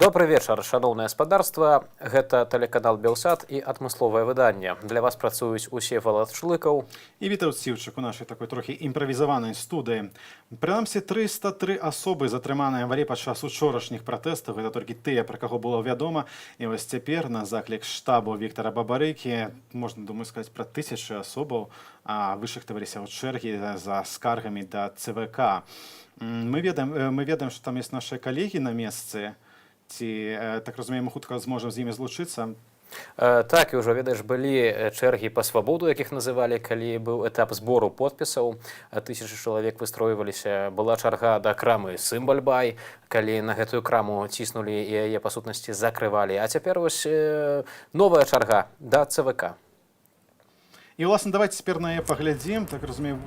Добрый вечар, шановнае гаспадарства. Гэта тэлеканал Белсат і адмысловае выданне. Для вас працуюць усе Валад Шлыкаў І Вітаўт Сіўчык у нашай такой трохі імправізаванай студыі. Прынамсі 303 асобы затрыманыя валі падчас учорашніх пратэстаў. Гэта толькі тыя, пра каго было вядома. І вось цяпер на заклік штабу Віктара Бабарыкі, можна, думаю, сказаць пра тысячы асобаў, вышахтаваліся ў чэргі за скаргамі да ЦВК. Мы ведаем, што там ёсць нашы калегі на месцы. Ці, так разумеем, мы хутка зможам з імі злучыцца? Так, і ўжо, ведаеш, былі чэргі па свабоду, якіх называлі, калі быў этап збору подпісаў. Тысячы чалавек выстройваліся. Была чарга да крамы Сымбальбай, калі на гэтую краму ціснулі і яе, па сутнасці, закрывалі. А цяпер вось новая чарга да ЦВК. І, власне, давайте цяпер на яе паглядзім, так разумеем.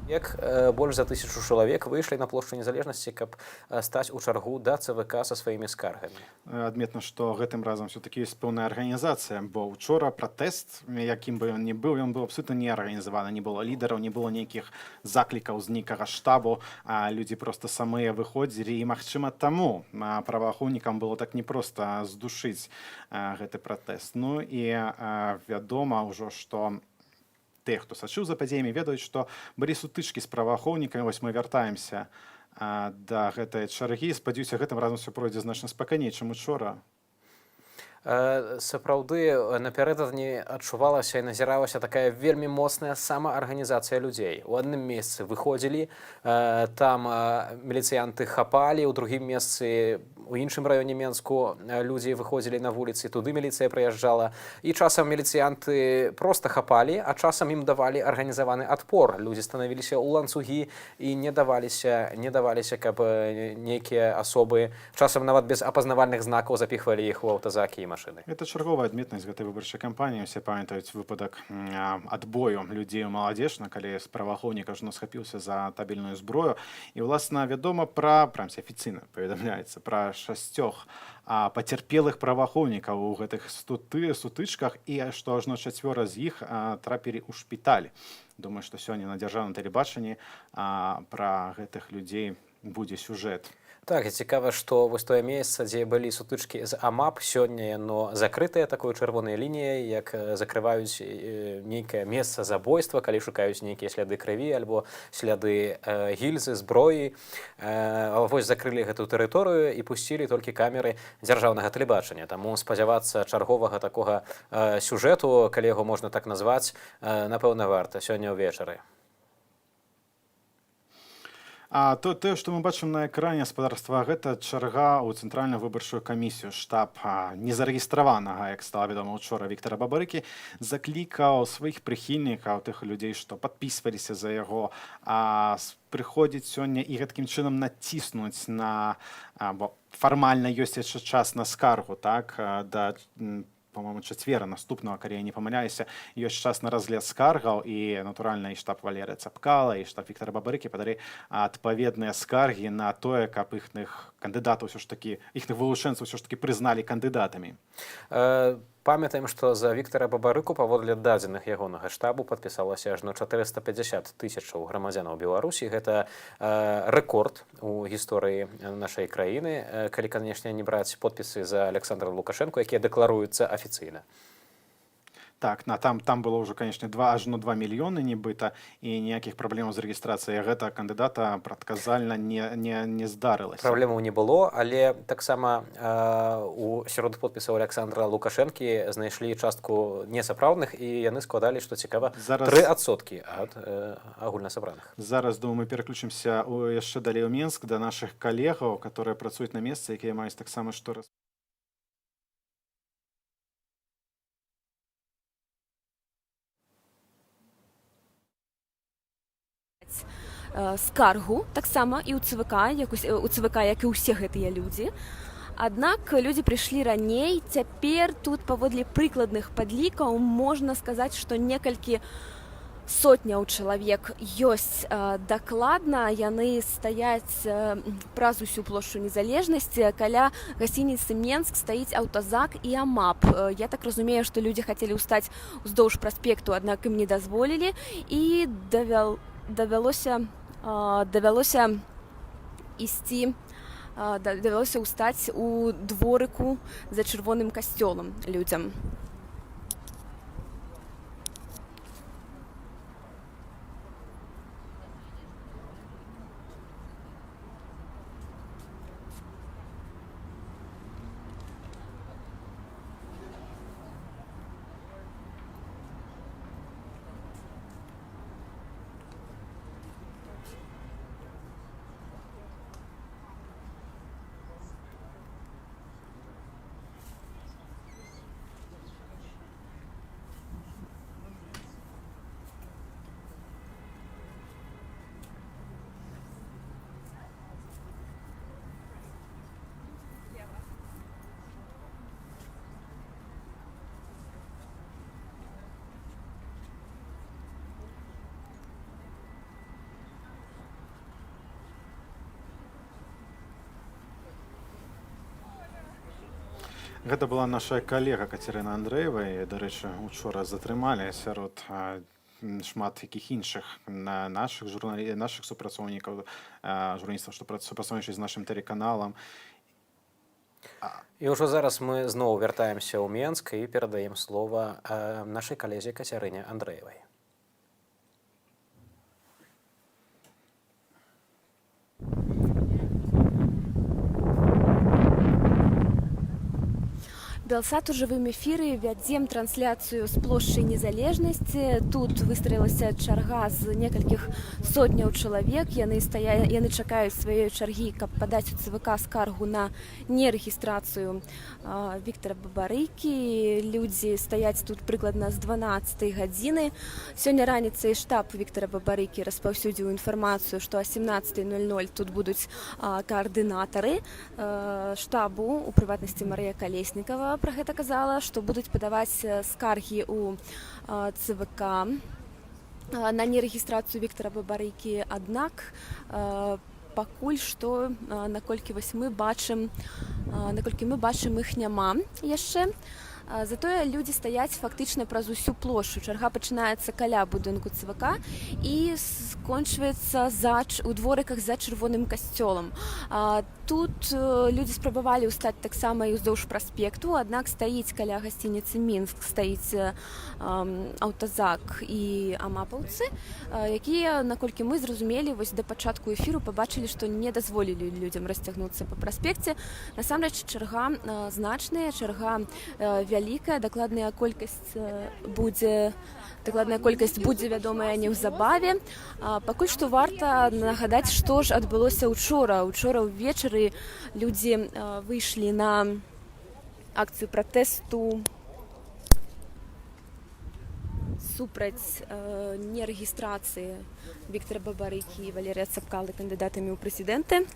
Як больш за 1000 чалавек выйшлі на плошчу Незалежнасці, каб стаць у чаргу да ЦВК са сваімі скаргамі. Адметна, што гэтым разам все-таки ёсць пэўная арганізацыя, бо ўчора пратэст, якім бы ён ні быў, ён быў абсолютна не арганізаваны, не было лідараў, не было нейкіх заклікаў з нейкага штабу, людзі проста самыя выходзілі, і, магчыма, таму праваахоўнікам было так непроста здушыць гэты пратэст. Ну і вядома ўжо, што тых, хто сачыў за падзеямі, ведаюць, што былі сутычкі з праваахоўнікамі. Вось мы вяртаемся да гэтай чаргі. Спадзяюся, гэтым разам усё пройдзе значна спакайней, чым учора. Сапраўды, напярэдадні адчувалася і назіралася такая вельмі моцная самаарганізацыя людзей. У адным месцы выходзілі, там міліцыянты хапалі, у другім месцы, у іншым раёне Менску людзі выходзілі на вуліцы, туды міліцыя прыязджала. І часам міліцыянты проста хапалі, а часам ім давалі арганізаваны адпор. Людзі станавіліся ў ланцугі і не даваліся, каб нейкія асобы, часам нават без апазнавальных знакаў запіхвалі іх у аўтазакі і машыны. Это чарговая адметнасць гэтай выбарчай кампаніі. Усе памятаюць выпадак адбою людзей у Маладзечна, калі з праваахоўніка ж схапіўся за табельную зброю. І, власна, вядома прынамсі афіцыйна паведамляецца пра 6 пацярпелых праваахоўнікаў у гэтых сутычках, і што ажно 4 з іх трапілі ў шпіталь. Думаю, што сёння на дзяржаўным тэлебачанні пра гэтых людзей будзе сюжэт. Так, і цікава, што вось тое месца, дзе былі сутычкі з АМАП, сёння яно закрытае такой чырвонай лініяй, як закрываюць нейкае месца забойства, калі шукаюць нейкія сляды крыві альбо сляды гільзы, зброі. Вось закрылі гэту тэрыторыю і пусцілі толькі камеры дзяржаўнага тэлебачання. Таму спадзявацца чарговага такога сюжэту, калі яго можна так назваць, напэўна, варта сёння ўвечары. Тое, што мы бачым на экране гаспадарства, гэта чарга ў цэнтральную выбарчую камісію. Штаб незарэгістраванага, як стала вядома учора, Віктара Бабарыкі заклікаў сваіх прыхільнікаў, тых людзей, што падпісваліся за яго, прыходзіць сёння і гэткім чынам націснуць на, бо фармальна ёсць яшчэ час на скаргу, так, да, по-моему, чацвера наступного, калі я не памыляюся, ёсць час на разгляд скаргаў, і, натуральна, і штаб Валерыя Цапкала, і штаб Віктара Бабарыкі падалі адпаведныя скаргі на тое, каб іхных кандыдатаў ўсё ж такі, іхных вылучэнцаў ўсё ж такі прызналі кандыдатамі. Памятаем, што за Віктара Бабарыку паводле дадзеных ягонага штабу падпісалася ажно 450 тысячаў грамадзянаў Беларусі. Гэта рэкорд у гісторыі нашай краіны, калі, канешне, не браць подпісы за Александра Лукашэнку, якія дэкларуюцца афіцыйна. Так, там было ўжо, канешне, ажно 2 мільёны нібыта, і ніякіх праблемаў з рэгістрацыяй гэта кандыдата прадказальна не здарылася. Праблемаў не было, але таксама сярод подпісаў Александра Лукашэнкі знайшлі частку несапраўдных, і яны складалі, што цікава, 3% ад агульнасабраных. Зараз, думаю, мы пераключымся яшчэ далей у Менск да нашых калегаў, которые працуюць на месцы, якія маюць таксама што раз. Скаргу таксама і ў ЦВК, як і ўсе гэтыя людзі. Аднак людзі прыйшлі раней, цяпер тут паводле прыкладных падлікаў можна сказаць, што некалькі сотняў чалавек ёсць дакладна. Яны стаяць праз усю плошчу Незалежнасці. Каля гасцініцы Менск стаіць аўтазак і АМАП. Я так разумею, што людзі хацелі ўстаць уздоўж праспекту, аднак ім не дазволілі, і давялося ўстаць у дворыку за чырвоным касцёлам людзям. Гэта была наша калега Кацярына Андрэева, і, дарэчы, учора затрымалі сярод шмат якіх іншых нашых супрацоўнікаў, журналістаў, што супрацоўнічаюць з нашым тэлеканалам. І ўжо зараз мы зноў вяртаемся ў Менск і перадаем слова нашай калезе Кацярыне Андрэевай. Белсат у жывым эфіры, вядзем трансляцыю з плошчы Незалежнасці. Тут выстраілася чарга з некалькіх сотняў чалавек. Яны чакаюць сваёй чаргі, каб падаць у ЦВК скаргу на нерэгістрацыю Віктара Бабарыкі. Людзі стаяць тут прыкладна з 12 гадзіны. Сёння раніцай штаб Віктара Бабарыкі распаўсюдзіў інфармацыю, што о 17:00 тут будуць каардынатары штабу, у прыватнасці Марыя Калеснікава пра гэта казала, што будуць падаваць скаргі ў ЦВК на нерэгістрацыю Віктара Бабарыкі. Аднак пакуль што, наколькі мы бачым, іх няма яшчэ. Затое людзі стаяць фактычна праз усю плошчу. Чарга пачынаецца каля будынку ЦВК і скончваецца у дворыках за чырвоным касцёлам. Тут людзі спрабавалі ўстаць таксама і ўздоўж праспекту, аднак стаіць каля гасцініцы Мінск, стаіць аўтазак і амапаўцы, якія, наколькі мы зразумелі, вось да пачатку эфіру пабачылі, што не дазволілі людзям расцягнуцца па праспекце. Насамрэч чарга значная, чарга вялікая, дакладная колькасць будзе вядомая неўзабаве. Пакуль што варта нагадаць, што ж адбылося ўчора. Учора ўвечары людзі выйшлі на акцыю пратэсту супраць нерэгістрацыі Віктара Бабарыкі і Валерыя Цапкалы кандыдатамі ў прэзідэнты.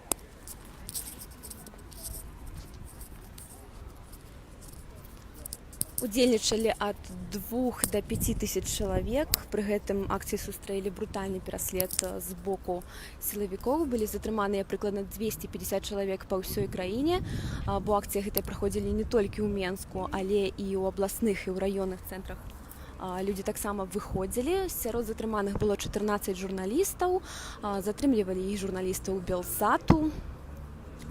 Удзельнічалі ад 2 до 5 тысяч чалавек. Пры гэтым акцыі сустрэлі брутальны пераслед з боку сілавікоў. Былі затрыманыя прыкладна 250 чалавек па ўсёй краіне, бо акцыі гэтыя праходзілі не толькі ў Менску, але і ў абласных і ў раённых цэнтрах. Людзі таксама выходзілі. Сярод затрыманых было 14 журналістаў. Затрымлівалі і журналістаў Белсату.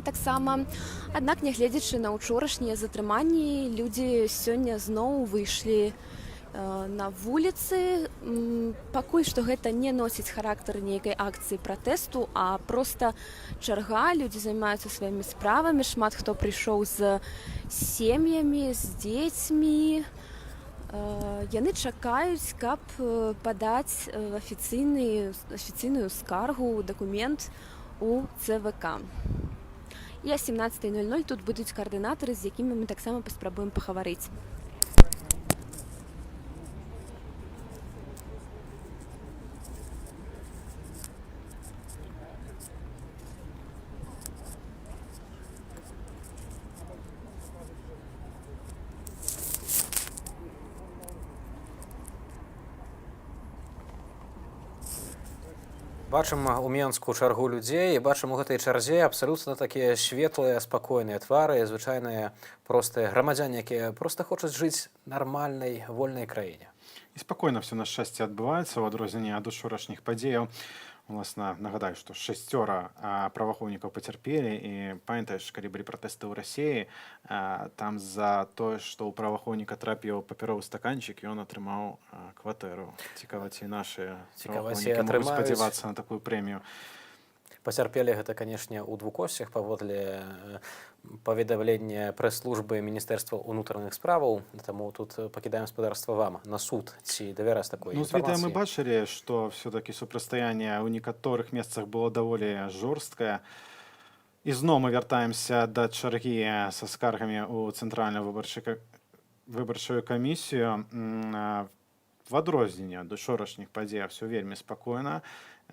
Таксама, аднак, нягледзячы на ўчорашнія затрыманні, людзі сёння зноў выйшлі на вуліцы. Пакуль што гэта не носіць характар нейкай акцыі пратэсту, а проста чарга, людзі займаюцца сваімі справамі, шмат хто прыйшоў з сем'ямі, з дзецьмі. Яны чакаюць, каб падаць афіцыйную скаргу, дакумент у ЦВК. І о 17:00 тут будуць каардынатары, з якімі мы таксама паспрабуем пагаварыць. Бачым у Менску чаргу людзей, і бачым у гэтай чарзе абсалютна такія светлыя, спакойныя твары, звычайныя простыя грамадзяне, якія проста хочуць жыць нармальнай, вольнай краіне. І спакойна все на шчасце адбываецца, у адрозненне ад учорашніх падзеяў. Уласна, нагадаю, што 6 праваахоўнікаў пацярпелі, і памятаеш, калі былі пратэсты ў Расіі, там за тое, што ў праваахоўніка трапіў папяровы стаканчык, ён атрымаў кватэру. Цікава, ці нашы праваахоўнікі могуць спадзявацца на такую прэмію. Пацярпелі гэта, канешне, у двукосцях паводле паведамлення прэс-службы Міністэрства ўнутраных справаў, таму тут пакідаем спадарства вам на суд, ці давяраць такой інфармацыі. Ну, з відэа мы бачылі, што все-таки супрацьстаянне ў некаторых месцах было даволі жорсткае. І зноў мы вяртаемся да чаргі са скаргамі ў Цэнтральную выбарчую камісію. В адрозненне ад учорашніх падзеяў все вельмі спакойна.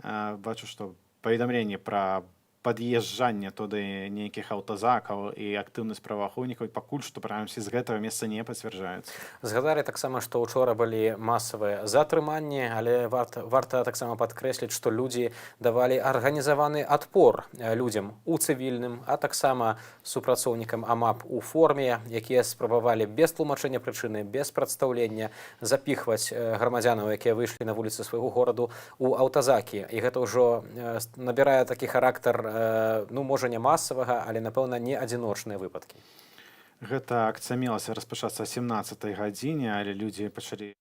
Бачу, што паведамленні пра пад'язджанне туды нейкіх аўтазакаў і актыўнасць праваахоўнікаў пакуль што прынамсі з гэтага месца не пацвярджаюцца. Згадалі таксама, што ўчора былі масавыя затрыманні, але варта таксама падкрэсліць, што людзі давалі арганізаваны адпор людзям у цывільным, а таксама супрацоўнікам АМАП у форме, якія спрабавалі без тлумачэння прычыны, без прадстаўлення запіхваць грамадзянаў, якія выйшлі на вуліцы свайго гораду, у аўтазакі. І гэта ўжо набірае такі характар, ну, можа, не масавага, але, напэўна, не адзіночныя выпадкі. Гэта акцыя мелася распачацца о 17:00 гадзіне, але людзі пачалі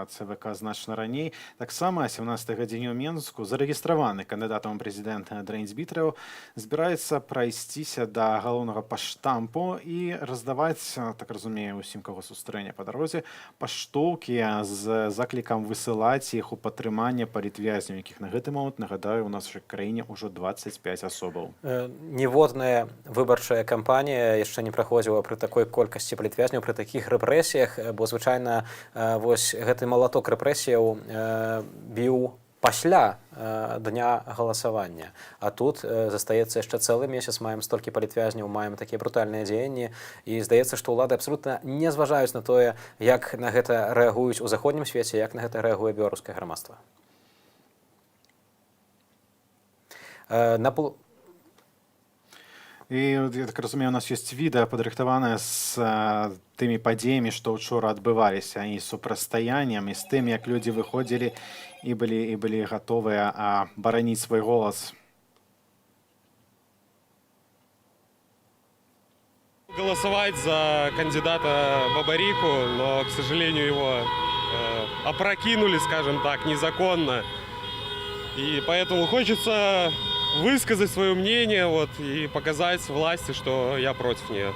ЦВК значна раней. Таксама о 17:00 гадзіне ў Менску зарэгістраваны кандыдатам у прэзідэнта Дрэнь Збітраў збіраецца прайсціся да галоўнага паштампу і раздаваць, так разумею, усім, каго сустрэне па дарозе, паштоўкі з заклікам высылаць іх у падтрыманне палітвязняў, якіх на гэты момант, нагадаю, у нашай краіне ўжо 25 асобаў. Ніводная выбарчая кампанія яшчэ не праходзіла пры такой колькасці палітвязняў, пры такіх рэпрэсіях, бо звычайна вось гэты малаток рэпрэсіяў біў пасля дня галасавання. А тут застаецца яшчэ цэлы месяц, маем столькі палітвязняў, маем такія брутальныя дзеянні, і здаецца, што ўлады абсалютна не зважаюць на тое, як на гэта рэагуюць у заходнім свеце, як на гэта рэагуе беларускае грамадства. І, я так разумею, у нас ёсць відэа падрыхтаванае з тымі падзеямі, што ўчора адбываліся, і супрацьстаяннем, і з тым, як людзі выходзілі і былі гатовыя бараніць свой голас. Голосовать за кандидата Бабарику, но, к сожалению, его опрокинули, скажем так, незаконно. И поэтому хочется высказать свое мнение и показать власти, что я против нее.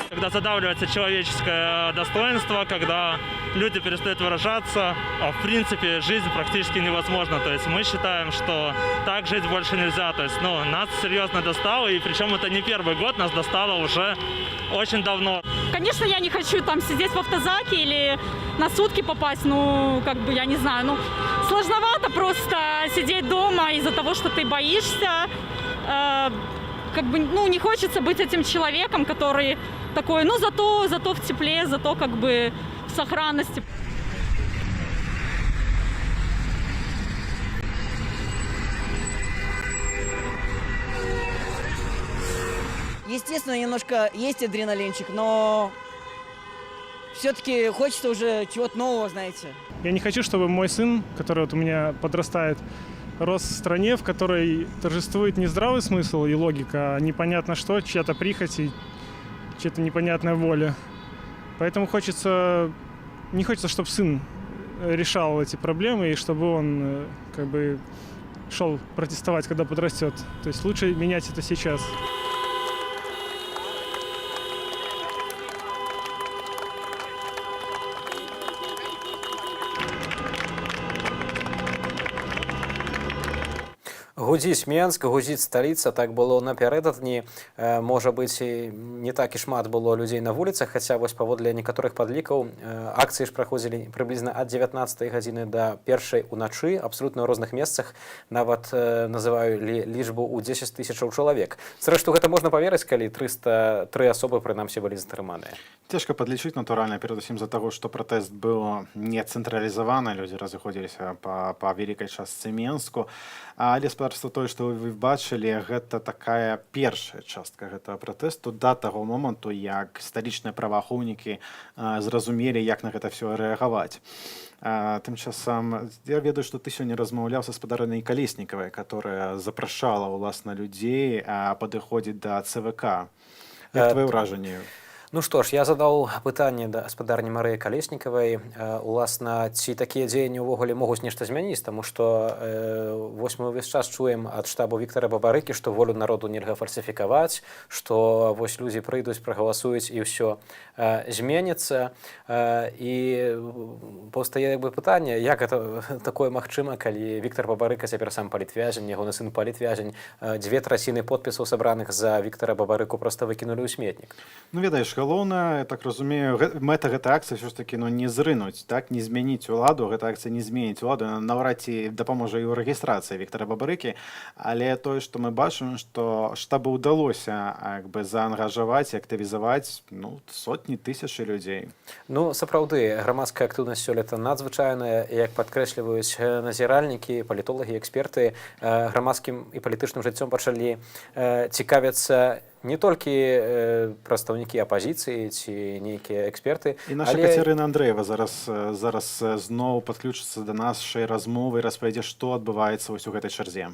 Когда задавливается человеческое достоинство, когда люди перестают выражаться, а в принципе жизнь практически невозможна. То есть мы считаем, что так жить больше нельзя. То есть, нас серьезно достало, и причем это не первый год, нас достало уже очень давно. Конечно, я не хочу там сидеть в автозаке или на сутки попасть, я не знаю, сложновато просто сидеть дома из-за того, что ты боишься, не хочется быть этим человеком, который такой, зато в тепле, зато в сохранности. Естественно, немножко есть адреналинчик, но все-таки хочется уже чего-то нового, знаете. Я не хочу, чтобы мой сын, который у меня подрастает, рос в стране, в которой торжествует не здравый смысл и логика, а непонятно что, чья-то прихоть и чья-то непонятная воля. Поэтому не хочется, чтобы сын решал эти проблемы и чтобы он шел протестовать, когда подрастет. То есть лучше менять это сейчас. Гудзіць Менск, гудзіць сталіца, так было напярэдадні. Можа быць, і не так і шмат было людзей на вуліцах, хаця вось паводле некаторых падлікаў акцыі ж праходзілі прыблізна ад 19 гадзіны да 1 уначы, абсалютна ў розных месцах, нават называю лічбу ў 10 тысячаў чалавек. Зрэшты, гэта можна паверыць, калі 303 асобы прынамсі былі затрыманыя. Цяжка падлічыць, натуральна, перадусім з-за таго, што пратэст быў не цэнтралізаваны, людзі разыходзіліся па вялікай частцы Менску, але спадарства тое, што вы бачылі, гэта такая першая частка гэтага пратэсту да таго моманту, як сталічныя праваахоўнікі зразумелі, як на гэта ўсё рэагаваць. Тым часам, я ведаю, што ты сёння размаўляў са спадарынай Калеснікавай, которая запрашала, уласна, людзей падыходзіць да ЦВК. Як твоё ўражанне? Ну што ж, я задаў пытанне да спадарні Марыі Калеснікавай. Уласна, ці такія дзеянні ўвогуле могуць нешта змяніць, таму што вось мы ўвесь час чуем ад штабу Віктара Бабарыкі, што волю народу нельга фальсіфікаваць, што вось людзі прыйдуць, прагаласуюць і ўсё зменіцца. І паўстае пытанне, як гэта такое магчыма, калі Віктар Бабарыка цяпер сам палітвязень, ягоны сын палітвязень, 2/3 подпісаў сабраных за Віктара Бабарыку проста выкінулі ў сметнік. Ну, ведаеш, галоўнае, я так разумею, мэта гэтай акцыі ўсё ж такі не зрынуць, так, не змяніць уладу, гэта акцыя не зменіць уладу, наўрад ці дапаможа і ў рэгістрацыі Віктара Бабарыкі, але тое, што мы бачым, што штабу ўдалося заангажаваць і актывізаваць сотні тысячы людзей. Ну, сапраўды, грамадская актыўнасць сёлета надзвычайная, як падкрэсліваюць назіральнікі, палітолагі, эксперты, грамадскім і палітычным жыццём пачалі цікавіцца не толькі прадстаўнікі апазіцыі ці нейкія эксперты. І наша Кацярына Андрэева зараз зноў падключыцца да нашай размовы і распавядзе, што адбываецца вось у гэтай чарзе.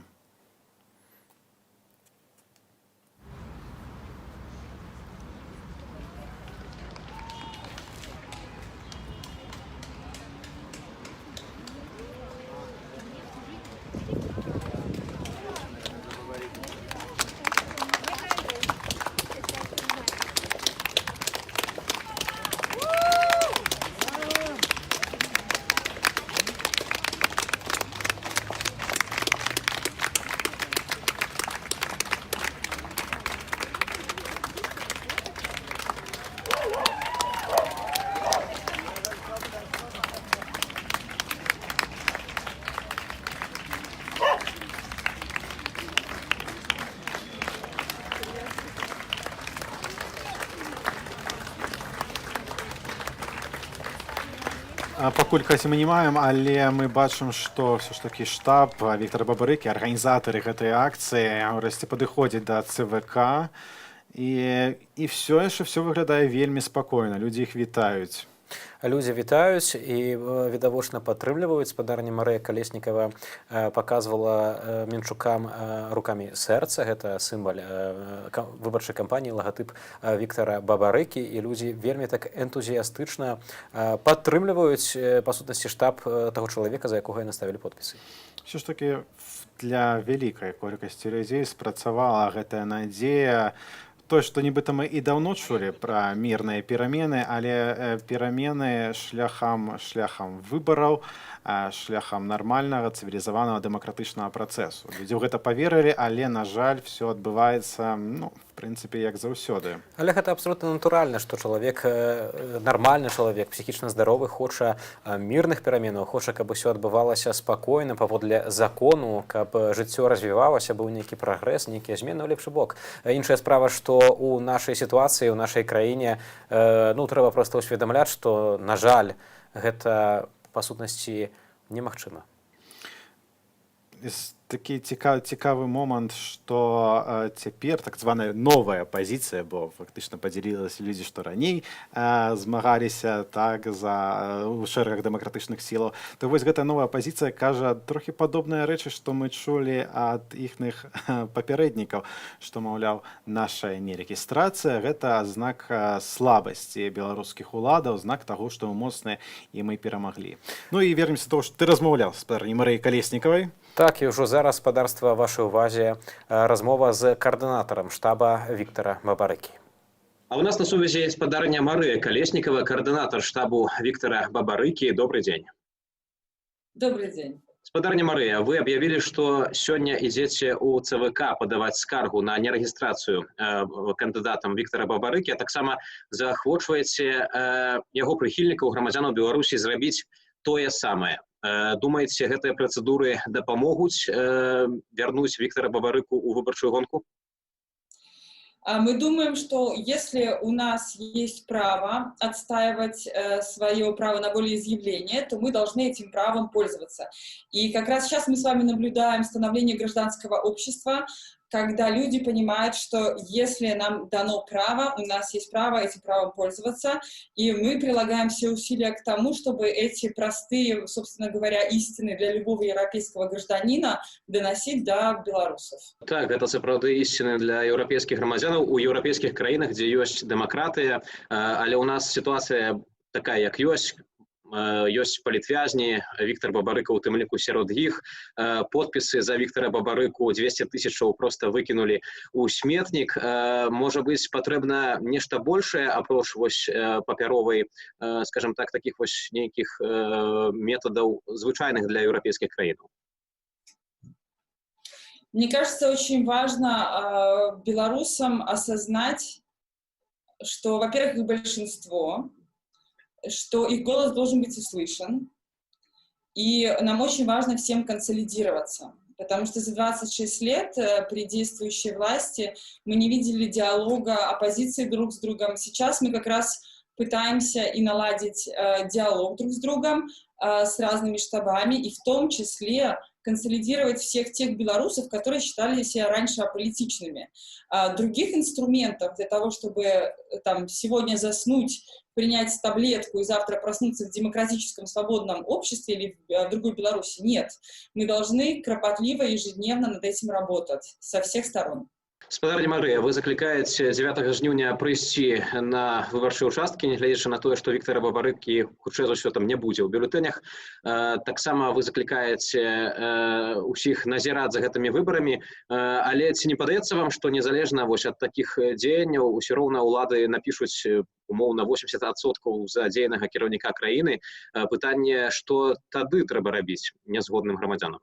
Пакуль каці мы не маем, але мы бачым, што ўсё ж такі штаб Віктара Бабарыкі, арганізатары гэтай акцыі, ўрэшце падыходзяць да ЦВК, і ўсё яшчэ ўсё выглядае вельмі спакойна, людзі іх вітаюць. Людзі вітаюць і відавочна падтрымліваюць. Спадарня Марыя Калеснікава паказвала менчукам рукамі сэрца. Гэта сімвал выбарчай кампаніі, лагатып Віктара Бабарыкі. І людзі вельмі так энтузіястычна падтрымліваюць, па сутнасці, штаб таго чалавека, за якога яны ставілі подпісы. Все ж такі для вялікай колькасці людзей спрацавала гэтая надзея тое, што нібыта мы і даўно чулі пра мірныя перамены, але перамены шляхам выбараў, шляхам нармальнага, цывілізаванага, дэмакратычнага працэсу. Людзі ў гэта паверылі, але, на жаль, все адбываецца, в прынцыпе, як заўсёды. Але гэта абсолютно натуральна, што чалавек, нармальны чалавек, псіхічна здаровы, хоча мірных пераменаў, хоча, каб усё адбывалася спакойна, паводле закону, каб жыццё развівалася, быў нейкі прагрэс, нейкія змены ў лепшы бок. Іншая справа, што ў нашай сітуацыі, ў нашай краіне, трэба проста ўсведамляць, што, на жаль, гэта па сутнасці немагчыма. Такі цікавы момант, што цяпер так званая новая пазіцыя, бо фактычна падзялілася людзі, што раней змагаліся так у шэрагах дэмакратычных сілаў, то вось гэтая новая пазіцыя кажа трохі падобныя рэчы, што мы чулі ад іхных папярэднікаў, што, маўляў, наша нерэгістрацыя гэта знак слабасці беларускіх уладаў, знак таго, што мы моцныя і мы перамаглі. Ну і вернемся до того, што ты размаўляў з спадарняй Марыяй Калеснікавай. Так, і ўжо зараз, спадарства, вашай увазе размова з каардынатарам штаба Віктара Бабарыкі. А у нас на сувязі спадарня Марыя Калеснікава, координатор штабу Виктора Бабарыки. Добрый день. Добрый день. Спадарня Марыя, вы объявили, что сегодня идете у ЦВК подавать скаргу на нерегистрацию кандидатам Виктора Бабарыки, а таксама заахвочваеце яго прыхільнікаў, грамадзянаў Беларусі зрабіць тое самае. Думаете, гэтыя працэдуры дапамогуць вярнуць Виктора Бабарыку у выбарчую гонку? Мы думаем, что если у нас есть право отстаивать свое право на волеизъявление, то мы должны этим правом пользоваться. И как раз сейчас мы с вами наблюдаем становление гражданского общества, когда люди понимают, что если нам дано право, у нас есть право этим правом пользоваться, и мы прилагаем все усилия к тому, чтобы эти простые, собственно говоря, истины для любого европейского гражданина доносить до белорусов. Так, это сапраўды истины для европейских громадянаў у европейских краінах, где есть демократия, але у нас ситуация такая, як ёсць. Ёсць палітвязні, Віктор Бабарыка ў тым ліку сярод іх. Подпісы за Віктора Бабарыку 200 000 просто выкінулі ў сметнік. Можа быць, патрэбна нешта большае, апроч вось папяровай, скажем так, такіх вось нейкіх метадаў звычайных для еўрапейскіх краінаў. Мне кажется, очень важно белорусам осознать, что, во-первых, их большинство, что их голос должен быть услышан, и нам очень важно всем консолидироваться, потому что за 26 лет при действующей власти мы не видели диалога оппозиции друг с другом. Сейчас мы как раз пытаемся и наладить диалог друг с другом, с разными штабами, и в том числе консолидировать всех тех белорусов, которые считали себя раньше аполитичными. Других инструментов для того, чтобы там, сегодня заснуть, принять таблетку и завтра проснуться в демократическом свободном обществе или в другой Беларуси, нет. Мы должны кропотливо ежедневно над этим работать со всех сторон. Спадарня Марыя, вы заклікаеце 9 жніўня прыйсці на выбарчыя ўчасткі, нягледзячы на тое, што Віктара Бабарыкі хутчэй за ўсё там не будзе ў бюлетэнях. Таксама вы заклікаеце усіх назіраць за гэтымі выбарамі, але ці не падаецца вам, што незалежна вось ад такіх дзеянняў усё роўна ўлады напішуць умоўна 80% за дзейнага кіраўніка краіны? Пытанне, што тады трэба рабіць нязгодным грамадзянам?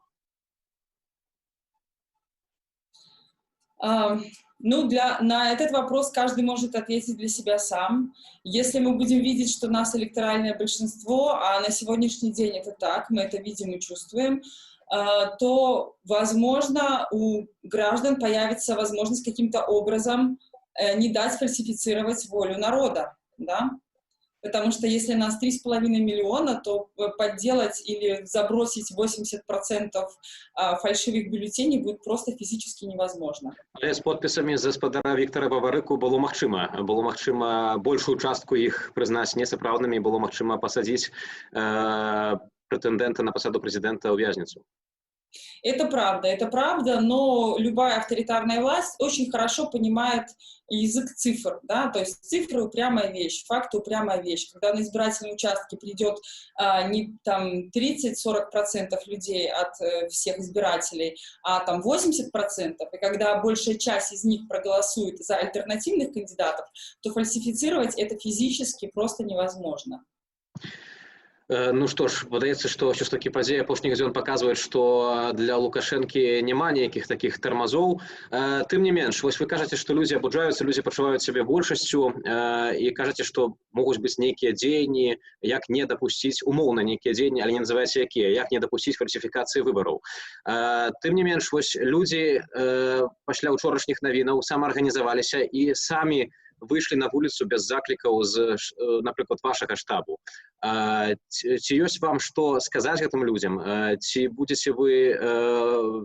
На этот вопрос каждый может ответить для себя сам. Если мы будем видеть, что у нас электоральное большинство, а на сегодняшний день это так, мы это видим и чувствуем, то, возможно, у граждан появится возможность каким-то образом не дать фальсифицировать волю народа, да? Потому что если нас 3,5 миллиона, то подделать или забросить 80% фальшивых бюллетеней будет просто физически невозможно. Але з подпісамі за спадара Віктора Бабарыку было магчыма. Было магчыма большую частку іх прызнаць несапраўднымі, было магчыма пасадзіць прэтэндэнта на пасаду прэзідэнта ў вязніцу. Это правда, но любая авторитарная власть очень хорошо понимает язык цифр, да, то есть цифры — упрямая вещь, факты — упрямая вещь. Когда на избирательные участки придет не там 30-40% людей от всех избирателей, а там 80%, и когда большая часть из них проголосует за альтернативных кандидатов, то фальсифицировать это физически просто невозможно. Ну што ж, падаецца, што ўсё ж такі падзеі апошніх дзён паказваюць, што для Лукашэнкі няма нейкіх такіх тармазоў. Тым не менш, вось вы кажаце, што людзі абуджаюцца, людзі пачуваюць сябе большасцю, і кажаце, што могуць быць нейкія дзеянні, як не дапусціць, умоўна нейкія дзеянні, але не называеце якія, як не дапусціць фальсіфікацыі выбараў. Тым не менш, вось людзі пасля ўчорашніх навінаў самаарганізаваліся і самі выйшлі на вуліцу без заклікаў з, напрыклад, вашага штабу. Ці ёсць вам што сказаць гэтым людзям? Ці будзеце вы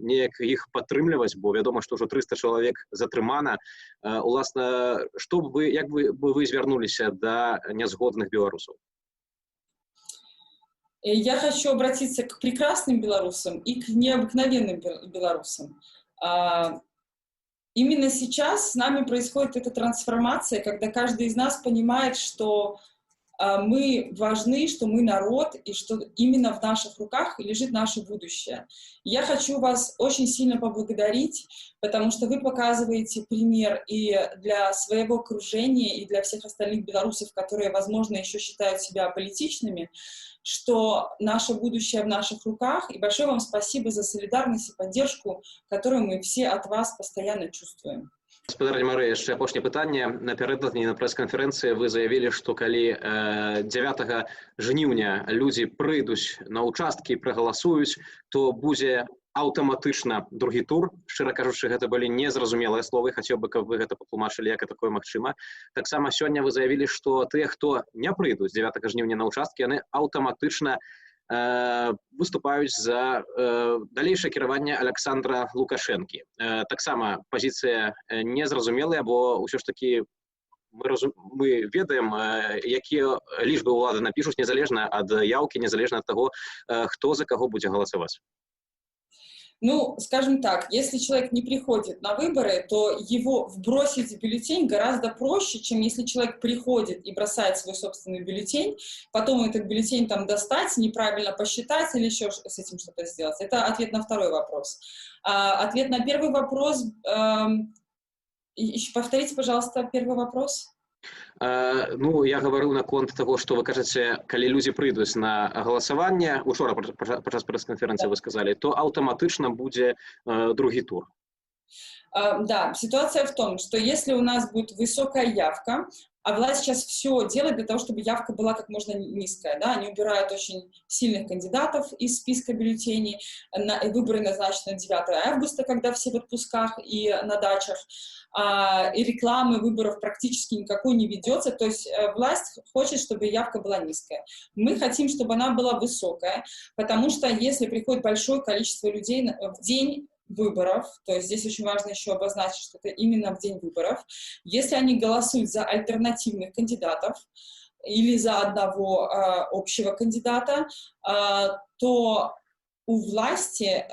неяк іх падтрымліваць, бо вядома, што ўжо 300 чалавек затрымана. Уласна, як бы вы звярнуліся да нязгодных беларусаў? Я хочу обратиться к прекрасным белорусам и к необыкновенным белорусам. Именно сейчас с нами происходит эта трансформация, когда каждый из нас понимает, что мы важны, что мы народ, и что именно в наших руках лежит наше будущее. Я хочу вас очень сильно поблагодарить, потому что вы показываете пример и для своего окружения, и для всех остальных белорусов, которые, возможно, еще считают себя аполитичными, что наше будущее в наших руках. И большое вам спасибо за солидарность и поддержку, которую мы все от вас постоянно чувствуем. Гаспадар Дмары, яшчэ апошняе пытанне. Напярэдадні на прэс-канферэнцыі вы заявілі, што калі 9 жніўня людзі прыйдуць на ўчасткі і прагаласуюць, то будзе аўтаматычна другі тур. Шчыра кажучы, гэта былі незразумелыя словы, хацеў бы, каб вы гэта патлумачылі, як такое магчыма. Таксама сёння вы заявілі, што тыя, хто не прыйдуць 9 жніўня на ўчасткі, яны аўтаматычна выступаюць за далейшае кіраванне Александра Лукашэнкі. Таксама пазіцыя незразумелая, бо ўсё ж такі мы ведаем, якія лічбы ўлады напішуць, незалежна ад яўкі, незалежна ад таго, хто за каго будзе галасаваць. Ну, скажем так, если человек не приходит на выборы, то его вбросить в бюллетень гораздо проще, чем если человек приходит и бросает свой собственный бюллетень, потом этот бюллетень там достать, неправильно посчитать или еще с этим что-то сделать. Это ответ на второй вопрос. Ответ на первый вопрос... Повторите, пожалуйста, первый вопрос. Ну, я гаварыў наконт таго, што вы кажаце, калі людзі прыйдуць на галасаванне, учора падчас прэс-канферэнцыі вы сказалі, то аўтаматычна будзе другі тур. Да, ситуация в том, что если у нас будет высокая явка, а власть сейчас все делает для того, чтобы явка была как можно низкая, да, они убирают очень сильных кандидатов из списка бюллетеней, выборы назначены 9 августа, когда все в отпусках и на дачах, и рекламы выборов практически никакой не ведется, то есть власть хочет, чтобы явка была низкая. Мы хотим, чтобы она была высокая, потому что если приходит большое количество людей в день выборов, то есть здесь очень важно еще обозначить, что это именно в день выборов, если они голосуют за альтернативных кандидатов или за одного общего кандидата, то у власти,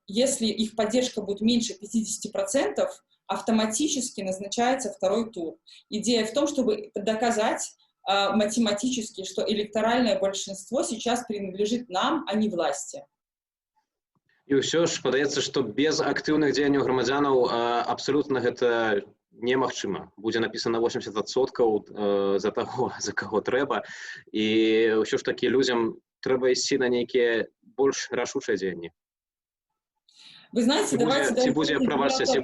если их поддержка будет меньше 50%, автоматически назначается второй тур. Идея в том, чтобы доказать математически, что электоральное большинство сейчас принадлежит нам, а не власти. І ўсё ж падаецца, што без актыўных дзеянняў грамадзянаў абсалютна гэта немагчыма. Будзе напісана 80% за таго, за каго трэба. І ўсё ж такі людзям трэба ісці на нейкія больш рашучыя дзеянні. Вы знаете, ці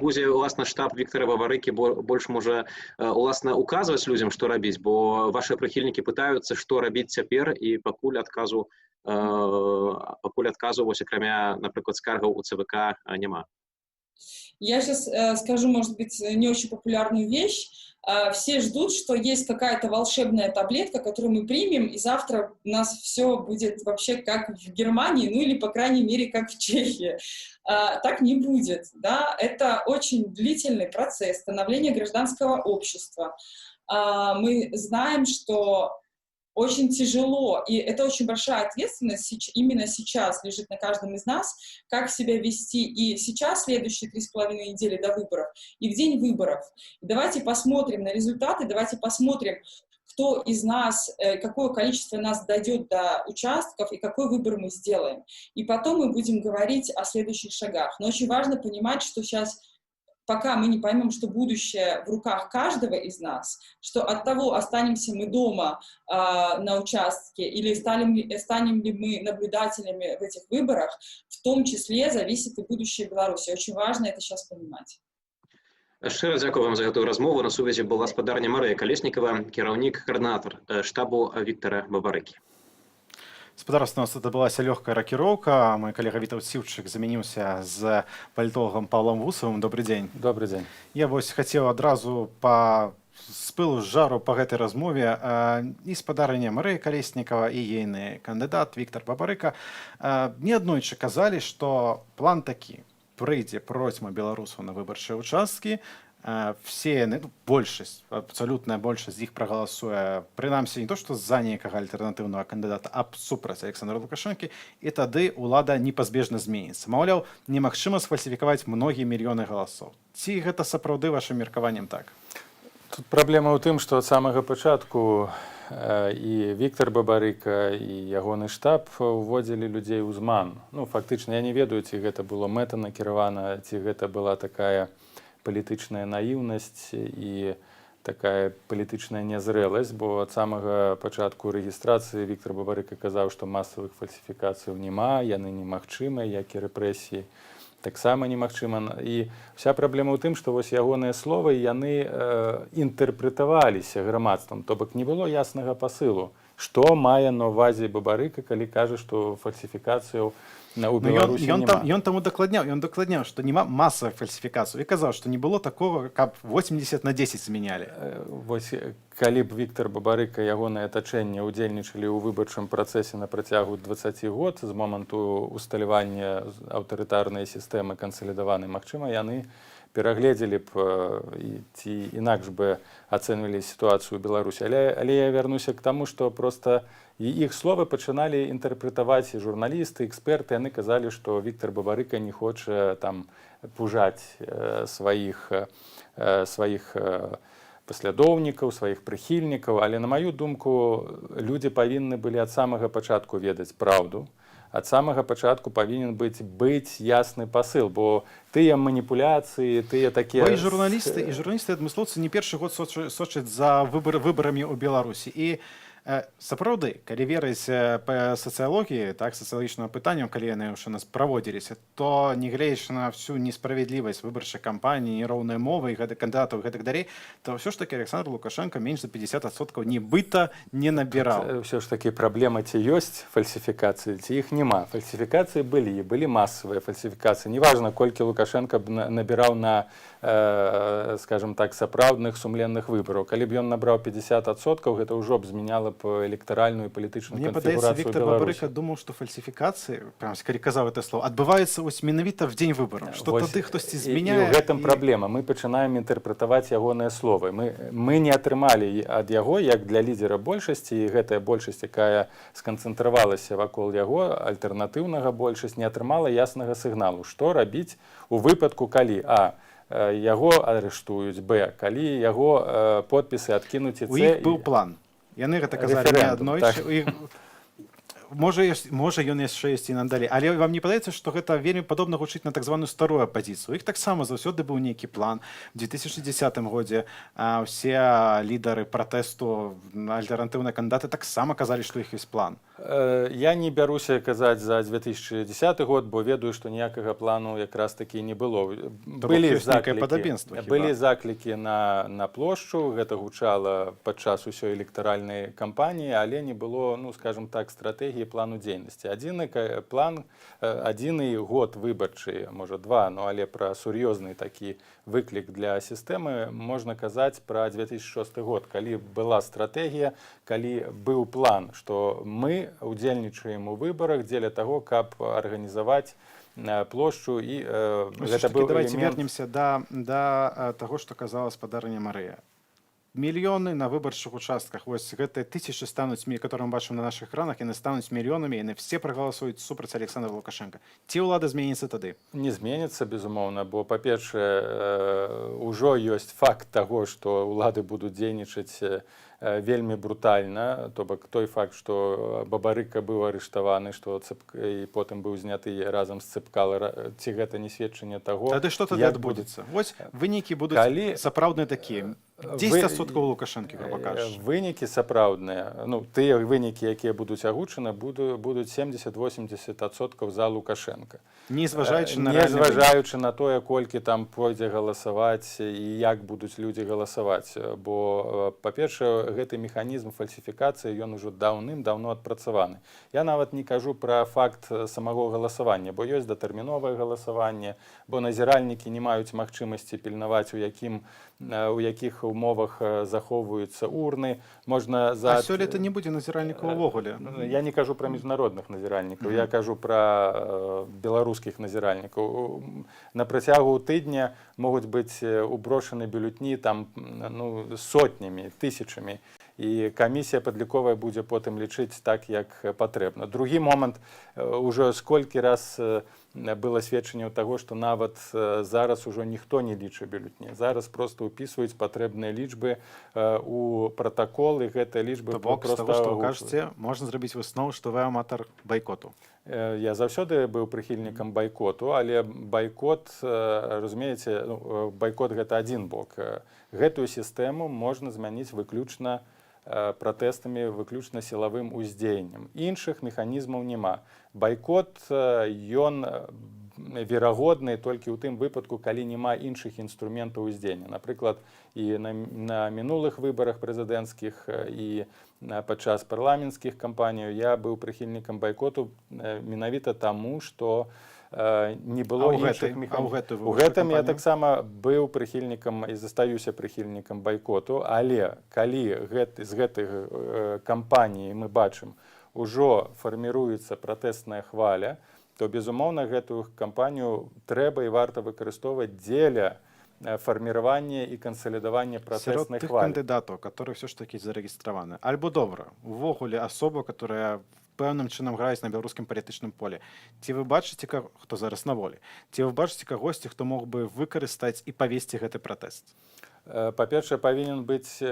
будзе уласна штаб Віктара Бабарыкі больш можа уласна указваць людзям, што рабіць, бо вашыя прыхільнікі пытаюцца, што рабіць цяпер, і пакуль адказу вось акрамя, напрыклад, скаргаў у ЦВК няма. Я сейчас скажу, может быть, не очень популярную вещь. Все ждут, что есть какая-то волшебная таблетка, которую мы примем, и завтра у нас все будет вообще как в Германии, ну или, по крайней мере, как в Чехии. Так не будет, да? Это очень длительный процесс становления гражданского общества. Мы знаем, что очень тяжело, и это очень большая ответственность именно сейчас лежит на каждом из нас, как себя вести и сейчас, следующие 3,5 недели до выборов, и в день выборов. Давайте посмотрим на результаты, давайте посмотрим, кто из нас, какое количество нас дойдет до участков и какой выбор мы сделаем. И потом мы будем говорить о следующих шагах. Но очень важно понимать, что сейчас, пока мы не поймем, что будущее в руках каждого из нас, что от того, останемся мы дома на участке или станем ли мы наблюдателями в этих выборах, в том числе зависит и будущее Беларуси. Очень важно это сейчас понимать. Шчыра дзякую вам за гэтую размову. На сувязі была спадарня Марыя Калеснікава, кіраўнік, каардынатар штабу Віктара Бабарыкі. Спадарства, у нас адбылася лёгкая рокіроўка. Мой калега Вітаўт Сіўчык замяніўся з палітолагам Павлом Вусавым. Добрый дзень. Добрый дзень. Я вось хацеў адразу з пылу з жару па гэтай размове і спадарня Марыя Калеснікава і ейны кандыдат Віктар Бабарыка неаднойчы казалі, што план такі: прыйдзе процьма беларусаў на выбарчыя участкі, все, большасць, абсалютная большасць з іх прагаласуе, прынамсі, не то што за нейкага альтэрнатыўнага кандыдата, а супраць Александра Лукашэнкі, і тады ўлада непазбежна зменіцца. Маўляў, немагчыма сфальсіфікаваць многія мільёны галасоў. Ці гэта сапраўды вашым меркаваннем так? Тут праблема ў тым, што ад самага пачатку і Віктар Бабарыка, і ягоны штаб уводзілі людзей ў зман. Ну, фактычна, я не ведаю, ці гэта было мэта накіравана, ці гэта была такая палітычная наіўнасць і такая палітычная нязрэласць, бо ад самага пачатку рэгістрацыі Віктар Бабарыка казаў, што масавых фальсіфікацыяў няма, яны немагчымыя, як і рэпрэсіі таксама немагчыма. І вся праблема ў тым, што вось ягоныя словы, яны інтэрпрэтаваліся грамадствам, то бок не было яснага пасылу, што мае на ўвазе Бабарыка, калі кажа, што фальсіфікацыяў у Беларусі няма. Ён таму дакладняў, што няма масавых фальсіфікацый. І казаў, што не было такога, каб 80 на 10 змянялі. Вось калі б Віктар Бабарыка, ягонае атачэнне ўдзельнічалі ў выбарчым працэсе на працягу 20 год з моманту усталявання аўтарытарнай сістэмы кансалідаванай, магчыма, яны перагледзелі б ці інакш бы ацэньвалі сітуацыю ў Беларусі. Але я вярнуся к таму, што проста іх словы пачыналі інтэрпрэтаваць і журналісты, эксперты. Яны казалі, што Віктар Бабарыка не хоча там пужаць сваіх паслядоўнікаў, сваіх прыхільнікаў. Але, на маю думку, людзі павінны былі ад самага пачатку ведаць праўду. Ад самага пачатку павінен быць ясны пасыл, бо тыя маніпуляцыі, тыя такія... І журналісты, адмыслоўцы не першы год сочаць за выбарамі ў Беларусі. І сапраўды, калі верыць па сацыялогіі, так, сацыялагічным пытанням, калі яны ўжо нас праводзіліся, то нягледзячы на всю несправядлівасць выбарчай кампаніі, нероўнай мовы і гэтых кандыдатаў і гэтак далей, то ўсё ж такі Александр Лукашенко менш за 50% нібыта не набіраў. Ўсё ж такі праблема, ці ёсць фальсіфікацыі, ці іх няма. Фальсіфікацыі былі масавыя фальсіфікацыі. Неважна, колькі Лукашенко набіраў на, скажем так, сапраўдных сумленных выбараў. Калі б ён набраў 50%, гэта ўжо б змяняла б электаральную і палітычную канфігурацыю Беларусі. Віктар Бабарыка думаў, што фальсіфікацыі, калі казаў гэта слово, адбываецца менавіта в дзень выбараў. Што тады хтосьці змяняе. І ў гэтым праблема. Мы пачынаем інтэрпрэтаваць ягоныя словы. Мы не атрымалі ад яго, як для лідера большасці, і гэтая большасць, якая сканцэнтравалася вакол яго, альтэрнатыўнага большасць, не атрымала яснага сігналу. Што рабіць у выпадку, калі яго арыштуюць, калі яго подпісы адкінуць, і у іх быў план. Яны гэта казалі неаднойчы. Можа, ён яшчэ ёсць і надалей. Але вам не падаецца, што гэта вельмі падобна гучыць на так званую старую апазіцыю? У іх таксама заўсёды быў нейкі план. У 2010 годзе ўсе лідары пратэсту, альтэрнатыўныя кандыдаты таксама казалі, што іх ёсць план. Я не бяруся казаць за 2010 год, бо ведаю, што ніякага плану якраз такі не было. Былі заклікі на плошчу, гэта гучала падчас усёй электаральнай кампаніі, але не было, скажем так, стратэгіі плану дзейнасці. Адзіны год выбарчы, можа два, але пра сур'ёзны такі выклік для сістэмы можна казаць пра 2006 год, калі была стратэгія, калі быў план, што мы удзельнічаем у выбарах дзеля таго, каб арганізаваць плошчу, і гэта быў элемент... Давайте вернемся да таго, што казала спадарня Марыя. мільёны на выбарчых участках. Вось гэтыя тысячы стануць, которые мы бачым на наших экранах, яны стануць мільёнамі, яны все прагаласуюць супраць Александра Лукашенко. Ці ўлада зменіцца тады? Не зменіцца, безумоўна, бо, па-першае, ўжо ёсць факт таго, што ўлады будуць дзейнічаць вельмі брутальна, то бок той факт, што Бабарыка быў арыштаваны, што і потым быў зняты разам з Цыпкала, ці гэта не сведчанне таго, тады што тады адбудзецца? Вось вынікі будуць сапраўдныя такія. 10% Лукашэнкі, грубо кажучы. Вынікі сапраўдныя. Ну, тыя вынікі, якія будуць агучаны, будуць 70-80% за Лукашенка. Незважаючы на тое, колькі там пойдзе галасаваць і як будуць людзі галасаваць. Бо, па-першае, гэты механізм фальсіфікацыі, ён ужо даўным-даўно адпрацаваны. Я нават не кажу пра факт самого галасавання, бо ёсць датэрміновае галасаванне, бо назіральнікі не маюць магчымасці пільнаваць, у якіх умовах захоўваюцца урны. А сёлета не будзе назіральнікаў увогуле? Я не кажу пра міжнародных назіральнікаў, я кажу пра беларускіх назіральнікаў. На працягу тыдня могуць быць уброшаны бюлетні там сотнямі, тысячамі. І камісія падліковая будзе потым лічыць так, як патрэбна. Другі момант, ужо сколькі раз было сведчанне таго, што нават зараз ужо ніхто не лічыць бюлетні. Зараз проста ўпісваюць патрэбныя лічбы у пратакол, і гэтыя лічбы проста... З таго, што вы кажаце, можна зрабіць выснову, што вы аматар байкоту. Я заўсёды быў прыхільнікам байкоту, але байкот, разумееце, байкот гэта адзін бок. Гэтую сістэму можна змяніць выключна пратэстамі, выключна сілавым уздзеяннем. Іншых механізмаў няма. Байкот, ён верагодны толькі ў тым выпадку, калі няма іншых інструментаў уздзеяння. Напрыклад, і на мінулых выбарах прэзідэнцкіх і падчас парламенцкіх кампаній я быў прыхільнікам байкоту менавіта таму, што не было іншых механізмаў. У гэтым я таксама быў прыхільнікам і застаюся прыхільнікам байкоту, але калі з гэтых кампаній мы бачым, ужо фарміруецца пратэсная хваля, то, безумоўна, гэтую кампанію трэба і варта выкарыстоўваць дзеля фарміравання і кансалідавання пратэснай хвалі. Сярод тых кандыдатаў, которые все ж таки зарэгістраваны, альбо добра, увогуле асоба, которая пэўным чынам граюць на беларускім палітычным полі. Ці вы бачыце, хто зараз на волі? Ці вы бачыце кагосьці, хто мог бы выкарыстаць і павесці гэты пратэст? Па-першае, павінен быць,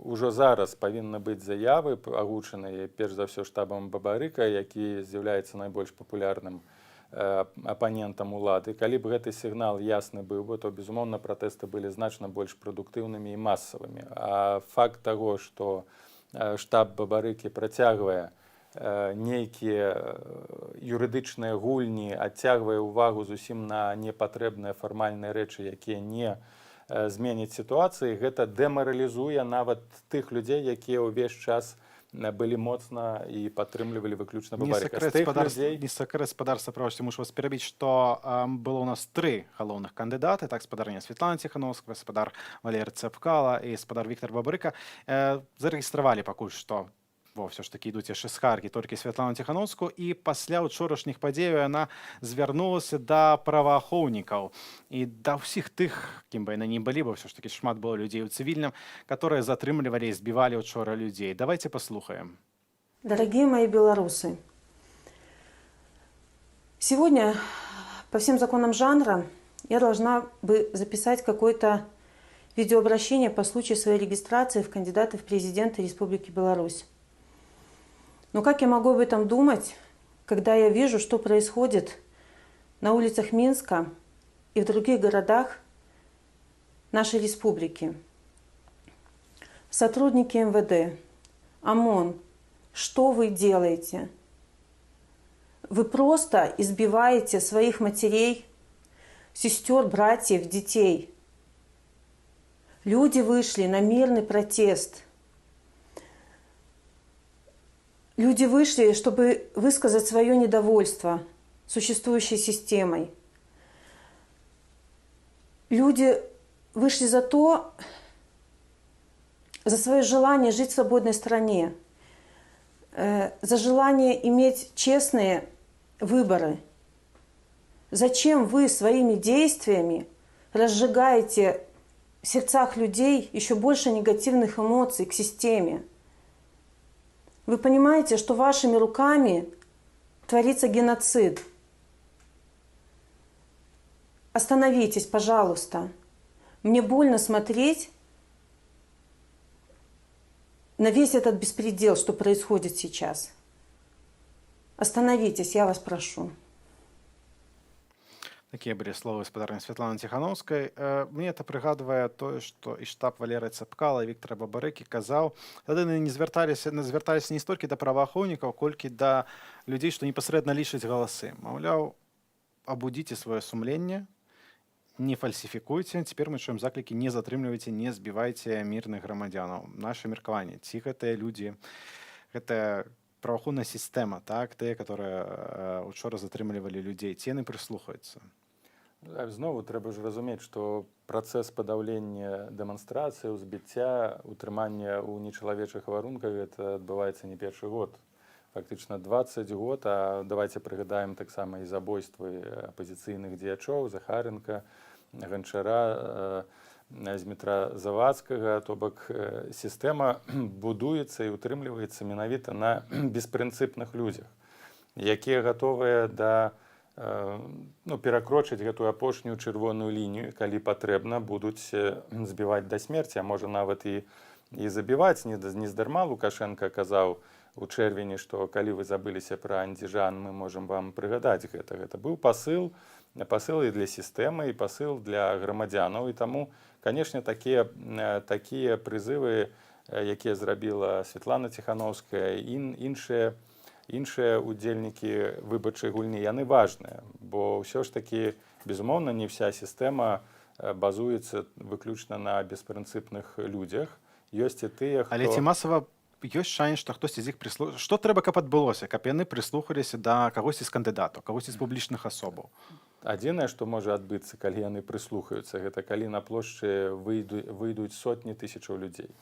ужо зараз павінны быць заявы агучаныя, перш за ўсё, штабам Бабарыка, які з'яўляецца найбольш папулярным апанентам улады. Калі б гэты сігнал ясны быў бы, то, безумоўна, пратэсты былі значна больш прадуктыўнымі і масавымі. А факт таго, што штаб Бабарыкі працягвае нейкія юрыдычныя гульні, адцягвае ўвагу зусім на непатрэбныя фармальныя рэчы, якія не зменяць сітуацыі, гэта дэмаралізуе нават тых людзей, якія ўвесь час былі моцна і падтрымлівалі выключна Бабарыка. Не сакрэт спадарства правосці, мушу вас перабіць, што было у нас 3 галоўных кандыдаты, так, спадарня Светлана Ціхановская, спадар Валерый Цэпкала і спадар Віктор Бабарыка, зарэгістравалі пакуль што все ж таки ідуць яшчэ скаргі толькі Святлану Ціхановскую, і пасля ўчорашніх падзеяў яна звярнулася да праваахоўнікаў і да ўсіх тых, кім бы яны не былі, бо все ж таки шмат было людзей у цывільным, которые затрымлівалі і збівалі учора людзей. Давайте послухаем. Дорогие мои белорусы, сегодня по всем законам жанра я должна бы записать какое-то видеообращение по случаю своей регистрации в кандидаты в президенты Республики Беларусь. Но как я могу об этом думать, когда я вижу, что происходит на улицах Минска и в других городах нашей республики? Сотрудники МВД, ОМОН, что вы делаете? Вы просто избиваете своих матерей, сестер, братьев, детей. Люди вышли на мирный протест. Люди вышли, чтобы высказать свое недовольство существующей системой. Люди вышли за свое желание жить в свободной стране, за желание иметь честные выборы. Зачем вы своими действиями разжигаете в сердцах людей еще больше негативных эмоций к системе. Вы понимаете, что вашими руками творится геноцид. Остановитесь, пожалуйста. Мне больно смотреть на весь этот беспредел, что происходит сейчас. Остановитесь, я вас прошу. Такие были слова спадарні Святланы Ціхановскай. Мне это прыгадвае тое, што і штаб Валерыя Цапкала і Віктара Бабарыкі казаў, тады яны не звярталіся не столькі да праваахоўнікаў, колькі да людзей, што непасрэдна лічаць галасы. Маўляў, абудзіце сваё сумленне, не фальсіфікуйце. Цяпер мы чуем заклікі: не затрымлівайце, не збівайце мірных грамадзянаў. Наша меркаванне, ці гэтыя людзі, гэтая праваахоўная сістэма, так, тыя, которые учора затрымлівалі людзей, ці яны прыслухаюцца? Знову трэба ж разумець, што працэс падаўлення дэманстрацыі, узбіцця, утрымання ў нечалавечых варунках гэта адбываецца не першы год. Фактычна 20 год, а давайте прыгадаем таксама і забойствы апазіцыйных дзеячоў, Захаренка, Ганчара, Змітра Завадскага. То бок сістэма будуецца і утрымліваецца менавіта на беспрынцыпных людзях, якія гатовыя да перакрочыць гэтую апошнюю чырвоную лінію, калі патрэбна, будуць збіваць да смерці, а можа нават і забіваць. Нездарма Лукашенко казаў у чэрвені, што калі вы забыліся пра Андзіжан, мы можам вам прыгадаць гэта. Гэта быў пасыл і для сістэмы, і пасыл для грамадзянаў. І таму, канешне, такія прызывы, якія зрабіла Святлана Ціхановская, іншыя удзельнікі выбарчай гульні, яны важныя, бо ўсё ж такі, безумоўна, не вся сістэма базуецца выключна на беспрынцыпных людзях. Ёсць і тыя, хто... Але ці масава ёсць шанец, што хтосьці з іх прыслухаецца? Што трэба, каб адбылося, каб яны прыслухаліся да кагосьці з кандыдатаў, кагосьці з публічных асобаў? Адзінае, што можа адбыцца, калі яны прыслухаюцца, гэта калі на плошчы выйдуць сотні тысячаў людзей.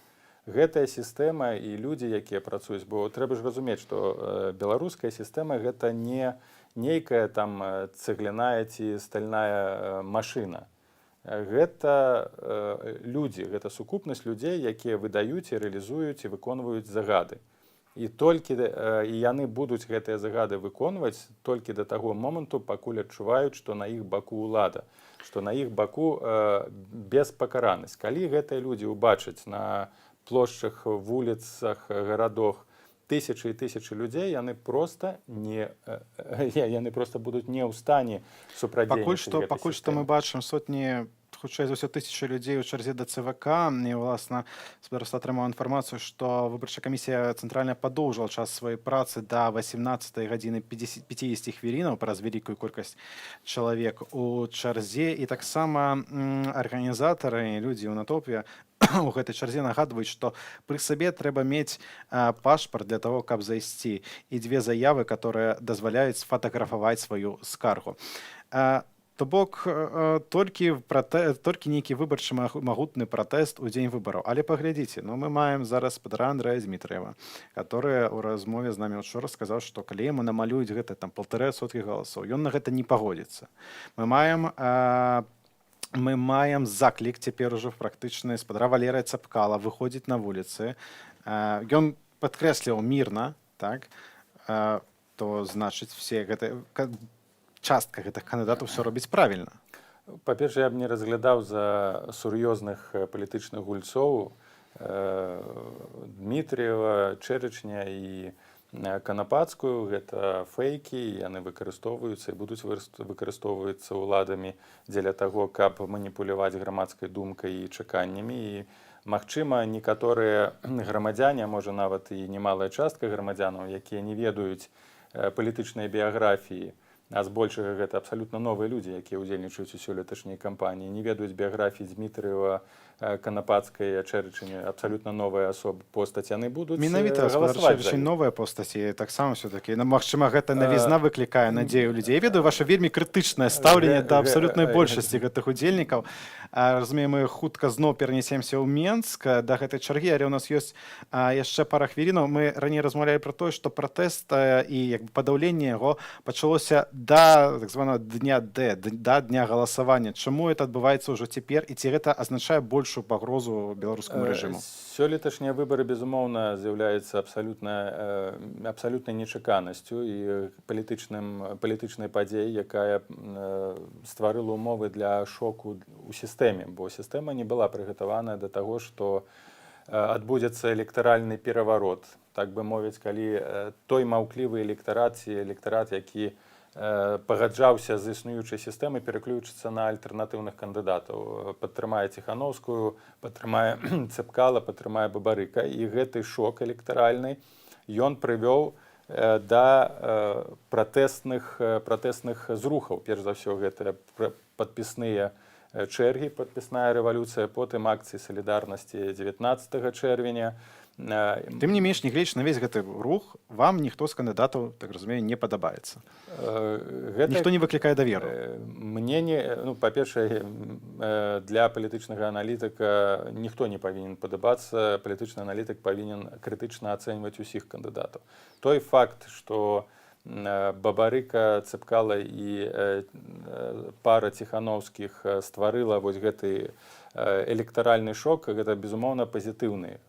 Гэтая сістэма і людзі, якія працуюць, бо трэба ж разумець, што беларуская сістэма гэта не нейкая там цэгляная ці стальная машына. Гэта людзі, гэта сукупнасць людзей, якія выдаюць і рэалізуюць і выконваюць загады. І яны будуць гэтыя загады выконваць толькі да таго моманту, пакуль адчуваюць, што на іх баку ўлада, што на іх баку беспакаранасць. Калі гэтыя людзі ўбачаць на плошчах, вуліцах, гарадах тысячы і тысячы людзей, яны проста будуць не ў стане супрадзейнічаць гэтай Пакуль што мы бачым сотні, хутчэй за ўсё, тысячы людзей у чарзе да ЦВК. І, уласна, спадарства атрымаў інфармацыю, што выбарчая камісія цэнтральная падоўжыла час сваёй працы да 18 гадзіны 50 хвілінаў праз вялікую колькасць чалавек у чарзе. І таксама арганізатары, людзі ў натоўпе у гэтай чарзе нагадваюць, што пры сабе трэба мець пашпарт для того, каб зайсці, і 2 заявы, которые дазваляюць сфотаграфаваць сваю скаргу. То бок толькі нейкі выбарчы магутны пратэст у дзень выбараў. Але паглядзіце, мы маем зараз спадара Андрэя Змітраева, который у размове з намі учора сказаў, што калі яму намалююць гэта 1,5% галасоў, ён на гэта не пагодзіцца. Мы маем заклік цяпер ужо практычна спадара Валерыя Цапкала выходзіць на вуліцы. Ён падкрэсліў мірна, так, то значыць частка гэтых кандыдатаў ўсё робіць правільна. Па-першае, я б не разглядаў за сур'ёзных палітычных гульцоў Дмітрыева, Чэрычня і Канапацкую. Гэта фейкі, яны выкарыстоўваюцца і будуць выкарыстоўваюцца ўладамі дзеля таго, каб маніпуляваць грамадскай думкай і чаканнямі. І, магчыма, некаторыя грамадзяне, можа нават і немалая частка грамадзянаў, якія не ведаюць палітычнай біяграфіі, а збольшага гэта абсалютна новыя людзі, якія ўдзельнічаюць у сёлеташняй кампаніі, не ведаюць біяграфіі Дмітрыева, Канапацкай, Чэрычыня, абсалютна новая постаць, яны будуць галасаваць. Менавіта новая постаць, і таксама ўсё-такі, магчыма, гэта навізна выклікае надзею людзей. Я ведаю ваша вельмі крытычнае стаўленне да абсалютнай большасці гэтых удзельнікаў. Разумеем, мы хутка зноў перанесемся ў Менск да гэтай чаргі, але ў нас ёсць яшчэ пара хвілінаў. Мы раней размаўлялі пра тое, што пратэст і падаўленне яго пачалося да так званого дня Д, да дня галасавання. Чаму это адбываецца ўжо цяпер і ці гэта азначае большую пагрозу беларускаму рэжыму? Сёлеташнія выбары, безумоўна, з'яўляюцца абсалютнай нечаканасцю і палітычнай падзеі, якая стварыла ўмовы для шоку ў сістэме, бо сістэма не была прыгатаваная да таго, што адбудзецца электаральны пераварот. Так бы мовіць, калі той маўклівы электарат ці электарат, які пагаджаўся з існуючай сістэмай, пераключыцца на альтэрнатыўных кандыдатаў. Падтрымае Ціханаўскую, падтрымае Цэпкала, падтрымае Бабарыка. І гэты шок электаральны, ён прывёў да пратэсных зрухаў. Перш за ўсё, гэта падпісныя чэргі, падпісная рэвалюцыя, потым акцыі салідарнасці 19 чэрвеня. Тым не менш, нягледзячы на весь гэты рух, вам ніхто з кандыдатаў, так разумею, не падабаецца. Ніхто не выклікае даверу. Мне не, ну, па-першае, для палітычнага аналітыка ніхто не павінен падабацца. Палітычны аналітык павінен крытычна ацэньваць усіх кандыдатаў. Той факт, што Бабарыка, Цэпкала і пара Ціханаўскіх стварыла вось гэты электаральны шок, гэта, безумоўна, пазітыўны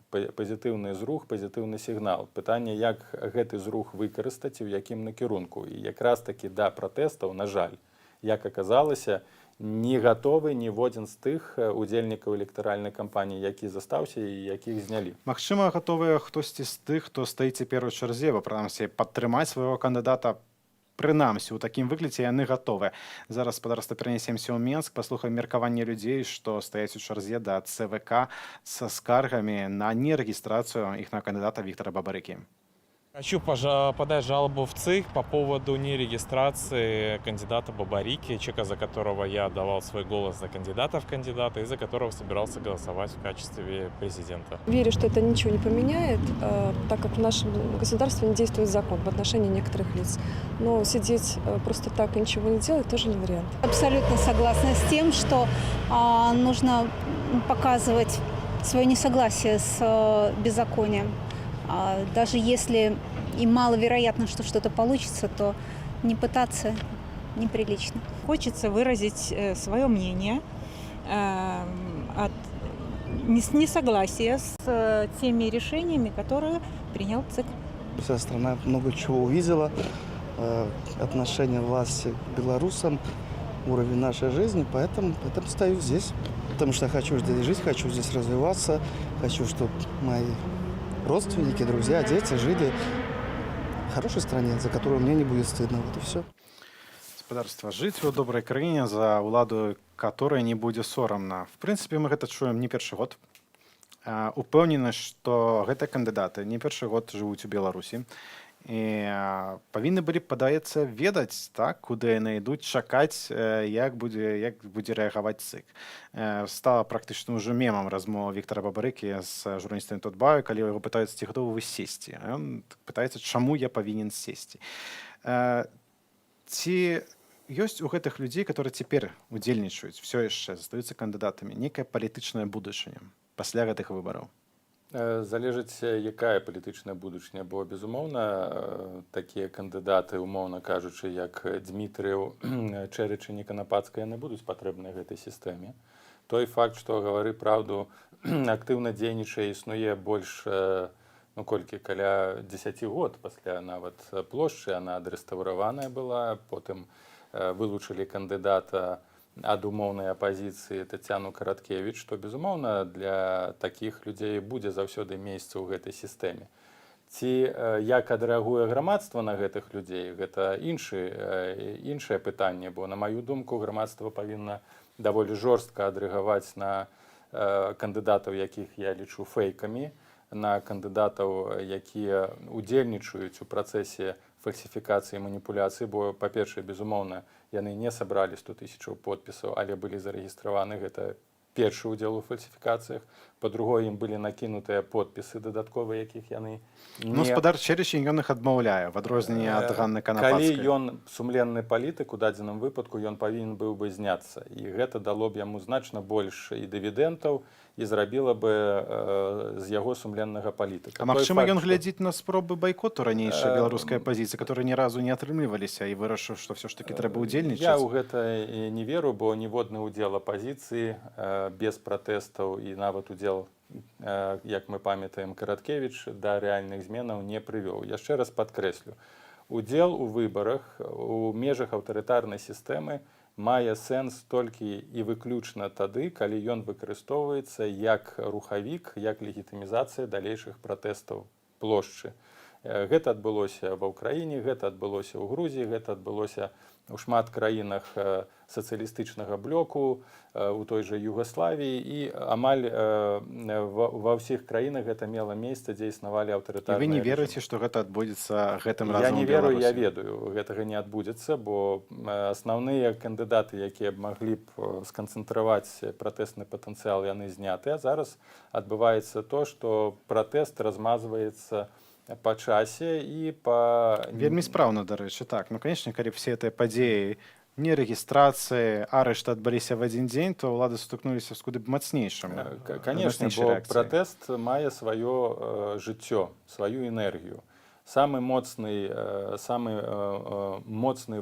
зрух, пазітыўны сігнал. Пытанне, як гэты зрух выкарыстаць і ў якім накірунку. І якраз такі да пратэстаў, на жаль, як аказалася, не гатовы ніводзін з тых удзельнікаў электаральнай кампаніі, які застаўся і якіх знялі. Магчыма, гатовыя хтосьці з тых, хто стаіць цяпер у чарзе, бо, прынамсі, падтрымаць свайго кандыдата, прынамсі, у такім выглядзе яны гатовыя. Зараз, спадарства, перанесемся ў Менск, паслухаем меркаванне людзей, што стаяць у чарзе да ЦВК са скаргамі на нерэгістрацыю іхнага кандыдата Віктара Бабарыкі. Хочу подать жалобу в ЦИК по поводу нерегистрации кандидата Бабарики, человека, за которого я давал свой голос за кандидата в кандидаты и за которого собирался голосовать в качестве президента. Верю, что это ничего не поменяет, так как в нашем государстве не действует закон в отношении некоторых лиц. Но сидеть просто так и ничего не делать тоже не вариант. Абсолютно согласна с тем, что нужно показывать свое несогласие с беззаконием. Даже если и маловероятно, что что-то получится, то не пытаться неприлично. Хочется выразить свое мнение от несогласия с теми решениями, которые принял ЦИК. Вся страна много чего увидела. Отношение власти к белорусам, уровень нашей жизни, поэтому стою здесь. Потому что хочу здесь жить, хочу здесь развиваться, хочу, чтобы мои родственники, друзья, дети жили в хорошей стране, за которую мне не будет стыдно. Вот и все. Спадарства, жыць у добрай краіне, за ўладу которой не будзе сорамна. В прынцыпе, мы гэта чуем не першы год. Упэўнены, што гэтыя кандыдаты не першы год жывуць у Беларусі. І павінны былі, падаецца, ведаць, так, куды яны ідуць, чакаць, як будзе рэагаваць ЦИК. Стала практычна ўжо мемам размова Віктара Бабарыкі з журналістамі Тутбаю, калі яго пытаюцца, ці гатовы вы сесці. А ён пытаецца, чаму я павінен сесці. Ці ёсць у гэтых людзей, которые цяпер удзельнічаюць, все яшчэ застаюцца кандыдатамі, некая палітычная будучыня пасля гэтых выбараў? Залежыць, якая палітычная будучыня, бо, безумоўна, такія кандыдаты, умоўна кажучы, як Дмітрыў, Чэрыч і Неканападская, яны будуць патрэбныя гэтай сістэме. Той факт, што гавары праўду, актыўна дзейнічае, існуе больш, ну, колькі, каля 10 год пасля нават плошчы, яна адрэстаўраваная была, потым вылучылі кандыдата ад умоўнай апазіцыі Тацяну Караткевіч, што, безумоўна, для такіх людзей будзе заўсёды месца ў гэтай сістэме. Ці як адрэагуе грамадства на гэтых людзей, гэта іншае пытанне, бо, на маю думку, грамадства павінна даволі жорстка адрэагаваць на кандыдатаў, якіх я лічу фэйкамі, на кандыдатаў, якія удзельнічаюць у працэсе фальсіфікацыі і маніпуляцыі, бо, па-першае, безумоўна, яны не сабралі 100 000 подпісаў, але былі зарэгістраваны. Гэта першы ўдзел у фальсіфікацыях, па-другое, ім былі накінутыя подпісы дадатковыя, якіх яны Ну, спадар Черечень ён іх адмаўляе, в адрозненне ад Ганны Канапацкай. Калі ён сумленны палітык, у дадзеным выпадку ён павінен быў бы зняцца. І гэта дало б яму значна больш і дывідэнтаў, і зрабіла бы з яго сумленнага палітыка. А магчыма, ён глядзіць на спробы байкоту ранейшай беларускай апазіцыі, которые ні разу не атрымліваліся, і вырашыў, што все ж таки трэба ўдзельнічаць? Я ў гэта не веру, бо ніводны ўдзел апазіцыі без пратэстаў і нават удзел, як мы памятаем, Караткевіч да рэальных зменаў не прывёў. Яшчэ раз падкрэслю, удзел у выбарах у межах аўтарытарнай сістэмы мае сэнс толькі і выключна тады, калі ён выкарыстоўваецца як рухавік, як легітымізацыя далейшых пратэстаў плошчы. Гэта адбылося ва ўкраіне, гэта адбылося ў Грузіі, гэта адбылося у шмат краінах сацыялістычнага блоку, у той жа Югаславіі, і амаль ва ўсіх краінах гэта мела месца, дзе існавалі аўтарытарныя І вы не рэжымы. верыце, што гэта адбудзецца гэтым разам Я не у веру, Беларусі? я ведаю, гэтага не адбудзецца, бо асноўныя кандыдаты, якія б маглі б сканцэнтраваць пратэсны патэнцыял, яны зняты. А зараз адбываецца то, што пратэст размазваецца па часе і па... Вельмі спраўна, дарэчы, так. Ну, конечно, калі все гэтыя падзеі, не рэгістрацыі, арышты адбыліся в адзін дзень, то ўлады сутыкнуліся з куды б мацнейшым. Конечно, бо пратэст мае сваё жыццё, сваю энергію. Самы моцны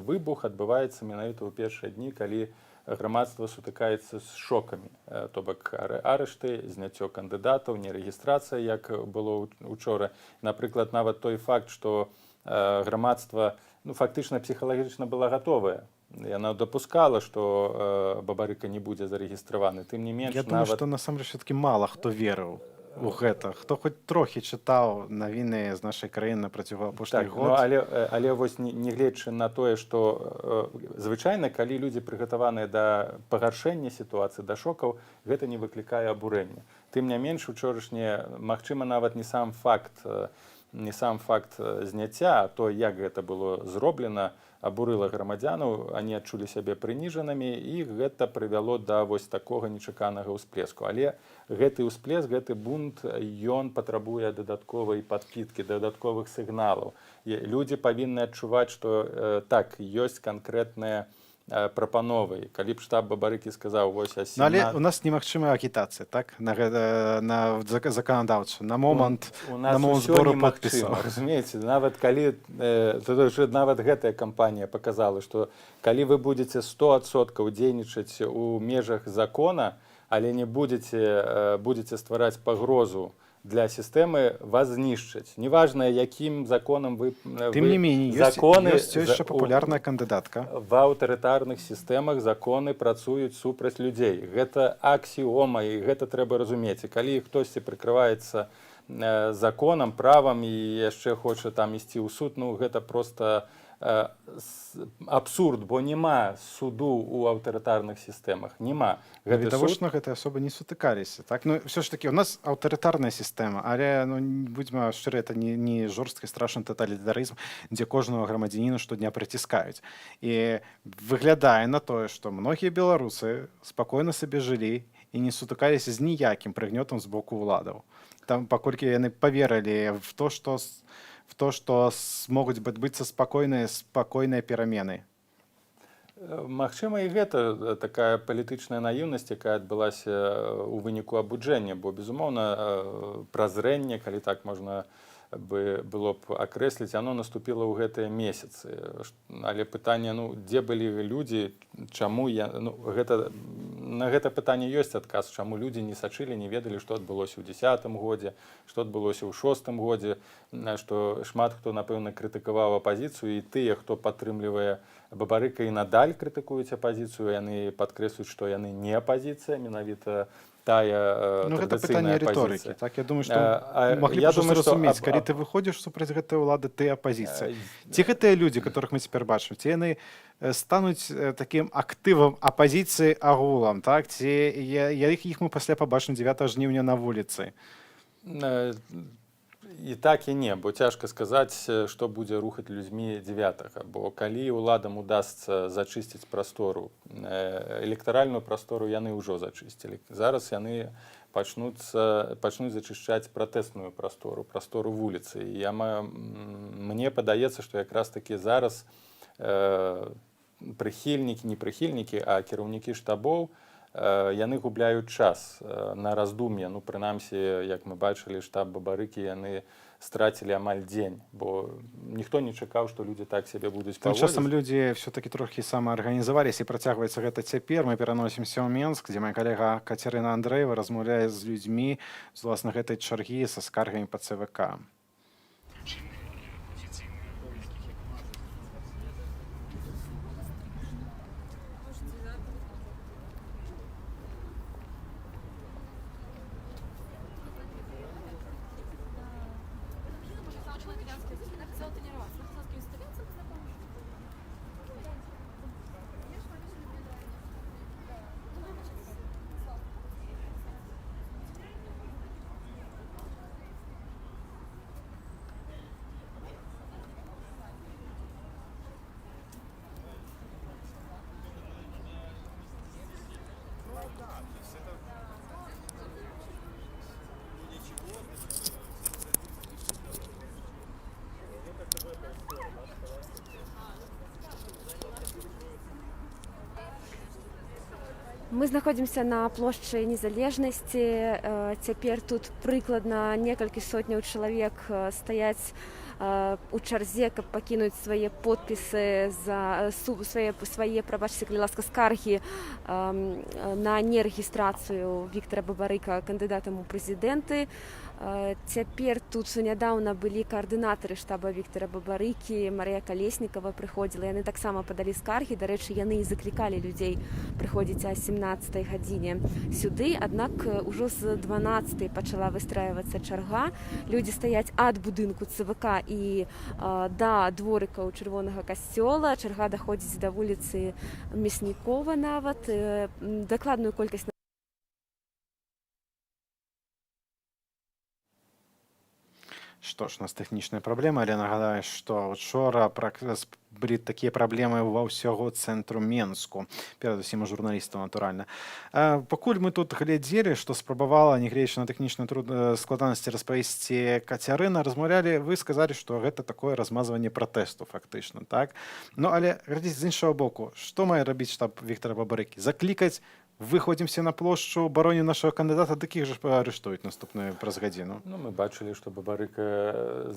выбух адбываецца менавіта ў першыя дні, калі грамадства сутыкаецца з шокамі. То бок арышты, зняццё кандыдатаў, не рэгістрацыя, як было учора. Напрыклад, нават той факт, што грамадства фактычна псіхалагічна была гатовая. Яна дапускала, што Бабарыка не будзе зарэгістраваны. Тым не менш, Я думаю, што насамрэч все-таки мала хто верыў у гэта. Хто хоць трохі чытаў навіны з нашай краіны на працягу апошніх год. Але вось негледзячы на тое, што звычайна, калі людзі прыгатаваныя да пагаршэння сітуацыі, да шокаў, гэта не выклікае абурэння. Тым не менш, учорашняе, магчыма, нават не сам факт зняцця, а то, як гэта было зроблена, абурыла грамадзянаў, они адчулі сябе прыніжанымі, і гэта прывяло да вось такога нечаканага ўсплеску. Але гэты ўсплеск, гэты бунт, ён патрабуе дадатковай падпіткі, дадатковых сігналаў. Людзі павінны адчуваць, што так, ёсць канкрэтныя прапановы. Калі б штаб Бабарыкі сказаў, вось асіна... Але у нас немагчымая агітацыя, так? На заканадаўчу, на момант збору подпісаў. Разумееце, нават калі... Нават гэтая кампанія паказала, што калі вы будзеце 100% дзейнічаць у межах закона, але не будзеце ствараць пагрозу для сістэмы, вас знішчаць. Неважна, якім законам вы... Тым не меней, ёсць яшчэ папулярная кандыдатка. Ва аўтарытарных сістэмах законы працуюць супраць людзей. Гэта аксіома, і гэта трэба разумець. І калі хтосьці прыкрываецца законам, правам і яшчэ хоча там ісці ў суд, ну гэта проста абсурд, бо няма суду ў аўтарытарных сістэмах. Няма. Відавочна, гэтыя асобы не сутыкаліся. Так? Ну, все ж таки, у нас аўтарытарная сістэма, але, будзьма шчыры, это не жорсткі страшны таталітарызм, дзе кожнага грамадзяніна штодня прыціскаюць. І выглядае на тое, што многія беларусы спакойна сабе жылі і не сутыкаліся з ніякім прыгнётам з боку ўладаў. Там, паколькі яны паверылі в то, што могуць адбыцца спакойныя перамены. Магчыма, і гэта такая палітычная наіўнасць, якая адбылася ў выніку абуджэння, бо, безумоўна, празрэнне, калі так можна было б акрэсліць, оно наступіла ў гэтыя месяцы. Але пытанне, дзе былі людзі, чаму на гэта пытанне ёсць адказ, чаму людзі не сачылі, не ведалі, што адбылося ў 10-м годзе, што адбылося ў 6-м годзе, што шмат хто, напэўна, крытыкаваў апазіцыю, і тыя, хто падтрымлівае Бабарыка, і надаль крытыкуюць апазіцыю, яны падкрэслююць, што яны не апазіцыя, менавіта тая гэта пытанне рыторыкі. Так, я думаю, што маглі б зразумець, калі ты выходзіш супраць гэтай ўлады, ты апазіцыя. Ці гэтыя людзі, которых мы цяпер бачым, ці яны стануць такім актывам апазіцыі агулам, так? Ці іх мы пасля пабачым 9 жніўня на вуліцы? і так і не, бо цяжка сказаць, што будзе рухаць людзьмі 9-го, бо калі уладам удасца зачысціць прастору, электаральную прастору яны ўжо зачысцілі. Зараз яны пачнуць зачышчаць пратэсную прастору вуліцы. Мне падаецца, што якраз такі зараз прыхільнікі, не прыхільнікі, а кіраўнікі штабоў, яны губляюць час на раздум'е. Ну, прынамсі, як мы бачылі, штаб Бабарыкі яны страцілі амаль дзень, бо ніхто не чакаў, што людзі так сябе будуць Тым паводзіць. часам людзі все-таки трохі самаарганізаваліся і працягваецца гэта цяпер. Мы пераносімся ў Менск, дзе моя калега Кацярына Андрэева размаўляе з людзьмі з уласна гэтай чаргі са скаргамі па ЦВК. Мы знаходзімся на плошчы незалежнасці. Цяпер тут прыкладна некалькі сотняў чалавек стаяць у чарзе, каб пакінуць свае подпісы за свае, прабачце, калі ласка, скаргі на нерэгістрацыю Віктара Бабарыка кандыдатам у прэзідэнты. Цяпер тут нядаўна былі каардынатары штаба Віктара Бабарыкі, Марыя Калеснікава прыходзіла. Яны таксама падалі скаргі. Дарэчы, яны і заклікалі людзей прыходзіць о 17-й гадзіне сюды. Аднак ужо з 12-й пачала выстрайвацца чарга. Людзі стаяць ад будынку ЦВК і да дворыкаў Чырвонага касцёла. Чарга даходзіць да вуліцы Мяснікова нават. Дакладную колькасць Што ж, у нас тэхнічная праблема, але нагадаю, што учора былі такія праблемы ва ўсяго цэнтру Менску. Перадусім у журналістаў, натуральна. Пакуль мы тут глядзелі, што спрабавала, нягледзячы на тэхнічныя складанасці, распавесці Кацярына, размаўлялі, вы сказалі, што гэта такое размазванне пратэсту, фактычна, так? Ну, але, глядзіце, з іншага боку, што мае рабіць штаб Віктара Бабарыкі? Заклікаць: выходзімся на плошчу, баронім нашага кандыдата, такіх жа арыштуюць наступную праз гадзіну. Ну, мы бачылі, што Бабарыка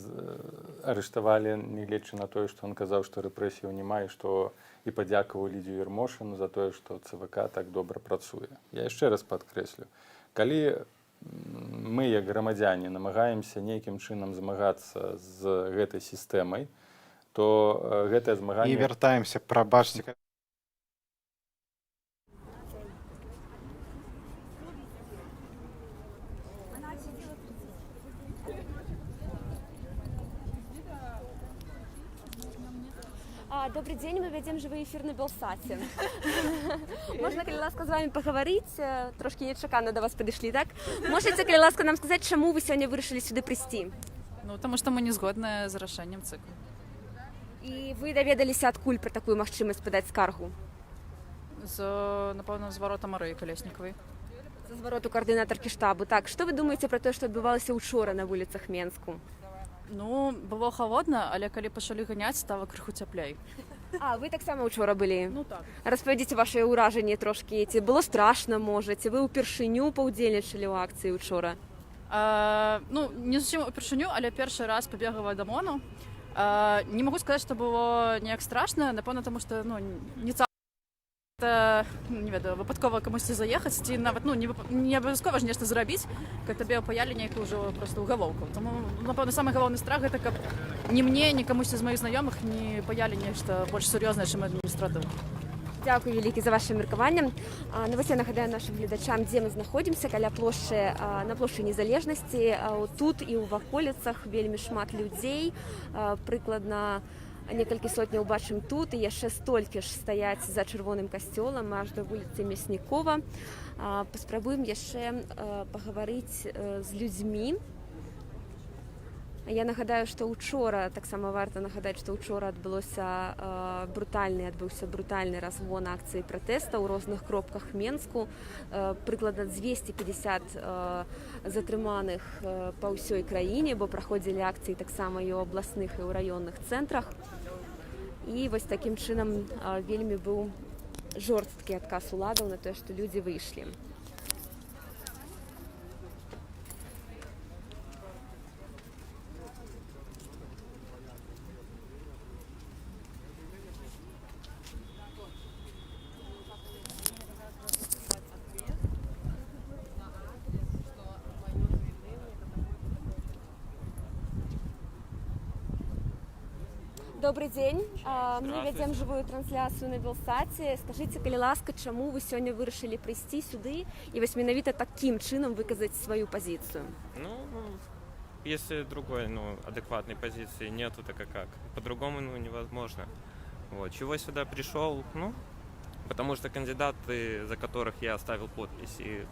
арыштавалі, нягледзячы на тое, што ён казаў, што рэпрэсіяў няма, і што і падзякаваў Лідзію Ермошыну за тое, што ЦВК так добра працуе. Я яшчэ раз падкрэслю, калі мы, як грамадзяне, намагаемся нейкім чынам змагацца з гэтай сістэмай, то гэтае змаганне... І вяртаемся, прабачце. Добрый день, мы вядзем жывы эфір на Белсаце. Можна, калі ласка, з вами пагаварыць? Трошкі нечакана да вас падышлі, так? Можаце, калі ласка, нам сказаць, чаму вы сёння вырашылі сюды прыйсці? Ну, таму што мы не згодныя з рашэннем цыклу. І вы даведаліся адкуль пра такую магчымасць падаць скаргу? Напэўна, з варота Марыі Калеснікавай. З звароту каардынатаркі штабу. Так, што вы думаеце пра тое, што адбывалася учора на вуліцах Менску? Ну, было халодна, але калі пачалі ганяць, стала крыху цяплей. А, вы таксама учора былі? Ну так. Распавядзіце вашыя ўражанні трошкі. Ці было страшна, можа? Ці вы ўпершыню паўдзельнічалі ў акцыі учора? Ну, не зусім упершыню, але першы раз пабегала да МОНу. Не магу сказаць, што было неяк страшна, напэўна, таму што не цалкам не ведаю, выпадкова камусьці заехаць, ці нават не абавязкова ж нешта зрабіць, каб табе паялі нейкую ўжо проста ўгалоўку. Таму, напэўна, самы галоўны страх гэта, каб ні мне, ні камусьці з маіх знаёмых не паялі нешта больш сур'ёзнае, чым адміністратыўна. Дзякую вялікі за ваше меркаванне. Ну вось я нагадаю нашым гледачам, дзе мы знаходзімся, каля плошчы, на плошчы незалежнасці. Тут і ў ваколіцах вельмі шмат людзей, прыкладна некалькі сотняў бачым тут, і яшчэ столькі ж стаяць за Чырвоным касцёлам аж да вуліцы Мяснікова. Паспрабуем яшчэ пагаварыць з людзьмі. Я нагадаю, што ўчора, таксама варта нагадаць, што ўчора адбыўся брутальны разгон акцыі пратэста ў розных кропках Менску. Прыкладна 250 затрыманых па ўсёй краіне, бо праходзілі акцыі таксама і ў абласных і ў раённых цэнтрах. І вось такім чынам вельмі быў жорсткі адказ уладаў на тое, што людзі выйшлі. Добрый дзень. Мы вядзем жывую трансляцыю на Белсаце. Скажыце, калі ласка, чаму вы сёння вырашылі прыйсці сюды і вось менавіта такім чынам выказаць сваю пазіцыю? Ну, если другой, адекватной позиции нету, так как? По-другому, невозможно. Вот. Чего я сюда пришел? Потому что кандидаты, за которых я оставил подпись и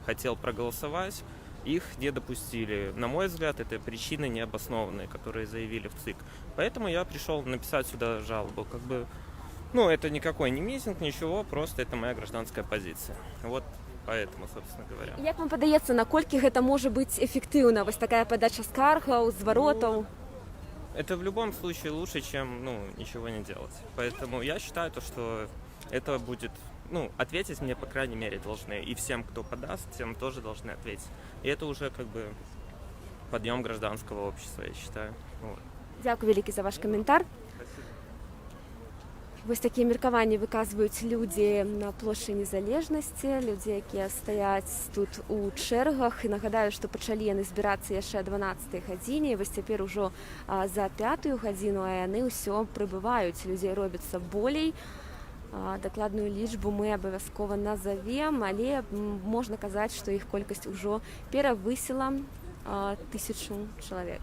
хотел проголосовать, их не допустили. На мой взгляд, это причины необоснованные, которые заявили в ЦИК. Поэтому я пришел написать сюда жалобу. Это никакой не митинг, ничего, просто это моя гражданская позиция. Вот поэтому, собственно говоря. Як вам падаецца, наколькі гэта можа быць эффектыўна, вось такая падача скаргаў, зваротаў? Это в любом случае лучше, чем ничего не делать. Поэтому я считаю, что это будет... ответить мне, по крайней мере, должны. И всем, кто подаст, тем тоже должны ответить. И это уже подъем гражданского общества, я считаю. Вот. Дякую вялікі за ваш каментар. Вось такія меркаванні выказваюць людзі на плошчы Незалежнасці, людзі, якія стаяць тут у чэргах. І нагадаю, што пачалі яны збірацца яшчэ о 12-й гадзіне, і вось цяпер ужо за 5-ю гадзіну, а яны ўсё прыбываюць. Людзей робіцца болей. Дакладную лічбу мы абавязкова назовем, але можна казаць, што іх колькасць ужо перавысіла 1000 чалавек.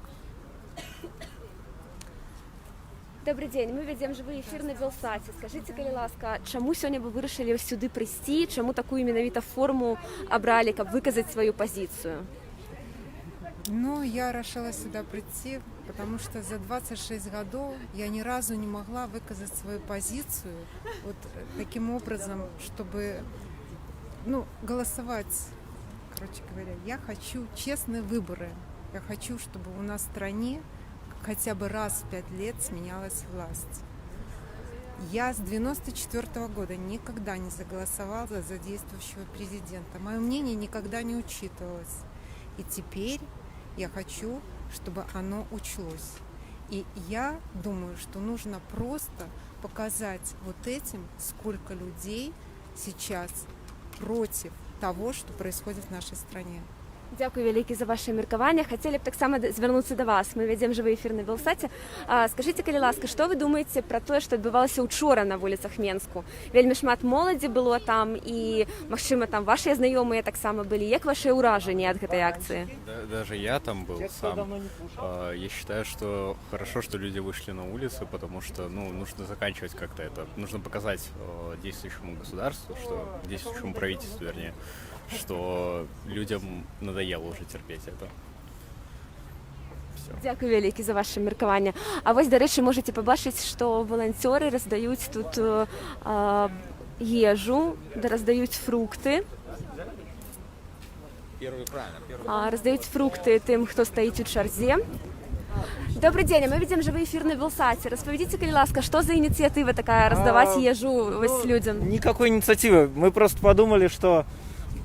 Добрый дзень, мы вядзем жывы эфір на Белсаце. Скажыце, калі ласка, чаму сёння вы вырашылі сюды прыйсці, чаму такую менавіта форму абралі, каб выказаць сваю пазіцыю? Я решила сюда прийти, потому что за 26 годов я ни разу не могла выказать свою позицию вот таким образом, чтобы голосовать. Короче говоря, я хочу честные выборы. Я хочу, чтобы у нас в стране хотя бы раз в 5 лет сменялась власть. Я с 1994 года никогда не заголосовала за действующего президента. Мое мнение никогда не учитывалось. И теперь я хочу, чтобы оно учлось. И я думаю, что нужно просто показать вот этим, сколько людей сейчас против того, что происходит в нашей стране. Дякую вялікі за ваше меркаванне. Хацелі б таксама звярнуцца да вас. Мы вядзем жывы эфір на Белсаце. Скажыце, калі ласка, што вы думаеце пра тое, што адбывалася ўчора на вуліцах Менску? Вельмі шмат моладзі было там, і, магчыма, там вашыя знаёмыя таксама былі. Як вашыя ўражанні ад гэтай акцыі? Даже я там был сам. Я считаю, что хорошо, что люди вышли на улицу, потому что, нужно заканчивать как-то это. Нужно показать действующему государству, действующему правительству, вернее, что людям надоело уже терпеть это. Всё. Дякую вялікі за ваше меркаванне. А вось, дарэчы, можаце пабачыць, што валанцёры раздаюць тут ежу, раздаюць фрукты. Раздаюць фрукты тым, хто стаіць у чарзе. Добрый день, мы ведем живой эфир на Белсате. Рассказите, коли ласка, что за инициатива такая, раздавать ежу людям? Никакой инициативы. Мы просто подумали, что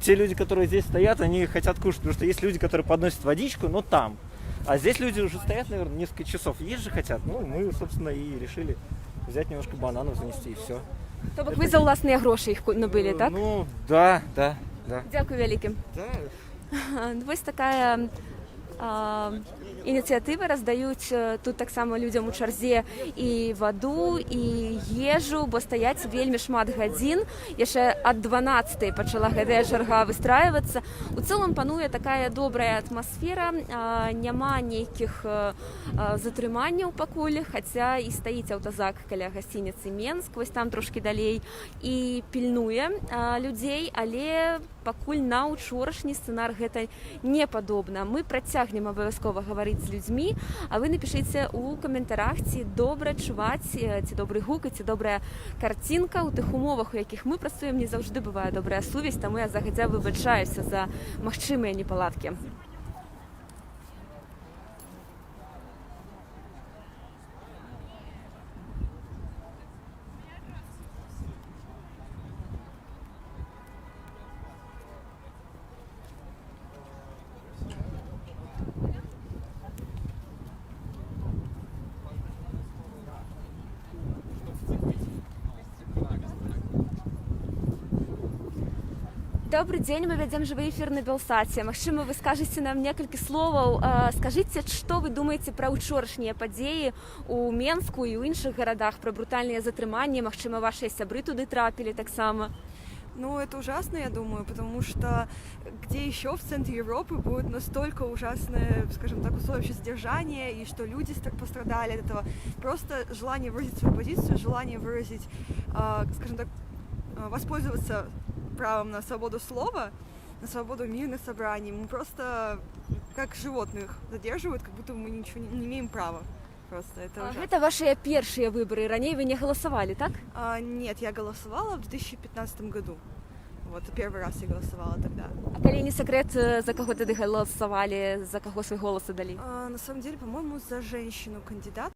те люди, которые здесь стоят, они хотят кушать, потому что есть люди, которые подносят водичку, но там. А здесь люди уже стоят, наверное, несколько часов. Есть же хотят. Мы, собственно, и решили взять немножко бананов, занести, и все. То бок вы за власные гроши их набыли, так? Да. Дякую великим. Да. Вось такая ініцыятывы раздаюць тут таксама людзям у чарзе і ваду, і ежу, бо стаяць вельмі шмат гадзін. Яшчэ ад 12-й пачала гэтая чарга выстрайвацца. У цэлым пануе такая добрая атмасфера, няма нейкіх затрыманняў пакуль, хаця і стаіць аўтазак каля гасцініцы Менск, вось там трошкі далей, і пільнуе людзей, але пакуль на учорашні сцэнар гэта не падобна. Мы працягнем абавязкова гаварыць з людзьмі, а вы напішыце ў каментарах, ці добра чуваць, ці добры гук, ці добрая карцінка. У тых умовах, у якіх мы працуем, не заўжды бывае добрая сувязь, таму я загадзя выбачаюся за магчымыя непаладкі. Добрый дзень, мы вядзем жывы эфір на Белсаце. Магчыма, вы скажаце нам некалькі словаў. Скажыце, што вы думаеце пра ўчорашнія падзеі ў Менску і ў іншых гарадах, пра брутальныя затрыманні, магчыма, вашыя сябры туды трапілі таксама? Ну, это ужасно, я думаю, потому что где еще в центре Европы будет настолько ужасное, скажем так, условие содержания, и что люди пострадали от этого. Просто желание выразить свою позицию, желание выразить, скажем так, воспользоваться правом на свободу слова, на свободу мирных собраний. Мы просто как животных задерживают, как будто мы ничего не имеем права. Просто это ужасно. Это ваши первые выборы, ранее вы не голосовали, так? Нет, я голосовала в 2015 году. Вот, первый раз я голосовала тогда. А коли не секрет, за кого тогда голосовали, за кого свой голос отдали? На самом деле, по-моему, за женщину-кандидат.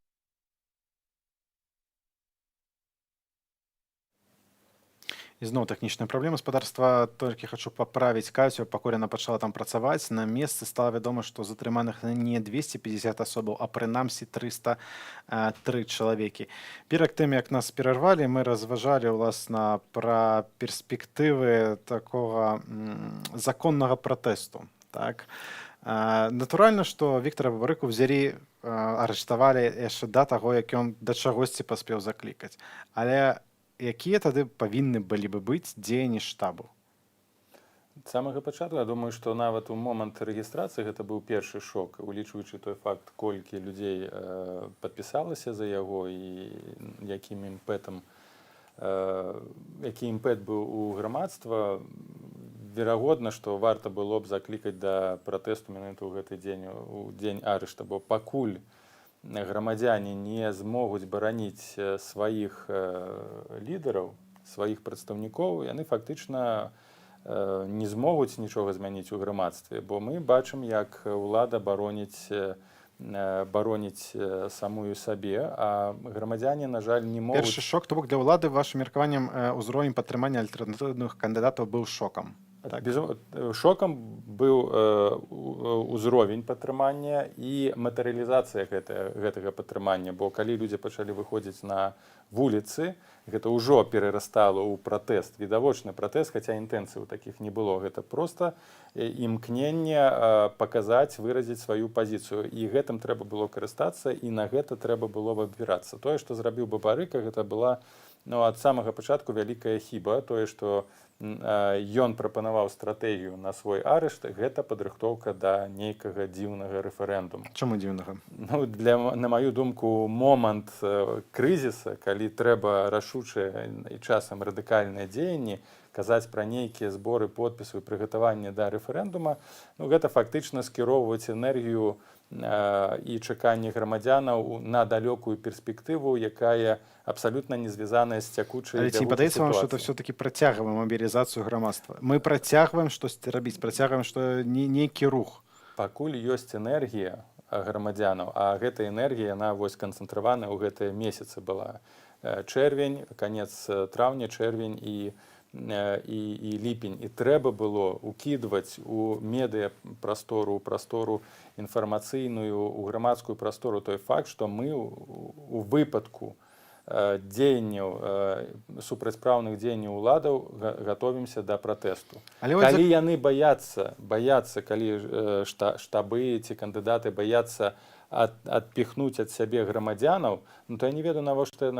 Ізноў тэхнічная праблема гаспадарства. Толькі хачу паправіць Кацю, пакуль яна пачала там працаваць. На месцы стала вядома, што затрыманых не 250 асобаў, а прынамсі 303 чалавекі. Перад тым, як нас перарвалі, мы разважалі ўласна пра перспектывы такога законнага пратэсту. Так? Натуральна, што Віктара Бабарыку ўзялі, арыштавалі яшчэ да таго, як ён да чагосьці паспеў заклікаць. Але якія тады павінны былі бы быць дзеянні штабу? З самага пачатку, я думаю, што нават у момант рэгістрацыі гэта быў першы шок, улічваючы той факт, колькі людзей падпісалася за яго і які імпэт быў у грамадства. Верагодна, што варта было б заклікаць да пратэсту менавіта ў гэты дзень, у дзень арышта, бо пакуль грамадзяне не змогуць бараніць сваіх лідараў, сваіх прадстаўнікоў, яны фактычна не змогуць нічога змяніць у грамадстве, бо мы бачым, як ўлада бароніць самую сабе, а грамадзяне, на жаль, не могуць... Першы шок, то бок для ўлады, вашым меркаваннем, узровень падтрымання альтэрнатыўных кандыдатаў быў шокам. Шокам быў узровень падтрымання і матэрыялізацыя гэтага падтрымання, бо калі людзі пачалі выходзіць на вуліцы, гэта ўжо перарастала ў пратэст, відавочны пратэст, хаця інтэнцыі ў такіх не было. Гэта проста імкненне паказаць, выразіць сваю пазіцыю. І гэтым трэба было карыстацца, і на гэта трэба было выбірацца. Тое, што зрабіў Бабарыка, гэта была ад самага пачатку вялікая хіба. Тое, што ён прапанаваў стратэгію на свой арышт, гэта падрыхтоўка да нейкага дзіўнага рэферэндуму. Чаму дзіўнага? На маю думку, момант крызіса, калі трэба рашучыя і часам радыкальныя дзеянні, казаць пра нейкія зборы подпісаў і прыгатаванне да рэферэндума, гэта фактычна скіроўваць энергію і чаканне грамадзянаў на далёкую перспектыву, якая абсалютна не звязаная з цякучай сітуацыяй. Але ці падаецца вам, што это все-таки працягваем мабілізацыю грамадства? Мы працягваем штосьці рабіць, працягваем што нейкі рух. Пакуль ёсць энергія грамадзянаў, а гэта энергія, яна канцэнтраваная ў гэтыя месяцы была. Чэрвень, канец траўня, чэрвень і ліпень. І трэба было укідваць у медыяпрастору, прастору інфармацыйную, у грамадскую прастору той факт, што мы у выпадку дзеянняў, супрацьпраўных дзеянняў уладаў гатовімся да пратэсту. Калі яны баяцца, калі штабы ці кандыдаты баяцца адпіхнуць ад сябе грамадзянаў, то я не ведаю, навошта,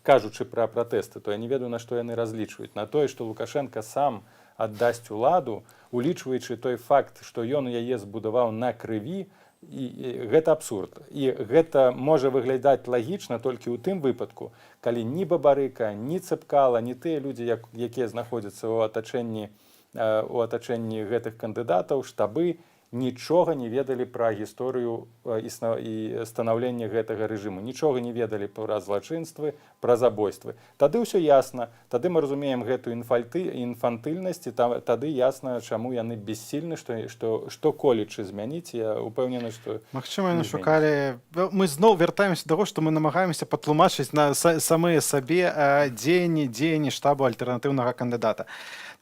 кажучы пра пратэсты, то я не ведаю, на што яны разлічваюць. На тое, што Лукашенка сам аддасць уладу, улічваючы той факт, што ён яе збудаваў на крыві, і гэта абсурд. І гэта можа выглядаць лагічна толькі ў тым выпадку, калі ні Бабарыка, ні Цэпкала, ні тыя людзі, якія знаходзяцца ў атачэнні у атачэнні гэтых кандыдатаў штабы нічога не ведалі пра гісторыю і станаўлення гэтага рэжыму, нічога не ведалі пра злачынствы, пра забойствы. Тады ўсё ясна, тады мы разумеем гэтую інфантыльнасць, і тады ясна, чаму яны бессільны, што колечы змяніць, я упэўнены, што... Магчыма, яны шукалі... Мы зноў вяртаемся да таго, што мы намагаемся патлумачыць на самыя сабе дзеянні штабу альтэрнатыўнага кандыдата.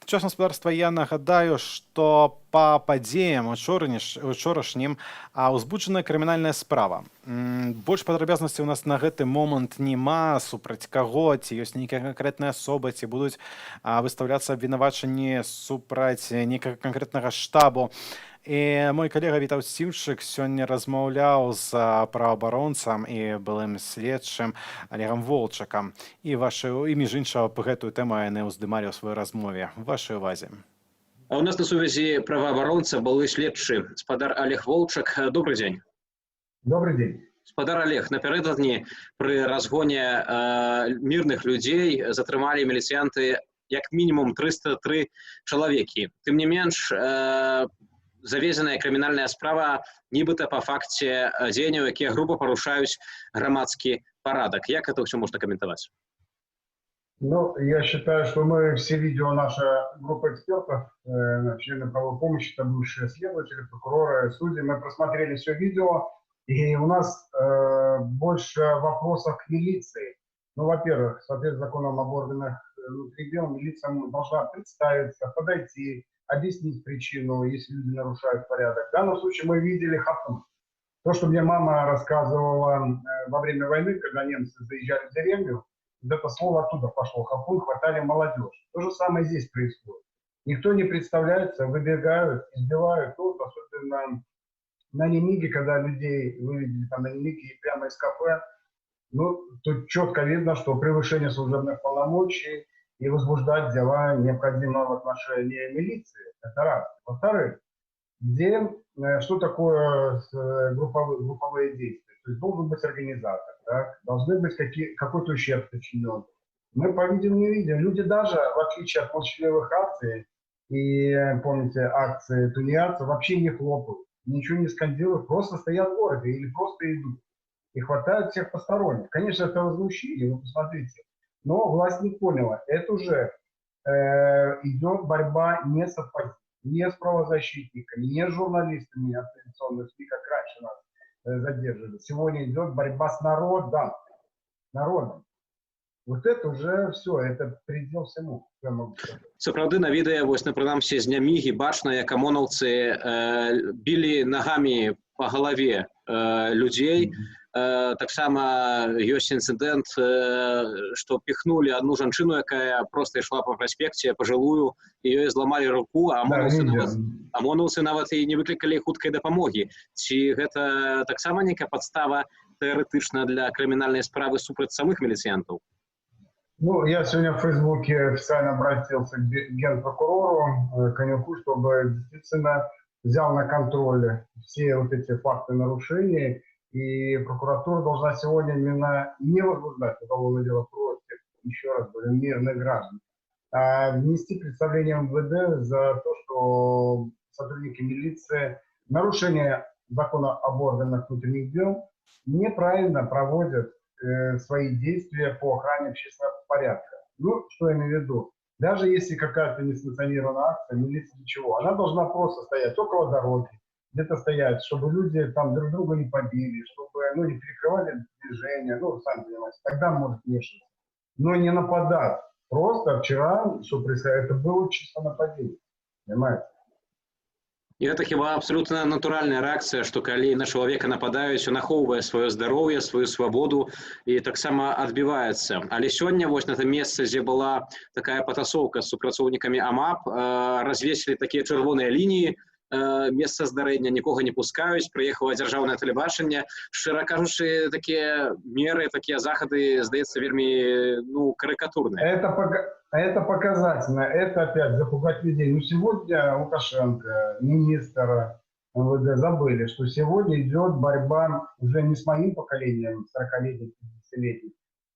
Тычасам гаспадарства, я нагадаю, што па падзеям учорашнім ўзбуджаная крымінальная справа. Больш падрабязнасцей у нас на гэты момант няма, супраць каго, ці ёсць нейкая канкрэтная асоба, ці будуць выстаўляцца абвінавачанні супраць нейкага канкрэтнага штабу. І мой калега Вітаўт Сіўчык сёння размаўляў з праваабаронцам і былым следчым Олегам Волчакам. І між іншага, гэтую тэму яны ўздымалі ў сваёй размове. Вашай увазе. А у нас на сувязі праваабаронца, былы следчы, спадар Олег Волчак. Добрый дзень. Добрый день. Спадар Олег, напярэдадні пры разгоне мірных людзей затрымалі міліцыянты як мінімум 303 чалавекі. Тым не менш, завезеная крымінальная справа нібыта па факце дзеянняў, якія груба парушаюць грамадскі парадак. Як это все можно комментовать? Ну, я считаю, что мы все видео, наша группа экспертов, члены правовой помощи, там бывшие следователи, прокуроры, судьи, мы просмотрели все видео, и у нас больше вопросов к милиции. Ну, во-первых, в соответствии с законом об органах внутренних дел, милиция должна представиться, подойти, объяснить причину, если люди нарушают порядок. В данном случае мы видели хапун. То, что мне мама рассказывала во время войны, когда немцы заезжали в деревню, это слово оттуда пошло. Хапун, хватали молодежь. То же самое здесь происходит. Никто не представляется, выбегают, избивают. Ну, особенно на Немиге, когда людей выведели там на Немиге прямо из кафе, ну, тут четко видно, что превышение служебных полномочий и возбуждать дела необходимо в отношении милиции. Это раз. Во-вторых, что такое групповые действия? То есть должен быть организатор, так? Должны быть какой-то ущерб причинен. Мы, по-видимому, не видим. Люди даже, в отличие от молчаливых акций, и, помните, акции тунеядцев, вообще не хлопают, ничего не скандируют, просто стоят в городе или просто идут. И хватают всех посторонних. Конечно, это возмущение, вы посмотрите. Но власть не поняла. Это уже идет борьба не с оппозицией, не с правозащитниками, не с журналистами оппозиционных СМИ, как раньше нас задерживали. Сегодня идет борьба с народом. Вот это уже все, это предел всему. Сапраўды, на відэа, вось, прынамсі, з Нямігі бачна, як амонаўцы білі нагамі па галаве людзей. Таксама ёсць інцыдэнт, што піхнулі адну жанчыну, якая проста ішла па праспекце, пажылую, і ёй зламалі руку, а амонаўцы нават і не выклікалі хуткай дапамогі. Ці гэта таксама нейкая падстава тэарэтычна для крымінальнай справы супраць самых міліцыянтаў? Ну, я сегодня в Фейсбуке официально обратился к генпрокурору Конюку, чтобы действительно взял на контроль все вот эти факты нарушений. И прокуратура должна сегодня именно не возбуждать уголовное дело против, еще раз говорю, мирных граждан, а внести представление МВД за то, что сотрудники милиции в нарушение закона об органах внутренних дел неправильно проводят свои действия по охране общественного порядка. Ну, что я имею в виду? Даже если какая-то несанкционированная акция, милиция ничего, она должна просто стоять около дороги, где-то стоять, чтобы люди там друг друга не побили, чтобы не перекрывали движение, сами понимаете, тогда может вмешиваться. Но не нападать. Просто вчера, что происходило, это было чисто нападение. Понимаете? І гэта хіба абсолютно натуральная рэакцыя, што калі на чалавека нападаюць, ён ахоўвае сваё здароўе, сваю свабоду і таксама адбіваецца. Але сёння вось на тым месцы, дзе была такая патасоўка з супрацоўнікамі АМАП, развесілі такія чырвоныя лініі, месца здарэння, нікога не пускаюць, прыехала дзяржаўнае тэлебачанне. Шчыра кажучы, такія меры, такія захады, здаецца, вельмі карикатурныя. Это показательно, это опять запугать людей. Ну, сегодня Лукашенко, министр МВД забыли, что сегодня идет борьба уже не с моим поколением, 40-летним, 50-летним,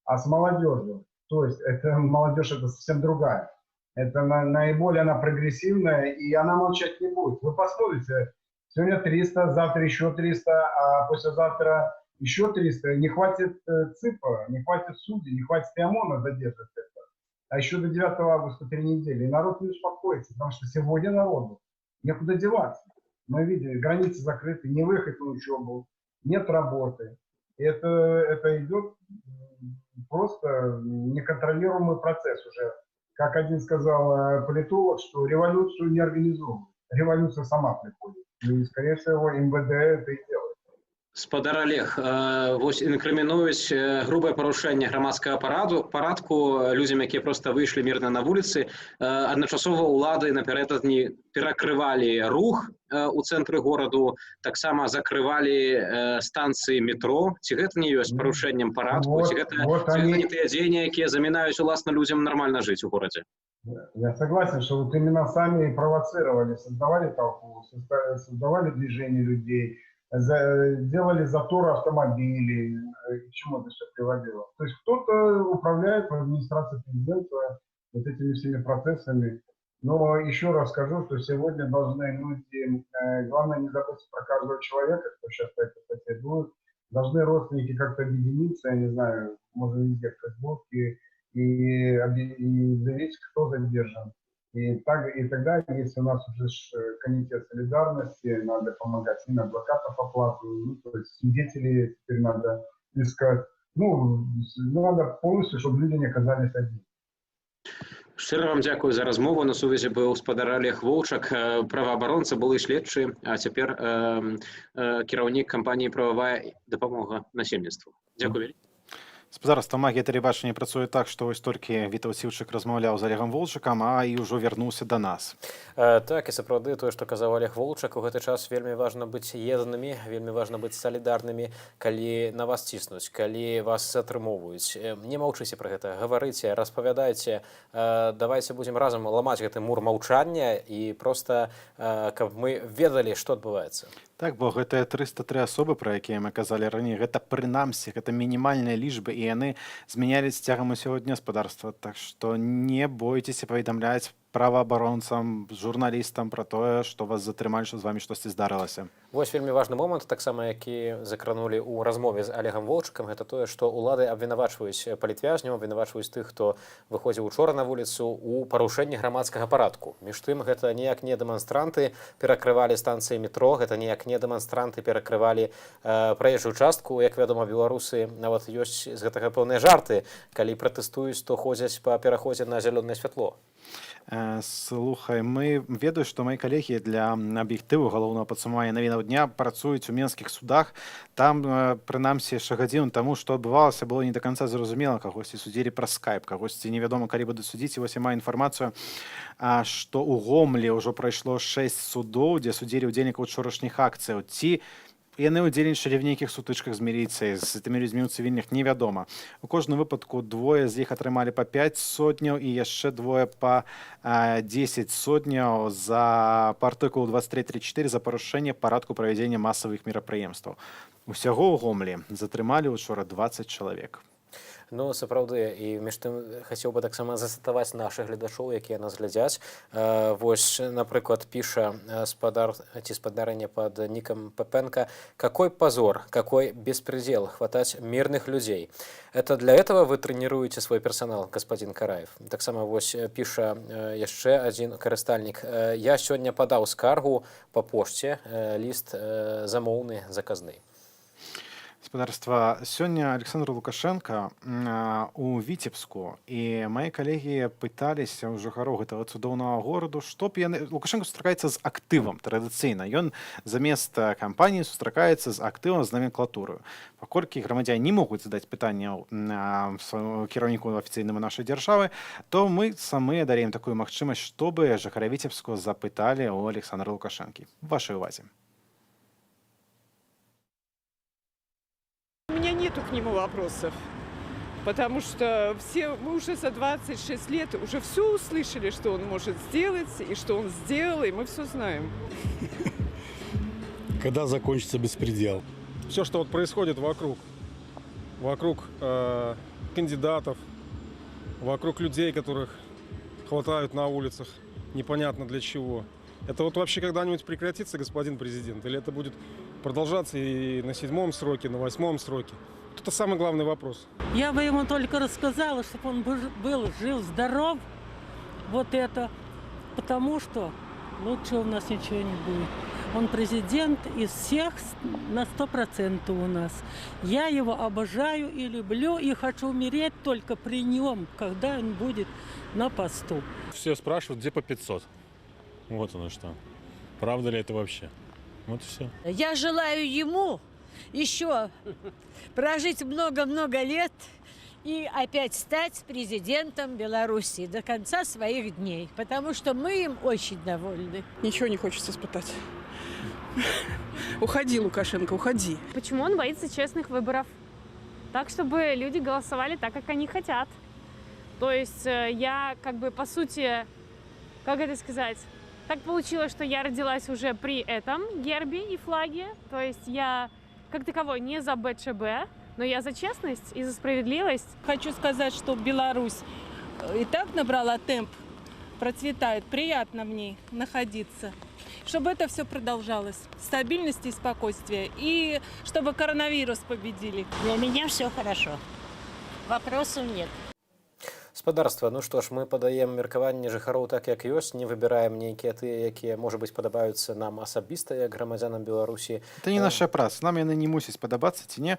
а с молодежью. То есть это молодежь, это совсем другая. Это наиболее она прогрессивная, и она молчать не будет. Вы посмотрите, сегодня 300, завтра еще 300, а послезавтра еще 300. Не хватит ЦИПа, не хватит судей, не хватит и ОМОНа задержать это. А еще до 9 августа 3 недели. И народ не успокоится, потому что сегодня народу некуда деваться. Мы видели, границы закрыты, не выехать на учебу, нет работы. И это идет просто неконтролируемый процесс уже. Как один сказал политолог, что революцию не организуем. Революция сама приходит. И, скорее всего, МВД это и делает. Спадар Олег, вось інкрымінуюць грубае парушэнне грамадскага парадку людзям, якія проста выйшлі мірна на вуліцы. Адначасова ўлады напярэдадні перакрывалі рух у цэнтры гораду, таксама закрывалі станцыі метро. Ці гэта не ёсць парушэннем парадку? Ці гэта не тыя дзеянні, якія замінаюць уласна людзям нармальна жыць у горадзе? Я согласен, что вот именно сами провоцировали, создавали толпу, создавали движение людей, делали заторы автомобилей, к чему это все приводило. То есть кто-то управляет в администрации президента вот этими всеми процессами. Но еще раз скажу, что сегодня должны люди, главное не забыть про каждого человека, кто сейчас по этой статье будет, должны родственники как-то объединиться, я не знаю, можно везде в Фейсбуке, и заявить, кто задержан. И тогда, если у нас уже комитет солидарности, надо помогать им, адвокатов оплату, ну, то есть свидетелей теперь надо искать. Ну, надо полностью, чтобы люди не оказались одни. Шчыра вам дзякую за размову. На сувязі быў спадар Олег Воўчак, праваабаронца, былы следчы, а цяпер кіраўнік кампаніі «Прававая дапамога насельніцтву». Дзякую вельмі. Зараз Тамагі тэлебачанне працуе так, што вось толькі Вітаўт Сіўчык размаўляў з Олегам Волчакам, а і ўжо вярнуўся да нас. Так, і сапраўды тое, што казаў Олег Волчак, у гэты час вельмі важна быць еднымі, вельмі важна быць салідарнымі, калі на вас ціснуць, калі вас затрымоўваюць. Не маўчыце пра гэта, гаварыце, распавядайце, давайце будзем разам ламаць гэты мур маўчання і проста, каб мы ведалі, што адбываецца. Так, бо гэтыя 303 асобы, пра якія мы казалі раней, гэта прынамсі, гэта мінімальныя лічбы, і яны змянялись цягам усяго гаспадарства. Так што не бойцеся паведамляць праваабаронцам, журналістам пра тое, што вас затрымалі, што з вамі штосьці здарылася. Вось вельмі важны момант, таксама які закранулі ў размове з Олегам Волчакам, гэта тое, што ўлады абвінавачваюць палітвязняў, абвінавачваюць тых, хто выходзіў учора на вуліцу у парушэнні грамадскага парадку. Між тым, гэта ніяк не дэманстранты перакрывалі станцыі метро, гэта ніяк не дэманстранты перакрывалі праезжую частку. Як вядома, беларусы нават ёсць з гэтага пэўныя жарты, калі пратэстуюць, то ходзяць па пераходзе на зялёнае святло. Слухай, мы ведаю, што мои калегі для аб'ектыву галоўнага падсумавання навінаў дня працуюць у менскіх судах. Там, прынамсі, яшчэ гадзіну таму, што адбывалася, было не да канца зразумела, кагосьці судзілі праз скайп, кагосьці невядома, калі будуць судзіць. І вось я маю інфармацыю, што ў Гомлі ўжо прайшло 6 судоў, дзе судзілі ўдзельнікаў учорашніх акцыяў. Ці яны ўдзельнічалі в нейкіх сутычках з міліцыяй, з тымі людзьмі ў цывільных, невядома. У кожным выпадку двое з іх атрымалі па 5 сотняў і яшчэ двое па 10 сотняў за па артыкулу 23.3.4 за парушэнне парадку правядзення масавых мерапрыемстваў. Усяго ў Гомлі затрымалі учора 20 чалавек. Ну, сапраўды, і між тым хацеў бы таксама зацытаваць нашых гледачоў, якія нас глядзяць. Вось, напрыклад, піша спадар ці спадарыня пад нікам Пепенко: «Какой позор, какой беспредел хватать мирных людей. Это для этого вы тренируете свой персонал, господин Караев». Таксама вось піша яшчэ адзін карыстальнік: «Я сёння падаў скаргу па пошце, ліст замоўны, заказны». Господарства, сёння Александр Лукашенко у Віцебску, і мои калегі пыталіся ў жыхароў гэтага цудоўнага гораду, што б яны... Лукашенко сустракаецца з актывам традыцыйна. Ён замест кампаніі сустракаецца з актывам, з номенклатураю. Паколькі грамадзяне не могуць задаць пытанняў кіраўніку афіцыйнаму нашай дзяржавы, то мы самыя даем такую магчымасць, чтобы жыхары Віцебску запыталі у Александра Лукашэнкі. В вашай увазе. У меня нету к нему вопросов, потому что мы уже за 26 лет уже все услышали, что он может сделать, и что он сделал, и мы все знаем. Когда закончится беспредел? Все, что вот происходит вокруг кандидатов, вокруг людей, которых хватают на улицах, непонятно для чего. Это вот вообще когда-нибудь прекратится, господин президент? Или это будет продолжаться и на 7-м сроке, на 8-м сроке? Это самый главный вопрос. Я бы ему только рассказала, чтобы он был жив, здоров. Вот это. Потому что лучше у нас ничего не будет. Он президент из всех на 100% у нас. Я его обожаю и люблю, и хочу умереть только при нем, когда он будет на посту. Все спрашивают, где по 500. Вот оно что. Правда ли это вообще? Вот и все. Я желаю ему еще прожить много-много лет и опять стать президентом Беларуси до конца своих дней, потому что мы им очень довольны. Ничего не хочется испытать. Уходи, Лукашенко, уходи. Почему он боится честных выборов? Так, чтобы люди голосовали так, как они хотят. То есть я по сути, как это сказать, так получилось, что я родилась уже при этом гербе и флаге. То есть я как таковой не за БЧБ, но я за честность и за справедливость. Хочу сказать, что Беларусь и так набрала темп, процветает, приятно в ней находиться. Чтобы это все продолжалось, стабильность и спокойствие, и чтобы коронавирус победили. Для меня все хорошо. Вопросов нет. Спадарства, ну што ж, мы падаем меркаванне жыхароў так, як ёсць, не выбіраем нейкія тыя, якія, можа быць, падабаюцца нам асабіста, як грамадзянам Беларусі. Это не наша праца, нам яны не мусяць падабацца ці не.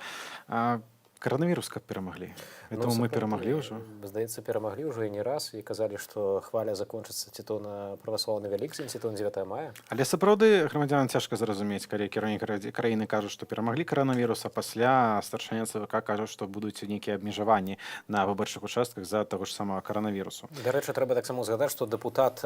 Коронавірус как перамаглі. Этому мы перамаглі ўжо. Здаецца, перамаглі ўжо і не раз, і казалі, што хваля закончыцца ці то на праваслаўны Вялікдзень, ці то на 9 мая. Але сапраўды грамадзянам цяжка зразумець, калі кіраўнік краіны кажуць, што перамаглі коронавірус, а пасля старшыня ЦВК кажуць, што будуць нейкія абмежаванні на выбарчых участках з-за таго ж самага коронавірусу. Дарэчы, трэба таксама згадаць, што дэпутат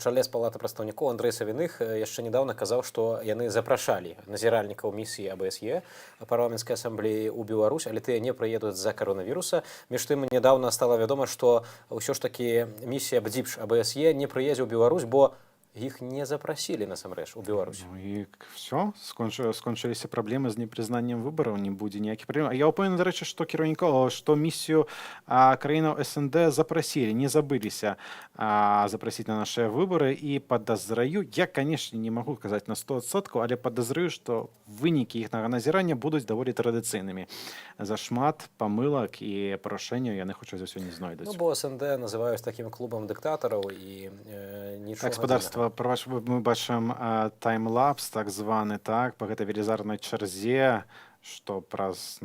Чалес палаты прадстаўнікоў Андрэй Савіных яшчэ нядаўна казаў, што яны запрашалі назіральнікаў місіі АБСЕ парламенцкай асамблеі ў Беларусь, але тыя не прыедуць з-за коронавіруса. Між тым, нядаўна стала вядома, што ўсё ж такі місія БДЗІПШ АБСЕ не прыедзе ў Беларусь, бо іх не запрасілі насамрэч у Беларусь. Ну і все, скончыліся праблемы з непрызнаннем выбараў, не будзе ніякіх праблем. Я ўпэўнены, дарэчы, што кіраўнікоў, што місію краінаў СНД запрасілі, не забыліся запрасіць на нашыя выбары, і падазраю, я, канешне, не магу казаць на 100%, але падазраю, што вынікі іхнага назірання будуць даволі традыцыйнымі. Зашмат памылак і парушэнняў яны хутчэй за ўсё не знойдуць. Ну, бо СНД называюць такім клубам дыктатараў і нічога дзіўнага. Мы бачым таймлапс так званы, так, па гэтай велізарнай чарзе, што праз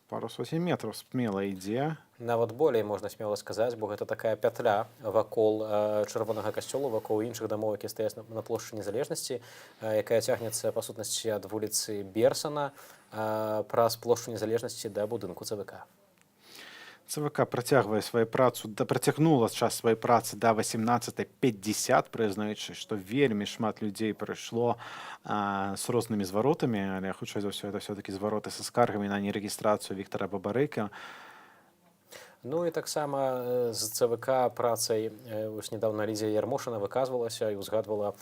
пару сотень метраў смела ідзе. Нават болей можна смела сказаць, бо гэта такая пятля вакол чырвонага касцёла, вакол іншых дамоў, якія стаяць на плошчы Незалежнасці, якая цягнецца па сутнасці ад вуліцы Берсана праз плошчу Незалежнасці да будынку ЦВК. ЦВК працягвае сваю працу, працягнула час сваёй працы да 18:50, прызнаючы, што вельмі шмат людзей прыйшло з рознымі зваротамі, але хутчэй за ўсё это все-таки звароты са скаргамі на нерэгістрацыю Віктара Бабарыка. Ну і таксама з ЦВК працай вось нядаўна Лідзія Ярмошына выказвалася і ўзгадвала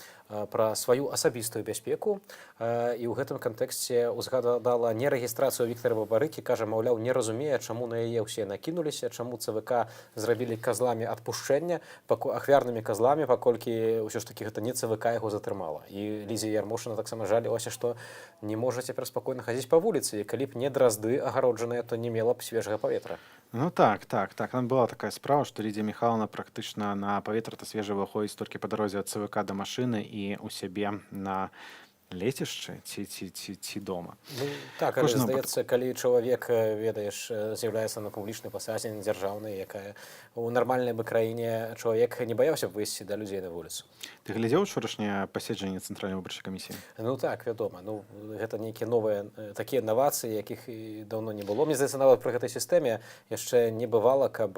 пра сваю асабістую бяспеку. І ў гэтым кантэксце ўзгадала нерэгістрацыю Віктара Бабарыкі, кажа, маўляў, не разумее, чаму на яе ўсе накінуліся, чаму ЦВК зрабілі казламі адпушчэння, ахвярнымі казламі, паколькі ўсё ж такі гэта не ЦВК яго затрымала. І Лідзія Ярмошына таксама жалілася, што не можа цяпер спакойна хадзіць па вуліцы, і калі б не дразды агароджаныя, то не мела б свежага паветра. Ну так. Там была такая справа, што Лідзія Міхайлаўна практычна на паветра-то свежа выходзіць толькі па дарозе ад ЦВК да машыны і у сябе на лецішчы ці дома. Ну, так, але здаецца, калі чалавек, ведаеш, з'яўляецца на публічнай пасадзе дзяржаўнай, якая у нармальнай бы краіне чалавек не баяўся б выйсці да людзей на вуліцу. Ты глядзеў учорашняе паседжанне Цэнтральнай выбарчай камісіі? Ну так, вядома. Ну, гэта нейкія новыя такія інавацыі, якіх і даўно не было. Мне здаецца, нават пры гэтай сістэме яшчэ не бывала, каб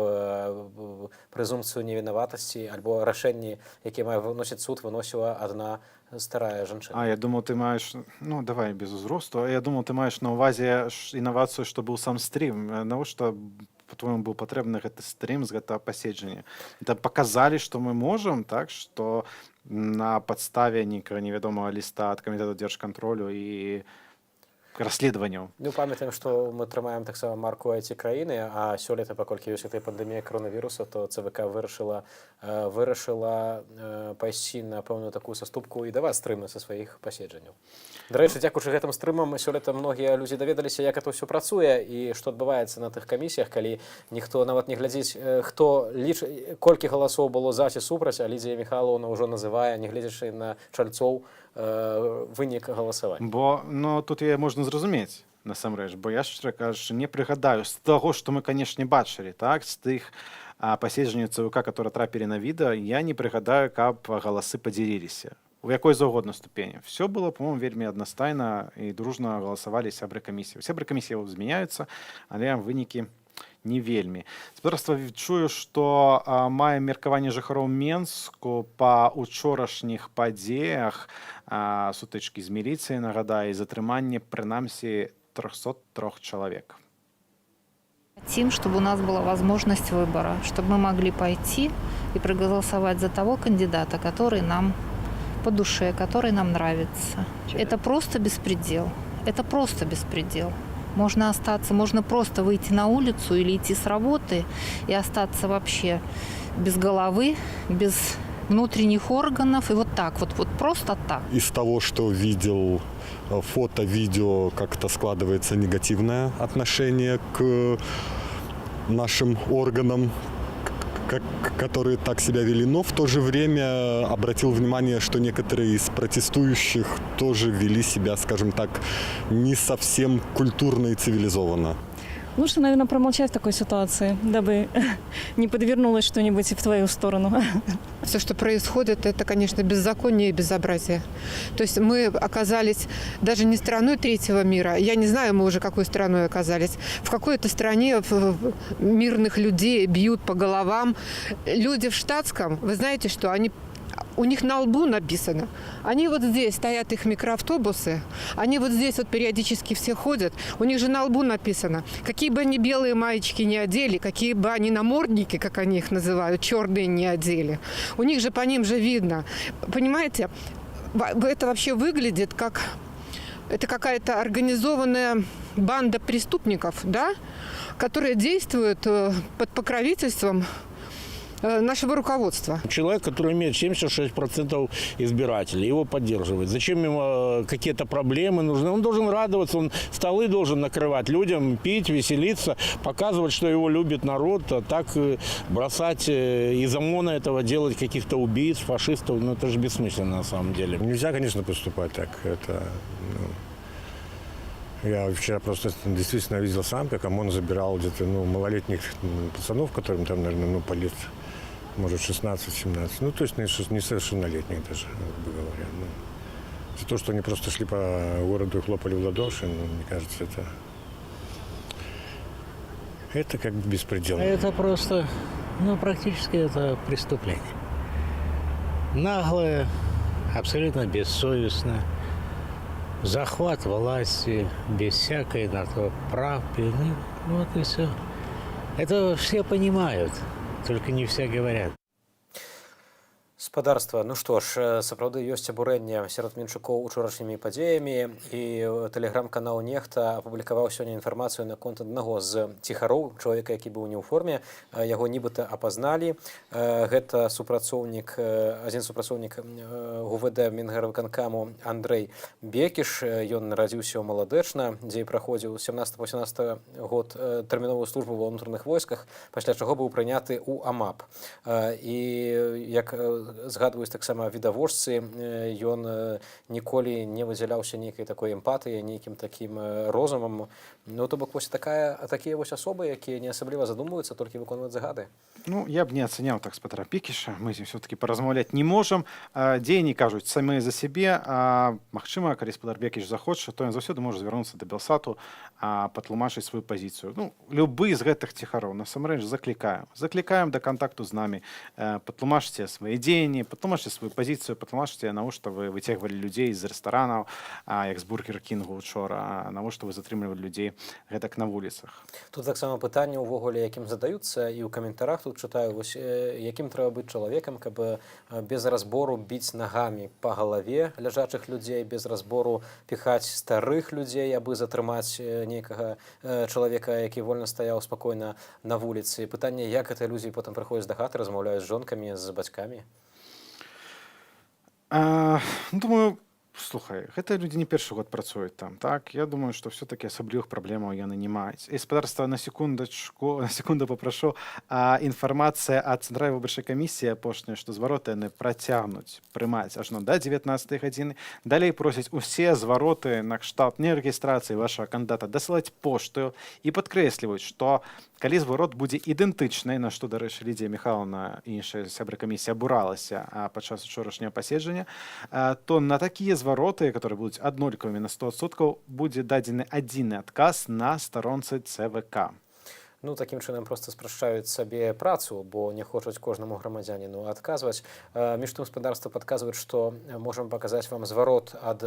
прэзумпцыю невінаватасці альбо рашэнні, якія мае выносіць суд, выносіла адна старая жанчына. Я думаў, ты маеш, давай без узросту, я думаў, ты маеш на ўвазе інавацыю, што быў сам стрім. Навошта, по-твоему, быў патрэбны гэты стрім з гэтага паседжання? Это паказалі, што мы можам, так, што на падставе нейкага невядомага ліста ад камітэту дзяржкантролю і расследаванняў. Ну, памятаем, што мы трымаем таксама марку IT-краіны, а сёлета, паколькі ёсць гэтая пандэмія коронавіруса, то ЦВК вырашыла пайсці на пэўную такую саступку і даваць стрымы са сваіх паседжанняў. Дарэчы, дзякуючы гэтым стрымам сёлета многія людзі даведаліся, як это ўсё працуе і што адбываецца на тых камісіях, калі ніхто нават не глядзіць, хто лічыць, колькі галасоў было за ці супраць, а Лідзія Міхайлаўна ўжо называе, не гледзячы на чальцоў, вынік галасавання. Бо тут можна зразумець, насамрэч, бо я, шчыра кажучы, не прыгадаю з таго, што мы, канешне, бачылі, так, з тых паседжанняў ЦВК, которые трапілі на відэа, я не прыгадаю, каб галасы падзяліліся. У якой заўгодна ступені. Все было, по-моему, вельмі аднастайна і дружна галасавалі сябры камісіі. Сябры камісіі змяняюцца, але вынікі не вельмі. Спадарства, чую, што мае меркаванне жыхароў Менску па учорашніх падзеях сутычкі з міліцыяй, нагадаю, і затрыманне прынамсі 303 человек. Хотим, чтобы у нас была возможность выбора, чтобы мы могли пойти и проголосовать за того кандидата, который нам по душе, который нам нравится. Это просто беспредел. Это просто беспредел. Можно остаться, можно просто выйти на улицу или идти с работы и остаться вообще без головы, без внутренних органов. И вот так, вот просто так. Из того, что видел фото, видео, как-то складывается негативное отношение к нашим органам, которые так себя вели, но в то же время обратил внимание, что некоторые из протестующих тоже вели себя, скажем так, не совсем культурно и цивилизованно. Лучше, наверное, промолчать в такой ситуации, дабы не подвернулось что-нибудь в твою сторону. Все, что происходит, это, конечно, беззаконие и безобразие. То есть мы оказались даже не страной третьего мира, я не знаю, мы уже какой страной оказались. В какой-то стране мирных людей бьют по головам. Люди в штатском, вы знаете, что у них на лбу написано. Они вот здесь стоят, их микроавтобусы. Они вот здесь вот периодически все ходят. У них же на лбу написано. Какие бы они белые маечки не одели, какие бы они намордники, как они их называют, черные не одели. У них же по ним же видно. Понимаете, это вообще выглядит как... Это какая-то организованная банда преступников, да, которые действуют под покровительством нашего руководства. Человек, который имеет 76% избирателей, его поддерживает. Зачем ему какие-то проблемы нужны? Он должен радоваться, он столы должен накрывать людям, пить, веселиться, показывать, что его любит народ, а так бросать из ОМОНа этого делать каких-то убийц, фашистов, ну это же бессмысленно на самом деле. Нельзя, конечно, поступать так. Это, я вчера просто действительно видел сам, как ОМОН забирал где-то малолетних пацанов, которым там, наверное, по лет, может, 16-17. Ну, то есть несовершеннолетних даже, грубо говоря. За то, что они просто шли по городу и хлопали в ладоши, мне кажется, это как бы беспредел. Это просто, практически это преступление. Наглое, абсолютно бессовестное. Захват власти без всякой на то правды. Вот и все. Это все понимают, только не все говорят. Спадарства, ну што ж, сапраўды ёсць абурэнне сярод мінчукоў учорашнімі падзеямі, і тэлеграм-канал «Нехта» апублікаваў сёння інфармацыю наконт аднаго з ціхароў, чалавека, які быў не ў форме, яго нібыта апазналі. Гэта адзін супрацоўнік ГУВД Мінгарвыканкаму Андрэй Бекіш. Ён нарадзіўся ў Маладэчна, дзе праходзіў 17-18 год тэрміновую службу ва ўнутраных войсках, пасля чаго быў прыняты ў АМАП. І як згадваюць таксама відавочцы, ён ніколі не выдзяляўся нейкай такой эмпатыяй, нейкім такім розумам. Ну, то бок вось такія вось асобы, якія не асабліва задумваюцца, толькі выконваюць загады. Ну, я б не ацэняў так спадара Бекіша. Мы все-таки паразмаўляць не можам. Дзеянні кажуць самі за сябе. Магчыма, калі спадар Бекіш захоча, то ён заўсёды можа звярнуцца да Белсату, патлумачыць сваю пазіцыю. Ну, любы з гэтых ціхароў насамрэч заклікаем да кантакту з намі. Патлумачце свае дзеянні, бюллетени, патлумачце сваю пазіцыю, патлумачце, навошта вы выцягвалі людзей з рэстаранаў, як з Бургер Кінгу учора, навошта вы затрымлівалі людзей гэтак на вуліцах. Тут таксама пытанне ўвогуле, якім задаюцца, і ў каментарах тут чытаю, вось, якім трэба быць чалавекам, каб без разбору біць нагамі па галаве ляжачых людзей, без разбору піхаць старых людзей, абы затрымаць нейкага чалавека, які вольна стаяў спакойна на вуліцы. Пытанне, як гэтыя людзі потым прыходзяць да хаты, размаўляюць з жонкамі, з бацькамі? Думаю, слухай, гэтыя людзі не першы год працуюць там, так? Я думаю, што все-таки асаблівых праблемаў яны не маюць. Гаспадарства, на секунду папрашу, інфармацыя ад Цэнтральнай выбарчай камісіі апошняя, што звароты яны працягнуць прымаць ажно да 19 гадзіны. Далей просяць усе звароты на кшталт нерэгістрацыі вашага кандыдата дасылаць поштаю і падкрэсліваюць, што калі зварот будзе ідэнтычны, на што, дарэчы, Лідія Міхайлаўна і іншыя сябры камісіі абуралася падчас учорашняга паседжання, то на такія звароты, которые будуць аднолькавымі на 100%, будзе дадзены адзіны адказ на старонцы ЦВК. Ну, такім чынам проста спрашчаюць сабе працу, бо не хочуць кожнаму грамадзяніну адказваць. Між тым гаспадарства падказваюць, што можам паказаць вам зварот ад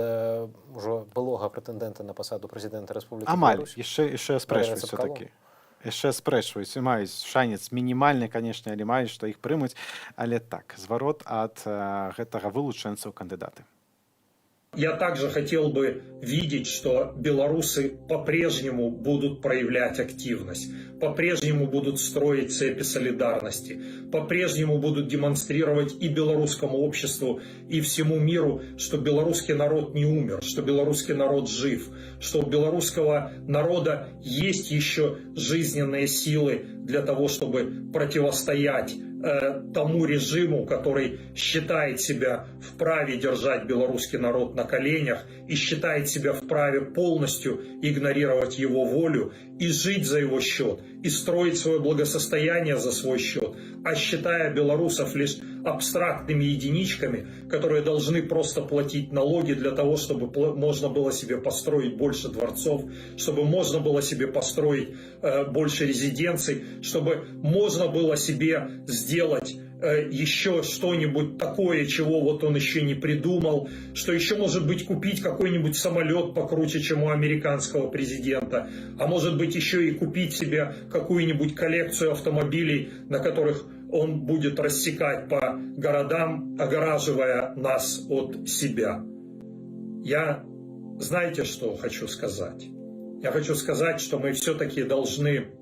ужо былога прэтэндэнта на пасаду прэзідэнта Рэспублікі Беларусь. Амаль, яшчэ спрэчваюць все-таки. Яшчэ спрэчваюць, маюць шанец мінімальны, канешне, але маюць, што іх прымуць, але так, зварот ад гэтага вылучэнца ў кандыдаты. Я также хотел бы видеть, что белорусы по-прежнему будут проявлять активность, по-прежнему будут строить цепи солидарности, по-прежнему будут демонстрировать и белорусскому обществу, и всему миру, что белорусский народ не умер, что белорусский народ жив, что у белорусского народа есть еще жизненные силы для того, чтобы противостоять тому режиму, который считает себя вправе держать белорусский народ на коленях и считает себя вправе полностью игнорировать его волю и жить за его счет, и строить свое благосостояние за свой счет, а считая белорусов лишь абстрактными единичками, которые должны просто платить налоги для того, чтобы можно было себе построить больше дворцов, чтобы можно было себе построить больше резиденций, чтобы можно было себе сделать еще что-нибудь такое, чего вот он еще не придумал, что еще может быть купить какой-нибудь самолет покруче, чем у американского президента, а может быть еще и купить себе какую-нибудь коллекцию автомобилей, на которых он будет рассекать по городам, огораживая нас от себя. Я, знаете, что хочу сказать? Я хочу сказать, что мы все-таки должны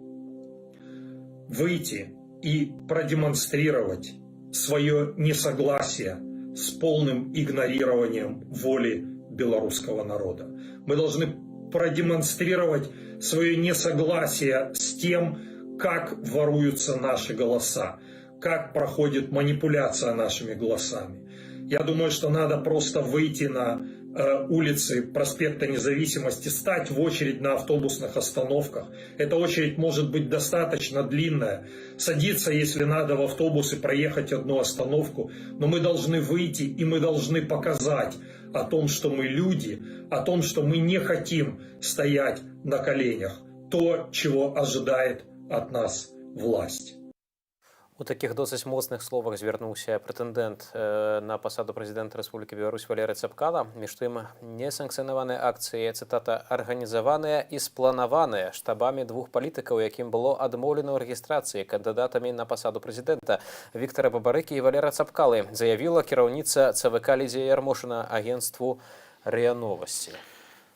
выйти и продемонстрировать свое несогласие с полным игнорированием воли белорусского народа. Мы должны продемонстрировать свое несогласие с тем, как воруются наши голоса, как проходит манипуляция нашими голосами. Я думаю, что надо просто выйти на улицы проспекта Независимости, стать в очередь на автобусных остановках. Эта очередь может быть достаточно длинная. Садиться, если надо, в автобус и проехать одну остановку. Но мы должны выйти и мы должны показать о том, что мы люди, о том, что мы не хотим стоять на коленях. То, чего ожидает от нас власть. У таких досыць моцных словах звярнуўся прэтэндэнт на пасаду прэзідэнта Рэспублікі Беларусь Валерый Цапкала. Між тым, несанкцыянаваныя акцыі, цытата, арганізаваныя і спланаваныя штабамі двух палітыкаў, якім было адмоўлена ў рэгістрацыі кандыдатамі на пасаду прэзідэнта Віктара Бабарыкі і Валера Цапкалы, заявіла кіраўніца ЦВК Лідія Ярмошына агенцтву РИА Новости.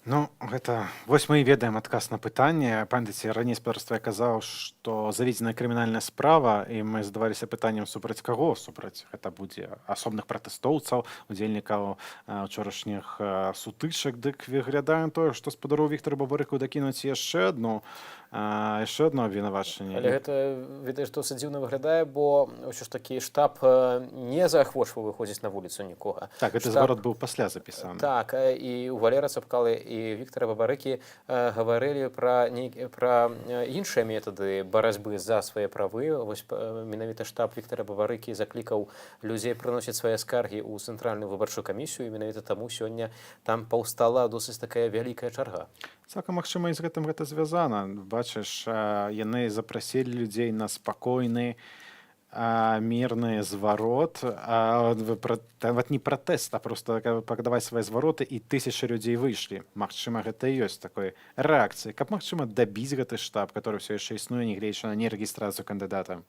Ну, гэта вось мы і ведаем адказ на пытанне. Памятаеце, раней спадарства я казаў, што заведзеная крымінальная справа, і мы задаваліся пытаннем супраць каго, супраць гэта будзе асобных пратэстоўцаў, удзельнікаў учорашніх сутычак, дык выглядае тое, што спадару Віктару Бабарыку дакінуць яшчэ одно абвінавачанне. Але гэта, відаць, досыць дзіўна выглядае, бо ўсё ж такі штаб не заахвочваў выходзіць на вуліцу нікога. Так, гэты зварот быў пасля запісаны. Так, і у Валера Цапкалы і Віктара Бабарыкі гаварылі пра іншыя метады барацьбы за свае правы. Вось менавіта штаб Віктара Бабарыкі заклікаў людзей прыносіць свае скаргі ў Цэнтральную выбарчую камісію, і менавіта таму сёння там паўстала досыць такая вялікая чарга. Цалкам магчыма, і з гэтым гэта звязана. Бачыш, яны запрасілі людзей на спакойны мирный зворот, вот не протест, а просто прадаваць свае звароты, і тысячы людзей выйшлі. Магчыма, гэта і ёсць такой рэакцыі, каб, магчыма, дабіць гэты штаб, который все яшчэ існуе, нягледзячы на нерэгістрацыю кандыдата.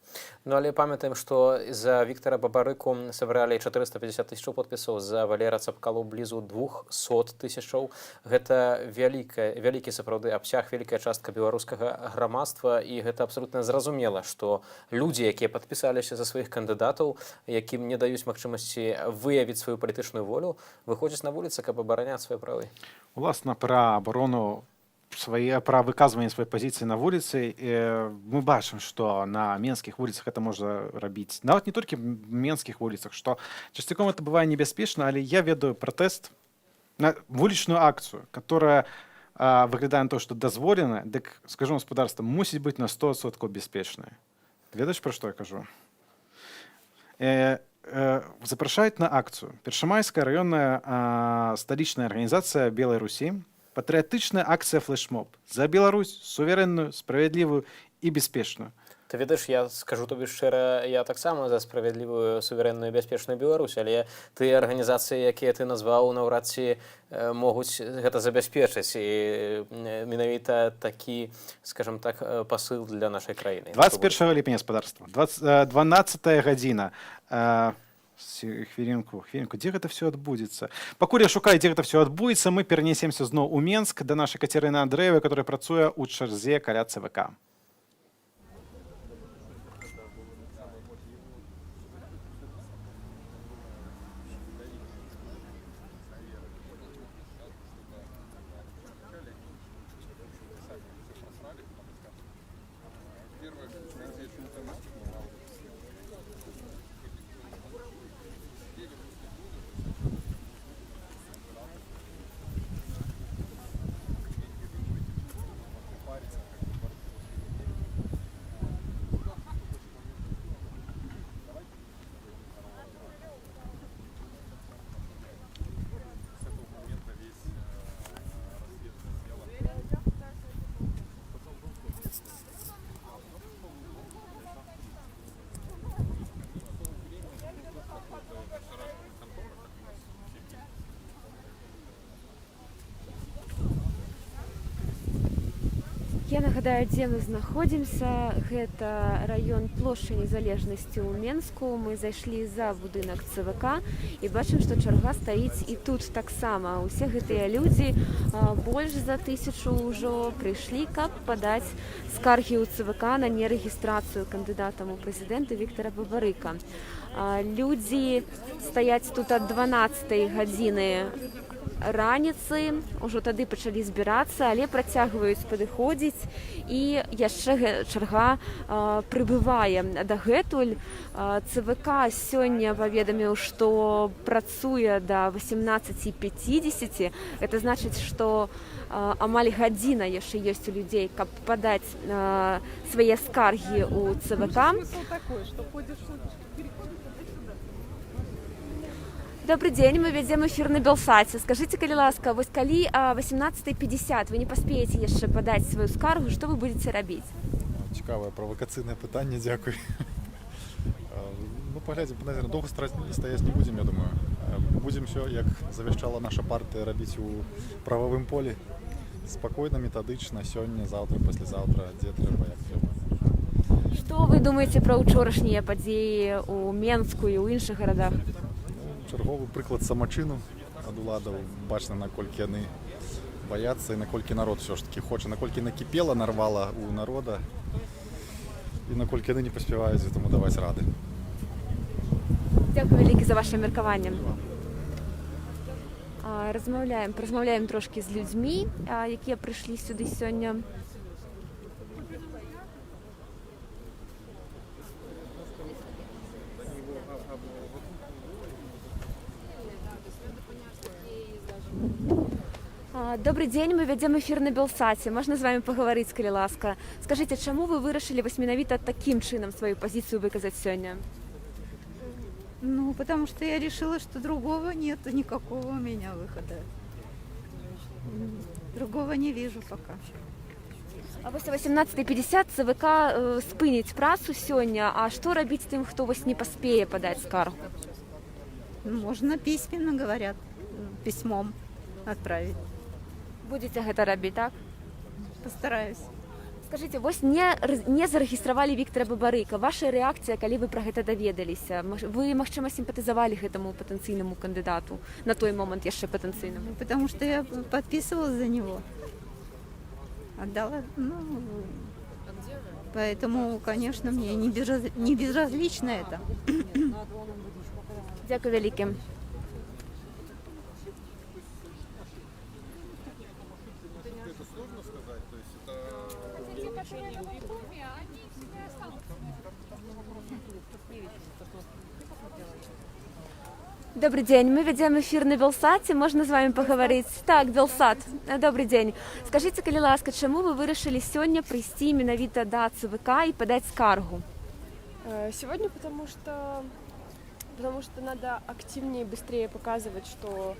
Ну, але памятаем, што за Віктара Бабарыку сабралі 450 тысячаў подпісаў, за Валера Цапкалу блізу 200 тысячаў. Гэта вялікі сапраўды абсяг, вялікая частка беларускага грамадства, і гэта абсалютна зразумела, што людзі, якія падпісаліся за сваіх кандыдатаў, якім не даюць магчымасці выявіць сваю палітычную волю, выходзяць на вуліцы, каб абараняць свае правы. Уласна, пра абарону пра выказванне сваёй пазіцыі на вуліцы мы бачым, што на менскіх вуліцах это можна рабіць. Нават не толькі менскіх вуліцах, што часцяком это бывае небяспечна, але я ведаю пратэст на вулічную акцыю, которая выглядае на то, што дазволена, дык, скажу гаспадарства, мусіць быць на 100% бяспечная. Ведаеш, пра што я кажу? Запрашаюць на акцыю. Першамайская раённая сталічная арганізацыя Белай Русі, патрыятычная акцыя флешмоб за Беларусь суверэнную, справядлівую і бяспечную. Ты ведаеш, я скажу тобі шчыра, я таксама за справядлівую, суверэнную і бяспечную Беларусь, але тыя арганізацыі, якія ты назваў, наўрад ці могуць гэта забяспечыць. І менавіта такі, скажам так, пасыл для нашай краіны. 21 ліпеня, гаспадарства, 12 гадзіна. Хвілінку, дзе гэта все адбудзецца? Пакуль я шукаю, дзе гэта все адбудзецца, мы перанесемся зноў у Менск да нашай Кацярыны Андрэевай, которая працуе ў чарзе каля ЦВК. Я нагадаю, дзе мы знаходзімся. Гэта раён плошчы Незалежнасці ў Менску. Мы зайшлі за будынак ЦВК і бачым, што чарга стаіць і тут таксама. Усе гэтыя людзі, больш за 1000 ўжо, прыйшлі, каб падаць скаргі ў ЦВК на нерэгістрацыю кандыдатам у прэзідэнты Віктара Бабарыка. Людзі стаяць тут ад 12 гадзіны раніцы, ужо тады пачалі збірацца, але працягваюць падыходзіць, і яшчэ чарга прыбывае дагэтуль. ЦВК сёння паведаміў, што працуе да 18:50. Это значыць, што амаль гадзіна яшчэ ёсць у людзей, каб падаць свае скаргі ў ЦВК. Добрый день, мы вядзем эфир на Белсаце. Скажите, калі ласка, вось калі 18:50 вы не паспееце яшчэ падаць сваю скаргу, што вы будзеце рабіць? Цікавае правакацыйнае пытанне, дзякуй. Ну, паглядзім, доўга стаяць не будзем, я думаю. Будзем все, як завяшчала наша партыя, рабіць у прававым полі. Спакойна, метадычна, сёння, заўтра, паслязаўтра, дзе трэба, як трэба. Што вы думаеце пра ўчорашнія падзеі ў Менску і ў іншых гарадах? Чарговы прыклад самачыну ад уладаў. Бачна, наколькі яны баяцца і наколькі народ все ж таки хоча, наколькі накіпела, нарвала у народа і наколькі яны не паспяваюць гэтаму даваць рады. Дзякуй вялікі за ваше меркаванне. Размаўляем трошкі з людзьмі, якія прыйшлі сюды сёння. Добрый день, мы вядзем эфир на Белсаце. Можна з вами пагаварыць, калі ласка. Скажите, чаму вы вырашылі вось менавіта такім чынам сваю пазіцыю выказаць сёння? Ну, потому что я решила, что другого нет, никакого у меня выхода. Другого не вижу пока. А вось о 18:50 ЦВК спыніць працу сёння, а што рабіць тым, хто вось не паспее падаць скаргу? Можно письменно, говорят, письмом отправить. Будзеце гэта рабіць, так? Постараюсь. Скажыце, вось не зарэгістравалі Віктара Бабарыка. Ваша рэакцыя, калі вы пра гэта даведаліся? Вы, магчыма, сімпатызавалі гэтаму патэнцыйнаму кандыдату, на той момант яшчэ патэнцыйнаму? Потому что я подписывалась за него. Отдала, поэтому, конечно, мне не безразлично это. Дякую вялікі. Добрый день, мы ведем эфир на Белсате, можно с вами поговорить? Так, Белсат, добрый день. Скажите, калі ласка, чаму вы вырашылі сёння прыйсці менавіта да ЦВК и подать скаргу? Сегодня потому что надо активнее и быстрее показывать, что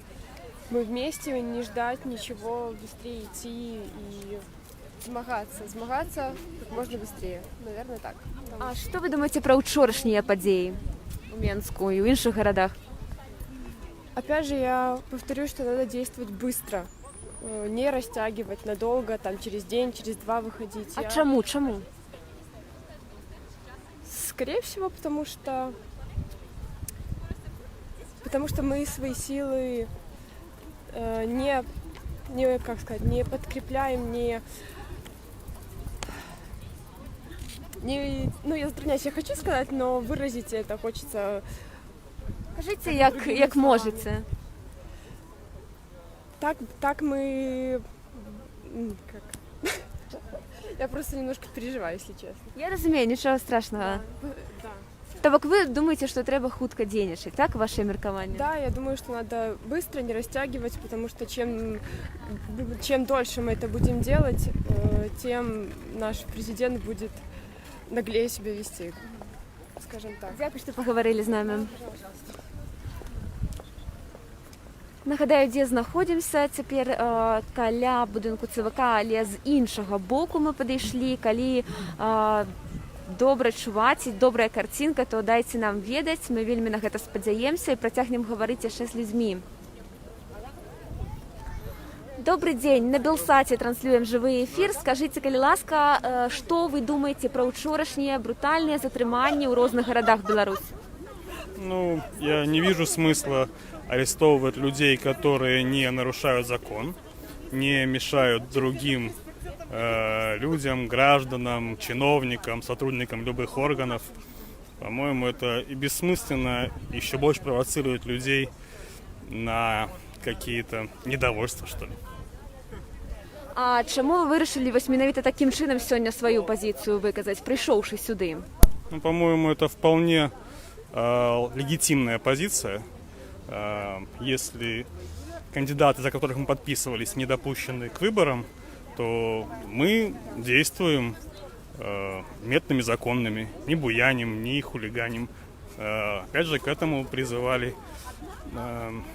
мы вместе, не ждать ничего, быстрее идти и змагаться как можно быстрее, наверное, так. А что вы думаете про учорашнія падзеі у Менску и в іншых городах? Опять же, я повторю, что надо действовать быстро, не растягивать надолго, там через день, через два выходить. А чему? Скорее всего, потому что мы свои силы не подкрепляем, я затрудняюсь, я хочу сказать, но выразить это хочется. Скажите, як можете. Так мы... Я просто немножко переживаю, если честно. Я разумею, ничего страшного. Да. То бок вы думаете, что треба хутка дзейнічаць, так, ваше меркаванне? Да, я думаю, что надо быстро, не растягивать, потому что чем дольше мы это будем делать, тем наш президент будет наглее себя вести, скажем так. Дякую, что поговорили з нами. Нагадаю, дзе знаходзімся цяпер каля будынку ЦВК, але з іншага боку мы падышлі. Калі добра чуваць і добрая карцінка, то дайце нам ведаць, мы вельмі на гэта спадзяемся і працягнем гаварыць яшчэ з людзьмі. Добрый день, на Белсате транслюем живой эфир. Скажите, калі ласка, что вы думаете про учорашние брутальные затрыманні ў розных городах Беларуси? Я не вижу смысла арестовывать людей, которые не нарушают закон, не мешают другим людям, гражданам, чиновникам, сотрудникам любых органов. По-моему, это и бессмысленно, еще больше провоцирует людей на какие-то недовольства, что ли. А чому ви вирішили вось менавіта таким чином сьогодні свою позицію виказати, прийшовши сюди? По-моему, это вполне легитимная позиция. Если кандидаты, за которых мы подписывались, не допущены к выборам, то мы действуем методами законными, не буяним, не хулиганим. Опять же, к этому призывали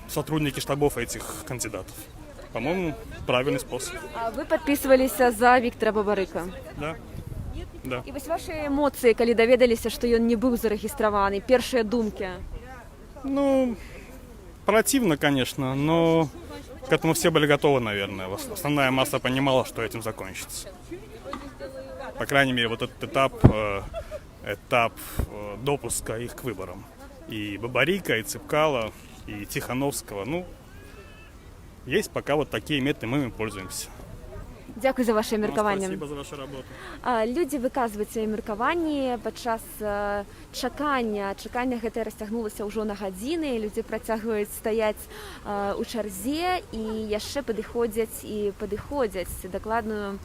сотрудники штабов этих кандидатов. По-моему, правильный способ. А вы подписывались за Віктора Бабарыка? Да. І вось ваші емоції, калі даведаліся, што ён не быў зарэгістраваны, першыя думкі? Противно, конечно, но к этому все были готовы, наверное. Основная масса понимала, что этим закончится. По крайней мере, вот этот этап допуска их к выборам. И Бабарика, и Цепкала, и Тихановского. Есть пока вот такие методы, мы ими пользуемся. Дякую за ваше меркаванне. Спасибо за вашу работу. Людзі выказваюць свае меркаванні падчас чакання. Чаканне гэтае расцягнулася ўжо на гадзіны. Людзі працягваюць стаяць у чарзе і яшчэ падыходзяць. Дакладную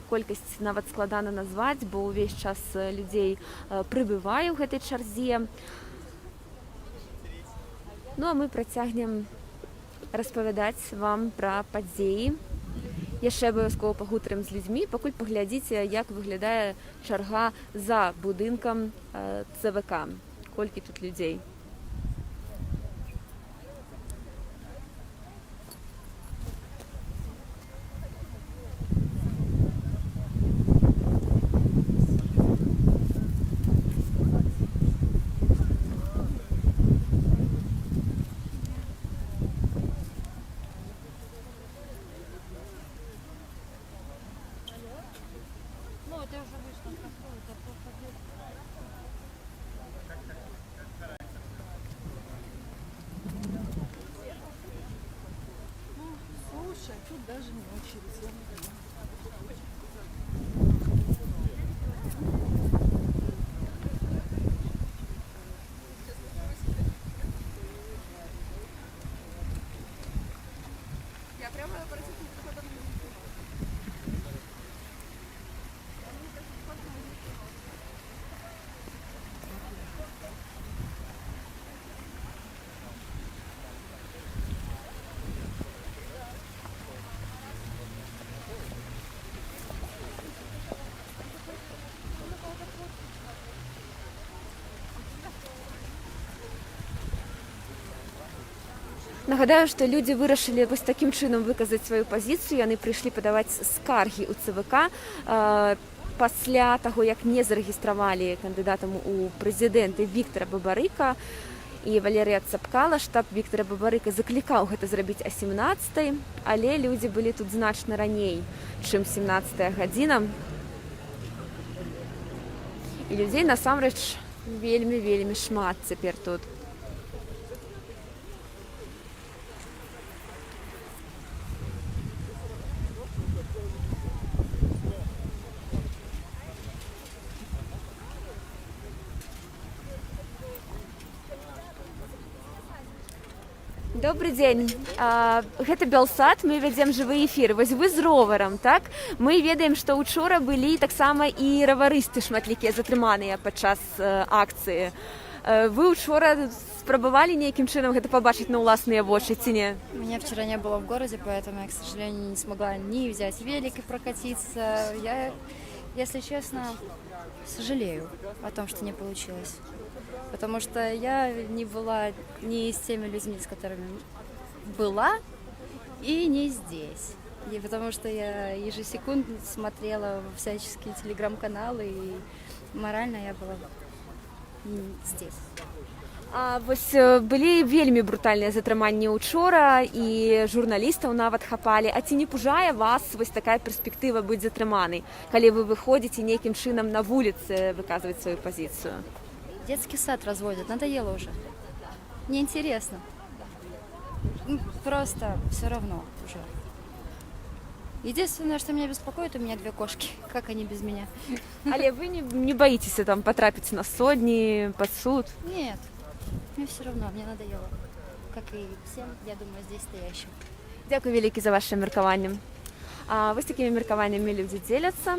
колькасць нават складана назваць, бо ўвесь час людзей прыбывае ў гэтай чарзе. А мы працягнем распавядаць вам пра падзеі. Яшчэ абавязкова пагутарым з людзьмі, пакуль паглядзіце, як выглядае чарга за будынкам ЦВК. Колькі тут людзей. тут даже не очередь. Я прямо напротив входа. Нагадаю, што людзі вырашылі вось такім чынам выказаць сваю пазіцыю. Яны прыйшлі падаваць скаргі ў ЦВК пасля таго, як не зарэгістравалі кандыдатам у прэзідэнты Віктара Бабарыка і Валерыя Цапкала. Штаб Віктара Бабарыка заклікаў гэта зрабіць о 17-й, але людзі былі тут значна раней, чым 17-я гадзіна. І людзей насамрэч вельмі шмат цяпер тут. Добрый дзень. Гэта Белсат, мы вядзем жывы эфір. Вось вы з роварам, так? Мы ведаем, што учора былі таксама і раварысты шматлікія затрыманыя падчас акцыі. Вы учора спрабавалі нейкім чынам гэта пабачыць на ўласныя вочы ці не? Меня вчера не было в городе, поэтому я, к сожалению, не смогла ни взять велик и прокатиться. Я, если честно, сожалею о том, что не получилось. Потому что я не была ни с теми людьми, с которыми была, и не здесь. И потому что я ежесекундно смотрела всяческие телеграм-каналы, и морально я была здесь. А вось былі вельмі брутальныя затрыманні учора, і журналістаў нават хапалі. А ці не пужае вас вось такая перспектыва быць затрыманай, калі вы выходзіце нейкім чынам на вуліцы выказваць сваю пазіцыю? Детский сад разводят, надоело уже. Неинтересно. Просто все равно уже. Единственное, что меня беспокоит, у меня 2 кошки. Как они без меня? Але вы не боитесь там потрапить на сотни, под суд? Нет, мне все равно, мне надоело. Как и всем, я думаю, здесь стоящим. Дякую вялікі за ваше меркаванне. Вось такімі меркаваннямі людзі дзеляцца.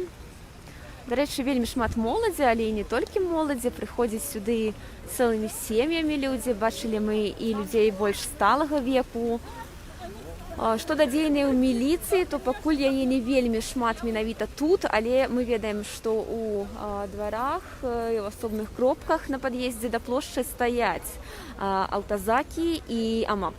Дарэчы, вельмі шмат моладзі, але і не толькі моладзі, прыходзяць сюды цэлымі сем'ямі людзі. Бачылі мы і людзей больш сталага веку. Што да дзейнай у міліцыі, то пакуль яе не вельмі шмат менавіта тут, але мы ведаем, што ў дварах і ў асобных кропках на пад'ездзе да плошчы стаяць аўтазакі і АМАП.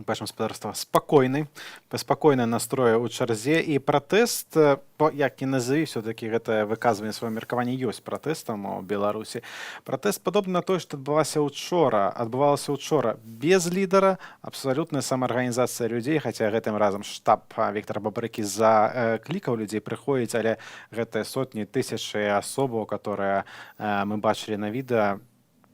Бачым спадарства спакойны настрой у чарзе, і пратэст, як не назыві, все-таки гэта выказванне сваё меркаванне ёсць пратэстам у Беларусі. Пратэст падобны на тое, што адбывалася ўчора без лідара, абсалютная самаарганізацыя людзей, хаця гэтым разам штаб Віктара Бабарыкі заклікаў людзей прыходзіць, але гэтыя сотні, тысячы асобаў, которые мы бачылі на відэа,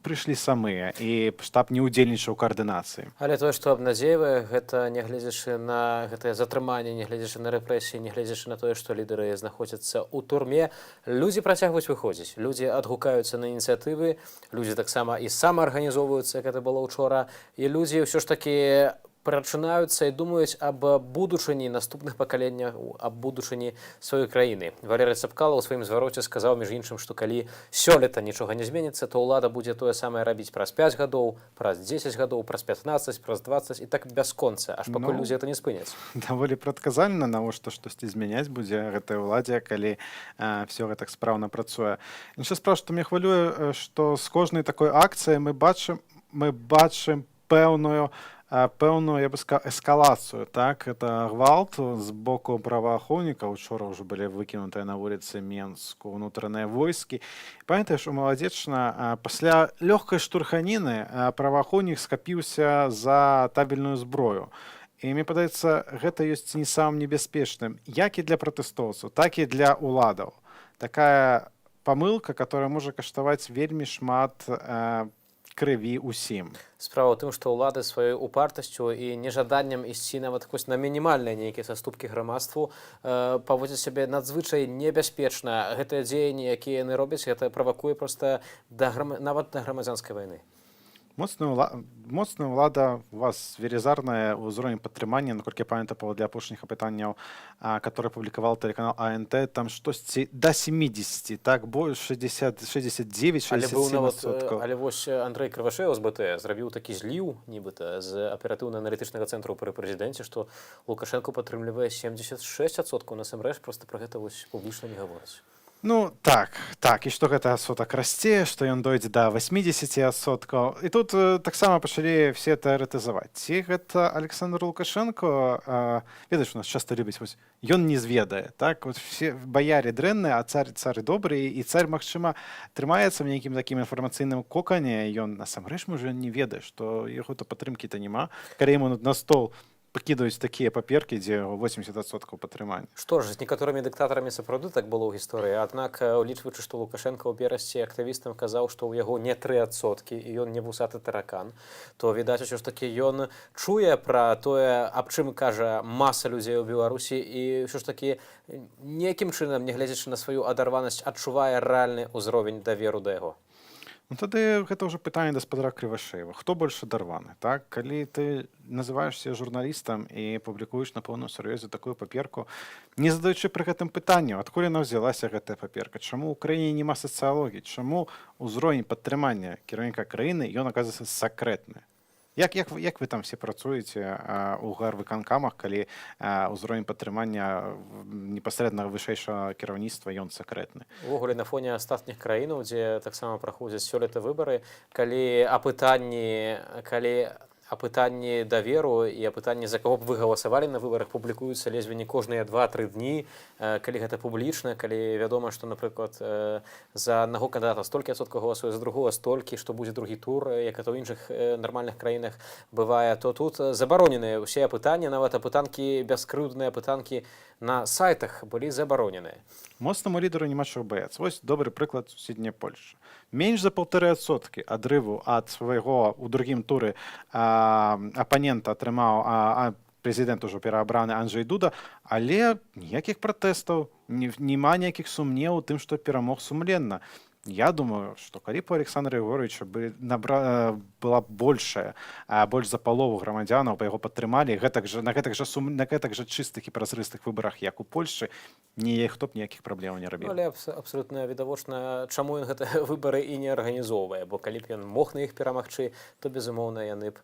прыйшлі самыя, і штаб не ўдзельнічаў у каардынацыі. Але тое, што абнадзейвае, гэта нягледзячы на гэтае затрыманне, нягледзячы на рэпрэсіі, нягледзячы на тое, што лідары знаходзяцца ў турме, людзі працягваюць выходзіць. Людзі адгукаюцца на ініцыятывы, людзі таксама і самаарганізоўваюцца, як гэта было ўчора, і людзі ўсё ж такі прачынаюцца і думаюць аб будучыні наступных пакаленняў, аб будучыні сваёй краіны. Валерый Цапкала ў сваім звароце сказаў, між іншым, што калі сёлета нічога не зменіцца, то ўлада будзе тое самае рабіць праз 5 гадоў, праз 10 гадоў, праз 15, праз 20 і так бясконца, аж пакуль людзі гэта не спыняць. Даволі прадказальна, навошта штосьці змяняць будзе гэтай уладзе, калі все гэтак спраўна працуе. Іншая справа, што мне хвалюе, што з кожнай такой акцыі мы бачым пэўную, я бы сказал, эскалацию. Так? Это гвалт з боку праваахоўнікаў. Учора ўжо былі выкінутыя на вуліцы Менску ўнутраныя войскі. Памятаеш, у Маладзечна пасля лёгкай штурханіны праваахоўнік скапіўся за табельную зброю. і мне падаецца гэта ёсць не самым небяспечным як і для пратэстоўцаў, так і для ўладаў. Такая памылка, которая можа каштаваць вельмі шмат крыві ўсім. Справа ў тым, што ўлады сваёй упартасцю і нежаданнем ісці нават хоць на мінімальныя нейкія саступкі грамадству паводзяць сябе надзвычай небяспечна. Гэтыя дзеянні, якія яны робяць, гэта правакуе проста нават да грамадзянскай вайны. Моцная ўлада у вас велізарная ўзровень падтрымання, наколькі я памятаю, паводле апошніх апытанняў, которые публікаваў тэлеканал АНТ, там штосьці да 70, так, больш 69-67%. Але вось Андрэй Крывашэў з БТ зрабіў такі зліў, нібыта, з аператыўна-аналітычнага цэнтру пры прэзідэнце, што Лукашенко падтрымлівае 76%. Насамрэч, проста пра гэта вось публічна не гавораць. Ну, так, і што гэта адсотак расце, што ён дойдзе да 80%. І тут таксама пачалі все тэарэтызаваць. Ці гэта Александр Лукашенко, ведаеш, у нас часта любяць, вось, ён не зведае, так? Вот все баяры дрэнныя, а цары добры, і царь, магчыма, трымаецца в нейкім такім інфармацыйным кокане, ён насамрэч, можа, не ведае, што яго-то падтрымкі-то няма. Калі яму на стол пакідаюць такія паперкі, дзе 80% падтрымання. Што ж, з некаторымі дыктатарамі сапраўды так было ў гісторыі, аднак, улічваючы, што Лукашенко ў берасці актывістам казаў, што ў яго не 3% і ён не вусаты таракан, то, відаць, усё ж такі ён чуе пра тое, аб чым кажа маса людзей у Беларусі, і ўсё ж такі ніякім чынам, не глядзячы на сваю адарванасць, адчувае рэальны ўзровень даверу да яго. Ну, тады гэта ўжо пытанне гаспадара Крывашэева. Хто больш адарваны? Так? Калі ты называешься журналістам і публікуеш на поўным сур'ёзе такую паперку, не задаючы пры гэтым пытанню, адкуль яна ўзялася гэтая паперка, чаму ў краіне няма сацыялогіі, чаму ўзровень падтрымання кіраўніка краіны, ён, аказваецца, сакрэтны. Як вы там все працуеце у гарвыканкамах, калі ўзровень падтрымання непасрэдна вышэйшага кіраўніцтва ён сакрэтны? Увогуле, на фоне астатніх краінаў, дзе таксама праходзяць сёлета выбары, калі апытанні даверу і апытанні, за каго б вы галасавалі на выбарах, публікуюцца ледзьве не кожныя 2-3 дні, калі гэта публічна, калі вядома, што, напрыклад, за аднаго кандыдата столькі адсоткаў галасуе, за другога столькі, што будзе другі тур, як это ў іншых нармальных краінах бывае, то тут забароненыя ўсе апытанні, нават апытанкі, бяскрыўдныя апытанкі на сайтах былі забароненыя. Моцнаму лідару няма чаго баяцца. Вось добры прыклад суседняя Польша. Менш за 1,5% адрыву ад свайго ў другім туры апанента атрымаў прэзідэнт ужо пераабраны Анджэй Дуда, але ніякіх пратэстаў, няма ніякіх сумневаў у тым, што перамог сумленна. Я думаю, што калі б у Александра Егоровича была больш за палову грамадзянаў па яго падтрымалі, на гэтак жа чыстых і празрыстых выбарах, як у Польшчы, ніхто б ніякіх праблемаў не рабіў. Але абсалютна відавочна, чаму ён гэта выбары і не арганізоўвае, бо калі б ён мог на іх перамагчы, то, безумоўна, яны б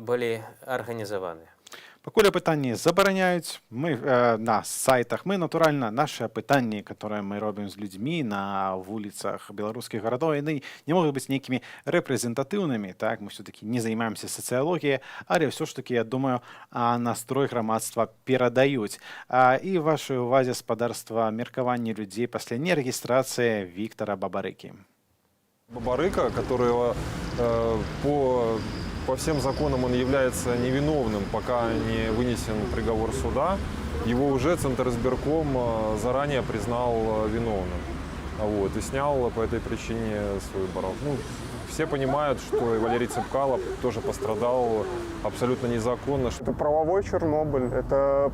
былі арганізаваныя. Пакуль апытанні забараняюць на сайтах, мы, натуральна, нашы апытанні, которые мы робім з людзьмі на вуліцах беларускіх гарадоў, яны не могуць быць нейкімі рэпрэзентатыўнымі, так, мы все-таки не займаемся сацыялогіяй, але ўсё ж таки, я думаю, настрой грамадства перадаюць. І вашай увазе спадарства меркаванні людзей пасля нерэгістрацыі Віктора Бабарыкі. Бабарыка, которого по всем законам он является невиновным, пока не вынесен приговор суда, его уже Центр избирком заранее признал виновным. Вот, и снял по этой причине с выборов. Ну, все понимают, что и Валерий Цепкало тоже пострадал абсолютно незаконно. Это правовой Чернобыль, это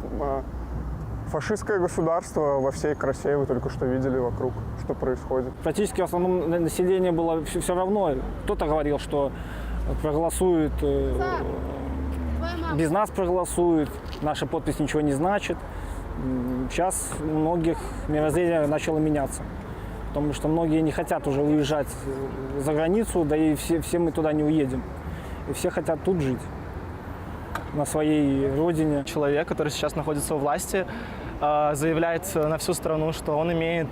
фашистское государство во всей красе, вы только что видели вокруг, что происходит. Практически в основном население было все равно. Кто-то говорил, что проголосуют, без нас проголосуют, наша подпись ничего не значит. Сейчас у многих мировоззрение начало меняться, потому что многие не хотят уже уезжать за границу, да и все мы туда не уедем. И все хотят тут жить, на своей родине. Человек, который сейчас находится у власти, заявляет на всю страну, что он имеет,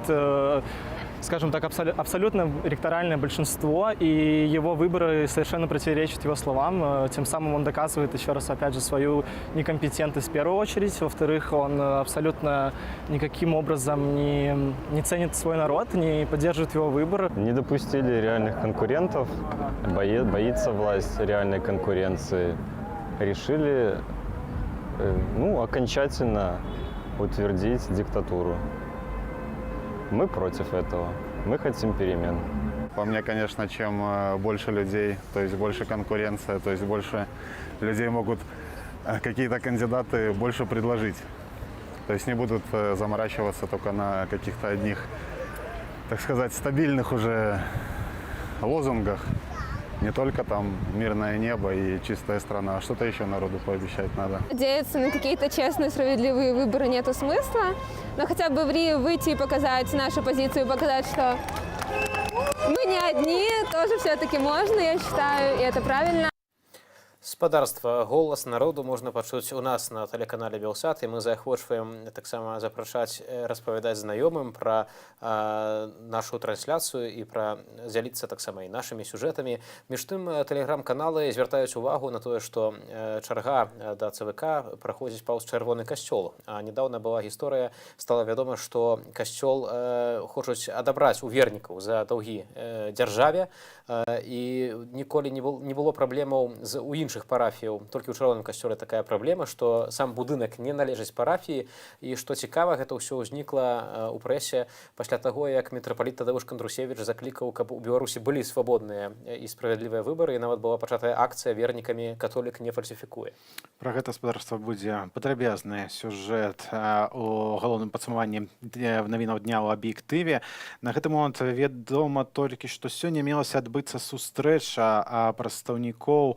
скажем так, абсолютно электоральное большинство, и его выборы совершенно противоречат его словам. Тем самым он доказывает еще раз, опять же, свою некомпетентность в первую очередь. Во-вторых, он абсолютно никаким образом не ценит свой народ, не поддерживает его выборы. Не допустили реальных конкурентов, боится власть реальной конкуренции. Решили Ну, окончательно утвердить диктатуру. Мы против этого. Мы хотим перемен. По мне, конечно, чем больше людей, то есть больше конкуренция, то есть больше людей могут какие-то кандидаты больше предложить. То есть не будут заморачиваться только на каких-то одних, так сказать, стабильных уже лозунгах. Не только там мирное небо и чистая страна, а что-то еще народу пообещать надо. Надеяться на какие-то честные, справедливые выборы нету смысла, но хотя бы в Рио выйти и показать нашу позицию, показать, что мы не одни, тоже все-таки можно, я считаю, и это правильно. Спадарства голас народу можна пачуць у нас на тэлеканале Белсат, і мы заахвочваем таксама запрашаць распавядаць знаёмым пра нашу трансляцыю і пра дзяліцца таксама і нашымі сюжэтамі. Між тым тэлеграм-каналы звяртаюць увагу на тое, што чарга да ЦВК праходзіць паўз чырвоны касцёл. А недаўна была гісторыя, стала вядома, што касцёл хочуць адабраць у вернікаў за даўгі дзяржаве, і ніколі не было праблемаў у іншых парафіяў. Толькі ў чырвоным касцёле такая праблема, што сам будынак не належыць парафіі, і што цікава, гэта ўсё ўзнікла ў прэсе пасля таго, як мітрапаліт Тадеуш Кандрусевіч заклікаў, каб у Беларусі былі свабодныя і справядлівыя выбары, і нават была пачатая акцыя вернікамі «Католік не фальсіфікуе». Пра гэта спадарства будзе падрабязны сюжэт у галоўным падсумаванні навінаў дня ў аб'ектыве. На гэты момант вядома толькі, што сёння мелася адбыцца сустрэча прадстаўнікоў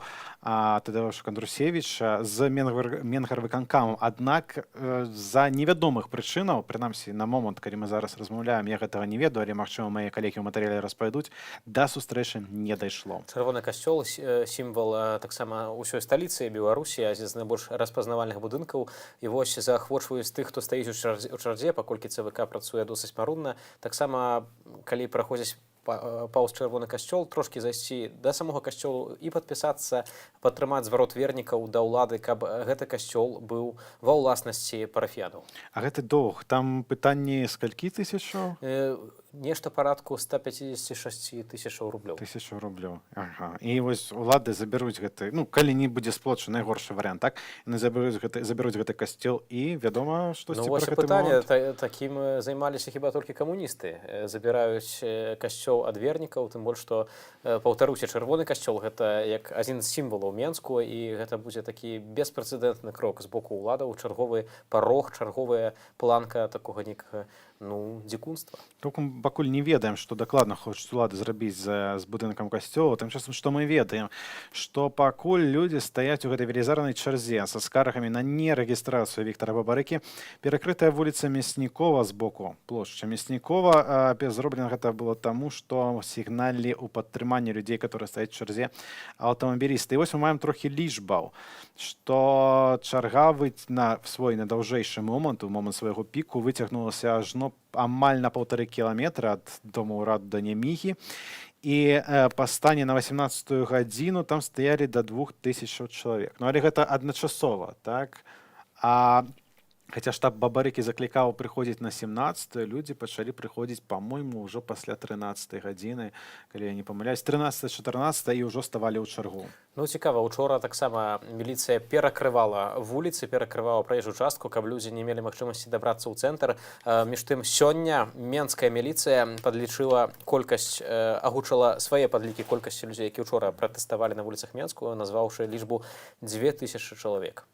Тадеуша Кандрусевіча з Менгарвыканкамам. Аднак з-за невядомых прычынаў, прынамсі на момант, калі мы зараз размаўляем, я гэтага не ведаю, але, магчыма, мае калегі ў матэрыяле распавядуць, да сустрэчы не дайшло. Чырвоны касцёл сімвал таксама ўсёй сталіцы Беларусі, адзін з найбольш распазнавальных будынкаў. І вось заахвочваюць тых, хто стаіць у чарзе, паколькі ЦВК працуе досыць марудна. Таксама, калі праходзіць паўз чырвоны касцёл, трошкі зайсці да самога касцёлу і падпісацца, падтрымаць зварот вернікаў да ўлады, каб гэты касцёл быў ва ўласнасці парафіянаў. А гэты доўг, там пытанні скалькі тысячаў? Нешта парадку 156 тысячаў рублёў. Тысячу рублёў. Ага. І вось улады забяруць гэты, ну, калі не будзе сплочы, найгоршы варыянт, так? Яны забяруць гэты касцёл і, вядома, штосьці Ну, пра вось гэты пытанне, момант. такім займаліся хіба толькі камуністы. Забіраюць касцёл ад вернікаў, тым больш, што, паўтаруся, чырвоны касцёл гэта як адзін з сімвалаў Менску, і гэта будзе такі беспрэцэдэнтны крок з боку ўладаў, чарговы парог, чарговая планка такога некага, ну, дзікунства. Пакуль не ведаем, што дакладна хочуць улады зрабіць з будынкам касцёла, тым часам, што мы ведаем, што пакуль людзі стаяць у гэтай велізарнай чарзе са скаргамі на нерэгістрацыю Віктара Бабарыкі, перакрытая вуліца Мяснікова з боку плошча Мяснікова. Зроблена гэта было таму, што сігналілі ў падтрыманні людзей, которые стаяць у чарзе, аўтамабілісты. І вось мы маем трохі лічбаў, што чарга на свой надаўжэйшы момант, у момант свайго піку, выцягнулася ажно амаль на 1,5 кіламетра ад дому ўраду да Нямігі. І па стане на 18-ю гадзіну там стаялі да 2000 чалавек. Ну, але гэта адначасова, так? Хаця штаб Бабарыкі заклікаў прыходзіць на 17-ю, людзі пачалі прыходзіць, па-мойму, ўжо пасля 13-й гадзіны, калі я не памыляюсь, 13-14 і ўжо ставалі ў чаргу. Ну, цікава, учора таксама міліцыя перакрывала вуліцы, перакрывала праезжую частку, каб людзі не мелі магчымасці дабрацца ў цэнтр. Між тым, сёння менская міліцыя падлічыла колькасць, агучыла свае падлікі колькасці людзей, які учора пратэставалі на вуліцах Менску, назваўшы лічбу 2000 чалавек.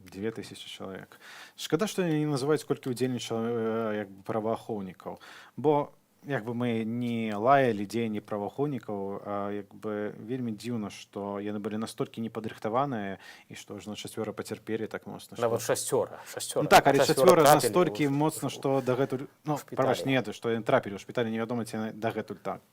2000 чалавек. Шкада, што не называюць, колькі ўдзельнічала праваахоўнікаў. Бо як бы мы не лаялі дзеянні праваахоўнікаў, як бы вельмі дзіўна, што яны былі настолькі непадрыхтаваныя і што ж на 4 пацярпелі так моцна. Нават 6. Ну так, але 4 настолькі моцна, што дагэтуль... Ну, прабач, не, што яны трапілі ў шпіталі, невядома, ці яны дагэтуль так.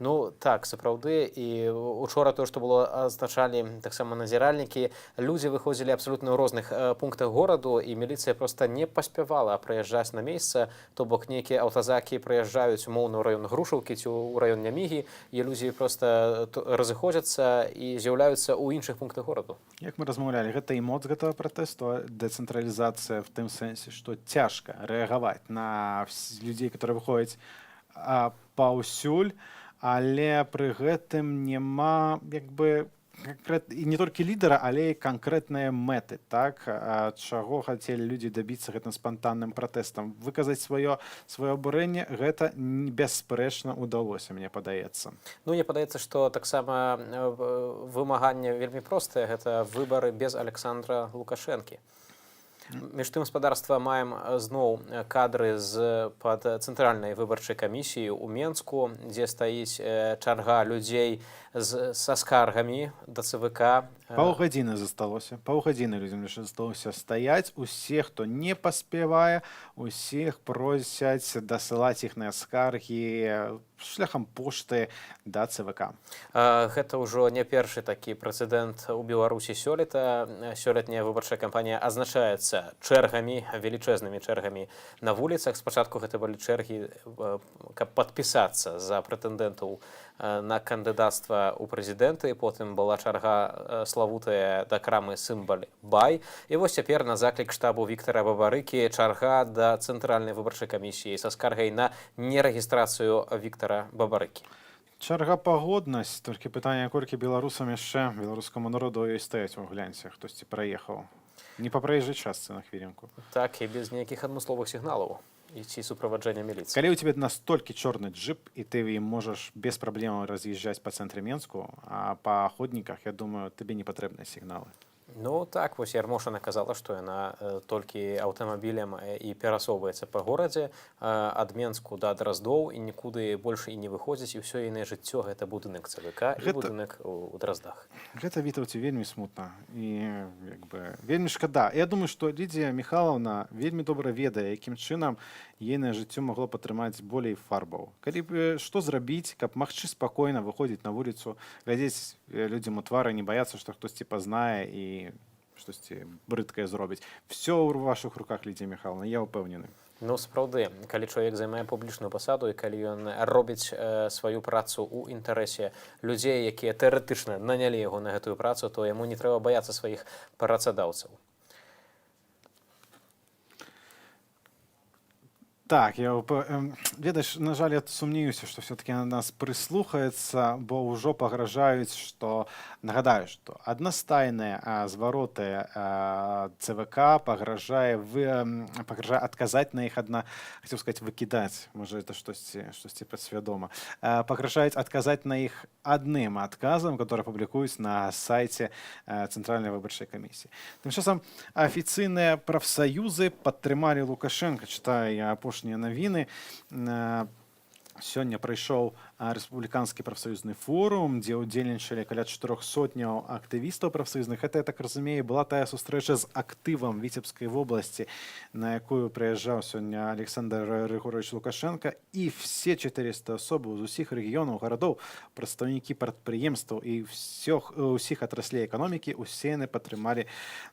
Ну, так, сапраўды. І учора тое, што было азначалі таксама назіральнікі, людзі выходзілі абсалютна ў розных пунктах гораду, і міліцыя проста не паспявала прыязджаць на месца, то бок нейкія аўтазакі прыязджаюць умоўна ў раён Грушаўкі ці ў раён Нямігі, і людзі проста разыходзяцца і з'яўляюцца ў іншых пунктах гораду. Як мы размаўлялі, гэта і моц гэтага пратэсту, дэцэнтралізацыя в тым сэнсе, што цяжка рэагаваць на людзей, которые выходзяць паўсюль, але пры гэтым няма, як бы, і не толькі лідара, але і канкрэтныя мэты, так? Чаго хацелі людзі дабіцца гэтым спантанным пратэстам. Выказаць сваё абурэнне, гэта бясспрэчна ўдалося, мне падаецца. Ну, мне падаецца, што таксама вымаганне вельмі простае, гэта выбары без Александра Лукашэнкі. Між тым, гаспадарства, маем зноў кадры з-пад цэнтральнай выбарчай камісіі ў Менску, дзе стаіць чарга людзей са скаргамі да ЦВК. Паўгадзіны засталося. Паўгадзіны людзям яшчэ засталося стаяць. Усе, хто не паспявае, усіх просяць дасылаць іхныя скаргі шляхам пошты да ЦВК. Гэта ўжо не першы такі прэцэдэнт у Беларусі сёлета. Сёлетняя выбарчая кампанія азначаецца чэргамі, велічэзнымі чэргамі на вуліцах. Спачатку гэта былі чэргі, каб падпісацца за прэтэндэнтаў на кандыдацтва ў прэзідэнты, потым была чарга славутая да крамы «Сымбаль Бай». І вось цяпер на заклік штабу Віктара Бабарыкі чарга да цэнтральнай выбарчай камісіі са скаргай на нерэгістрацыю Віктара Бабарыкі. Чарга пагоднасць, толькі пытанне, колькі беларусам яшчэ, беларускаму народу ёй стаяць у глянце, хтосьці праехаў. Не па праезжай частцы на хвілінку. Так, і без ніякіх адмысловых сігналаў. Ці суправаджэння міліцыі. Калі ў цябе настолькі чорны джип, і ты ім можаш без праблемаў раз'язджаць па цэнтры Менску, а па ходніках, я думаю, табе не патрэбныя сігналы. Ну так, вось Ярмошына казала, што яна толькі аўтамабілем і перасоўваецца па горадзе ад Менску да Драздоў і нікуды больш і не выходзіць, і ўсё яе жыццё гэта будынак ЦВК і будынак у Драздах. Гэта, Вітаўце, вельмі смутна і вельмі шкада. Я думаю, што Лідія Міхайлаўна вельмі добра ведае, якім чынам ейнае жыццё магло б атрымаць болей фарбаў. Калі б што зрабіць, каб магчы спакойна выходзіць на вуліцу, глядзець людзям у твары, не баяцца, што хтосьці пазнае і штосьці брыдкае зробіць. Всё ў вашых руках, Лідія Міхайлаўна, я ўпэўнены. Ну, сапраўды, калі чалавек займае публічную пасаду і калі ён робіць сваю працу ў інтарэсе людзей, якія тэарэтычна нанялі яго на гэтую працу, то яму не трэба баяцца сваіх працадаўцаў. Так, ведаеш, на жаль, я сумнеюся, што все-таки на нас прыслухаецца, бо ўжо пагражаюць, што, нагадаю, што аднастайныя звароты ЦВК пагражае адказаць на іх хацеў сказаць, выкідаць, можа, это штосьці падсвядома, пагражаюць адказаць на іх адным адказам, который публікуюць на сайце Цэнтральнай выбарчай камісіі. Тым часам афіцыйныя прафсаюзы падтрымалі Лукашенка, чытаю я апошнія навіны. Сёння прайшоў рэспубліканскі прафсаюзны форум, дзе ўдзельнічалі каля 400 актывістаў прафсаюзных. Гэта, я так разумею, была тая сустрэча з актывам Віцебскай вобласці, на якую прыязджаў сёння Александр Григорович Лукашенко, і все 400 асобаў з усіх рэгіёнаў, гарадоў, прадстаўнікі прадпрыемстваў і ўсіх атраслей эканомікі, усе яны падтрымалі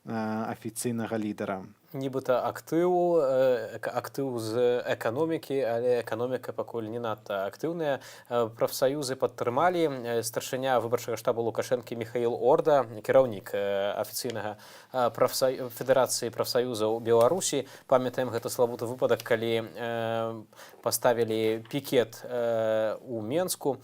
афіцыйнага лідара. Нібыта актыў з эканомікі, але эканоміка пакуль не надта актыўная. Прафсаюзы падтрымалі. Старшыня выбарчага штабу Лукашэнкі Міхаіл Орда, кіраўнік афіцыйнага Федэрацыі прафсаюзаў Беларусі. Памятаем гэты славуты выпадак, калі паставілі пікет у Менску,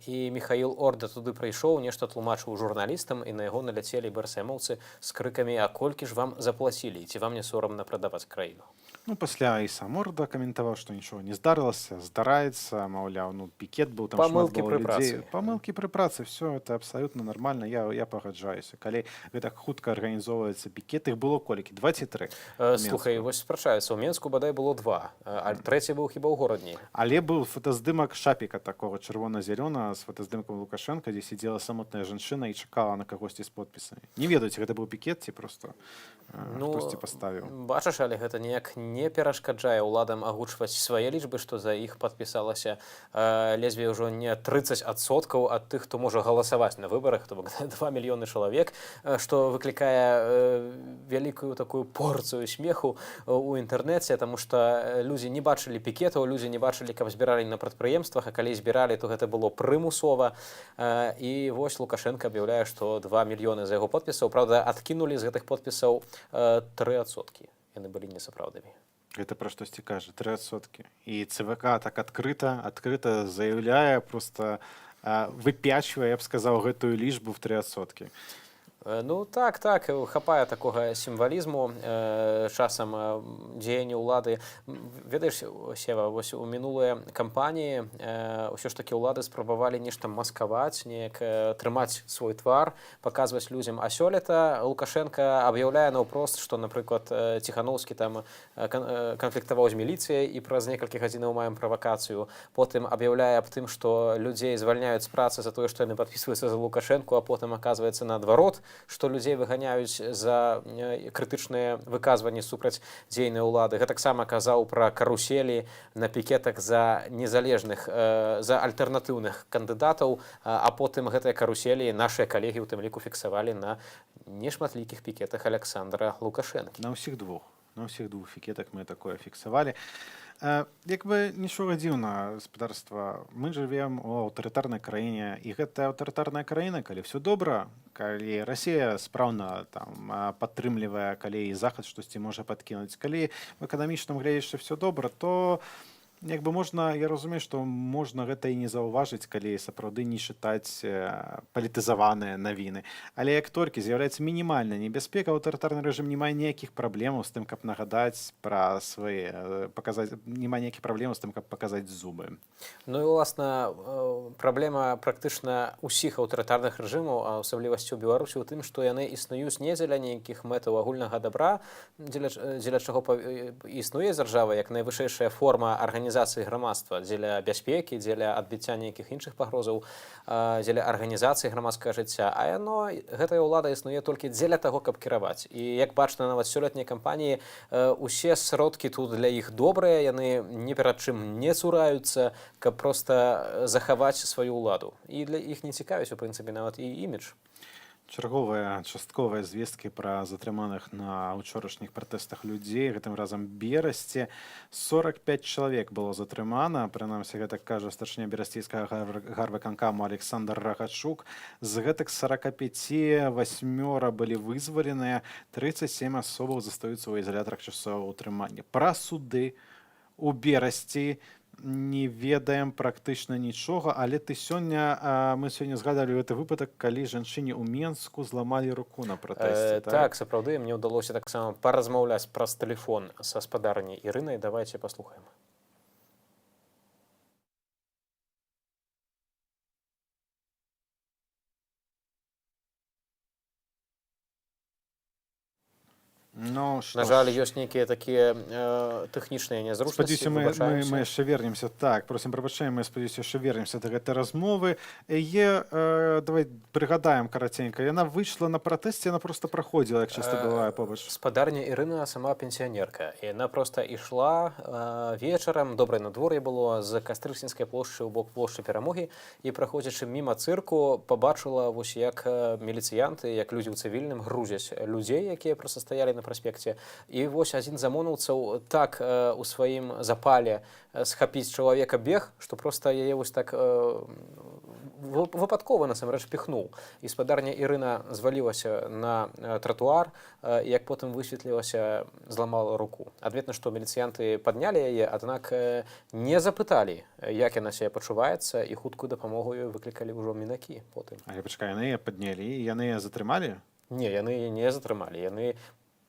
і Міхаіл Орда туды прыйшоў, нешта тлумачыў журналістам, і на яго наляцелі БРСМаўцы з крыкамі: «А колькі ж вам заплацілі? Ці вам не сорамна прадаваць краіну?» Ну, пасля і сам Орда каментаваў, што нічого не здарылася, здараецца, маўляў, ну, пікет быў, там шмат было людзей. Памылкі пры працы, все это абсолютно нормально, я пагаджаюся. Калі гэтак хутка арганізоўваецца пікет, іх было колькі? 2 ці 3? Слухай, вось спрачаюцца, у Менску бадай было 2, а трэці быў хіба ў горадні. Але быў фотаздымак Шапіка, такого чырвона-зялёна, з фотаздымкам Лукашенка, дзе сидзела самотная жанчына і чакала на кагосьці з подпісамі. Не ведаеце, гэта быў пікет ці просто хтосьці паставіў? Бачыш, але гэта ніяк не перашкаджае ўладам агучваць свае лічбы, што за іх падпісалася ледзьве ўжо не 30% ад тых, хто можа галасаваць на выбарах, то бок 2 мільёны чалавек, што выклікае вялікую такую порцыю смеху ў інтэрнэце, таму што людзі не бачылі пікетаў, людзі не бачылі, каб збіралі на прадпрыемствах, а калі збіралі, то гэта было прымусова. І вось Лукашенко аб'яўляе, што 2 мільёны за яго подпісаў, правда, адкінулі з гэтых подпісаў 3%. Яны былі несапраўднымі. Гэта пра штосьці кажа, 3%. І ЦВК так адкрыта заяўляе, просто выпячвае, я б сказаў, гэтую лічбу в 3%. Ну так, хапае такога сімвалізму часам дзеяння ўлады. Ведаеш, Сева, вось у мінулыя кампаніі ўсё ж такі ўлады спрабавалі нешта маскаваць, неяк трымаць свой твар, паказваць людзям. А сёлета Лукашенко аб'яўляе наўпрост, што, напрыклад, Ціхановскі там канфліктаваў з міліцыяй і праз некалькі гадзінаў маем правакацыю. Потым аб'яўляе аб тым, што людзей звальняюць з працы за тое, што яны падпісваюцца за Лукашенко, а потым аказваецца наадварот, што людзей выганяюць за крытычныя выказванні супраць дзейнай улады. Гэта таксама казаў пра каруселі на пікетах за незалежных, за альтэрнатыўных кандыдатаў, а потым гэтыя каруселі нашыя калегі ў тым ліку фіксавалі на нешматлікіх пікетах Александра Лукашэнкі. На ўсіх двух пікетах мы такое фіксавалі. Як бы нічога дзіўна, гаспадарства, мы жывем у аўтарытарнай краіне, і гэтая аўтарытарная краіна, калі все добра, калі Расія спраўна падтрымлівае, калі і Захад штосьці можа падкінуць, калі в эканамічным гледзячы все добра, то як бы можна, я разумею, што можна гэта і не заўважыць, калі сапраўды не чытаць палітызаваныя навіны. Але як толькі з'яўляецца мінімальная небяспека, аўтарытарны рэжым не мае ніякіх праблемаў з тым, каб нагадаць пра свае, не мае ніякіх праблемаў з тым, каб паказаць зубы. Ну і, уласна, праблема практычна ўсіх аўтарытарных рэжымаў, а асаблівасці ў Беларусі ў тым, што яны існуюць не дзеля нейкіх мэтаў агульнага дабра, дзеля чаго існуе дзяржава як найвышэйшая форма арганізацыі грамадства, дзеля бяспекі, дзеля адбіцця нейкіх іншых пагрозаў, дзеля арганізацыі грамадскага жыцця. А гэтая ўлада існуе толькі дзеля таго, каб кіраваць. І як бачна, нават сёлетняй кампаніі усе сродкі тут для іх добрыя, яны ні перад чым не цураюцца, каб проста захаваць сваю ўладу. І для іх не цікавіць, у прынцыпе, нават і імідж. Чарговыя частковыя звесткі пра затрыманых на ўчорашніх пратэстах людзей, гэтым разам Берасці. 45 чалавек было затрымана, прынамсі гэта кажа старшыня берасцейскага гарвыканкаму Александр Рагачук. З гэтых 45 8 былі вызваленыя, 37 асобаў застаюцца ў ізалятарах часовага ўтрымання. Пра суды у Берасці не ведаем практычна нічога, але мы сёння згадалі гэты выпадак, калі жанчыне ў Менску зламалі руку на пратэсце. Так, сапраўды, мне ўдалося таксама паразмаўляць праз тэлефон са спадарняй Ірынай. Давайте паслухаем. Ну, на жаль, ёсць нейкія такія тэхнічныя нязручнасці. Спадзяюся, мы яшчэ вернемся. Так, просім прабачаем, мы спадзяюся, яшчэ вернемся да гэтай размовы. Давай прыгадаем караценька. Яна выйшла на пратэсце, яна проста праходзіла, як часта бывае побач. Спадарня Ірына сама пенсіянерка. Яна проста ішла вечарам, добрае надвор'е было, з Кастрычніцкай плошчы ў бок плошчы Перамогі, і праходзячы міма цырку, пабачыла, вось як міліцыянты, як людзі ў цывільным грузяць людзей, якія проста стаялі на праспекце. І вось адзін з замонаўцаў так у сваім запале схапіць чалавека бег, што проста яе вось так выпадкова насамрэч піхнуў. І спадарня Ірына звалілася на тратуар, як потым высветлілася, зламала руку. Адметна, што міліцыянты паднялі яе, аднак не запыталі, як яна сябе пачуваецца, і хуткую дапамогу выклікалі ўжо мінакі потым. Але пачакай, яны яе паднялі, яны яе затрымалі? Не, яны не затрымалі, яны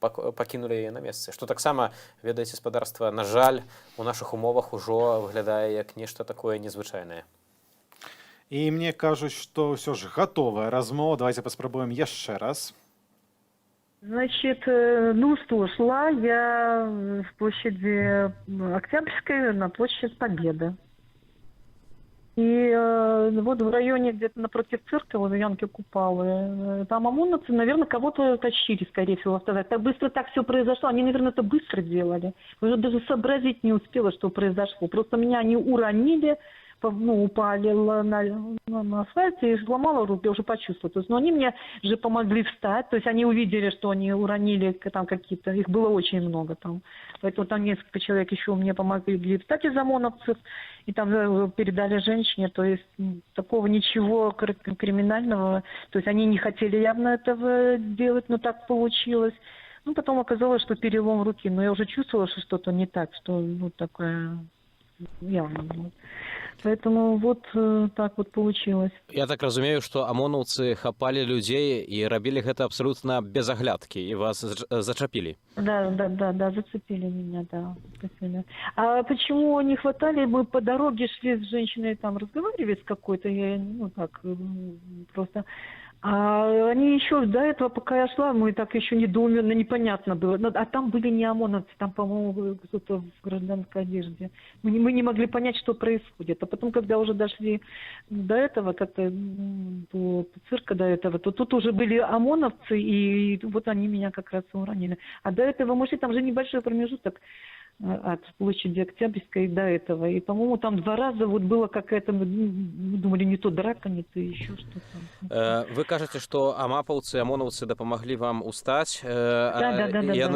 пакінулі яе на месцы. Што таксама, ведаеце, спадарства, на жаль, у нашых умовах ужо выглядае як нешта такое незвычайнае. І мне кажуць, што ўсё ж гатовая размова. Давайте паспрабуем яшчэ раз. Значит, ну что, шла я с площади Октябрьской на площадь Победы. И вот в районе где-то напротив цирка, возле Янки Купалы, там ОМОНовцы, наверное, кого-то тащили, скорее всего, автозак. Так быстро так все произошло. Они, наверное, это быстро делали. Уже даже сообразить не успела, что произошло. Просто меня они уронили, ну, упали на асфальте и сломала руку, я уже почувствовала. То есть, но они мне же помогли встать, то есть они увидели, что они уронили там какие-то, их было очень много там. Поэтому там несколько человек еще мне помогли встать из ОМОНовцев, и там передали женщине, то есть такого ничего криминального, то есть они не хотели явно этого делать, но так получилось. Ну, потом оказалось, что перелом руки, но я уже чувствовала, что что-то не так, что ну, такое явно было. Поэтому вот так вот получилось. Я так разумею, што амонаўцы хапалі людзей і рабілі гэта абсалютна без аглядкі і вас зачапілі. Да, зацепили меня, да. Зацепили. А почему не хватали? Мы по дороге шли с женщиной, там разговаривали с какой-то, я, ну так, просто... А они еще до этого, пока я шла, мы так еще недоуменно, непонятно было. А там были не ОМОНовцы, там, по-моему, кто-то в гражданской одежде. Мы не могли понять, что происходит. А потом, когда уже дошли до этого, как-то до цирка до этого, то тут уже были ОМОНовцы, и вот они меня как раз уронили. А до этого мы шли, там же небольшой промежуток от площади Октябрьской до этого. И, по-моему, там 2 раза вот было какая-то, мы думали, не то драка, не то еще что-то. Вы кажаце, што амапаўцы, амонаўцы дапамаглі вам устаць? Да.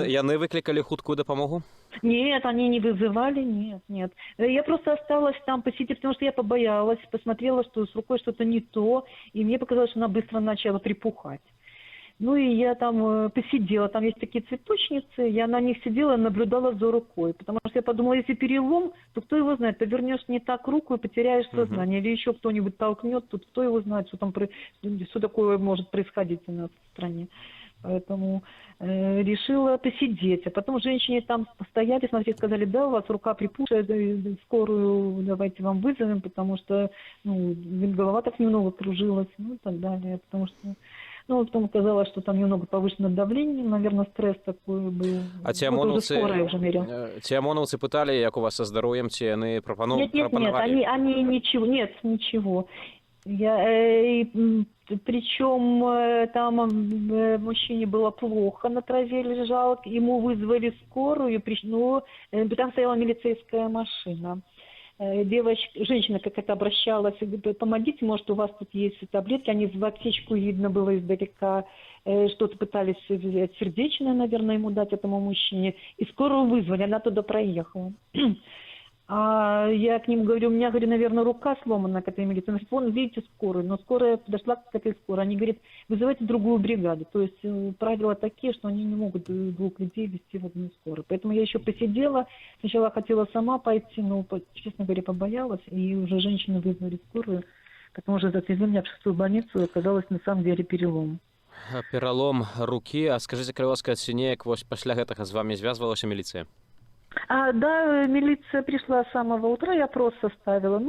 Яны выклікалі хуткую дапамогу? Нет, они не вызывали, нет. Я просто осталась там посидеть, потому что я побоялась, посмотрела, что с рукой что-то не то, и мне показалось, что она быстро начала припухать. Ну и я там посидела, там есть такие цветочницы, я на них сидела, наблюдала за рукой, потому что я подумала, если перелом, то кто его знает, ты вернешь не так руку и потеряешь сознание, или еще кто-нибудь толкнет, тут кто его знает, что такое может происходить у нас в стране. Поэтому решила посидеть. А потом женщине там стояли, смотрите, сказали, да, у вас рука припухшая, скорую давайте вам вызовем, потому что голова так немного кружилась, и так далее, потому что... потом оказалось, что там немного повышенное давление, наверное, стресс такой был. А ці амонаўцы пыталі, як у вас са здароўем, ці яны прапановалі? Нет, они ничего. Причем там мужчине было плохо, на траве лежал, ему вызвали скорую, там стояла милицейская машина. Женщина как-то обращалась, говорит, помогите, может, у вас тут есть таблетки. Они в аптечку, видно было издалека, что-то пытались взять, сердечное, наверное, ему дать этому мужчине. И скорую вызвали, она туда проехала. А я к ним говорю, у меня, наверное, рука сломана к этой милиции. Вон, видите, скорую. Но скорая подошла к этой скорой. Они говорят, вызывайте другую бригаду. То есть правила такие, что они не могут 2 людей везти в одну скорую. Поэтому я еще посидела. Сначала хотела сама пойти, но, честно говоря, побоялась. И уже женщины вызвали скорую. Потом уже отвезли меня в 6-ю больницу. И оказалось, на самом деле, перелом. Перелом руки. А скажите, калі ласка, ці неяк пасля гэтага з вами звязвалася міліцыя? Да, милиция пришла с самого утра, я просто оставила.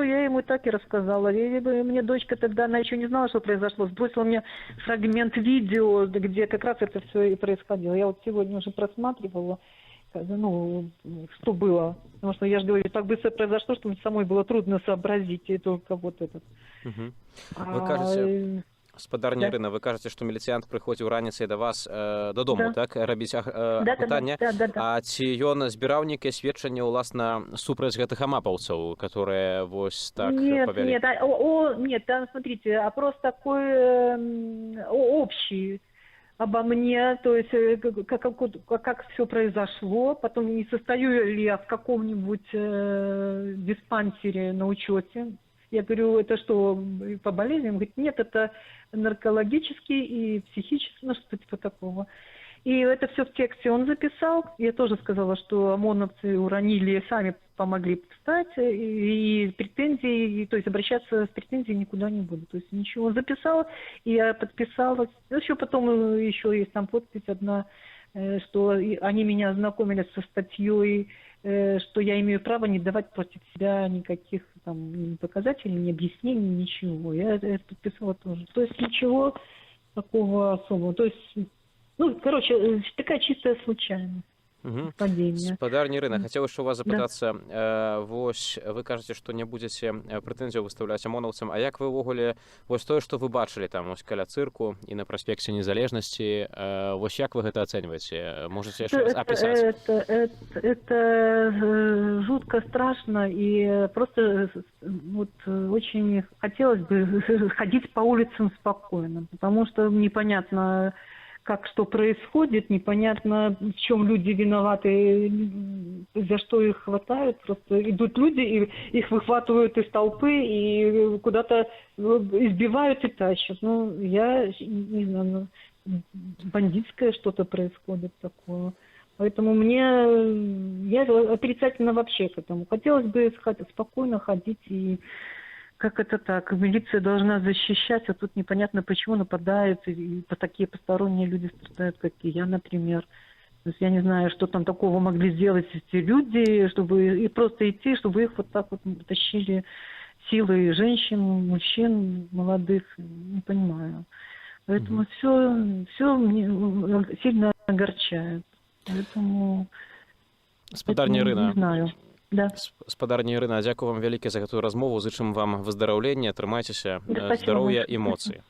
Я ему так и рассказала. Мне дочка тогда, она еще не знала, что произошло, сбросила мне фрагмент видео, где как раз это все и происходило. Я вот сегодня уже просматривала, что было. Потому что, я же говорю, так быстро произошло, что мне самой было трудно сообразить, и только вот этот. Вы кажете... Спадарня Ірина, ви кажете, што міліцыянт прыходзіў раніцай да вас дадому, так, рабіць апытанне? А ці ён збіраў нейкія сведчанні, уласна, супраць гэтых амапаўцаў, которые вось так павялі? Нет, там, смотрите, опрос такой общий обо мне, то есть как все произошло, потом не состою ли я в каком-нибудь диспансере на учете. Я говорю, это что, по болезням? Он говорит, нет, это наркологический и психический, что-то типа такого. И это все в тексте он записал. Я тоже сказала, что ОМОНовцы уронили, сами помогли встать, и претензии, то есть обращаться с претензией никуда не буду. То есть ничего, он записал, и я подписалась. Еще потом еще есть там подпись одна, что они меня ознакомили со статьей, что я имею право не давать против себя никаких там показателей, ни объяснений, ничего. Я это подписала тоже. То есть ничего такого особого. То есть, такая чистая случайность. Спадарня Ірина, хацеў яшчэ у вас запытацца, вось вы кажаце, што не будзеце прэтэнзію выстаўляць амонаўцам, а як вы ўвогуле вось тое, што вы бачылі там вось каля цырку і на праспекце Незалежнасці, вось як вы гэта ацэньваеце? Можаце яшчэ раз апісаць? Это жутко страшно, и просто очень хотелось бы ходить по улицам спокойно, потому что непонятно, как что происходит, непонятно, в чем люди виноваты, за что их хватают. Просто идут люди, и их выхватывают из толпы и куда-то избивают и тащат. Я не знаю, бандитское что-то происходит такое. Поэтому я отрицательно вообще к этому. Хотелось бы спокойно ходить и как это так? Милиция должна защищать, а тут непонятно, почему нападают, и такие посторонние люди страдают, как и я, например. То есть я не знаю, что там такого могли сделать эти люди, чтобы и просто идти, чтобы их вот так вот тащили силой женщин, мужчин, молодых, не понимаю. Поэтому все мне сильно огорчает. Поэтому Спадарня не Ірына, знаю. Да. спадарня Ірына, дзякую вам вялікі за гэтую размову, зычым вам выздараўлення, трымайцеся, спасибо здароўя, большое. эмоцый.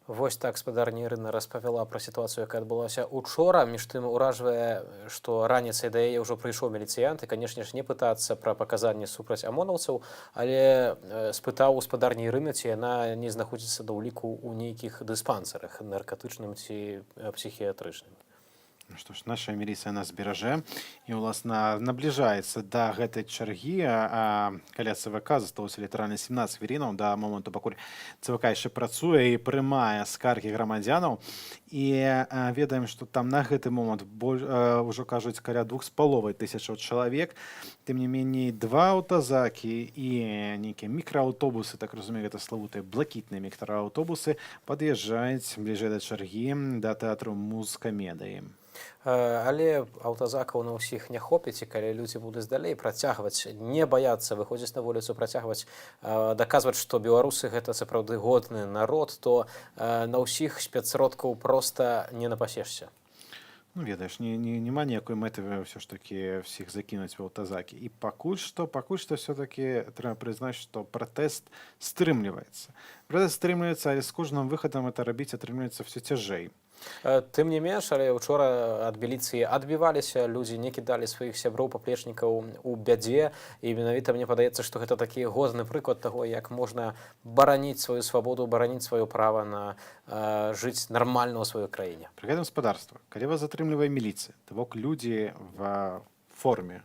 Вось так спадарня Ірына распавяла пра сітуацыю, якая адбылася учора. Між тым уражвае, што раніцай да яе ўжо прыйшоў міліцыянт і, канешне ж, не пытацца пра паказанні супраць амонаўцаў, але спытаў у спадарні Ірыны, ці яна не знаходзіцца да ўліку ў нейкіх дыспансерах наркатычным ці псіхіятрычным. Ну што ж, наша міліцыя нас беражэ і, уласна, набліжаецца да гэтай чаргі. Каля ЦВК засталося літаральна 17 хвілінаў да моманту, пакуль ЦВК яшчэ працуе і прымае скаргі грамадзянаў. І ведаем, што там на гэты момант ўжо кажуць каля 2500 чалавек. Тым не меней, 2 аўтазакі і нейкія мікрааўтобусы, так разумею, гэта славутыя блакітныя мікрааўтобусы, пад'язджаюць бліжэй да чаргі да тэатру Музкамедыі. Але аўтазакаў на ўсіх не хопіць, і калі людзі будуць далей працягваць, не баяцца выходзіць на вуліцу, працягваць даказваць, што беларусы гэта сапраўды годны народ, то на ўсіх спецсродкаў проста не напасешся. Ну, ведаеш, няма ніякой мэты ўсё ж такі всіх закінуць в аўтазакі. І пакуль што все-таки трэба прызнаць, што пратэст стрымліваецца. Пратэст стрымліваецца, але з кожным выхадам это рабіць атрымліваецца все цяжэй. Тым не менш, але учора ад міліцыі адбіваліся, людзі не кідалі сваіх сяброў, паплечнікаў у бядзе, і менавіта мне падаецца, што гэта такі годны прыклад таго, як можна бараніць сваю свабоду, бараніць сваё права на жыць нармальна ў сваёй краіне. Пры гэтым гаспадарства, калі вас затрымлівае міліцыя, то бок людзі в форме,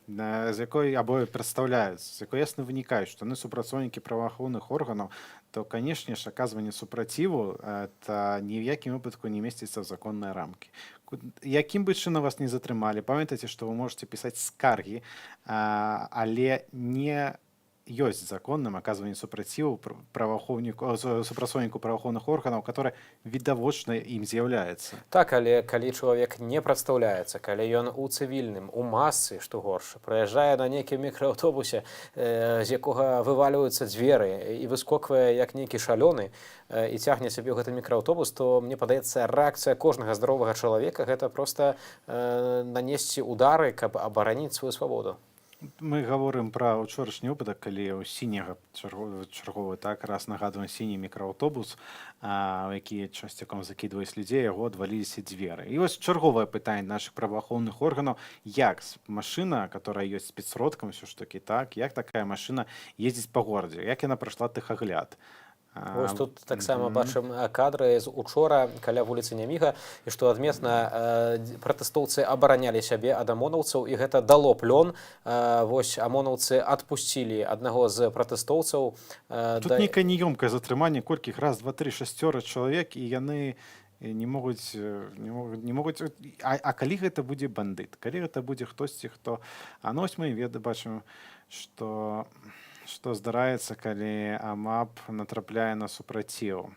з якой або прадстаўляюць, з якой ясна вынікаюць, што яны супрацоўнікі праваахоўных органаў, то, канешне ж, аказванне супраціву это ні ў якім выпадку не месціцца ў законныя рамкі. Якім бы чынам вас не затрымалі, памятайце, што вы можете пісаць скаргі, але не ёсць законным аказванне супраціву супрацоўніку праваахоўных органаў, который відавочна ім з'яўляецца. Так, але калі чалавек не прадстаўляецца, калі ён у цывільным, у масцы, што горш, прыязджае на нейкім мікрааўтобусе, з якога вываліваюцца дзверы і выскоквае як нейкі шалёны і цягне сябе ў гэты мікрааўтобус, то мне падаецца, рэакцыя кожнага здаровага чалавека гэта проста нанесці удары, каб абараніць сваю свабоду. Мы гаворым пра учорашні выпадак, калі ў сіняга чарговы так раз нагадваем сіні мікрааўтобус, у які часцяком закідваюць людзей, яго адваліліся дзверы. І вось чарговае пытанне нашых праваахоўных органаў, як машына, которая ёсць спецсродкам, ўсё ж такі так, як такая машына ездзіць па горадзе, як яна прайшла тэхагляд. Вось тут таксама бачым кадры з учора каля вуліцы Няміга, і што адметна, пратэстоўцы абаранялі сябе ад амонаўцаў, і гэта дало плён. Вось амонаўцы адпусцілі аднаго з пратэстоўцаў. Тут нейкае неёмкае затрыманне колькіх раз, два, тры, шасцёра чалавек, і яны не могуць, а калі гэта будзе бандыт, калі гэта будзе хтосьці, хто... А вось мы бачым, што здараецца, калі АМАП натрапляе на супраціў.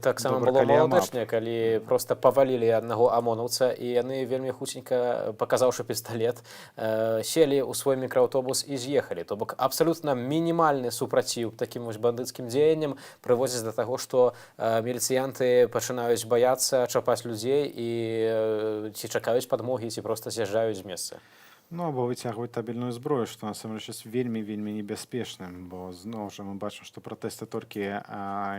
Таксама было маладэчнае, калі проста павалілі аднаго амонаўца, і яны вельмі хуценька, паказаўшы пісталет, селі ў свой мікрааўтобус і з'ехалі. То бок абсалютна мінімальны супраціў такім вось бандыцкім дзеянням прыводзіць да таго, што міліцыянты пачынаюць баяцца чапаць людзей і ці чакаюць падмогі, ці проста з'язджаюць з месца. Ну, або выцягваць табельную зброю, што насамрэч вельмі небяспечным, бо зноў жа мы бачым, што пратэсты толькі